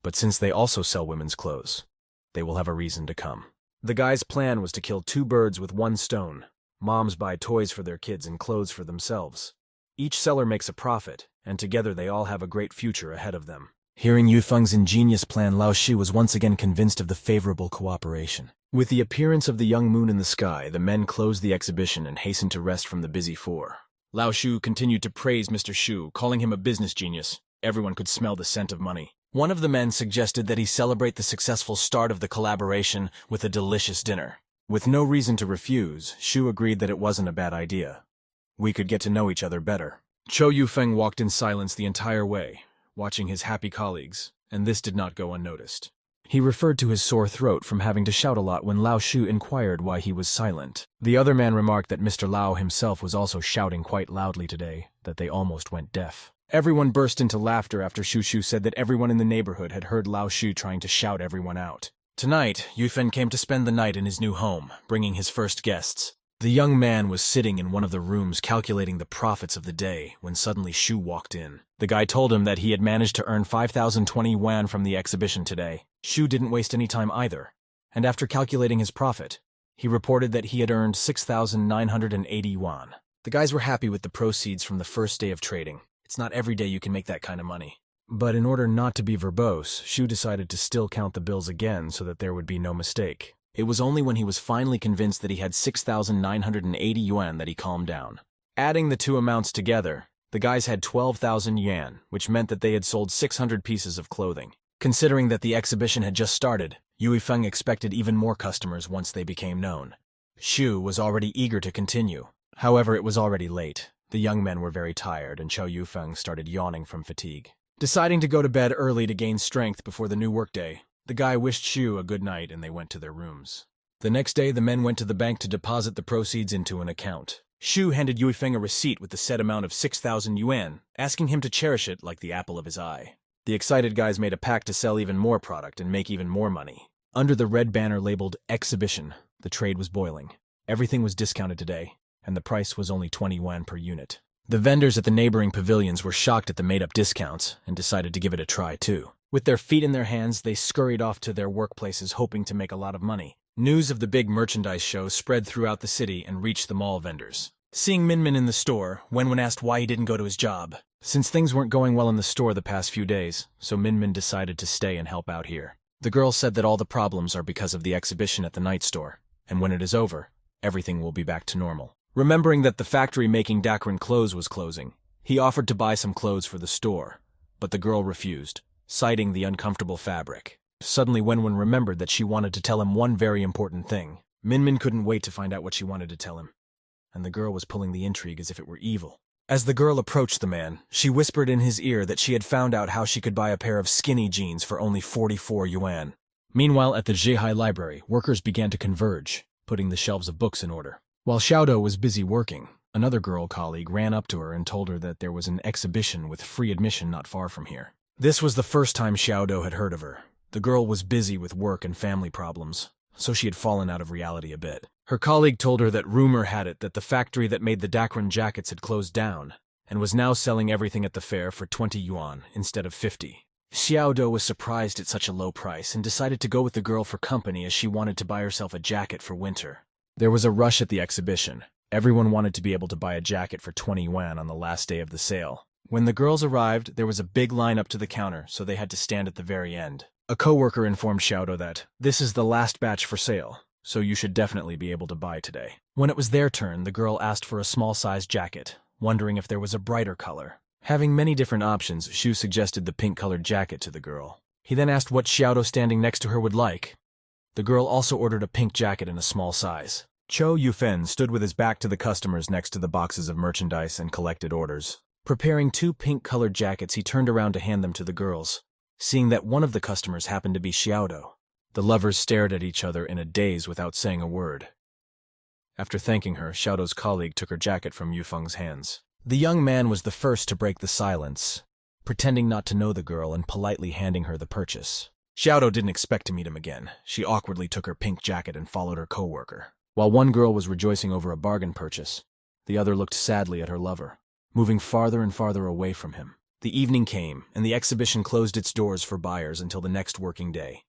But since they also sell women's clothes, they will have a reason to come. The guy's plan was to kill 2 birds with 1 stone. Moms buy toys for their kids and clothes for themselves. Each seller makes a profit, and together they all have a great future ahead of them. Hearing Yu Feng's ingenious plan, Lao Shi was once again convinced of the favorable cooperation. With the appearance of the young moon in the sky, the men closed the exhibition and hastened to rest from the busy 4. Lao Shu continued to praise Mr. Shu, calling him a business genius. Everyone could smell the scent of money. One of the men suggested that he celebrate the successful start of the collaboration with a delicious dinner. With no reason to refuse, Shu agreed that it wasn't a bad idea. We could get to know each other better. Cho Yufeng walked in silence the entire way, watching his happy colleagues, and this did not go unnoticed. He referred to his sore throat from having to shout a lot when Lao Shu inquired why he was silent. The other man remarked that Mr. Lao himself was also shouting quite loudly today, that they almost went deaf. Everyone burst into laughter after Shu Shu said that everyone in the neighborhood had heard Lao Shu trying to shout everyone out. Tonight, Yufen came to spend the night in his new home, bringing his first guests. The young man was sitting in one of the rooms calculating the profits of the day when suddenly Shu walked in. The guy told him that he had managed to earn 5,020 yuan from the exhibition today. Shu didn't waste any time either, and after calculating his profit, he reported that he had earned 6,980 yuan. The guys were happy with the proceeds from the first day of trading. It's not every day you can make that kind of money. But in order not to be verbose, Shu decided to still count the bills again so that there would be no mistake. It was only when he was finally convinced that he had 6,980 yuan that he calmed down. Adding the two amounts together, the guys had 12,000 yuan, which meant that they had sold 600 pieces of clothing. Considering that the exhibition had just started, Yui Feng expected even more customers once they became known. Shu was already eager to continue. However, it was already late. The young men were very tired, and Cho Yufeng started yawning from fatigue. Deciding to go to bed early to gain strength before the new workday, the guy wished Shu a good night and they went to their rooms. The next day, the men went to the bank to deposit the proceeds into an account. Shu handed Yui Feng a receipt with the said amount of 6,000 yuan, asking him to cherish it like the apple of his eye. The excited guys made a pact to sell even more product and make even more money. Under the red banner labeled Exhibition, the trade was boiling. Everything was discounted today, and the price was only 20 yuan per unit. The vendors at the neighboring pavilions were shocked at the made-up discounts and decided to give it a try too. With their feet in their hands, they scurried off to their workplaces hoping to make a lot of money. News of the big merchandise show spread throughout the city and reached the mall vendors. Seeing Minmin in the store, Wenwen asked why he didn't go to his job. Since things weren't going well in the store the past few days, so Minmin decided to stay and help out here. The girl said that all the problems are because of the exhibition at the night store, and when it is over, everything will be back to normal. Remembering that the factory making Dakron clothes was closing, he offered to buy some clothes for the store, but the girl refused, citing the uncomfortable fabric. Suddenly Wenwen remembered that she wanted to tell him one very important thing. Minmin couldn't wait to find out what she wanted to tell him, and the girl was pulling the intrigue as if it were evil. As the girl approached the man, she whispered in his ear that she had found out how she could buy a pair of skinny jeans for only 44 yuan. Meanwhile, at the Zhihai library, workers began to converge, putting the shelves of books in order. While Xiaodo was busy working, another girl colleague ran up to her and told her that there was an exhibition with free admission not far from here. This was the first time Xiaodo had heard of her. The girl was busy with work and family problems, so she had fallen out of reality a bit. Her colleague told her that rumor had it that the factory that made the Dakron jackets had closed down, and was now selling everything at the fair for 20 yuan instead of 50. Xiaodo was surprised at such a low price and decided to go with the girl for company as she wanted to buy herself a jacket for winter. There was a rush at the exhibition. Everyone wanted to be able to buy a jacket for 20 yuan on the last day of the sale. When the girls arrived, there was a big line up to the counter, so they had to stand at the very end. A coworker informed Xiaodo that, "This is the last batch for sale, so you should definitely be able to buy today." When it was their turn, the girl asked for a small-sized jacket, wondering if there was a brighter color. Having many different options, Xu suggested the pink-colored jacket to the girl. He then asked what Xiaodo standing next to her would like. The girl also ordered a pink jacket in a small size. Cho Yufen stood with his back to the customers next to the boxes of merchandise and collected orders. Preparing 2 pink-colored jackets, he turned around to hand them to the girls. Seeing that one of the customers happened to be Xiaodo, the lovers stared at each other in a daze without saying a word. After thanking her, Xiaodo's colleague took her jacket from Yufeng's hands. The young man was the first to break the silence, pretending not to know the girl and politely handing her the purchase. Xiaodo didn't expect to meet him again. She awkwardly took her pink jacket and followed her coworker. While one girl was rejoicing over a bargain purchase, the other looked sadly at her lover, moving farther and farther away from him. The evening came, and the exhibition closed its doors for buyers until the next working day.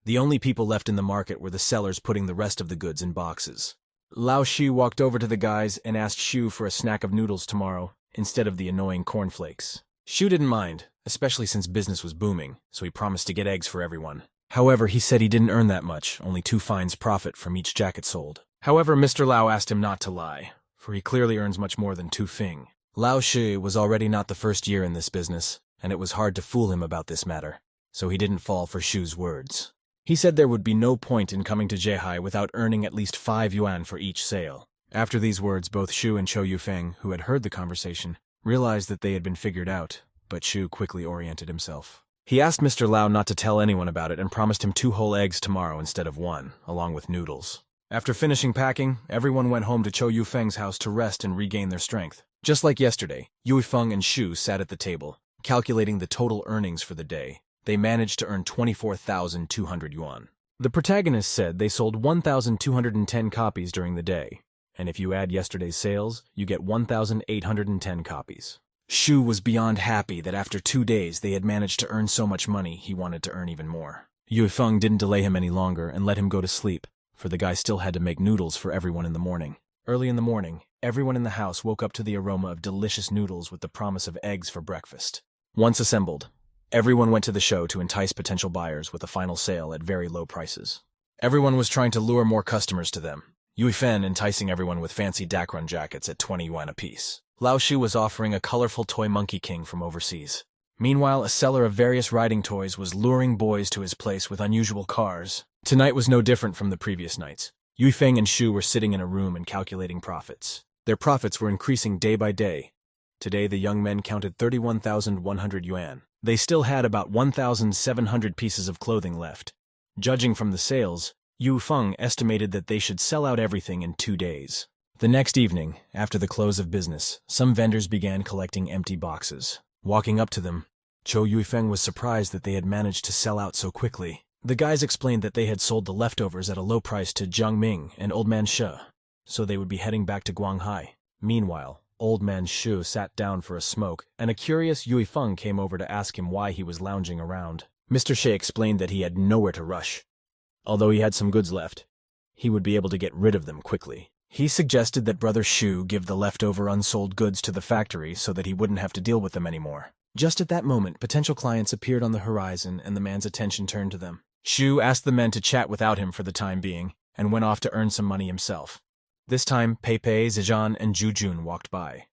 The only people left in the market were the sellers putting the rest of the goods in boxes. Lao Shi walked over to the guys and asked Xu for a snack of noodles tomorrow, instead of the annoying cornflakes. Xu didn't mind, especially since business was booming, so he promised to get eggs for everyone. However, he said he didn't earn that much, only 2 fines profit from each jacket sold. However, Mr. Lao asked him not to lie, for he clearly earns much more than 2 fing. Lao Shi was already not the first year in this business, and it was hard to fool him about this matter, so he didn't fall for Xu's words. He said there would be no point in coming to Zhihai without earning at least 5 yuan for each sale. After these words, both Xu and Cho Yufeng, who had heard the conversation, realized that they had been figured out, but Xu quickly oriented himself. He asked Mr. Lao not to tell anyone about it and promised him 2 whole eggs tomorrow instead of 1, along with noodles. After finishing packing, everyone went home to Cho Yufeng's house to rest and regain their strength. Just like yesterday, Yufeng and Xu sat at the table, calculating the total earnings for the day. They managed to earn 24,200 yuan. The protagonist said they sold 1,210 copies during the day, and if you add yesterday's sales, you get 1,810 copies. Xu was beyond happy that after 2 days they had managed to earn so much money he wanted to earn even more. Yufeng didn't delay him any longer and let him go to sleep, for the guy still had to make noodles for everyone in the morning. Early in the morning, everyone in the house woke up to the aroma of delicious noodles with the promise of eggs for breakfast. Once assembled, everyone went to the show to entice potential buyers with a final sale at very low prices. Everyone was trying to lure more customers to them. Yuifen enticing everyone with fancy Dakron jackets at 20 yuan apiece. Lao Shi was offering a colorful toy Monkey King from overseas. Meanwhile, a seller of various riding toys was luring boys to his place with unusual cars. Tonight was no different from the previous nights. Yufeng and Xu were sitting in a room and calculating profits. Their profits were increasing day by day. Today, the young men counted 31,100 yuan. They still had about 1,700 pieces of clothing left. Judging from the sales, Yufeng estimated that they should sell out everything in 2 days. The next evening, after the close of business, some vendors began collecting empty boxes. Walking up to them, Cho Yuifeng was surprised that they had managed to sell out so quickly. The guys explained that they had sold the leftovers at a low price to Jiang Ming and Old Man Shi, so they would be heading back to Guanghai. Meanwhile, Old Man Shu sat down for a smoke, and a curious Yuifeng came over to ask him why he was lounging around. Mr. Shi explained that he had nowhere to rush. Although he had some goods left, he would be able to get rid of them quickly. He suggested that Brother Shu give the leftover unsold goods to the factory so that he wouldn't have to deal with them anymore. Just at that moment, potential clients appeared on the horizon and the man's attention turned to them. Shu asked the men to chat without him for the time being and went off to earn some money himself. This time, Pei-Pei, Zijan, and Ju-Jun walked by.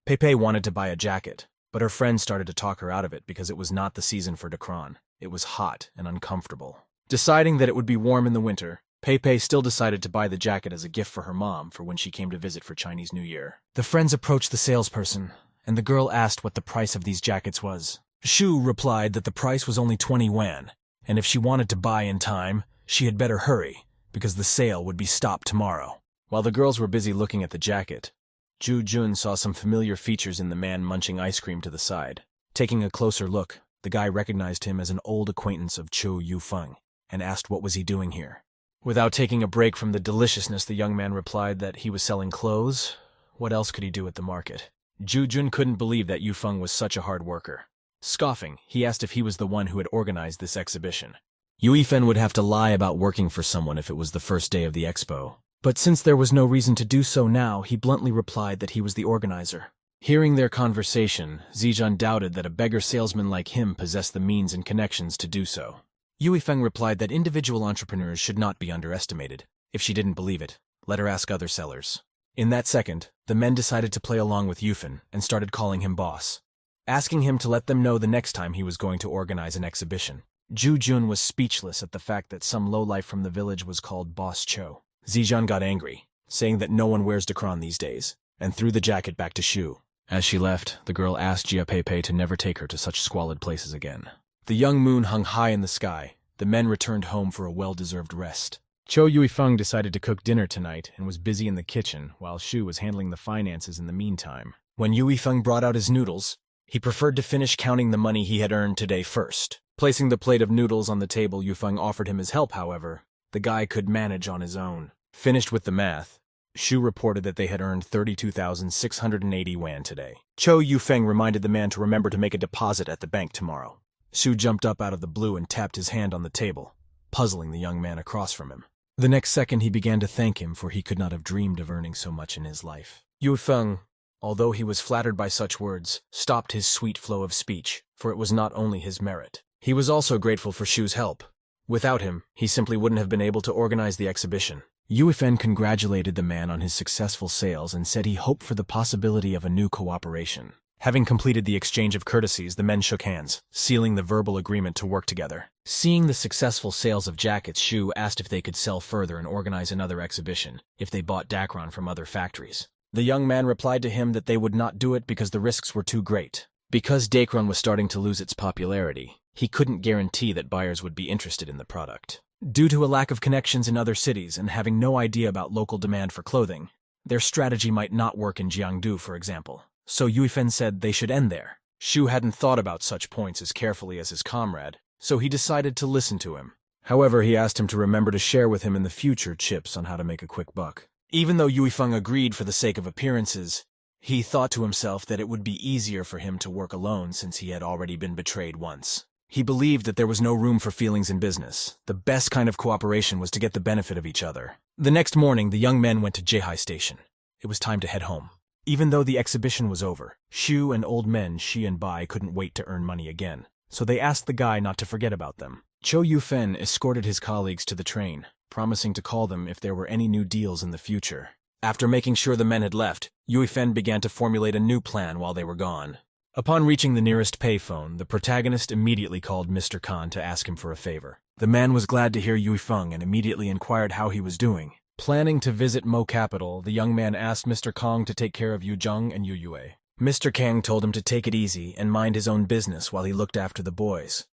Pei-Pei wanted to buy a jacket, but her friend started to talk her out of it because it was not the season for Dekran. It was hot and uncomfortable. Deciding that it would be warm in the winter, Pei-Pei still decided to buy the jacket as a gift for her mom for when she came to visit for Chinese New Year. The friends approached the salesperson, and the girl asked what the price of these jackets was. Shu replied that the price was only 20 yuan, and if she wanted to buy in time, she had better hurry, because the sale would be stopped tomorrow. While the girls were busy looking at the jacket, Ju-Jun saw some familiar features in the man munching ice cream to the side. Taking a closer look, the guy recognized him as an old acquaintance of Cho Yufeng and asked what was he doing here. Without taking a break from the deliciousness, the young man replied that he was selling clothes. What else could he do at the market? Ju-Jun couldn't believe that Yufeng was such a hard worker. Scoffing, he asked if he was the one who had organized this exhibition. Yuifen would have to lie about working for someone if it was the first day of the expo. But since there was no reason to do so now, he bluntly replied that he was the organizer. Hearing their conversation, Zijan doubted that a beggar salesman like him possessed the means and connections to do so. Yuifeng replied that individual entrepreneurs should not be underestimated. If she didn't believe it, let her ask other sellers. In that second, the men decided to play along with Yufen and started calling him boss, asking him to let them know the next time he was going to organize an exhibition. Ju-Jun was speechless at the fact that some lowlife from the village was called Boss Cho. Zijan got angry, saying that no one wears Dekran these days, and threw the jacket back to Shu. As she left, the girl asked Jia Pei-Pei to never take her to such squalid places again. The young moon hung high in the sky. The men returned home for a well-deserved rest. Cho Yuifeng decided to cook dinner tonight and was busy in the kitchen while Shu was handling the finances in the meantime. When Yuifeng brought out his noodles, he preferred to finish counting the money he had earned today first. Placing the plate of noodles on the table, Yuifeng offered him his help, however. The guy could manage on his own. Finished with the math, Shu reported that they had earned 32,680 yuan today. Cho Yufeng reminded the man to remember to make a deposit at the bank tomorrow. Shu jumped up out of the blue and tapped his hand on the table, puzzling the young man across from him. The next second he began to thank him, for he could not have dreamed of earning so much in his life. Yufeng, although he was flattered by such words, stopped his sweet flow of speech, for it was not only his merit. He was also grateful for Shu's help. Without him, he simply wouldn't have been able to organize the exhibition. Yuifen congratulated the man on his successful sales and said he hoped for the possibility of a new cooperation. Having completed the exchange of courtesies, the men shook hands, sealing the verbal agreement to work together. Seeing the successful sales of jackets, Shu asked if they could sell further and organize another exhibition, if they bought Dakron from other factories. The young man replied to him that they would not do it because the risks were too great. Because Dakron was starting to lose its popularity, he couldn't guarantee that buyers would be interested in the product. Due to a lack of connections in other cities and having no idea about local demand for clothing, their strategy might not work in Jiangdu, for example. So Yuifen said they should end there. Shu hadn't thought about such points as carefully as his comrade, so he decided to listen to him. However, he asked him to remember to share with him in the future tips on how to make a quick buck. Even though Yuifeng agreed for the sake of appearances, he thought to himself that it would be easier for him to work alone since he had already been betrayed once. He believed that there was no room for feelings in business. The best kind of cooperation was to get the benefit of each other. The next morning, the young men went to Jehai Station. It was time to head home. Even though the exhibition was over, Shu and old men Shi and Bai couldn't wait to earn money again, so they asked the guy not to forget about them. Cho Yufen escorted his colleagues to the train, promising to call them if there were any new deals in the future. After making sure the men had left, Yuifen began to formulate a new plan while they were gone. Upon reaching the nearest payphone, the protagonist immediately called Mr. Khan to ask him for a favor. The man was glad to hear Yuifeng and immediately inquired how he was doing. Planning to visit Mo Capital, the young man asked Mr. Kong to take care of Yu Zheng and Yu Yue. Mr. Kang told him to take it easy and mind his own business while he looked after the boys,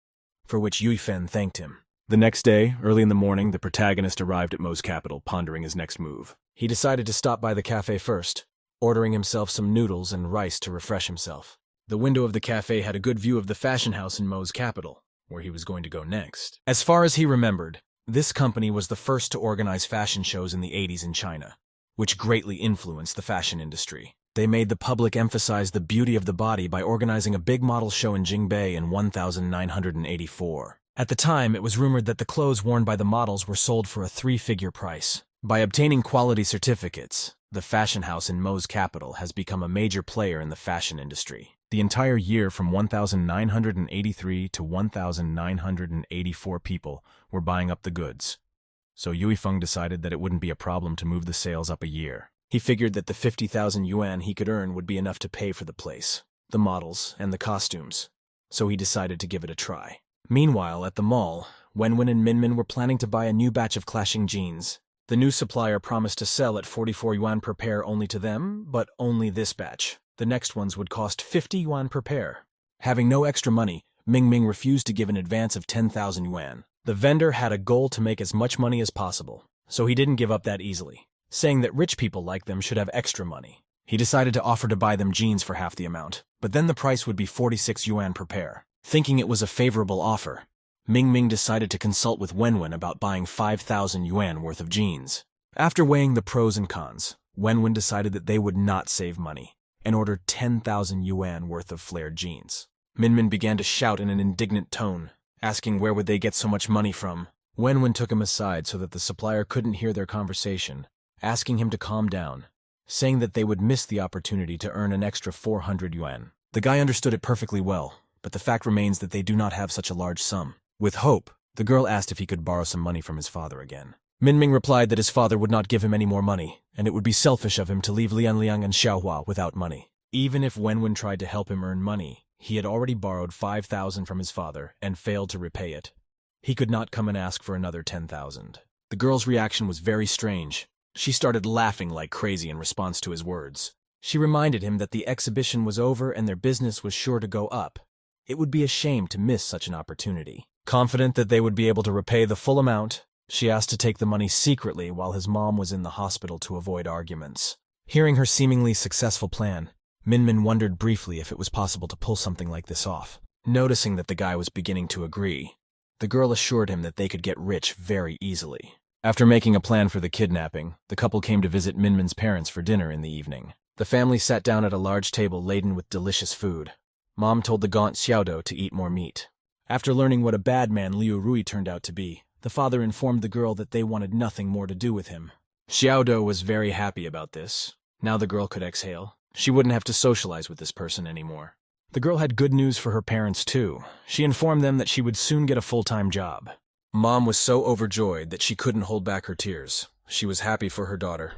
for which Yuifen thanked him. The next day, early in the morning, the protagonist arrived at Mo's Capital, pondering his next move. He decided to stop by the cafe first, ordering himself some noodles and rice to refresh himself. The window of the cafe had a good view of the fashion house in Mo's capital, where he was going to go next. As far as he remembered, this company was the first to organize fashion shows in the 80s in China, which greatly influenced the fashion industry. They made the public emphasize the beauty of the body by organizing a big model show in Jingbei in 1984. At the time, it was rumored that the clothes worn by the models were sold for a three-figure price. By obtaining quality certificates, the fashion house in Mo's capital has become a major player in the fashion industry. The entire year from 1983 to 1984 people were buying up the goods. So Yui Feng decided that it wouldn't be a problem to move the sales up a year. He figured that the 50,000 yuan he could earn would be enough to pay for the place, the models, and the costumes. So he decided to give it a try. Meanwhile, at the mall, Wenwen and Minmin were planning to buy a new batch of clashing jeans. The new supplier promised to sell at 44 yuan per pair only to them, but only this batch. The next ones would cost 50 yuan per pair. Having no extra money, Ming refused to give an advance of 10,000 yuan. The vendor had a goal to make as much money as possible, so he didn't give up that easily, saying that rich people like them should have extra money. He decided to offer to buy them jeans for half the amount, but then the price would be 46 yuan per pair. Thinking it was a favorable offer, Ming decided to consult with Wenwen about buying 5,000 yuan worth of jeans. After weighing the pros and cons, Wenwen decided that they would not save money and ordered 10,000 yuan worth of flared jeans. Minmin began to shout in an indignant tone, asking where would they get so much money from. Wenwen took him aside so that the supplier couldn't hear their conversation, asking him to calm down, saying that they would miss the opportunity to earn an extra 400 yuan. The guy understood it perfectly well, but the fact remains that they do not have such a large sum. With hope, the girl asked if he could borrow some money from his father again. Minming replied that his father would not give him any more money, and it would be selfish of him to leave Lianliang and Xiaohua without money. Even if Wenwen tried to help him earn money, he had already borrowed 5,000 from his father and failed to repay it. He could not come and ask for another 10,000. The girl's reaction was very strange. She started laughing like crazy in response to his words. She reminded him that the exhibition was over and their business was sure to go up. It would be a shame to miss such an opportunity. Confident that they would be able to repay the full amount, she asked to take the money secretly while his mom was in the hospital to avoid arguments. Hearing her seemingly successful plan, Minmin wondered briefly if it was possible to pull something like this off. Noticing that the guy was beginning to agree, the girl assured him that they could get rich very easily. After making a plan for the kidnapping, the couple came to visit Minmin's parents for dinner in the evening. The family sat down at a large table laden with delicious food. Mom told the gaunt Xiaodo to eat more meat. After learning what a bad man Liu Rui turned out to be, the father informed the girl that they wanted nothing more to do with him. Xiaodo was very happy about this. Now the girl could exhale. She wouldn't have to socialize with this person anymore. The girl had good news for her parents too. She informed them that she would soon get a full-time job. Mom was so overjoyed that she couldn't hold back her tears. She was happy for her daughter.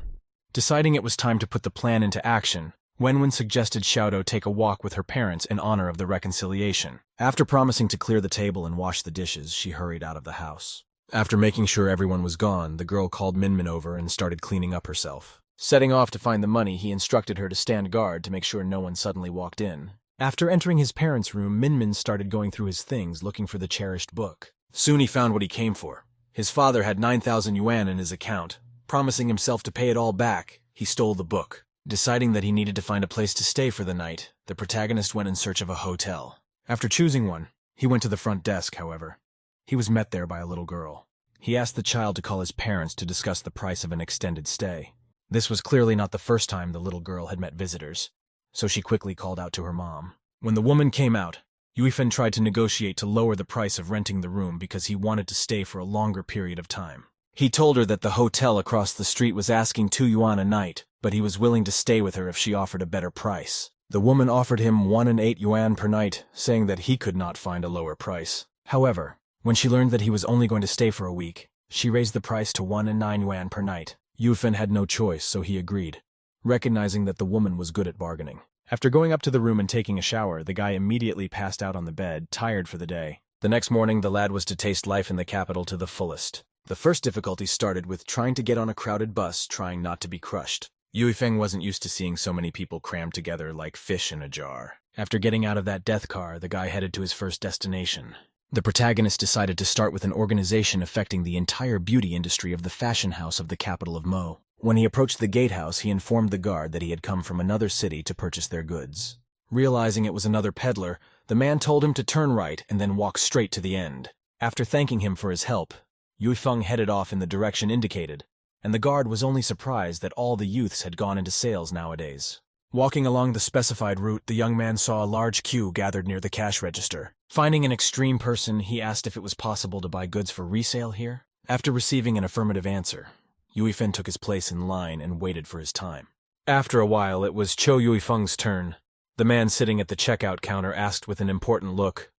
Deciding it was time to put the plan into action, Wenwen suggested Xiaodo take a walk with her parents in honor of the reconciliation. After promising to clear the table and wash the dishes, she hurried out of the house. After making sure everyone was gone, the girl called Minmin over and started cleaning up herself. Setting off to find the money, he instructed her to stand guard to make sure no one suddenly walked in. After entering his parents' room, Minmin started going through his things looking for the cherished book. Soon he found what he came for. His father had 9,000 yuan in his account. Promising himself to pay it all back, he stole the book. Deciding that he needed to find a place to stay for the night, the protagonist went in search of a hotel. After choosing one, he went to the front desk, however. He was met there by a little girl. He asked the child to call his parents to discuss the price of an extended stay. This was clearly not the first time the little girl had met visitors, so she quickly called out to her mom. When the woman came out, Yuifen tried to negotiate to lower the price of renting the room because he wanted to stay for a longer period of time. He told her that the hotel across the street was asking 2 yuan a night, but he was willing to stay with her if she offered a better price. The woman offered him 1 and 8 yuan per night, saying that he could not find a lower price. However, when she learned that he was only going to stay for a week, she raised the price to 1 and 9 yuan per night. Yufen had no choice, so he agreed, recognizing that the woman was good at bargaining. After going up to the room and taking a shower, the guy immediately passed out on the bed, tired for the day. The next morning, the lad was to taste life in the capital to the fullest. The first difficulty started with trying to get on a crowded bus, trying not to be crushed. Yuifeng wasn't used to seeing so many people crammed together like fish in a jar. After getting out of that death car, the guy headed to his first destination. The protagonist decided to start with an organization affecting the entire beauty industry of the fashion house of the capital of Mo. When he approached the gatehouse, he informed the guard that he had come from another city to purchase their goods. Realizing it was another peddler, the man told him to turn right and then walk straight to the end. After thanking him for his help, Yufeng headed off in the direction indicated, and the guard was only surprised that all the youths had gone into sales nowadays. Walking along the specified route, the young man saw a large queue gathered near the cash register. Finding an extreme person, he asked if it was possible to buy goods for resale here. After receiving an affirmative answer, Yufeng took his place in line and waited for his time. After a while, it was Cho Yufeng's turn. The man sitting at the checkout counter asked with an important look,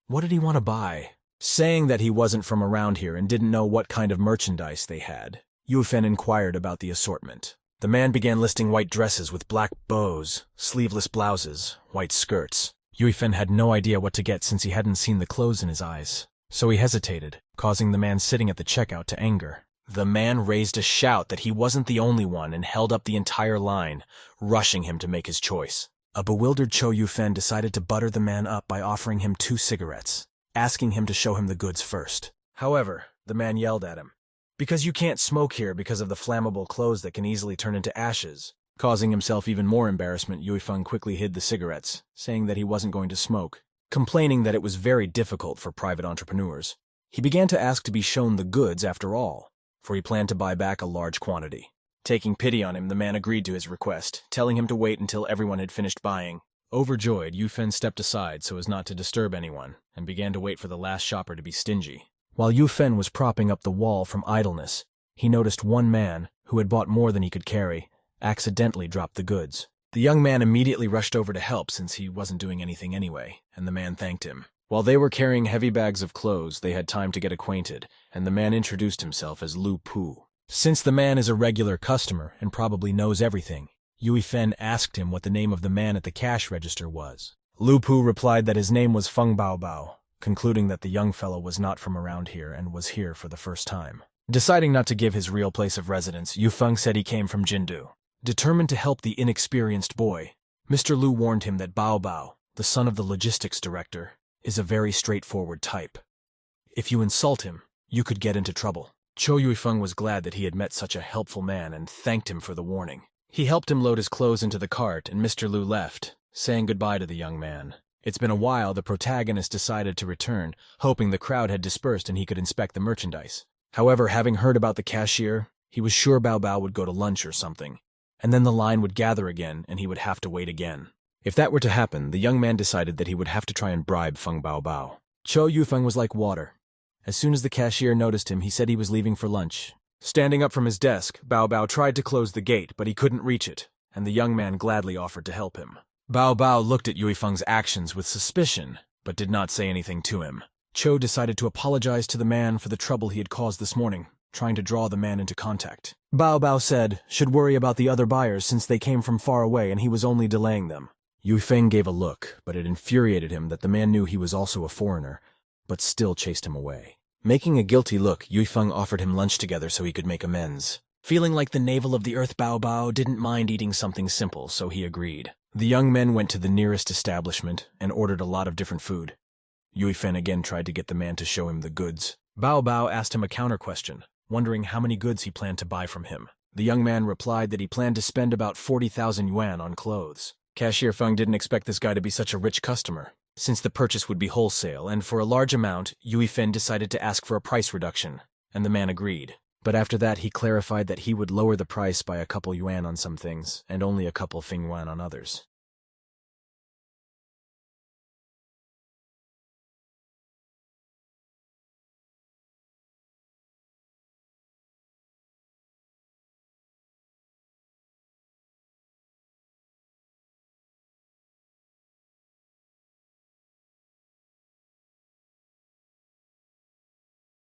"What did he want to buy?" Saying that he wasn't from around here and didn't know what kind of merchandise they had, Yufeng inquired about the assortment. The man began listing white dresses with black bows, sleeveless blouses, white skirts. Yufeng had no idea what to get since he hadn't seen the clothes in his eyes, so he hesitated, causing the man sitting at the checkout to anger. The man raised a shout that he wasn't the only one and held up the entire line, rushing him to make his choice. A bewildered Cho Yufeng decided to butter the man up by offering him 2 cigarettes, asking him to show him the goods first. However, the man yelled at him, "Because you can't smoke here because of the flammable clothes that can easily turn into ashes." Causing himself even more embarrassment, Yufeng quickly hid the cigarettes, saying that he wasn't going to smoke, complaining that it was very difficult for private entrepreneurs. He began to ask to be shown the goods after all, for he planned to buy back a large quantity. Taking pity on him, the man agreed to his request, telling him to wait until everyone had finished buying. Overjoyed, Yufeng stepped aside so as not to disturb anyone, and began to wait for the last shopper to be stingy. While Yufeng was propping up the wall from idleness, he noticed one man, who had bought more than he could carry, accidentally dropped the goods. The young man immediately rushed over to help since he wasn't doing anything anyway, and the man thanked him. While they were carrying heavy bags of clothes, they had time to get acquainted, and the man introduced himself as Lu Pu. Since the man is a regular customer and probably knows everything, Yufeng asked him what the name of the man at the cash register was. Lu Pu replied that his name was Feng Baobao, concluding that the young fellow was not from around here and was here for the first time. Deciding not to give his real place of residence, Yufeng said he came from Jindu. Determined to help the inexperienced boy, Mr. Lu warned him that Baobao, the son of the logistics director, is a very straightforward type. If you insult him, you could get into trouble. Cho Yufeng was glad that he had met such a helpful man and thanked him for the warning. He helped him load his clothes into the cart and Mr. Lu left, saying goodbye to the young man. It's been a while. The protagonist decided to return, hoping the crowd had dispersed and he could inspect the merchandise. However, having heard about the cashier, he was sure Baobao would go to lunch or something, and then the line would gather again and he would have to wait again. If that were to happen, the young man decided that he would have to try and bribe Feng Baobao. Cho Yufeng was like water. As soon as the cashier noticed him, he said he was leaving for lunch. Standing up from his desk, Baobao tried to close the gate, but he couldn't reach it, and the young man gladly offered to help him. Baobao looked at Yufeng's actions with suspicion, but did not say anything to him. Cho decided to apologize to the man for the trouble he had caused this morning, trying to draw the man into contact. Baobao said should worry about the other buyers since they came from far away and he was only delaying them. Yufeng gave a look, but it infuriated him that the man knew he was also a foreigner, but still chased him away. Making a guilty look, Yufeng offered him lunch together so he could make amends. Feeling like the navel of the earth, Baobao didn't mind eating something simple, so he agreed. The young men went to the nearest establishment and ordered a lot of different food. Yufeng again tried to get the man to show him the goods. Baobao asked him a counter question, wondering how many goods he planned to buy from him. The young man replied that he planned to spend about 40,000 yuan on clothes. Cashier Feng didn't expect this guy to be such a rich customer, since the purchase would be wholesale, and for a large amount, Yufeng decided to ask for a price reduction, and the man agreed. But after that, he clarified that he would lower the price by a couple yuan on some things, and only a couple fing yuan on others.